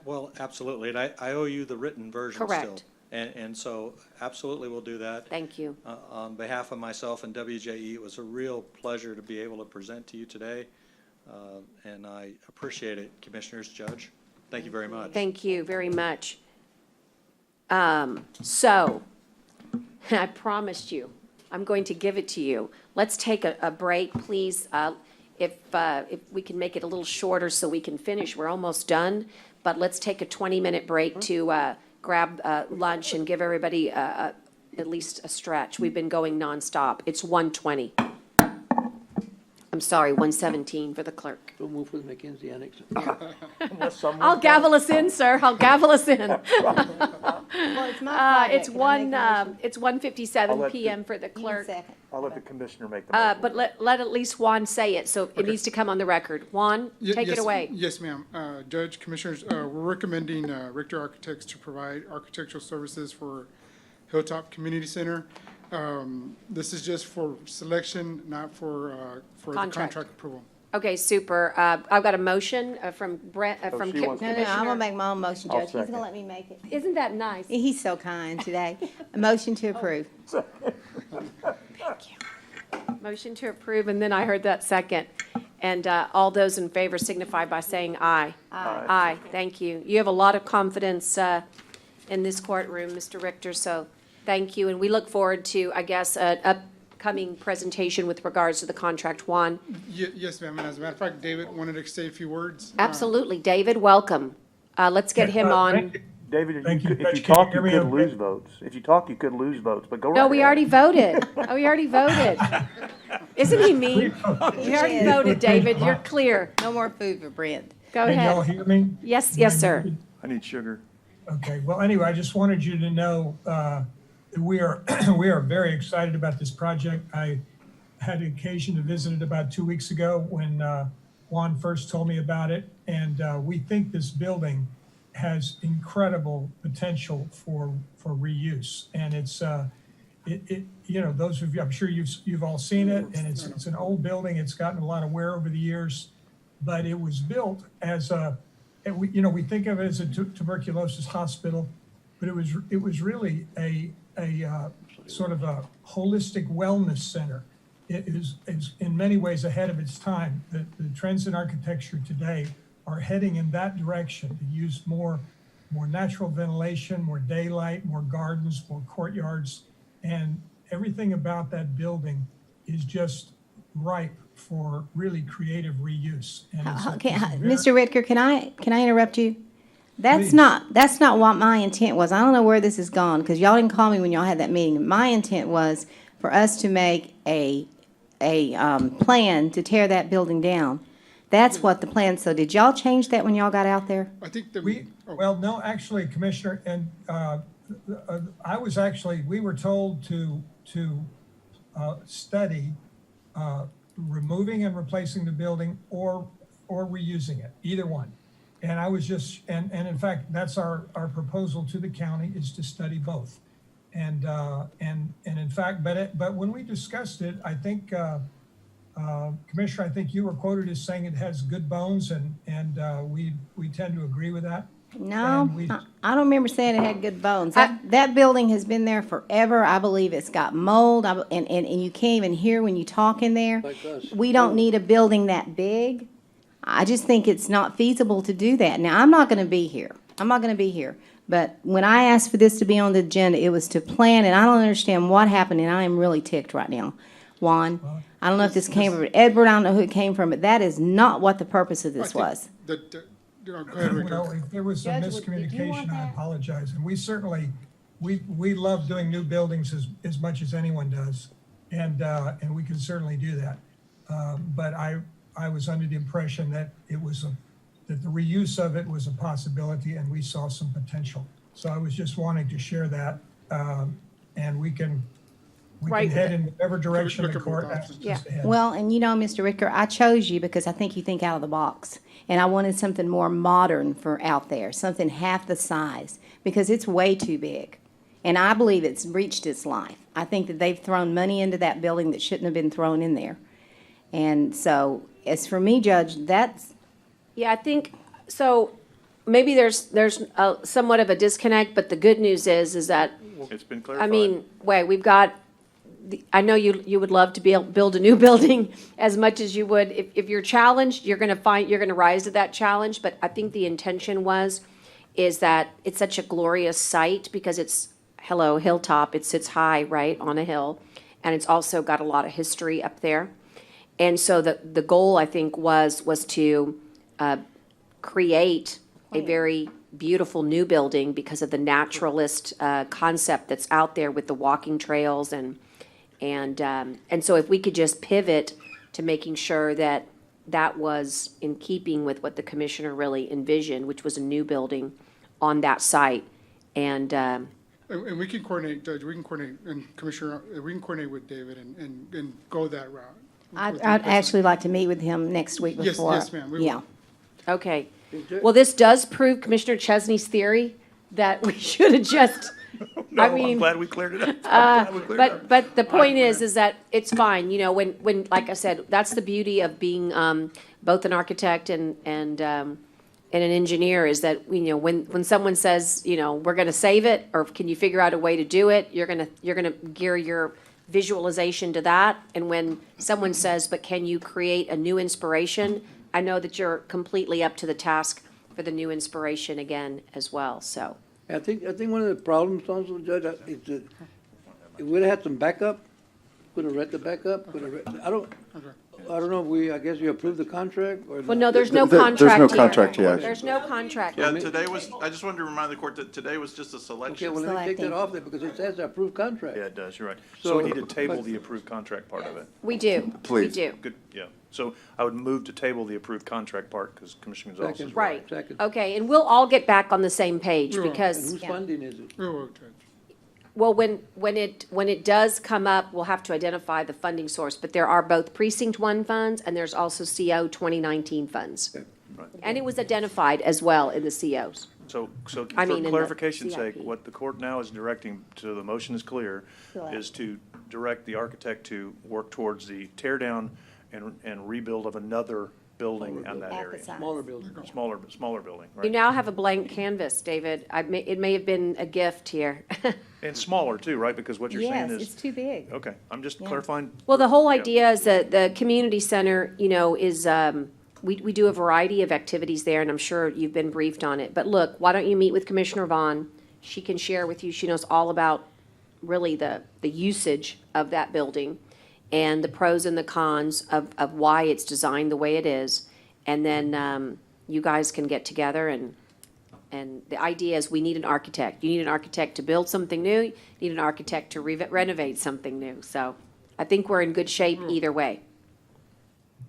Well, absolutely, and I owe you the written version still. Correct. And so absolutely we'll do that. Thank you. On behalf of myself and WJE, it was a real pleasure to be able to present to you today. And I appreciate it, Commissioners, Judge. Thank you very much. Thank you very much. So, I promised you, I'm going to give it to you. Let's take a break, please. If we can make it a little shorter so we can finish, we're almost done. But let's take a 20-minute break to grab lunch and give everybody at least a stretch. We've been going nonstop. It's 1:20. I'm sorry, 1:17 for the clerk. Don't move for the McKinsey Annex. I'll gavel us in, sir. I'll gavel us in. Well, it's my project. It's Can I make a motion? it's 1:57 let PM for the clerk. Second. I'll let the commissioner make the motion. But let at least Juan say it, so it needs to come on the record. Juan, take it away. Yes, ma'am. Judge, Commissioners, we're recommending Richter Architects to provide architectural services for Hilltop Community Center. This is just for selection, not for the Contract. contract approval. Okay, super. I've got a motion from Brent, from she wants No, Commissioner. I'm gonna make my own motion, I'll Judge. He's gonna second. let me make it. Isn't that nice? He's so kind today. A motion to approve. Motion to approve, and then I heard that second. And all those in favor signify by saying aye. Aye. Aye, thank you. You have a lot of confidence in this courtroom, Mr. Richter, so thank you. And we look forward to, I guess, an upcoming presentation with regards to the contract. Juan? Yes, ma'am. And as a matter of fact, David wanted to say a few words. Absolutely. David, welcome. Let's get him on. David, Thank you, if Judge. you Can you talk, you hear me could okay? lose votes. If you talk, you could lose votes, but go right No, we ahead. already voted. Oh, we already voted. Isn't he mean? You already Yes. voted, David. You're clear. No more food for Brent. Go Can y'all ahead. hear me? Yes, yes, sir. I need sugar. Okay, well, anyway, I just wanted you to know that we are, we are very excited about this project. I had occasion to visit it about 2 weeks ago when Juan first told me about it. And we think this building has incredible potential for reuse. And it's, you know, those of you, I'm sure you've all seen it, and it's an old building. It's gotten a lot of wear over the years, but it was built as we think of it as a tuberculosis hospital, but it was really a sort of a holistic wellness center. It is in many ways ahead of its time. The trends in architecture today are heading in that direction, to use more natural ventilation, more daylight, more gardens, more courtyards, and everything about that building is just ripe for really creative reuse. And Mr. Whitaker, can I interrupt you? Please. That's not what my intent was. I don't know where this has gone, because y'all didn't call me when y'all had that meeting. My intent was for us to make a plan to tear that building down. That's what the plan, so did y'all change that when y'all got out there? I think that Well, no, actually, Commissioner, and we were told to study removing and replacing the building or reusing it, either one. And I was just, and in fact, that's our proposal to the county, is to study both. And in fact, but when we discussed it, I think, Commissioner, I think you were quoted as saying it has good bones, and we tend to agree with that. No, And we- I don't remember saying it had good bones. That building has been there forever. I believe it's got mold, and you can't even hear when you talk in there. Like us. We don't need a building that big. I just think it's not feasible to do that. Now, I'm not gonna be here. But when I asked for this to be on the agenda, it was to plan, and I don't understand what happened, and I am really ticked right now. Juan, I don't know if this came from Edward, I don't know who it came from, but that is not what the purpose of this was. Go ahead, Richter. Well, if there was some Judge, did you want miscommunication, I that? apologize. And we certainly, we love doing new buildings as much as anyone does. And we can certainly do that. But I was under the impression that that the reuse of it was a possibility, and we saw some potential. So I was just wanting to share that, and we can Right. head in whatever direction the Look at court both asks us Yeah. to head. Well, and Mr. Ricker, I chose you because I think you think out of the box. And I wanted something more modern for out there, something half the size, because it's way too big. And I believe it's reached its life. I think that they've thrown money into that building that shouldn't have been thrown in there. And so, as for me, Judge, that's, Yeah, I think, so maybe there's somewhat of a disconnect, but the good news is that, It's been clarified. I mean, we've got, I know you would love to build a new building as much as you would. If you're challenged, you're gonna rise to that challenge, but I think the intention is that it's such a glorious site because it's, hilltop, it sits high, right, on a hill, and it's also got a lot of history up there. And so the goal, I think, was to create a very beautiful new building because of the naturalist concept that's out there with the walking trails and so if we could just pivot to making sure that that was in keeping with what the commissioner really envisioned, which was a new building on that site, and we can coordinate, Judge, we can coordinate, and Commissioner, we can coordinate with David and go that route. I'd actually like to meet with him next week Yes, before. yes, ma'am, we will. Yeah. okay. Well, this does prove Commissioner Chesney's theory that we should have just, No, I mean, I'm glad we cleared it up. I'm glad we cleared it up. but the point is that it's fine, when, like I said, that's the beauty of being, both an architect and an engineer, is that, when someone says, we're gonna save it, or can you figure out a way to do it, you're gonna gear your visualization to that. And when someone says, but can you create a new inspiration, I know that you're completely up to the task for the new inspiration again as well, so. I think one of the problems also, Judge, is that if we'd have had some backup, could have read the backup, I don't know, I guess you approved the contract or? Well, no, there's no There's contract no here. contract yet. There's no contract. Yeah, today was, I just wanted to remind the court that today was just a Okay, selection. well, let me take that off there because it says approved contract. Yeah, it does, you're right. So we So- need to table but- the approved contract part of it. We do. Please. We do. Good, yeah. So I would move to table the approved contract part because Commissioner Gonzalez is right. Right. Second. Okay, and we'll all get back on the same page We will. And because, whose funding is it? We will, Judge. well, when it does come up, we'll have to identify the funding source. But there are both Precinct 1 funds and there's also CO 2019 funds. Right. And it was identified as well in the COs. So I for mean, in the clarification's CIP. sake, what the court now is directing, so the motion is clear, is to direct the architect to work towards the tear down and rebuild of another building on that area. Smaller building. Smaller building, You right? now have a blank canvas, David. It may have been a gift here. And smaller too, right? Because what you're saying Yes, is. it's too big. Okay, I'm just clarifying. Well, the whole Yeah. idea is that the community center, is, we do a variety of activities there, and I'm sure you've been briefed on it. But look, why don't you meet with Commissioner Vaughn? She can share with you, she knows all about really the usage of that building and the pros and the cons of why it's designed the way it is. And then you guys can get together and the idea is we need an architect. You need an architect to build something new, you need an architect to renovate something new. So I think we're in good shape either way.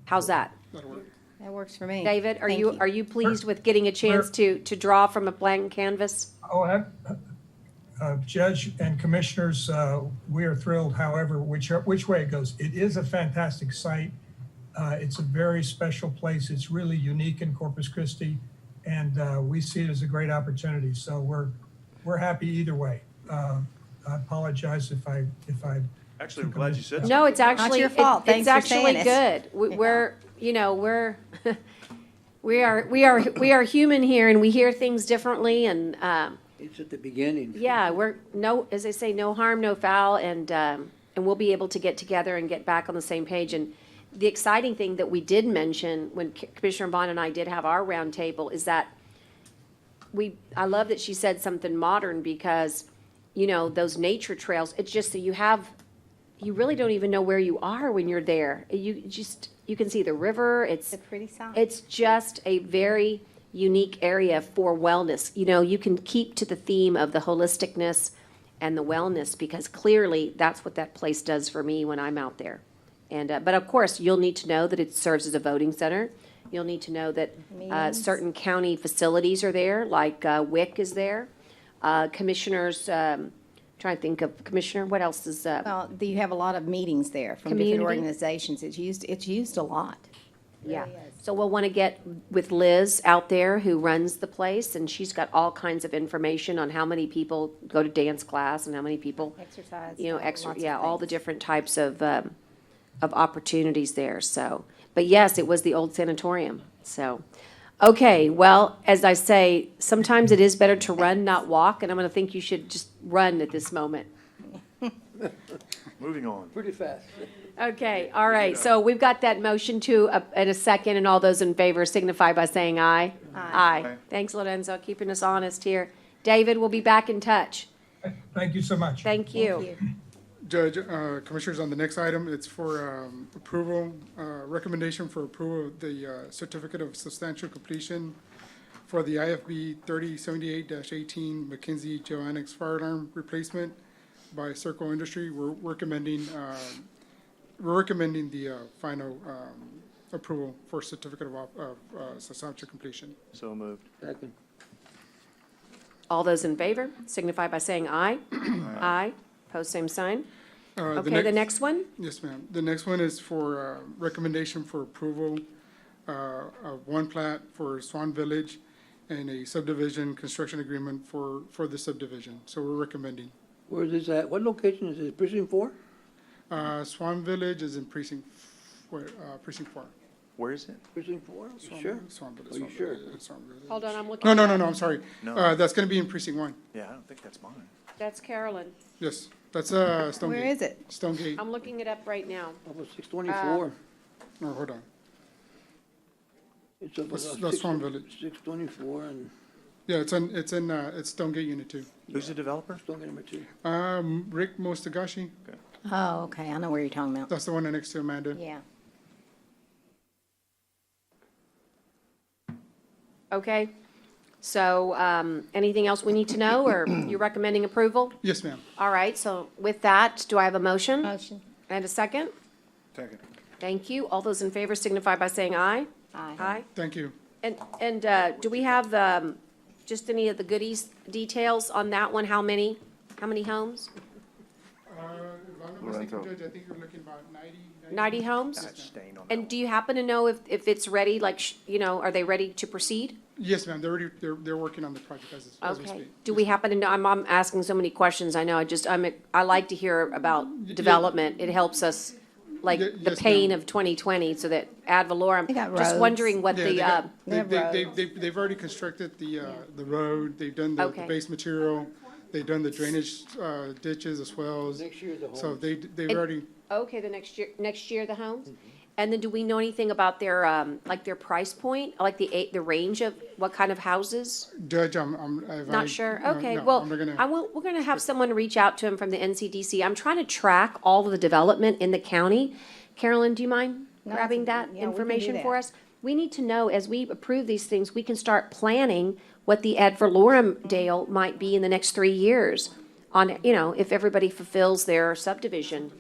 How's that? That works for me. David, are Thank you pleased with getting a chance to draw from a blank canvas? Oh, Judge and Commissioners, we are thrilled, however, which way it goes. It is a fantastic site. It's a very special place. It's really unique in Corpus Christi, and we see it as a great opportunity. So we're happy either way. I apologize if I. Actually, I'm glad you said that. No, it's actually, your fault. it's Thanks for actually saying good. We are human here and we hear things differently and, It's at the beginning. yeah, as they say, no harm, no foul, and we'll be able to get together and get back on the same page. And the exciting thing that we did mention when Commissioner Vaughn and I did have our roundtable is that I love that she said something modern because, those nature trails, it's just that you really don't even know where you are when you're there. You can see the river. It's a pretty sight. It's just a very unique area for wellness. You can keep to the theme of the holisticness and the wellness because clearly that's what that place does for me when I'm out there. And, but of course, you'll need to know that it serves as a voting center. You'll need to know that Meetings. certain county facilities are there, like WIC is there. Commissioners, trying to think of Commissioner, what else is, Well, you have a lot of meetings there from Community. different organizations. It's used a lot. Yeah, Really is. so we'll want to get with Liz out there who runs the place, and she's got all kinds of information on how many people go to dance class and how many people, Exercise. you know, lots of yeah, all the things. different types of opportunities there, so. But yes, it was the old sanatorium, so. Okay, well, as I say, sometimes it is better to run, not walk, and I'm going to think you should just run at this moment. Moving on. Pretty fast. Okay, all right, so we've got that motion to, and a second, and all those in favor signify by saying aye. Aye. Thanks, Lorenzo, keeping us honest here. David, we'll be back in touch. Thank you so much. Thank you. Judge, Commissioners, on the next item, it's for approval, recommendation for approval of the certificate of substantial completion for the IFB 3078-18 McKinsey Jail Annex fire alarm replacement by Circle Industry. We're recommending the final approval for certificate of substantial completion. So moved. Second. All those in favor signify by saying aye. Aye. Pose same sign. Okay, the next one? Yes, ma'am. The next one is for recommendation for approval of one plat for Swan Village and a subdivision construction agreement for the subdivision. So we're recommending. Where is this at? What location is it? Precinct 4? Swan Village is in precinct 4. Where is it? Precinct 4? Sure? Swan Village. Are you Swan sure? Village, Swan Village. Hold on, I'm looking. No, I'm sorry. No. That's gonna be in precinct 1. Yeah, I don't think that's mine. That's Carolyn. Yes, that's Stonegate. Where is it? Stonegate. I'm looking it up right now. That was 624. No, hold on. It's up That's Swan Village. 624 and Yeah, it's Stonegate Unit 2. Who's the developer? Stonegate number 2. Rick Mostagashi, Oh, okay, I know where you're talking about. that's the one next to Amanda. Yeah. Okay, so, anything else we need to know, or you're recommending approval? Yes, ma'am. All right, so with that, do I have a motion? Motion. And a second? Second. Thank you. All those in favor signify by saying aye. Aye. Aye. Thank you. And do we have, just any of the goodies, details on that one? How many homes? If I'm not mistaken, Judge, I think you're looking about 90 homes? That's staying on that And do you happen to know if it's ready, like, are they ready to proceed? Yes, ma'am, they're working on the project as we Okay. speak. Do we happen to know, I'm asking so many questions, I know, I like to hear about development. It helps us, like, the Yes, pain ma'am. of 2020, so that ad valorem. They got Just roads. wondering what Yeah, the, they've already constructed the road, they've done the Okay. base material, they've done the drainage ditches as well as, Next year, the home. so they've And- already, okay, the next year, the homes? And then do we know anything about their, like, their price point, like the range of what kind of houses? Judge, I've Not already- sure, no, okay, no, well, I'm not gonna- we're gonna have someone reach out to him from the NCDC. I'm trying to track all of the development in the county. Carolyn, do you mind No, grabbing that's- that yeah, we can do information for that. us? We need to know, as we approve these things, we can start planning what the ad valorem deal might be in the next 3 years on, if everybody fulfills their subdivision.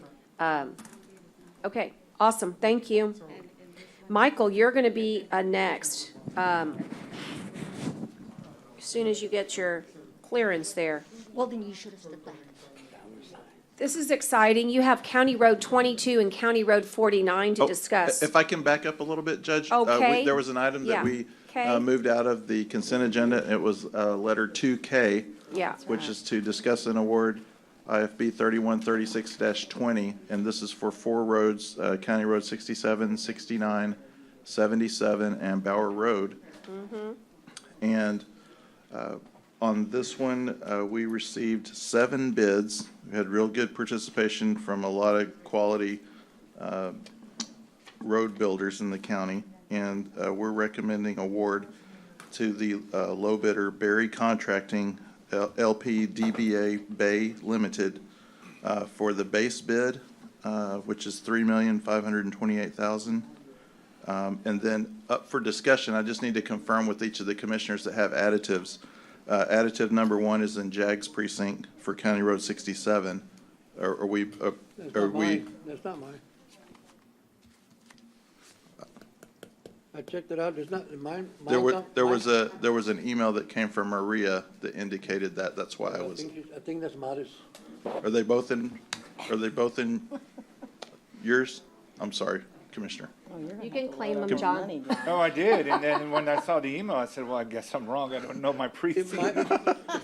Okay, awesome, thank you. Michael, you're gonna be next. As soon as you get your clearance there. Well, then you should have stood back. This is exciting. You have County Road 22 and County Road 49 to Oh, discuss. If I can back up a little bit, Judge. Okay. There was an item Yeah. that we Okay. moved out of the consent agenda. It was letter 2K. Yeah. Which is to discuss and award IFB 3136-20, and this is for 4 roads, County Road 67, 69, 77, and Bower Road. And on this one, we received 7 bids. We had real good participation from a lot of quality road builders in the county, and we're recommending award to the low bidder, Berry Contracting, LP DBA Bay Limited, for the base bid, which is $3,528,000. And then up for discussion, I just need to confirm with each of the commissioners that have additives. Additive number 1 is in Jags Precinct for County Road 67. Are we, That's are not we? mine. That's not mine. I checked it out, there's not, mine. There mine's were, not- there mine- was an email that came from Maria that indicated that. That's why I was, I think that's modest. are they both in yours? I'm sorry, Commissioner. You can claim them, John. Oh, I did, and then when I saw the email, I said, well, I guess I'm wrong, I don't know my precinct.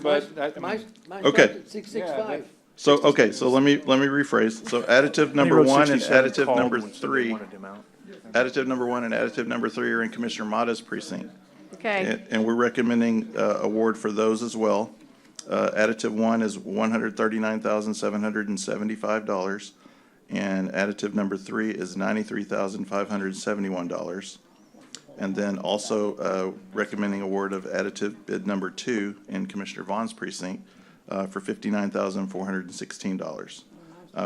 But, I mean, Okay. 665. So, okay, so let me rephrase. So additive number Road 1 and 67 additive called number and said they 3, wanted him out. additive number 1 and additive number 3 are in Commissioner Mata's precinct. Okay, And we're recommending award for those as well. Additive 1 is $139,775, and additive number 3 is $93,571. And then also recommending award of additive bid number 2 in Commissioner Vaughn's precinct for $59,416.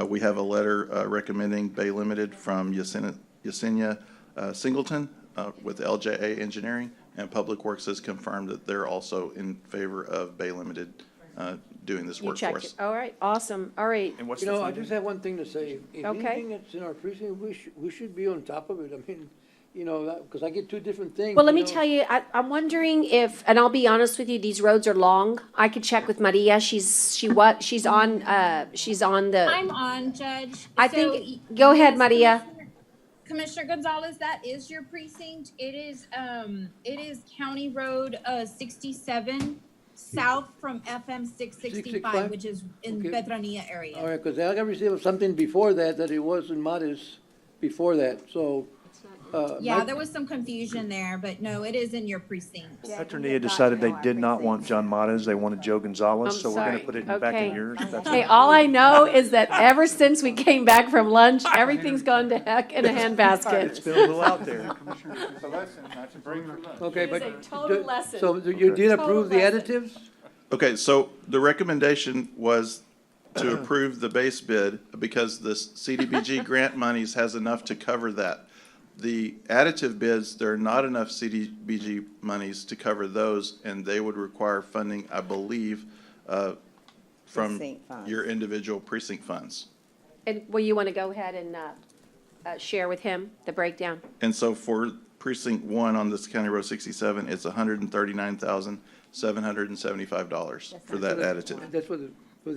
We have a letter recommending Bay Limited from Yesenia Singleton with LJA Engineering, and Public Works has confirmed that they're also in favor of Bay Limited doing this you work for checked us. it. All right, awesome. All right. And what's You the know, I funding? just have one thing to say. If Okay. anything that's in our precinct, we should be on top of it. I mean, you know, because I get two different things. Well, let me know. tell you, I'm wondering if, and I'll be honest with you, these roads are long. I could check with Maria. She's on the, I'm on, Judge. I So, think, go ahead, yes, Maria. Commissioner Gonzalez, that is your precinct. It is County Road 67 south from FM 665, 665? which is in Okay. Vetrania area. All right, because I got received something before that it was in Modis before that, so. Yeah, my- there was some confusion there, but no, it is in your precinct. Petronia decided they did not want John Matas, they wanted Joe Gonzalez, I'm so we're gonna sorry. put it back in yours. That's Okay, all I know is that ever since we came back from lunch, everything's gone to heck in a It's handbasket. been a little out there. it's a lesson, not to break for lunch. Okay, It is but. a total do- lesson. So you did Total approve the lesson. additives? Okay, so the recommendation was to approve the base bid because the CDBG grant monies has enough to cover that. The additive bids, there are not enough CDBG monies to cover those, and they would require funding, I believe, from Precinct funds. your individual precinct funds. And, well, you want to go ahead and share with him the breakdown? And so for precinct 1 on this County Road 67, it's $139,775 for that additive. That's for the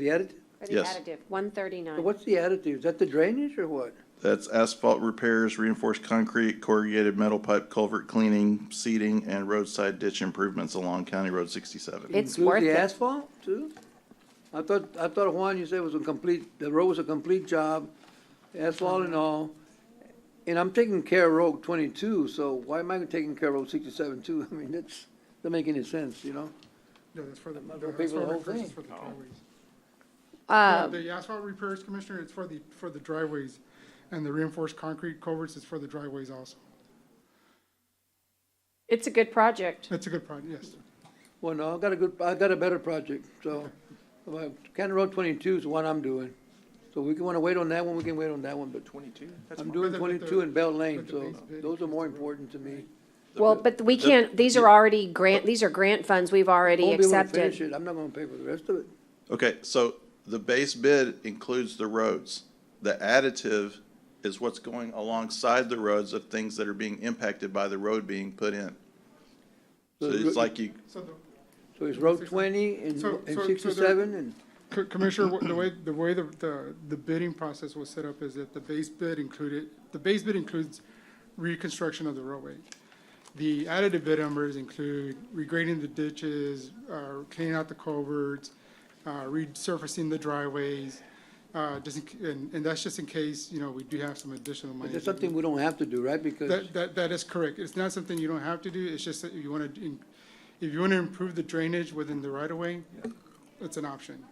additive? For the Yes. additive, 139. So what's the additive? Is that the drainage or what? That's asphalt repairs, reinforced concrete, corrugated metal pipe, culvert cleaning, seeding, and roadside ditch improvements along County Road 67. It's Include worth the it. asphalt too? I thought Juan, you said it was the road was a complete job, asphalt and all. And I'm taking care of Road 22, so why am I taking care of Road 67 too? I mean, that doesn't make any sense, you know? No, that's for the, I'm not gonna pay that's for the for whole repairs, thing. it's for the driveways. Uh, The asphalt repairs, Commissioner, it's for the driveways, and the reinforced concrete culverts is for the driveways also. It's a good project. It's a good project, yes. Well, no, I got a better project, so, County Road 22 is the one I'm doing. So we can wanna wait on that one, we can wait on that one, but 22? I'm doing But 22 in Bell Lane, but the so base bid those are more important to me. Well, but we can't, these are already these are grant funds we've already Won't be able to finish accepted. it, I'm not gonna pay for the rest of it. Okay, so the base bid includes the roads. The additive is what's going alongside the roads of things that are being impacted by the road being put in. So it's like you, So So it's Road 20 and So- and so there- 67 and, Commissioner, the way the bidding process was set up is that the base bid includes reconstruction of the roadway. The additive bid numbers include regrading the ditches, cleaning out the culverts, resurfacing the driveways, and that's just in case, we do have some additional money. but that's something we don't have to do, right? Because, That is correct. It's not something you don't have to do. It's just that if you want to improve the drainage within the right of way, it's an option.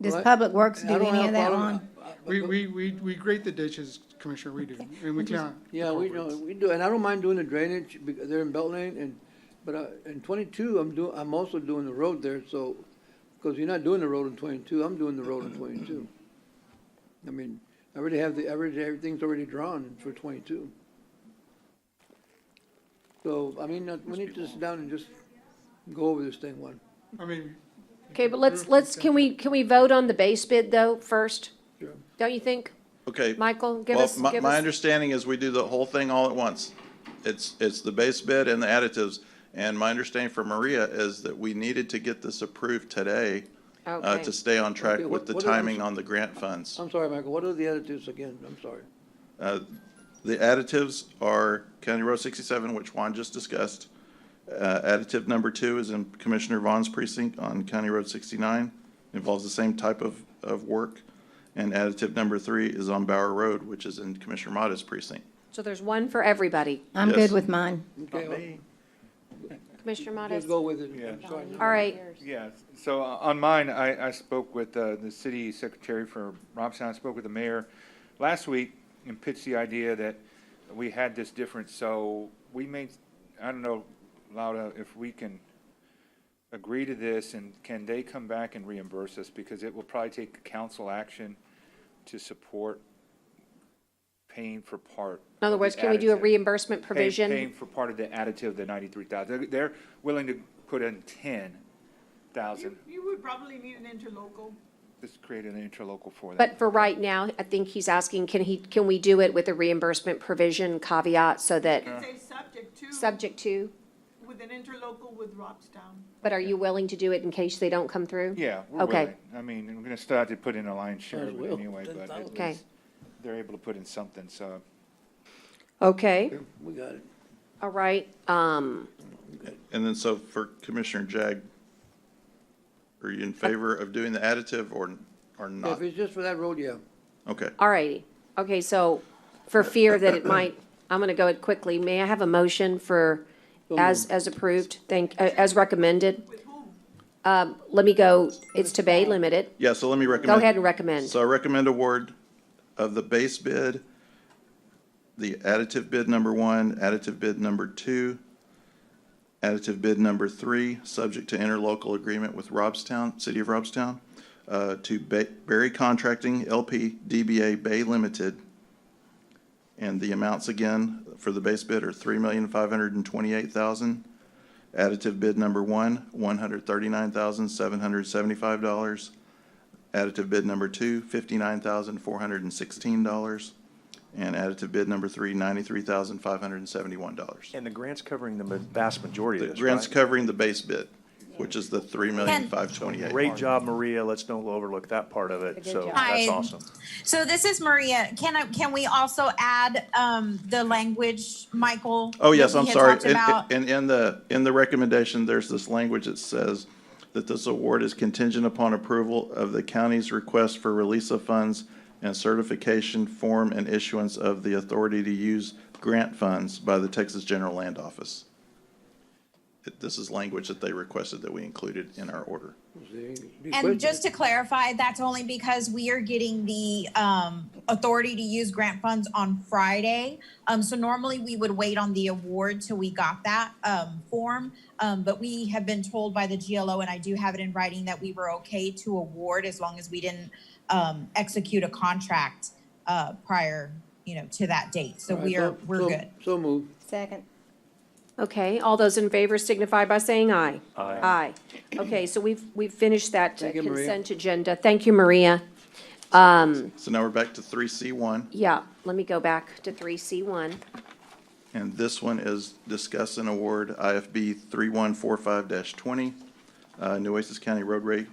Does Well, Public Works I do don't any have of that, problem- Ron? We grade the ditches, Commissioner, we do, and we clean out. the yeah, we culverts. know, we do, and I don't mind doing the drainage, because they're in Belt Lane, but in 22, I'm also doing the road there, so, because you're not doing the road in 22, I'm doing the road in 22. I mean, I already have everything's already drawn for 22. So, I mean, we need to sit down and just go over this thing one. I mean, Okay, but can we vote on the base bid though first? Sure. Don't you think? okay. Michael, give Well, us, my understanding is we do the whole thing all at once. It's the base bid and the additives. And my understanding from Maria is that we needed to get this approved today Okay. to stay on track Okay, with the what are- timing on the grant funds. I'm sorry, Michael, what are the additives again? I'm sorry. The additives are County Road 67, which Juan just discussed. Additive number 2 is in Commissioner Vaughn's precinct on County Road 69. Involves the same type of work. And additive number 3 is on Bower Road, which is in Commissioner Motta's precinct. So there's one for everybody. I'm Yes. good with mine. Okay, Commissioner Modas? just go with it. Yeah. All right, Yeah, so on mine, I spoke with the city secretary for Robstown, I spoke with the mayor last week and pitched the idea that we had this difference, so we made, I don't know, Lauda, if we can agree to this, and can they come back and reimburse us, because it will probably take council action to support paying for part. in other words, can we do a reimbursement provision? Paying for part of the additive, the 93,000. They're willing to put in 10,000. You would probably need an interlocal. Just create an interlocal for that. But for right now, I think he's asking, can we do it with a reimbursement provision caveat so that, Say subject to? with an interlocal with Robstown. But are you willing to do it in case they don't come through? Yeah, we're Okay. willing. I mean, we're gonna start to put in a lion's share Might as well. anyway, but at Okay. least they're able to put in something, so. Okay, We got it. all right, And then so for Commissioner Jag, are you in favor of doing the additive or not? If it's just for that road, yeah. Okay. all righty. Okay, so for fear that it might, I'm gonna go it quickly. May I have a motion for, as approved, as recommended? Let me go, it's to Bay Limited. Yeah, so let me recommend. Go ahead and recommend. So I recommend award of the base bid, the additive bid number 1, additive bid number 2, additive bid number 3, subject to interlocal agreement with Robstown, City of Robstown, to Berry Contracting LP DBA Bay Limited. And the amounts again for the base bid are $3,528,000. Additive bid number 1, $139,775. Additive bid number 2, $59,416. And additive bid number 3, $93,571. And the grant's covering the vast majority of The this, grant's right? covering the base bid, which is the $3,528,000. Great job, Maria. Let's don't overlook that part of it. Good So job. that's Hi. awesome. So this is Maria. Can we also add the language, Michael? Oh, yes, that I'm we had sorry. talked about? In the recommendation, there's this language that says that this award is contingent upon approval of the county's request for release of funds and certification form and issuance of the authority to use grant funds by the Texas General Land Office. This is language that they requested that we included in our order. And just to clarify, that's only because we are getting the authority to use grant funds on Friday. So normally we would wait on the award till we got that form. But we have been told by the GLO, and I do have it in writing, that we were okay to award as long as we didn't execute a contract prior, to that date. So we're good. So moved. Second. Okay, all those in favor signify by saying aye. Aye. Aye. Okay, so we've finished that Thank you, Maria. consent agenda. Thank you, Maria. So now we're back to 3C1, Yeah, let me go back to 3C1. and this one is discuss and award IFB 3145-20, Nueces County Roadway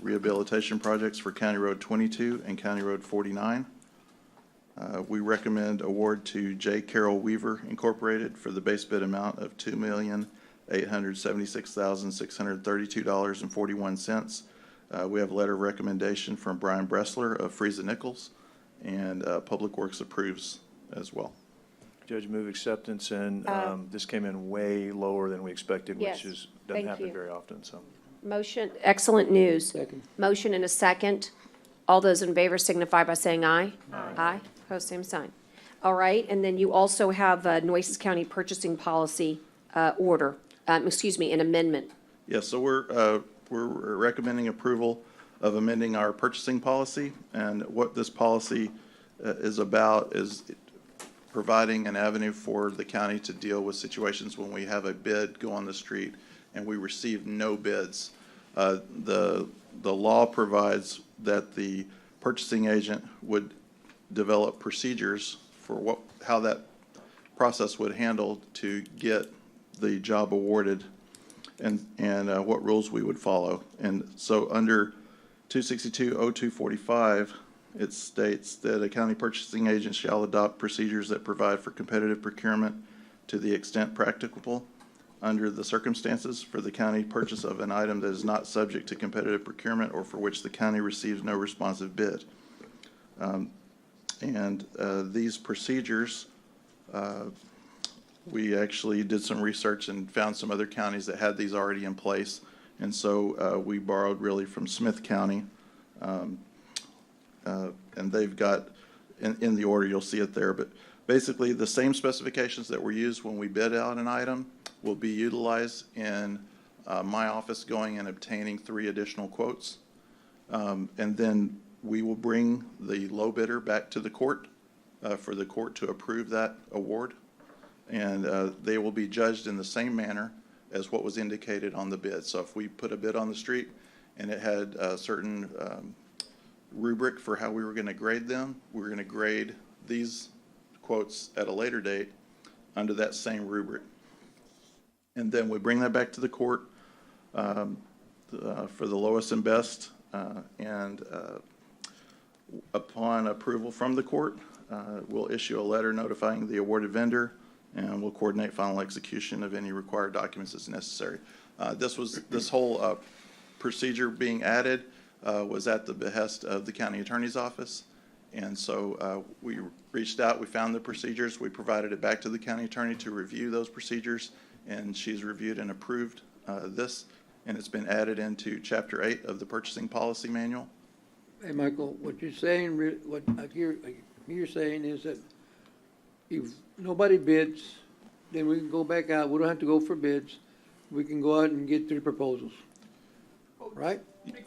Rehabilitation Projects for County Road 22 and County Road 49. We recommend award to J. Carroll Weaver Incorporated for the base bid amount of $2,876,632.41. We have a letter of recommendation from Brian Bressler of Friesen Nichols, and Public Works approves as well. Judge, move acceptance, and this came in way lower than we expected, Yes, which doesn't thank happen you. very often, so. Motion, excellent news. Second. Motion and a second. All those in favor signify by saying aye. Aye. Opposed, same sign. All right, and then you also have Nueces County Purchasing Policy order, an amendment. Yes, so we're recommending approval of amending our purchasing policy, and what this policy is about is providing an avenue for the county to deal with situations when we have a bid go on the street and we receive no bids. The law provides that the purchasing agent would develop procedures for how that process would handle to get the job awarded, and what rules we would follow. And so under 262-0245, It states that a county purchasing agent shall adopt procedures that provide for competitive procurement to the extent practicable under the circumstances for the county purchase of an item that is not subject to competitive procurement or for which the county receives no responsive bid. These procedures, we actually did some research and found some other counties that had these already in place. And so we borrowed really from Smith County. And they've got, in the order, you'll see it there, but basically the same specifications that were used when we bid out an item will be utilized in my office going and obtaining 3 additional quotes. And then we will bring the low bidder back to the court for the court to approve that award. And they will be judged in the same manner as what was indicated on the bid. So if we put a bid on the street and it had a certain rubric for how we were going to grade them, we were going to grade these quotes at a later date under that same rubric. And then we bring that back to the court for the lowest and best. Upon approval from the court, we'll issue a letter notifying the awarded vendor, and we'll coordinate final execution of any required documents as necessary. This whole procedure being added was at the behest of the county attorney's office. And so we reached out, we found the procedures, we provided it back to the county attorney to review those procedures, and she's reviewed and approved this, and it's been added into Chapter 8 of the Purchasing Policy Manual. Hey, Michael, what you're saying, what I hear you're saying is that if nobody bids, then we can go back out. We don't have to go for bids. We can go out and get 3 proposals, right?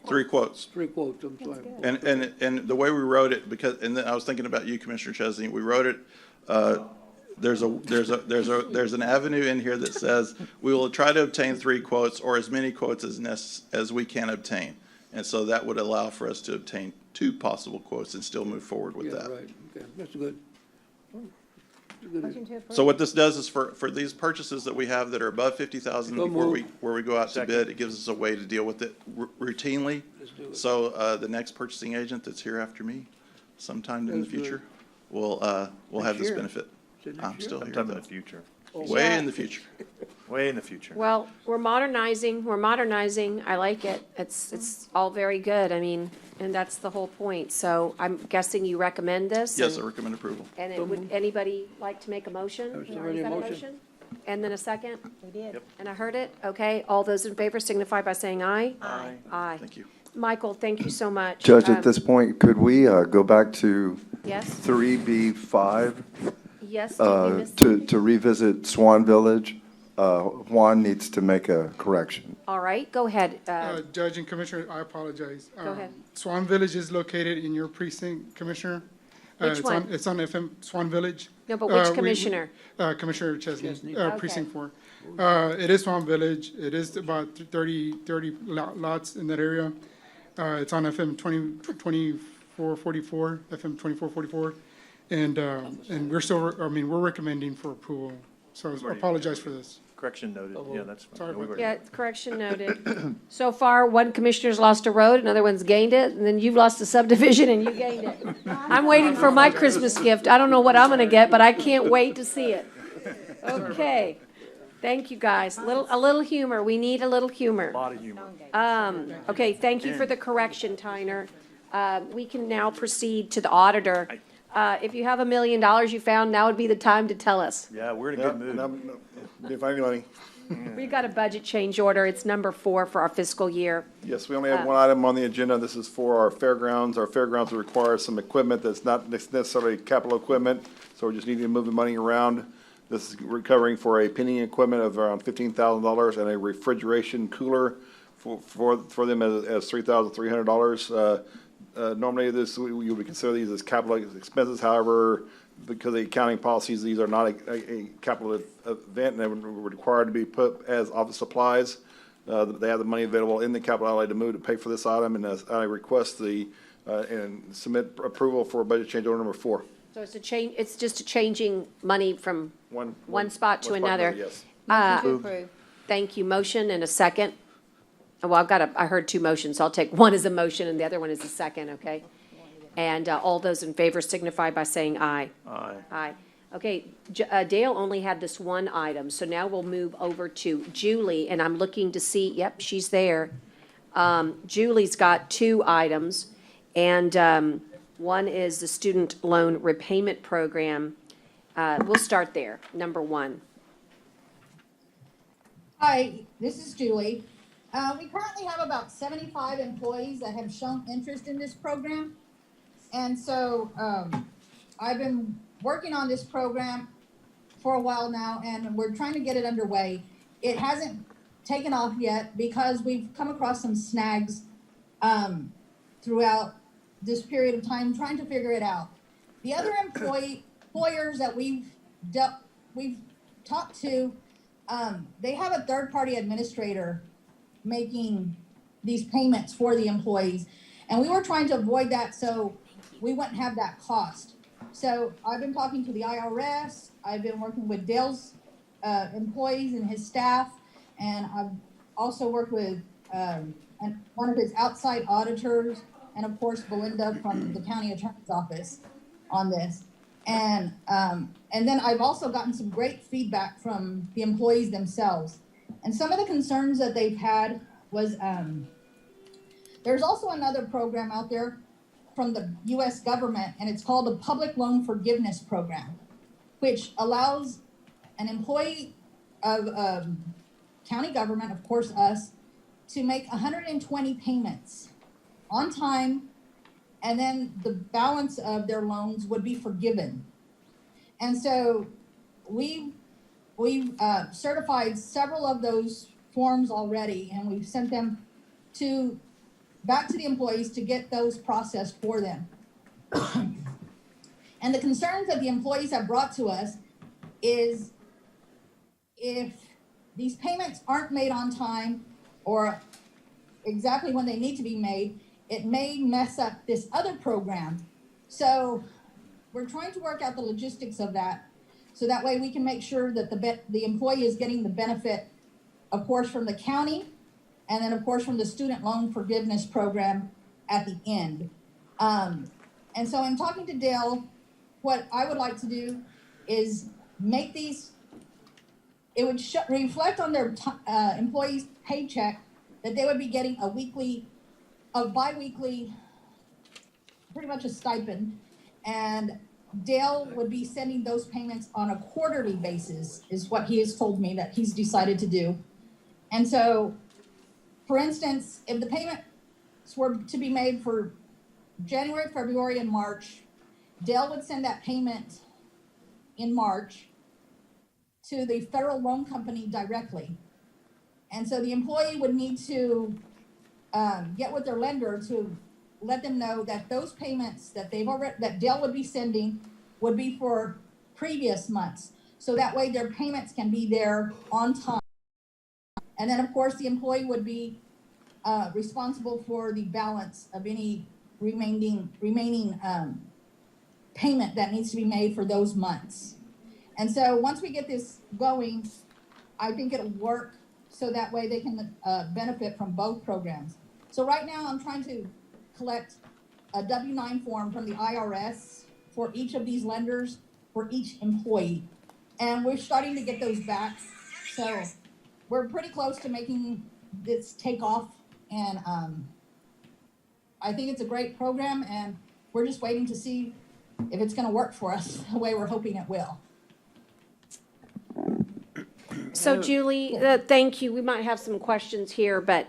3 quotes. 3 quotes, I'm sorry. And the way we wrote it, because, and then I was thinking about you, Commissioner Chesney, we wrote it, there's an avenue in here that says we will try to obtain 3 quotes or as many quotes as we can obtain. And so that would allow for us to obtain 2 possible quotes and still move forward with that. Right, okay, that's good. So what this does is for these purchases that we have that are above 50,000 where we go out to bid, it gives us a way to deal with it routinely. So the next purchasing agent that's here after me, sometime in the future, will have this benefit. I'm still here. Sometime in the future. Way in the future. Way in the future. Well, we're modernizing. I like it. It's all very good. I mean, and that's the whole point. So I'm guessing you recommend this? Yes, I recommend approval. And would anybody like to make a motion? There's already a motion. And then a second? We did. And I heard it? Okay. All those in favor signify by saying aye. Aye. Aye. Thank you. Michael, thank you so much. Judge, at this point, could we go back to Yes? 3B5 Yes, did we miss? to revisit Swan Village? Juan needs to make a correction. All right, go ahead. Judge and Commissioner, I apologize. Go ahead. Swan Village is located in your precinct, Commissioner. Which one? It's on FM, Swan Village. No, but which commissioner? Commissioner Chesney, Okay. precinct 4. It is Swan Village. It is about 30 lots in that area. It's on FM 2444, FM 2444. And we're still, we're recommending for approval. So I apologize for this. Correction noted. Yeah, that's fine. Sorry No, we've about already- Yeah, correction noted. So far, one commissioner's lost a road, another one's gained it, and then you've lost a subdivision and you gained it. I'm waiting for my Christmas gift. I don't know what I'm gonna get, but I can't wait to see it. Okay. Thank you, guys. A little humor. We need a little humor. A lot of humor. Okay, thank you for the correction, Tyner. We can now proceed to the auditor. If you have $1 million you found, now would be the time to tell us. Yeah, we're in a good mood. Didn't find any money. We've got a budget change order. It's number 4 for our fiscal year. Yes, we only have one item on the agenda. This is for our fairgrounds. Our fairgrounds will require some equipment that's not necessarily capital equipment, so we're just needing to move the money around. This is recovering for a pinning equipment of around $15,000 and a refrigeration cooler for them as $3,300. Normally, you would consider these as capital expenses. However, because of the accounting policies, these are not a capital event, and they were required to be put as office supplies. They have the money available in the capital outlay to move to pay for this item, and as I request and submit approval for budget change order number 4. So it's it's just changing money from one spot to another. Yes. Thank you. Motion and a second. Well, I heard 2 motions, so I'll take one as a motion and the other one as a second, okay? And all those in favor signify by saying aye. Aye. Aye. Okay, Dale only had this one item, so now we'll move over to Julie, and I'm looking to see, yep, she's there. Julie's got two items, and one is the student loan repayment program. We'll start there, number one. Hi, this is Julie. We currently have about 75 employees that have shown interest in this program. And so I've been working on this program for a while now, and we're trying to get it underway. It hasn't taken off yet because we've come across some snags throughout this period of time trying to figure it out. The other employers that we've talked to, they have a third-party administrator making these payments for the employees. And we were trying to avoid that so we wouldn't have that cost. So I've been talking to the IRS, I've been working with Dale's employees and his staff, and I've also worked with one of his outside auditors, and of course Belinda from the county attorney's office on this. And then I've also gotten some great feedback from the employees themselves. And some of the concerns that they've had was, there's also another program out there from the US government, and it's called the Public Loan Forgiveness Program, which allows an employee of county government, of course us, to make 120 payments on time, and then the balance of their loans would be forgiven. And so we've certified several of those forms already, and we've sent them back to the employees to get those processed for them. And the concerns that the employees have brought to us is if these payments aren't made on time or exactly when they need to be made, it may mess up this other program. So we're trying to work out the logistics of that, so that way we can make sure that the employee is getting the benefit, of course, from the county, and then of course from the student loan forgiveness program at the end. And so in talking to Dale, what I would like to do is make these, it would reflect on their employees' paycheck that they would be getting a bi-weekly, pretty much a stipend, and Dale would be sending those payments on a quarterly basis, is what he has told me that he's decided to do. And so, for instance, if the payments were to be made for January, February, and March, Dale would send that payment in March to the federal loan company directly. And so the employee would need to get with their lender to let them know that those payments that that Dale would be sending would be for previous months. So that way their payments can be there on time. And then of course the employee would be responsible for the balance of any remaining payment that needs to be made for those months. And so once we get this going, I think it'll work so that way they can benefit from both programs. So right now I'm trying to collect a W-9 form from the IRS for each of these lenders for each employee. And we're starting to get those back. So we're pretty close to making this take off. And I think it's a great program, and we're just waiting to see if it's gonna work for us the way we're hoping it will. So Julie, thank you. We might have some questions here, but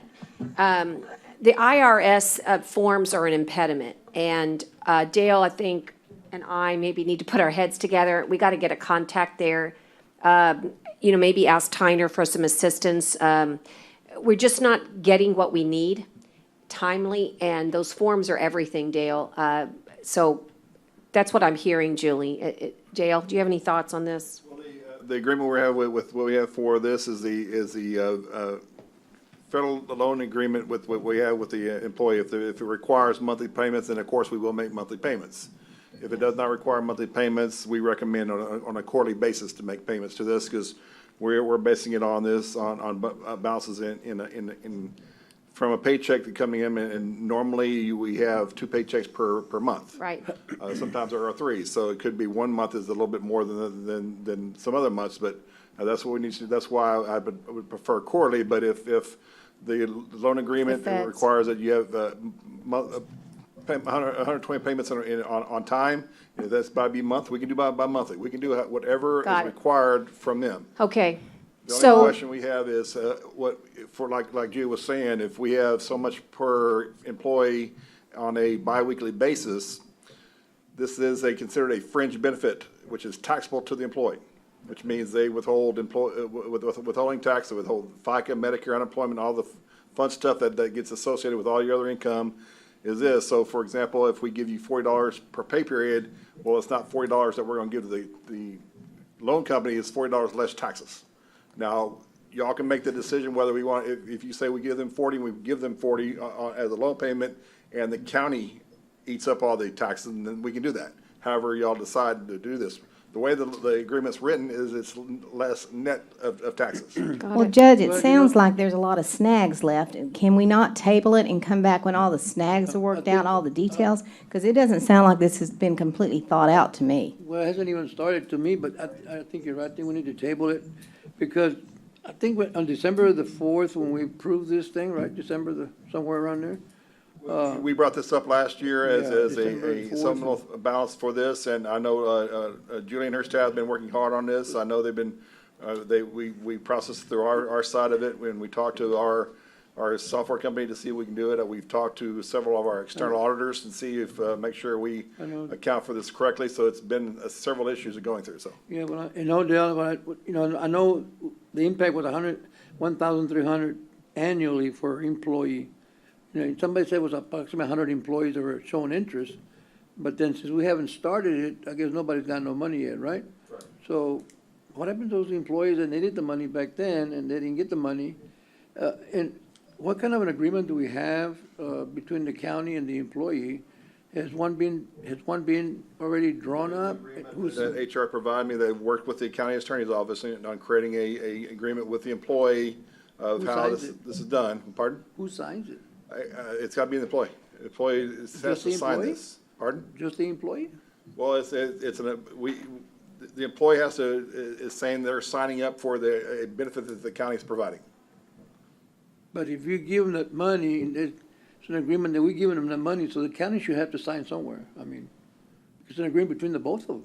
the IRS forms are an impediment. And Dale, I think, and I maybe need to put our heads together. We got to get a contact there. Maybe ask Tyner for some assistance. We're just not getting what we need timely, and those forms are everything, Dale. So that's what I'm hearing, Julie. Dale, do you have any thoughts on this? The agreement we have with what we have for this is the federal loan agreement with what we have with the employee. If it requires monthly payments, then of course we will make monthly payments. If it does not require monthly payments, we recommend on a quarterly basis to make payments to this, because we're basing it on this on balances in from a paycheck that coming in, and normally we have 2 paychecks per month. Right. Sometimes there are 3, so it could be 1 month is a little bit more than some other months, but that's what we need to, that's why I would prefer quarterly, but if the loan agreement requires that you have 120 payments on time, if that's by be month, we can do by monthly. We can do whatever is required from them. Okay. The only So, question we have is, like Julie was saying, if we have so much per employee on a biweekly basis, this is considered a fringe benefit, which is taxable to the employee, which means they withhold withholding tax, they withhold FICA, Medicare, unemployment, all the fun stuff that gets associated with all your other income is this. So for example, if we give you $40 per pay period, well, it's not $40 that we're gonna give to the loan company, it's $40 less taxes. Now, y'all can make the decision whether we want, if you say we give them 40, we give them 40 as a loan payment, and the county eats up all the taxes, and then we can do that. However, y'all decide to do this. The way the agreement's written is it's less net of taxes. Well, Judge, it sounds like there's a lot of snags left. Can we not table it and come back when all the snags are worked out, all the details? Because it doesn't sound like this has been completely thought out to me. Well, it hasn't even started to me, but I think you're right. I think we need to table it because I think on December the 4th, when we approved this thing, right, somewhere around there. We brought this up last year as December a 4th. supplemental balance for this, and I know Julie and her staff have been working hard on this. I know they've been, we processed through our side of it when we talked to our software company to see if we can do it. We've talked to several of our external auditors and see if, make sure we account for this correctly. So it's been several issues of going through, so. Yeah, well, and no doubt, I know the impact was 1,300 annually for employee. Somebody said it was approximately 100 employees that were showing interest, but then since we haven't started it, I guess nobody's got no money yet, right? Right. So what happened to those employees that needed the money back then and they didn't get the money? And what kind of an agreement do we have between the county and the employee? Has one been already drawn up? That HR provided me, they've worked with the county attorney's office on creating a agreement with the employee of Who how signs this it? is done. Pardon? Who signs it? It's gotta be the employee. The employee has Just to the sign employee? this. Pardon? Just the employee? Well, the employee is saying they're signing up for the benefit that the county is providing. But if you give them that money, it's an agreement that we're giving them the money, so the county should have to sign somewhere. I mean, it's an agreement between the both of them.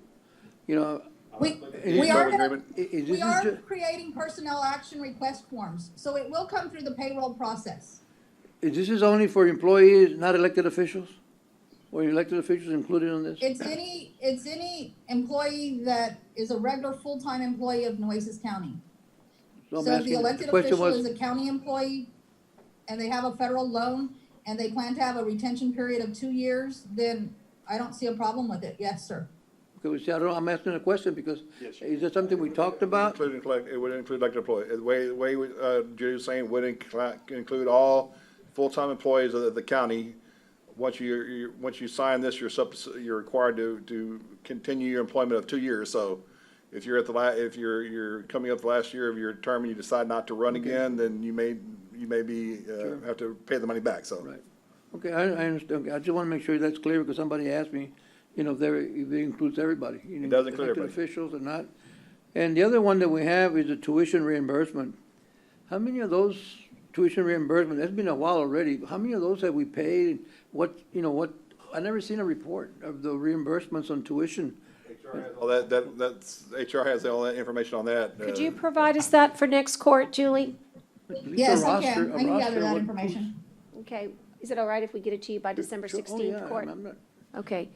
We Is are creating personnel action request forms, so it will come through the payroll process. this is only for employees, not elected officials? Or elected officials included on this? It's any employee that is a regular full-time employee of Nueces County. So I'm So if asking- the elected question official was- is a county employee and they have a federal loan and they plan to have a retention period of 2 years, then I don't see a problem with it. Yes, sir. Okay, well, see, I'm asking a question because is that something we talked about? It would include elected employees. The way Judy was saying, would include all full-time employees of the county. Once you sign this, you're required to continue your employment of 2 years. So if you're if you're coming up the last year of your term and you decide not to run again, then you may be, have to pay the money back, so. Right. Okay, I understand. Okay, I just want to make sure that's clear because somebody asked me, if it includes everybody. It does include elected everybody. officials or not. And the other one that we have is the tuition reimbursement. How many of those tuition reimbursement, that's been a while already, how many of those have we paid? I never seen a report of the reimbursements on tuition. Well, that's, HR has all that information on that. could you provide us that for next court, Julie? Yes, I can. I can gather that information. Okay, is it all right if we get it to you by December Sure. Oh, 16th, yeah, court? I'm not- Okay.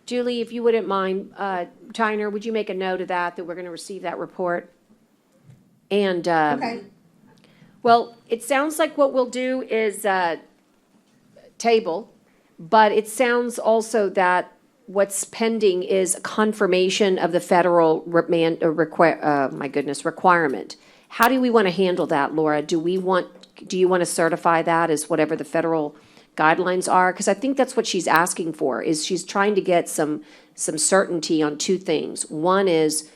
Julie, if you wouldn't mind, Tyner, would you make a note of that we're gonna receive that report? And, Okay. well, it sounds like what we'll do is, table, but it sounds also that what's pending is confirmation of the federal requirement. How do we want to handle that, Laura? Do you want to certify that as whatever the federal guidelines are? Because I think that's what she's asking for, is she's trying to get some certainty on 2 things. One is,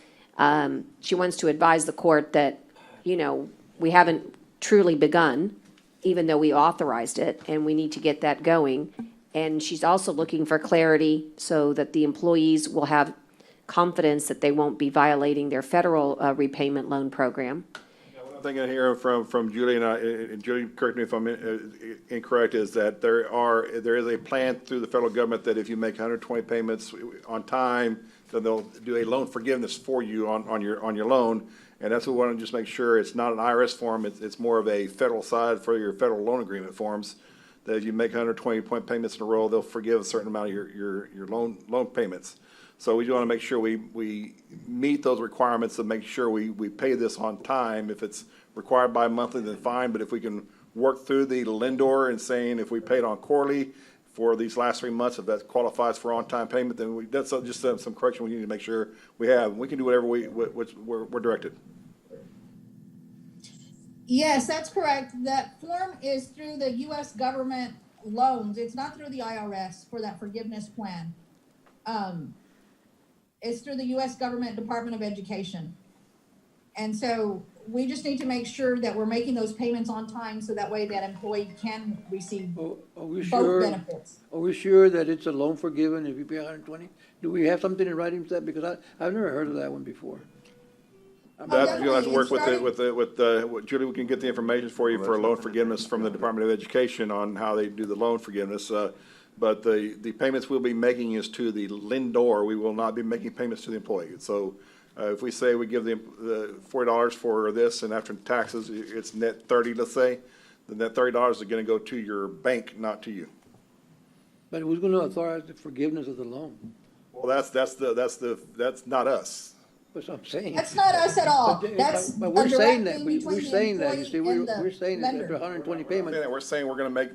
she wants to advise the court that, we haven't truly begun even though we authorized it, and we need to get that going. And she's also looking for clarity so that the employees will have confidence that they won't be violating their federal repayment loan program. One thing I hear from Julie, and Julie, correct me if I'm incorrect, is that there is a plan through the federal government that if you make 120 payments on time, then they'll do a loan forgiveness for you on your loan. And that's what we want to just make sure it's not an IRS form, it's more of a federal side for your federal loan agreement forms. That if you make 120 payments in a row, they'll forgive a certain amount of your loan payments. So we do want to make sure we meet those requirements and make sure we pay this on time. If it's required by monthly, then fine, but if we can work through the lendor and saying if we paid on quarterly for these last 3 months, if that qualifies for on-time payment, then that's just some correction we need to make sure we have. We can do whatever we're directed. Yes, that's correct. That form is through the U.S. government loans. It's not through the IRS for that forgiveness plan. It's through the U.S. government Department of Education. And so we just need to make sure that we're making those payments on time so that way that employee can receive both benefits. Are we sure that it's a loan forgiven if you pay 120? Do we have something in writing for that? Because I've never heard of that one before. That, you'll have to work with Julie, we can get the information for you for loan forgiveness from the Department of Education on how they do the loan forgiveness. But the payments we'll be making is to the lendor. We will not be making payments to the employee. So if we say we give the $40 for this and after taxes, it's net 30, let's say, then that $30 is going to go to your bank, not to you. But who's going to authorize the forgiveness of the loan? Well, that's not us. That's what I'm saying. That's not us at all. That's But we're a saying direct that, thing between we're the saying that, you see, employee and we're the saying that after lender. 120 payments. We're saying we're gonna make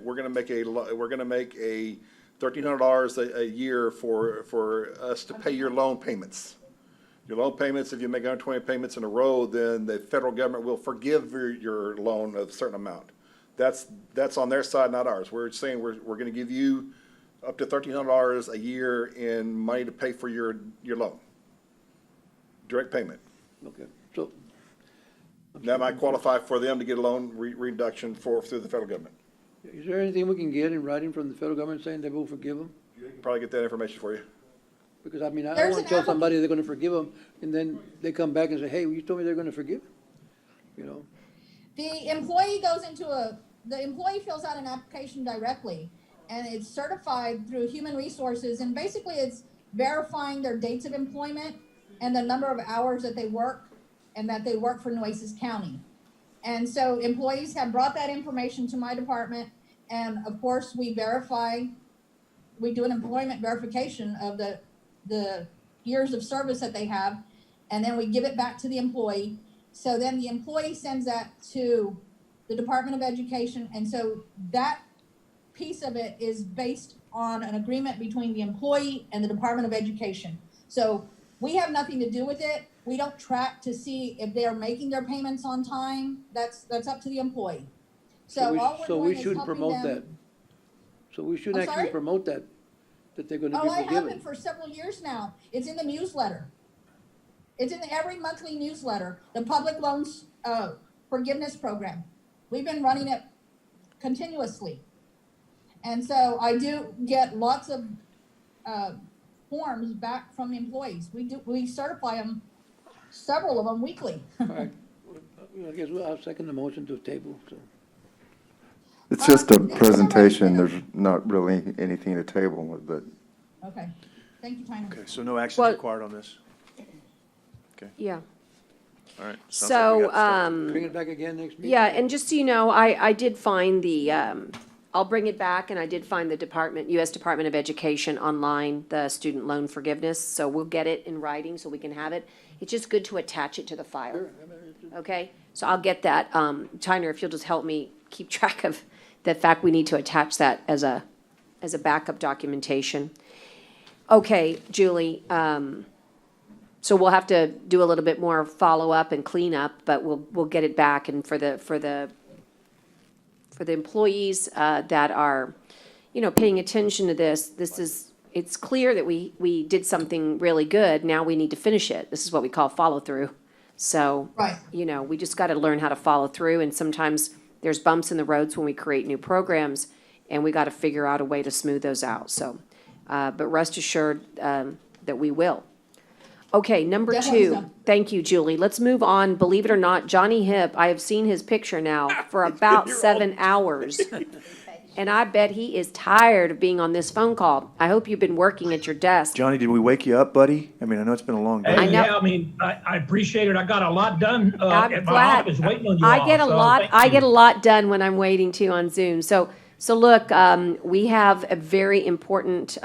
a $1,300 a year for us to pay your loan payments. Your loan payments, if you make 120 payments in a row, then the federal government will forgive your loan of a certain amount. That's on their side, not ours. We're saying we're gonna give you up to $1,300 a year in money to pay for your loan. Direct payment. Okay, so. That might qualify for them to get a loan reduction through the federal government. Is there anything we can get in writing from the federal government saying they will forgive them? You can probably get that information for you. Because I mean, I don't There's want to an tell somebody they're going to forgive them, and then they come back and say, hey, you told me they're going to forgive? You know? The employee the employee fills out an application directly, and it's certified through Human Resources, and basically it's verifying their dates of employment and the number of hours that they work, and that they work for Nueces County. And so employees have brought that information to my department, and of course we do an employment verification of the years of service that they have, and then we give it back to the employee. So then the employee sends that to the Department of Education, and so that piece of it is based on an agreement between the employee and the Department of Education. So we have nothing to do with it. We don't track to see if they are making their payments on time. That's up to the employee. So all we're So doing we is shouldn't helping promote that. them. So we shouldn't I'm actually sorry? promote that they're going to be Oh, I have forgiven. been for several years now. It's in the newsletter. It's in every monthly newsletter, the Public Loans Forgiveness Program. We've been running it continuously. And so I do get lots of forms back from employees. We certify them, several of them weekly. All right, I guess I'll second the motion to table, so. It's just a presentation, there's not really anything to table, but. Okay, thank you, Tyner. Okay, so no action Well- required on this? Okay, Yeah. all right. Sounds like we So, got stuff. Bring it back again next meeting? yeah, and just so you know, I did find I'll bring it back, and I did find the U.S. Department of Education online, the student loan forgiveness, so we'll get it in writing so we can have it. It's just good to attach it to the file, okay? So I'll get that. Tyner, if you'll just help me keep track of the fact we need to attach that as a backup documentation. Okay, Julie, so we'll have to do a little bit more follow-up and cleanup, but we'll get it back, and for the employees that are, paying attention to this, it's clear that we did something really good. Now we need to finish it. This is what we call follow-through. So, Right. we just got to learn how to follow through, and sometimes there's bumps in the roads when we create new programs, and we got to figure out a way to smooth those out. So, but rest assured that we will. Okay, number Definitely two. so. Thank you, Julie. Let's move on. Believe it or not, Johnny Hip, I have seen his picture now for about 7 hours. And I bet he is tired of being on this phone call. I hope you've been working at your desk. Johnny, did we wake you up, buddy? I mean, I know it's been a long day. I know. Yeah, I mean, I appreciate it. I got a lot done I'm at my glad. office waiting on you I all, get a so lot. thank I you. get a lot done when I'm waiting too on Zoom. So look, we have a very important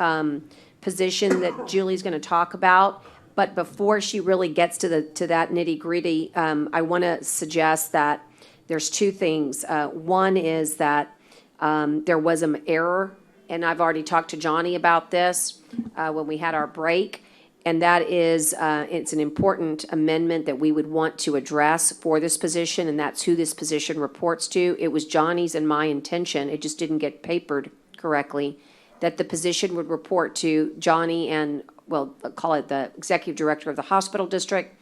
position that Julie's going to talk about. But before she really gets to that nitty gritty, I want to suggest that there's two things. One is that there was an error, and I've already talked to Johnny about this when we had our break. And that is, it's an important amendment that we would want to address for this position, and that's who this position reports to. It was Johnny's and my intention, it just didn't get papered correctly, that the position would report to Johnny and, well, call it the executive director of the hospital district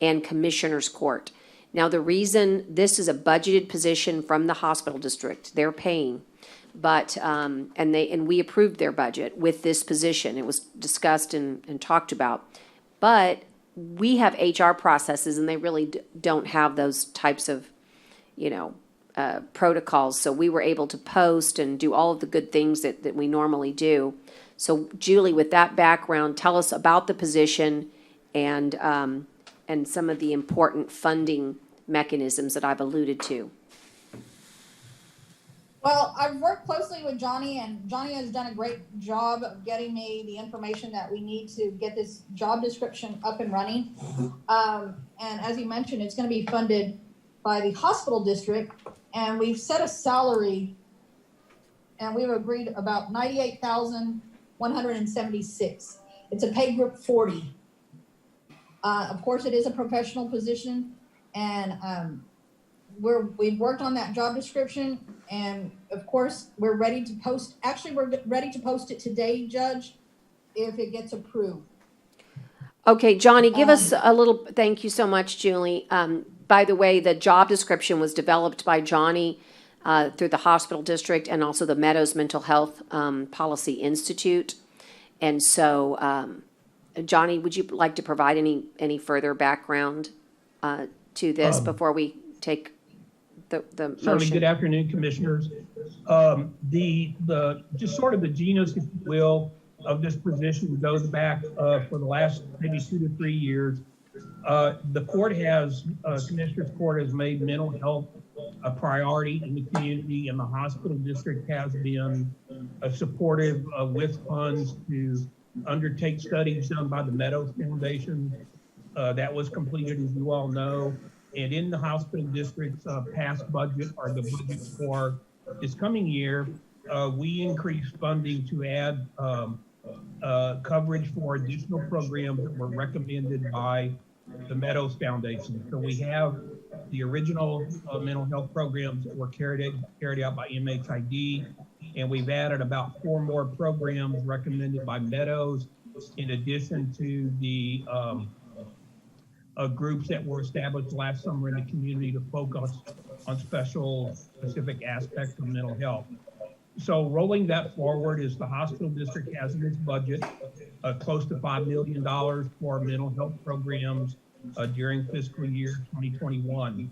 and commissioner's court. Now, the reason this is a budgeted position from the hospital district, they're paying, but, and we approved their budget with this position. It was discussed and talked about. But we have HR processes, and they really don't have those types of, protocols. So we were able to post and do all of the good things that we normally do. So Julie, with that background, tell us about the position and some of the important funding mechanisms that I've alluded to. Well, I've worked closely with Johnny, and Johnny has done a great job of getting me the information that we need to get this job description up and running. And as you mentioned, it's going to be funded by the hospital district, and we've set a salary, and we've agreed about $98,176. It's a pay group 40. Of course, it is a professional position, and we've worked on that job description, and of course, we're ready to post. Actually, we're ready to post it today, Judge, if it gets approved. Okay, Johnny, give us a little, thank you so much, Julie. By the way, the job description was developed by Johnny through the hospital district and also the Meadows Mental Health Policy Institute. And so, Johnny, would you like to provide any further background to this before we take the Certainly. motion? Good afternoon, commissioners. Just sort of the genus, if you will, of this position goes back for the last maybe 2 to 3 years. The court Commissioners Court has made mental health a priority in the community, and the hospital district has been supportive with funds to undertake studies done by the Meadows Foundation. That was completed, as you all know. And in the hospital district's past budget, or the budget for this coming year, we increased funding to add coverage for additional programs that were recommended by the Meadows Foundation. So we have the original mental health programs that were carried out by MHID, and we've added about 4 more programs recommended by Meadows, in addition to the groups that were established last summer in the community to focus on specific aspects of mental health. So rolling that forward is the hospital district has in its budget close to $5 million for mental health programs during fiscal year 2021.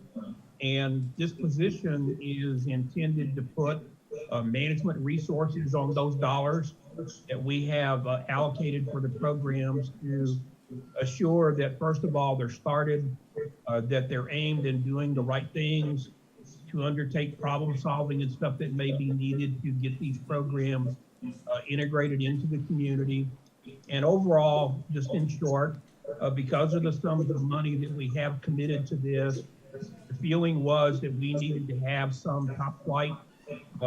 And this position is intended to put management resources on those dollars that we have allocated for the programs to assure that, first of all, they're started, that they're aimed in doing the right things, to undertake problem solving and stuff that may be needed to get these programs integrated into the community. And overall, just in short, because of the sums of money that we have committed to this, the feeling was that we needed to have some top flight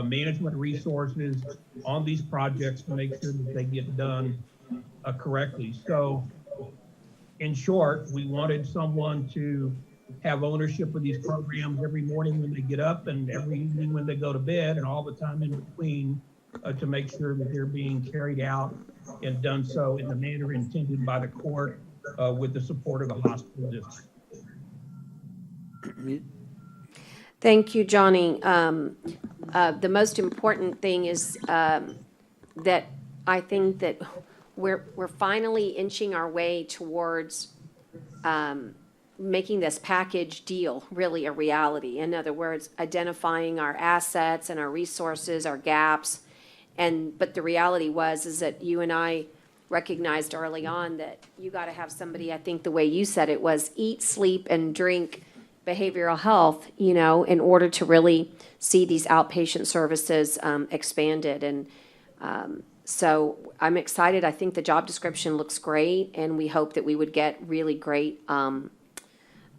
management resources on these projects to make sure that they get done correctly. So in short, we wanted someone to have ownership of these programs every morning when they get up and every evening when they go to bed and all the time in between, to make sure that they're being carried out and done so in the manner intended by the court with the support of the hospital district. Thank you, Johnny. The most important thing is that I think that we're finally inching our way towards making this package deal really a reality. In other words, identifying our assets and our resources, our gaps. But the reality is that you and I recognized early on that you got to have somebody, I think the way you said it was eat, sleep, and drink behavioral health, you know, in order to really see these outpatient services expanded. And so I'm excited. I think the job description looks great, and we hope that we would get really great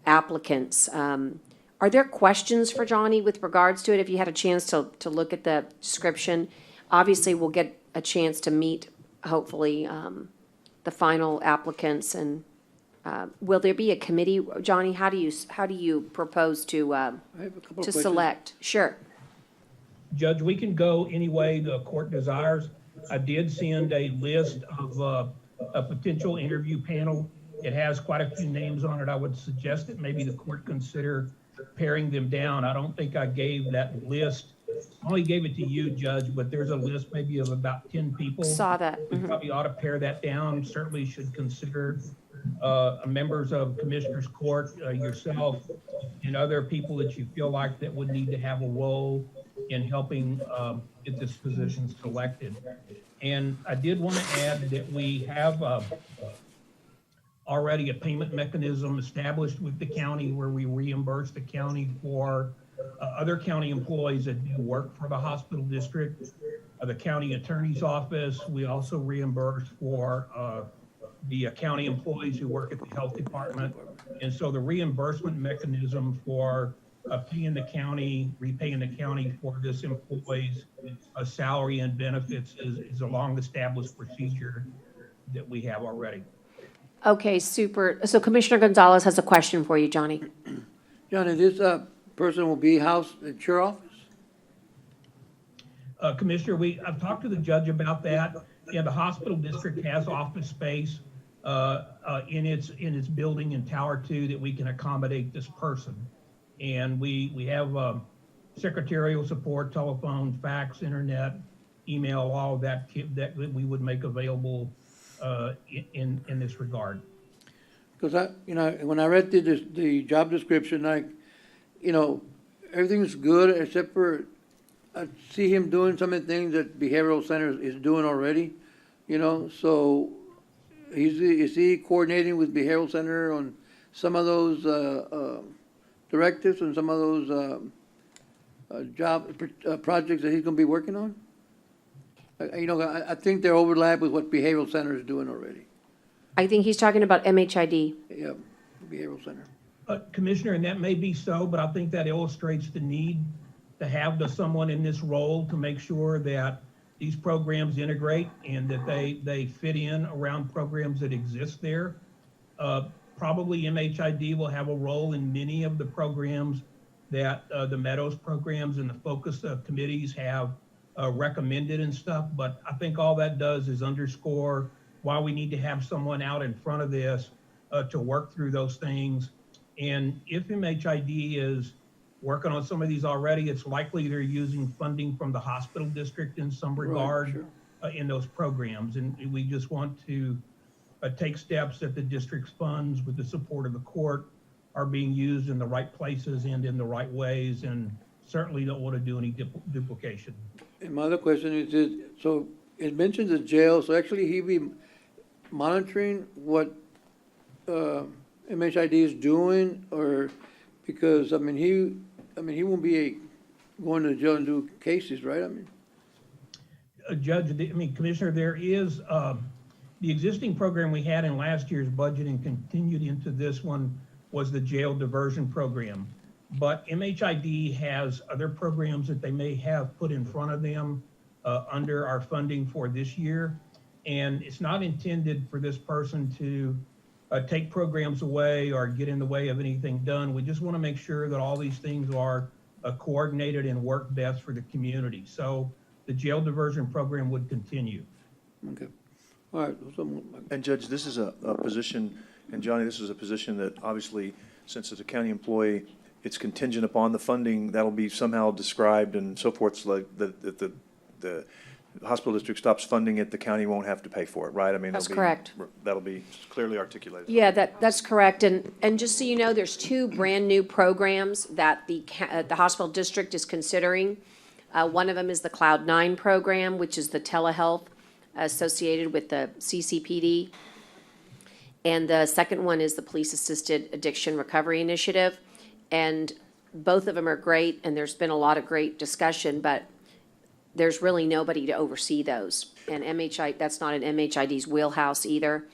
applicants. Are there questions for Johnny with regards to it? If you had a chance to look at the description, obviously we'll get a chance to meet, hopefully, the final applicants. And will there be a committee, Johnny? How do you propose to I have a couple of questions. select? Sure. Judge, we can go any way the court desires. I did send a list of a potential interview panel. It has quite a few names on it. I would suggest that maybe the court consider paring them down. I don't think I gave that list. I only gave it to you, Judge, but there's a list maybe of about 10 people. Saw that. We probably ought to pare that down. Certainly should consider members of Commissioners Court, yourself, and other people that you feel like that would need to have a role in helping get this position selected. And I did want to add that we have already a payment mechanism established with the county where we reimburse the county for other county employees that do work for the hospital district, the county attorney's office. We also reimburse for the county employees who work at the health department. And so the reimbursement mechanism for repaying the county for this employee's salary and benefits is a long-established procedure that we have already. Okay, super. So Commissioner Gonzalez has a question for you, Johnny. Johnny, this person will be housed at your office? Commissioner, I've talked to the judge about that, and the hospital district has office space in its building in Tower 2 that we can accommodate this person. And we have secretarial support, telephone, fax, internet, email, all of that we would make available in this regard. Because when I read the job description, everything's good except for I see him doing some of the things that behavioral center is doing already, so is he coordinating with behavioral center on some of those directives and some of those projects that he's going to be working on? I think they're overlap with what behavioral center is doing already. I think he's talking about MHID. Yeah, behavioral center. Commissioner, and that may be so, but I think that illustrates the need to have someone in this role to make sure that these programs integrate and that they fit in around programs that exist there. Probably MHID will have a role in many of the programs that the Meadows programs and the focus committees have recommended and stuff, but I think all that does is underscore why we need to have someone out in front of this to work through those things. And if MHID is working on some of these already, it's likely they're using funding from the hospital district in some regard in those programs. And we just want to take steps that the district's funds with the support of the court are being used in the right places and in the right ways, and certainly don't want to do any duplication. And my other question is this, so it mentions the jail, so actually he be monitoring what MHID is doing, or because he won't be going to jail and do cases, right? Judge, Commissioner, there is the existing program we had in last year's budget and continued into this one was the jail diversion program. But MHID has other programs that they may have put in front of them under our funding for this year. And it's not intended for this person to take programs away or get in the way of anything done. We just want to make sure that all these things are coordinated and work best for the community. So the jail diversion program would continue. Okay. All right. And Judge, this is a position, and Johnny, this is a position that obviously, since it's a county employee, it's contingent upon the funding, that'll be somehow described and so forth, so like the hospital district stops funding it, the county won't have to pay for it, right? I mean, That's it'll be- correct. That'll be clearly articulated. Yeah, that's correct. And just so you know, there's two brand-new programs that the hospital district is considering. One of them is the Cloud9 program, which is the telehealth associated with the CCPD. And the second one is the Police Assisted Addiction Recovery Initiative. And both of them are great, and there's been a lot of great discussion, but there's really nobody to oversee those. And that's not in MHID's wheelhouse either.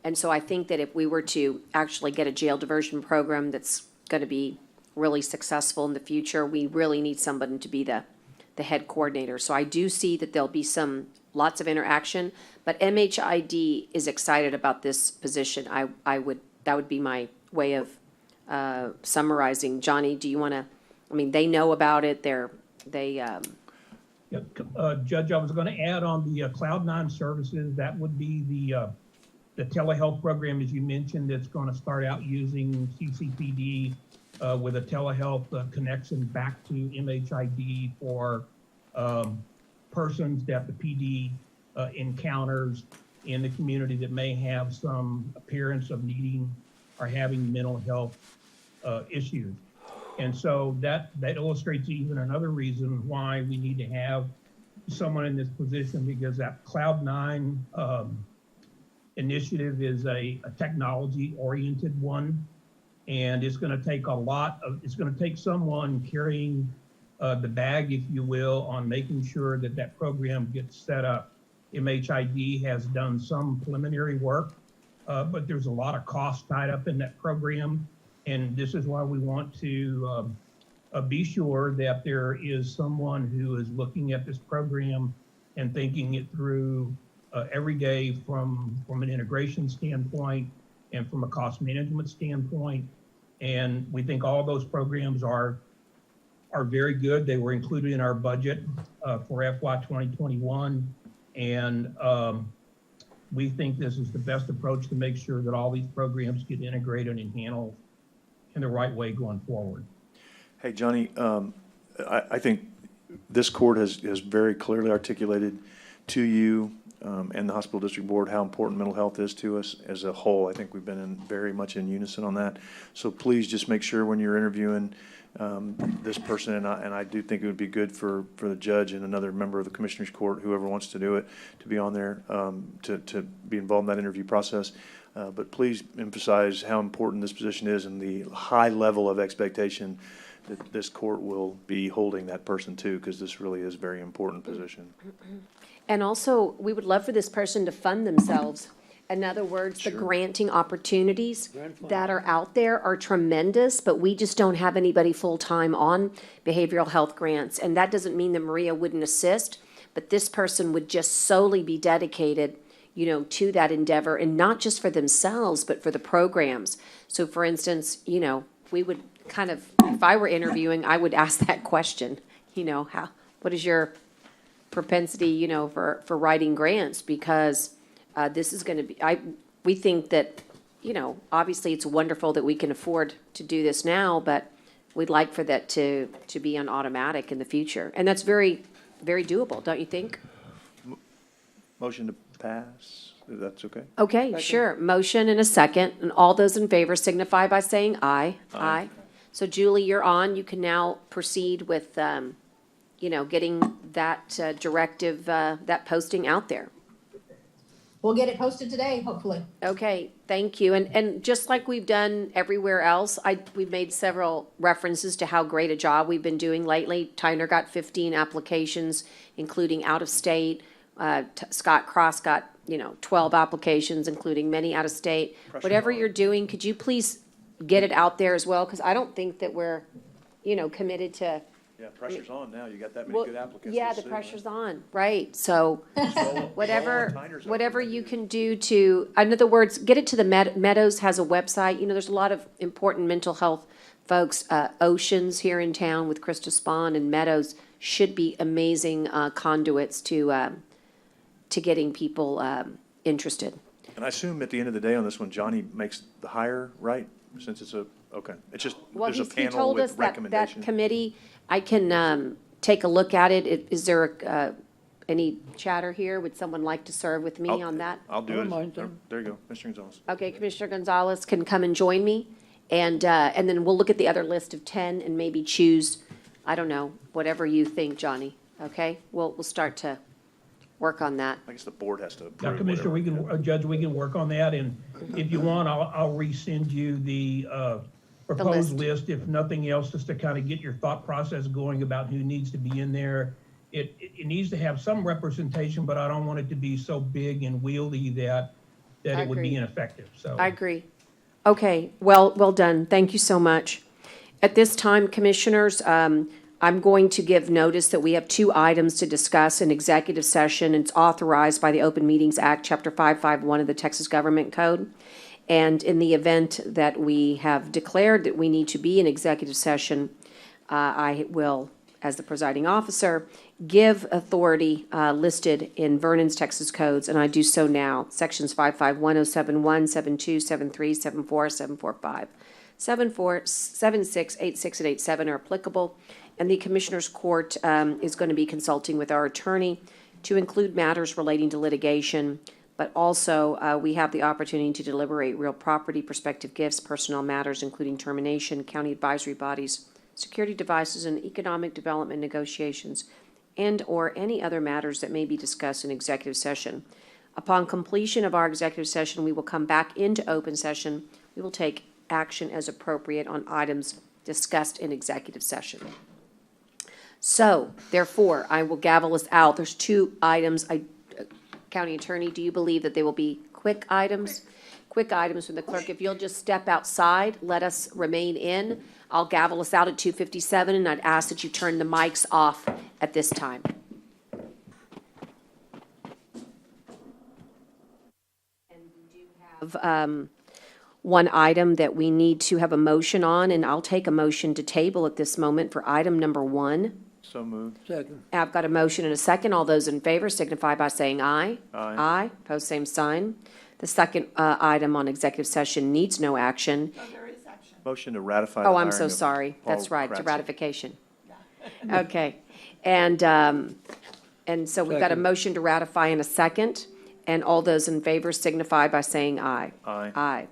And so I think that if we were to actually get a jail diversion program that's going to be really successful in the future, we really need someone to be the head coordinator. So I do see that there'll be lots of interaction, but MHID is excited about this position. That would be my way of summarizing. Johnny, do you want to, I mean, they know about it, Yep. Judge, I was going to add on the Cloud9 services, that would be the telehealth program, as you mentioned, that's going to start out using CCPD with a telehealth connection back to MHID for persons that the PD encounters in the community that may have some appearance of needing or having mental health issues. And so that illustrates even another reason why we need to have someone in this position, because that Cloud9 initiative is a technology-oriented one. And it's going to take it's going to take someone carrying the bag, if you will, on making sure that that program gets set up. MHID has done some preliminary work, but there's a lot of cost tied up in that program. And this is why we want to be sure that there is someone who is looking at this program and thinking it through every day from an integration standpoint and from a cost management standpoint. And we think all those programs are very good. They were included in our budget for FY 2021. And we think this is the best approach to make sure that all these programs get integrated and handled in the right way going forward. Hey, Johnny, I think this court has very clearly articulated to you and the hospital district board how important mental health is to us as a whole. I think we've been very much in unison on that. So please just make sure when you're interviewing this person, and I do think it would be good for the judge and another member of the commissioner's court, whoever wants to do it, to be on there, to be involved in that interview process. But please emphasize how important this position is and the high level of expectation that this court will be holding that person to, because this really is a very important position. and also, we would love for this person to fund themselves. In other words, the granting opportunities that are out there are tremendous, but we just don't have anybody full-time on behavioral health grants. And that doesn't mean that Maria wouldn't assist, but this person would just solely be dedicated, to that endeavor, and not just for themselves, but for the programs. So for instance, we would kind of, if I were interviewing, I would ask that question, what is your propensity, for writing grants? Because this is going to be, we think that, obviously it's wonderful that we can afford to do this now, but we'd like for that to be on automatic in the future. And that's very, very doable, don't you think? Motion to pass, if that's okay? Okay, sure. Motion and a second, and all those in favor signify by saying aye. Aye. So Julie, you're on. You can now proceed with, getting that directive, that posting out there. We'll get it posted today, hopefully. Okay, thank you. And just like we've done everywhere else, we've made several references to how great a job we've been doing lately. Tyner got 15 applications, including out of state. Scott Cross got, 12 applications, including many out of state. Whatever you're doing, could you please get it out there as well? Because I don't think that we're, committed to. Yeah, pressure's on now. You got that many good applicants. Yeah, the pressure's on, right. So whatever you can do to, in other words, get it to the Meadows has a website. There's a lot of important mental health folks. Oceans here in town with Krista Spahn and Meadows should be amazing conduits to getting people interested. And I assume at the end of the day on this one, Johnny makes the hire, right? since it's okay, it's just, Well, there's a he panel told us with that, that recommendations. committee, I can, take a look at it. Is there, any chatter here? Would someone like to serve with me on that? I'll do I don't it. mind, There you go, Commissioner Gonzalez. Okay, Commissioner Gonzalez can come and join me, and then we'll look at the other list of 10 and maybe choose, I don't know, whatever you think, Johnny, okay? We'll start to work on that. I guess the board has to approve. Now, Commissioner, we can, Judge, we can work on that, and if you want, I'll resend you the proposed list, if nothing else, just to kind of get your thought process going about who needs to be in there. It needs to have some representation, but I don't want it to be so big and wieldy that I it would agree. be ineffective, so. I agree. Okay, well done. Thank you so much. At this time, Commissioners, I'm going to give notice that we have 2 items to discuss in executive session. It's authorized by the Open Meetings Act, Chapter 551 of the Texas Government Code. And in the event that we have declared that we need to be in executive session, I will, as the presiding officer, give authority listed in Vernon's Texas codes, and I do so now. Sections 551071, 72, 73, 74, 745, 74, 76, 86, and 87 are applicable. And the Commissioners Court is going to be consulting with our attorney to include matters relating to litigation, but also we have the opportunity to deliberate real property, prospective gifts, personnel matters, including termination, county advisory bodies, security devices, and economic development negotiations, and/or any other matters that may be discussed in executive session. Upon completion of our executive session, we will come back into open session. We will take action as appropriate on items discussed in executive session. So, therefore, I will gavel us out. There's 2 items. County Attorney, do you believe that they will be quick items? Quick items from the clerk. If you'll just step outside, let us remain in. I'll gavel us out at 2:57, and I'd ask that you turn the mics off at this time. And we do have one item that we need to have a motion on, and I'll take a motion to table at this moment for item number 1. So moved. Second. I've got a motion and a second. All those in favor signify by saying aye. Aye. Aye. Pose same sign. The second item on executive session needs no action. Motion to ratify the Oh, I'm hiring so of sorry. Paul That's right, to Kratzer. ratification. Okay. And so we've got a Second. motion to ratify in a second, and all those in favor signify by saying aye. Aye. Aye.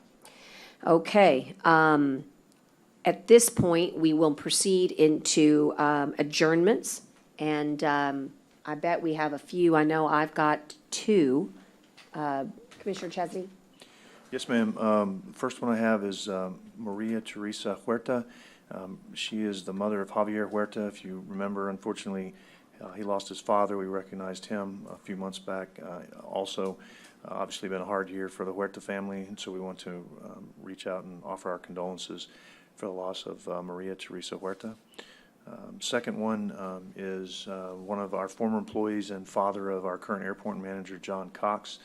Okay. At this point, we will proceed into adjournments, and I bet we have a few. I know I've got 2. Commissioner Chesney? Yes, ma'am. First one I have is Maria Teresa Huerta. She is the mother of Javier Huerta. If you remember, unfortunately, he lost his father. We recognized him a few months back. Also, obviously been a hard year for the Huerta family, and so we want to reach out and offer our condolences for the loss of Maria Teresa Huerta. Second one is one of our former employees and father of our current airport manager, John Cox.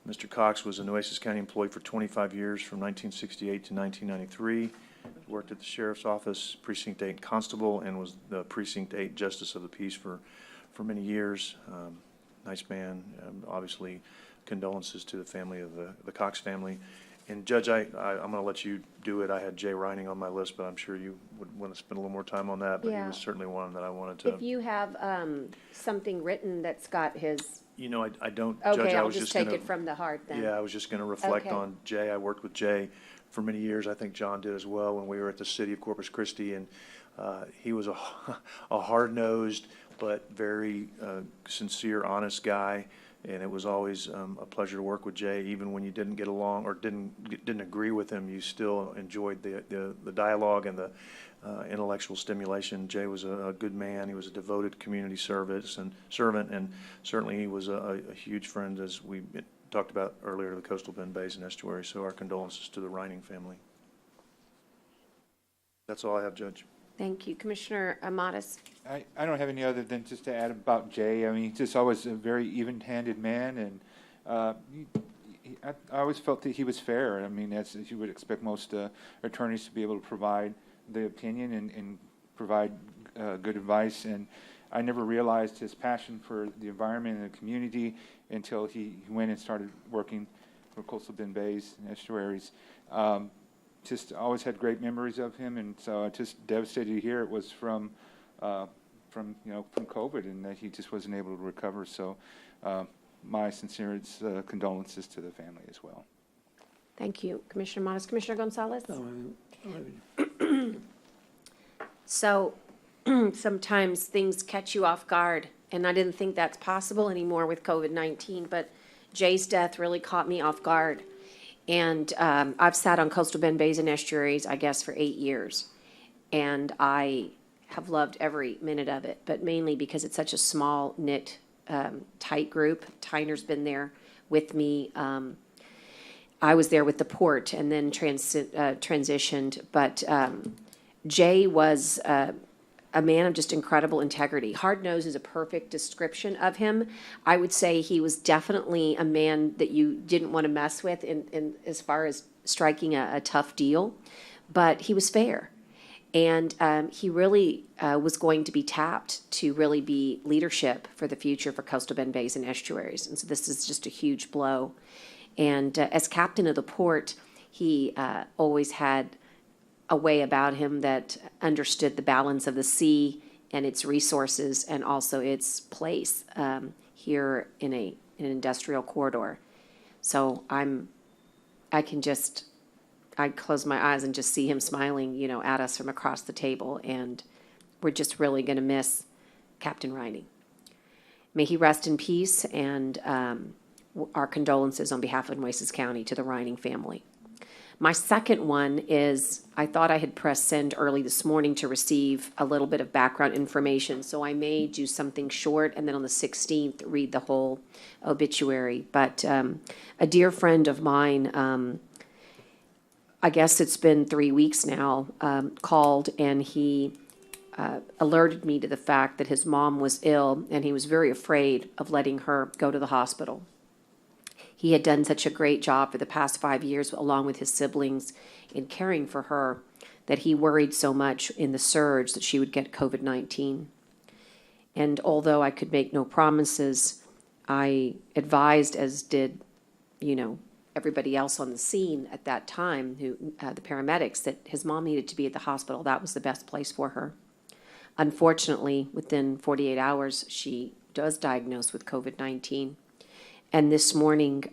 Mr. Cox was a Nueces County employee for 25 years, from 1968 to 1993. Worked at the Sheriff's Office, Precinct 8 Constable, and was the Precinct 8 Justice of the Peace for many years. Nice man. Obviously, condolences to the family of the Cox family. And Judge, I'm going to let you do it. I had Jay Reining on my list, but I'm sure you would want to spend a little more time on that. But he Yeah. was certainly one that I wanted to. If you have something written that's got his, You know, I don't, Judge, okay, I I'll was just just going take to. it from the heart then. Yeah, I was just going to reflect Okay. on Jay. I worked with Jay for many years. I think John did as well when we were at the city of Corpus Christi. And he was a hard-nosed but very sincere, honest guy. And it was always a pleasure to work with Jay. Even when you didn't get along or didn't agree with him, you still enjoyed the dialogue and the intellectual stimulation. Jay was a good man. He was a devoted community servant, and certainly he was a huge friend, as we talked about earlier, to the coastal bend, bays, and estuaries. So our condolences to the Reining family. That's all I have, Judge. Thank you. Commissioner Amatis? I don't have any other than just to add about Jay. I mean, he's just always a very even-handed man, and I always felt that he was fair. I mean, as you would expect most attorneys to be able to provide the opinion and provide good advice. And I never realized his passion for the environment and the community until he went and started working for coastal bend, bays, and estuaries. just always had great memories of him, and so I'm just devastated to hear it was from COVID, and that he just wasn't able to recover. So my sincerest condolences to the family as well. Thank you, Commissioner Modis. Commissioner Gonzalez? Oh, So sometimes things catch you off guard, and I didn't think that's possible anymore with COVID-19, but Jay's death really caught me off guard. And I've sat on coastal bend bays and estuaries, I guess, for 8 years. And I have loved every minute of it, but mainly because it's such a small, knit, tight group. Tyner's been there with me. I was there with the port and then transitioned, but Jay was a man of just incredible integrity. Hard nose is a perfect description of him. I would say he was definitely a man that you didn't want to mess with in as far as striking a tough deal, but he was fair. And he really was going to be tapped to really be leadership for the future for coastal bend bays and estuaries. And so this is just a huge blow. And as captain of the port, he always had a way about him that understood the balance of the sea and its resources and also its place here in an industrial corridor. So I close my eyes and just see him smiling, at us from across the table, and we're just really going to miss Captain Riney. May he rest in peace, and our condolences on behalf of Nueces County to the Riney family. My second one is, I thought I had pressed send early this morning to receive a little bit of background information, so I may do something short and then on the 16th read the whole obituary. But a dear friend of mine, I guess it's been 3 weeks now, called, and he alerted me to the fact that his mom was ill, and he was very afraid of letting her go to the hospital. He had done such a great job for the past 5 years, along with his siblings, in caring for her, that he worried so much in the surge that she would get COVID-19. And although I could make no promises, I advised, as did, everybody else on the scene at that time, the paramedics, that his mom needed to be at the hospital. That was the best place for her. Unfortunately, within 48 hours, she was diagnosed with COVID-19. And this morning,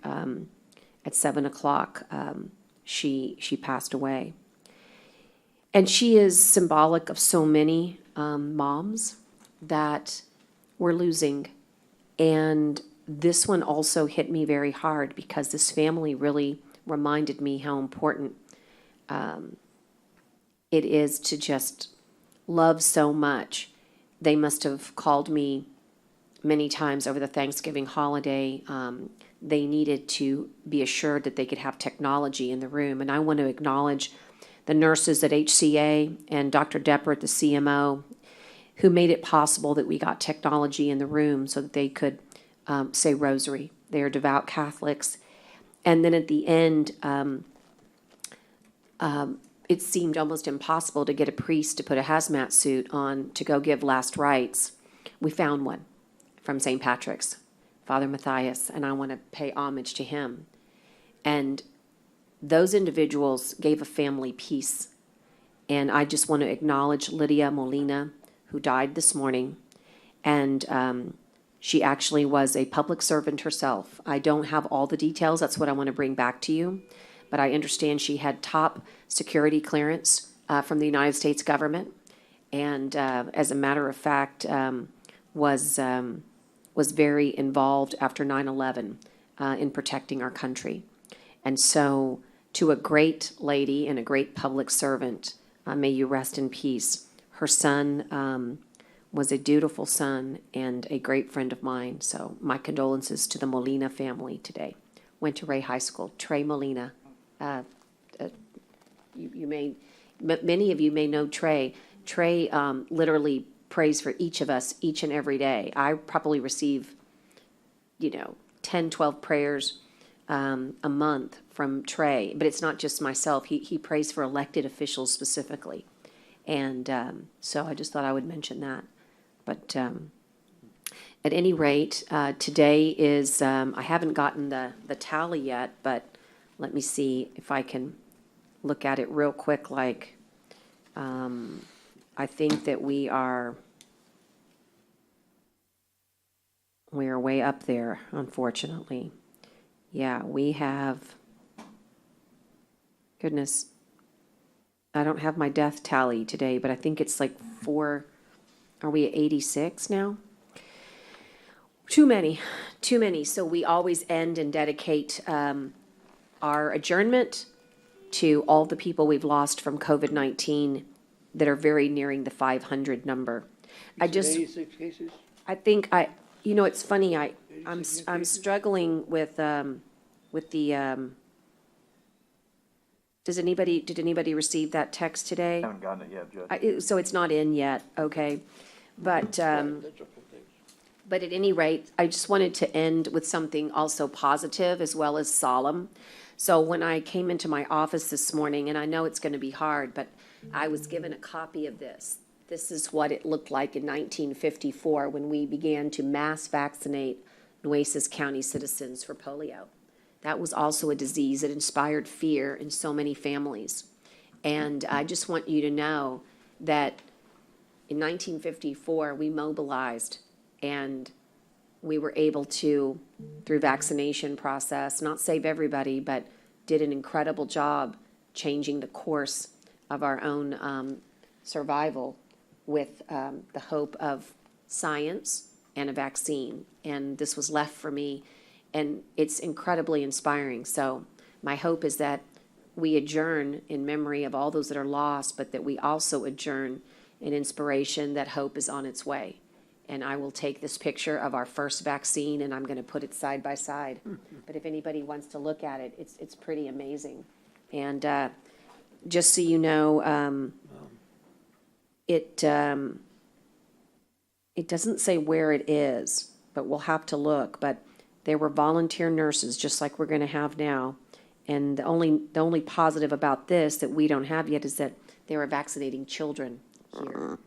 at 7 o'clock, she passed away. And she is symbolic of so many moms that we're losing. And this one also hit me very hard because this family really reminded me how important it is to just love so much. They must have called me many times over the Thanksgiving holiday. They needed to be assured that they could have technology in the room. And I want to acknowledge the nurses at HCA and Dr. Depper at the CMO who made it possible that we got technology in the room so that they could say rosary. They are devout Catholics. And then at the end, it seemed almost impossible to get a priest to put a hazmat suit on to go give last rites. We found one from St. Patrick's, Father Matthias, and I want to pay homage to him. And those individuals gave a family peace. And I just want to acknowledge Lydia Molina, who died this morning. And she actually was a public servant herself. I don't have all the details. That's what I want to bring back to you. But I understand she had top security clearance from the United States government. And as a matter of fact, was very involved after 9/11 in protecting our country. And so to a great lady and a great public servant, may you rest in peace. Her son was a dutiful son and a great friend of mine. So my condolences to the Molina family today. Went to Ray High School. Trey Molina. Many of you may know Trey. Trey literally prays for each of us each and every day. I probably receive, 10, 12 prayers a month from Trey, but it's not just myself. He prays for elected officials specifically. And so I just thought I would mention that. But at any rate, today is, I haven't gotten the tally yet, but let me see if I can look at it real quick, like, I think that we are way up there, unfortunately. Yeah, we have, goodness, I don't have my death tally today, but I think it's like are we at 86 now? Too many. So we always end and dedicate our adjournment to all the people we've lost from COVID-19 that are very nearing the 500 number. You said 86 cases? I think it's funny, I'm struggling with the, did anybody receive that text today? Haven't gotten it yet, Judge. So it's not in yet, okay? But at any rate, I just wanted to end with something also positive as well as solemn. So when I came into my office this morning, and I know it's going to be hard, but I was given a copy of this. This is what it looked like in 1954 when we began to mass vaccinate Nueces County citizens for polio. That was also a disease that inspired fear in so many families. And I just want you to know that in 1954, we mobilized and we were able to, through vaccination process, not save everybody, but did an incredible job changing the course of our own survival with the hope of science and a vaccine. And this was left for me, and it's incredibly inspiring. So my hope is that we adjourn in memory of all those that are lost, but that we also adjourn in inspiration that hope is on its way. And I will take this picture of our first vaccine and I'm going to put it side by side. But if anybody wants to look at it, it's pretty amazing. And just so you know, it doesn't say where it is, but we'll have to look. But there were volunteer nurses, just like we're going to have now. And the only positive about this that we don't have yet is that they were vaccinating children here,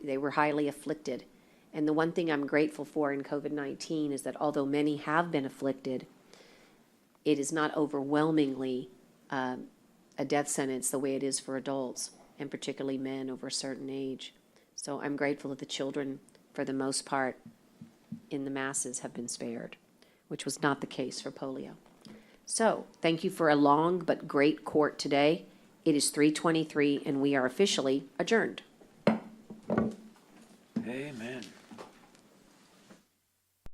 they were highly afflicted. And the one thing I'm grateful for in COVID-19 is that although many have been afflicted, it is not overwhelmingly a death sentence the way it is for adults, and particularly men over a certain age. So I'm grateful that the children, for the most part, in the masses have been spared, which was not the case for polio. So thank you for a long but great court today. It is 3:23 and we are officially adjourned. Amen.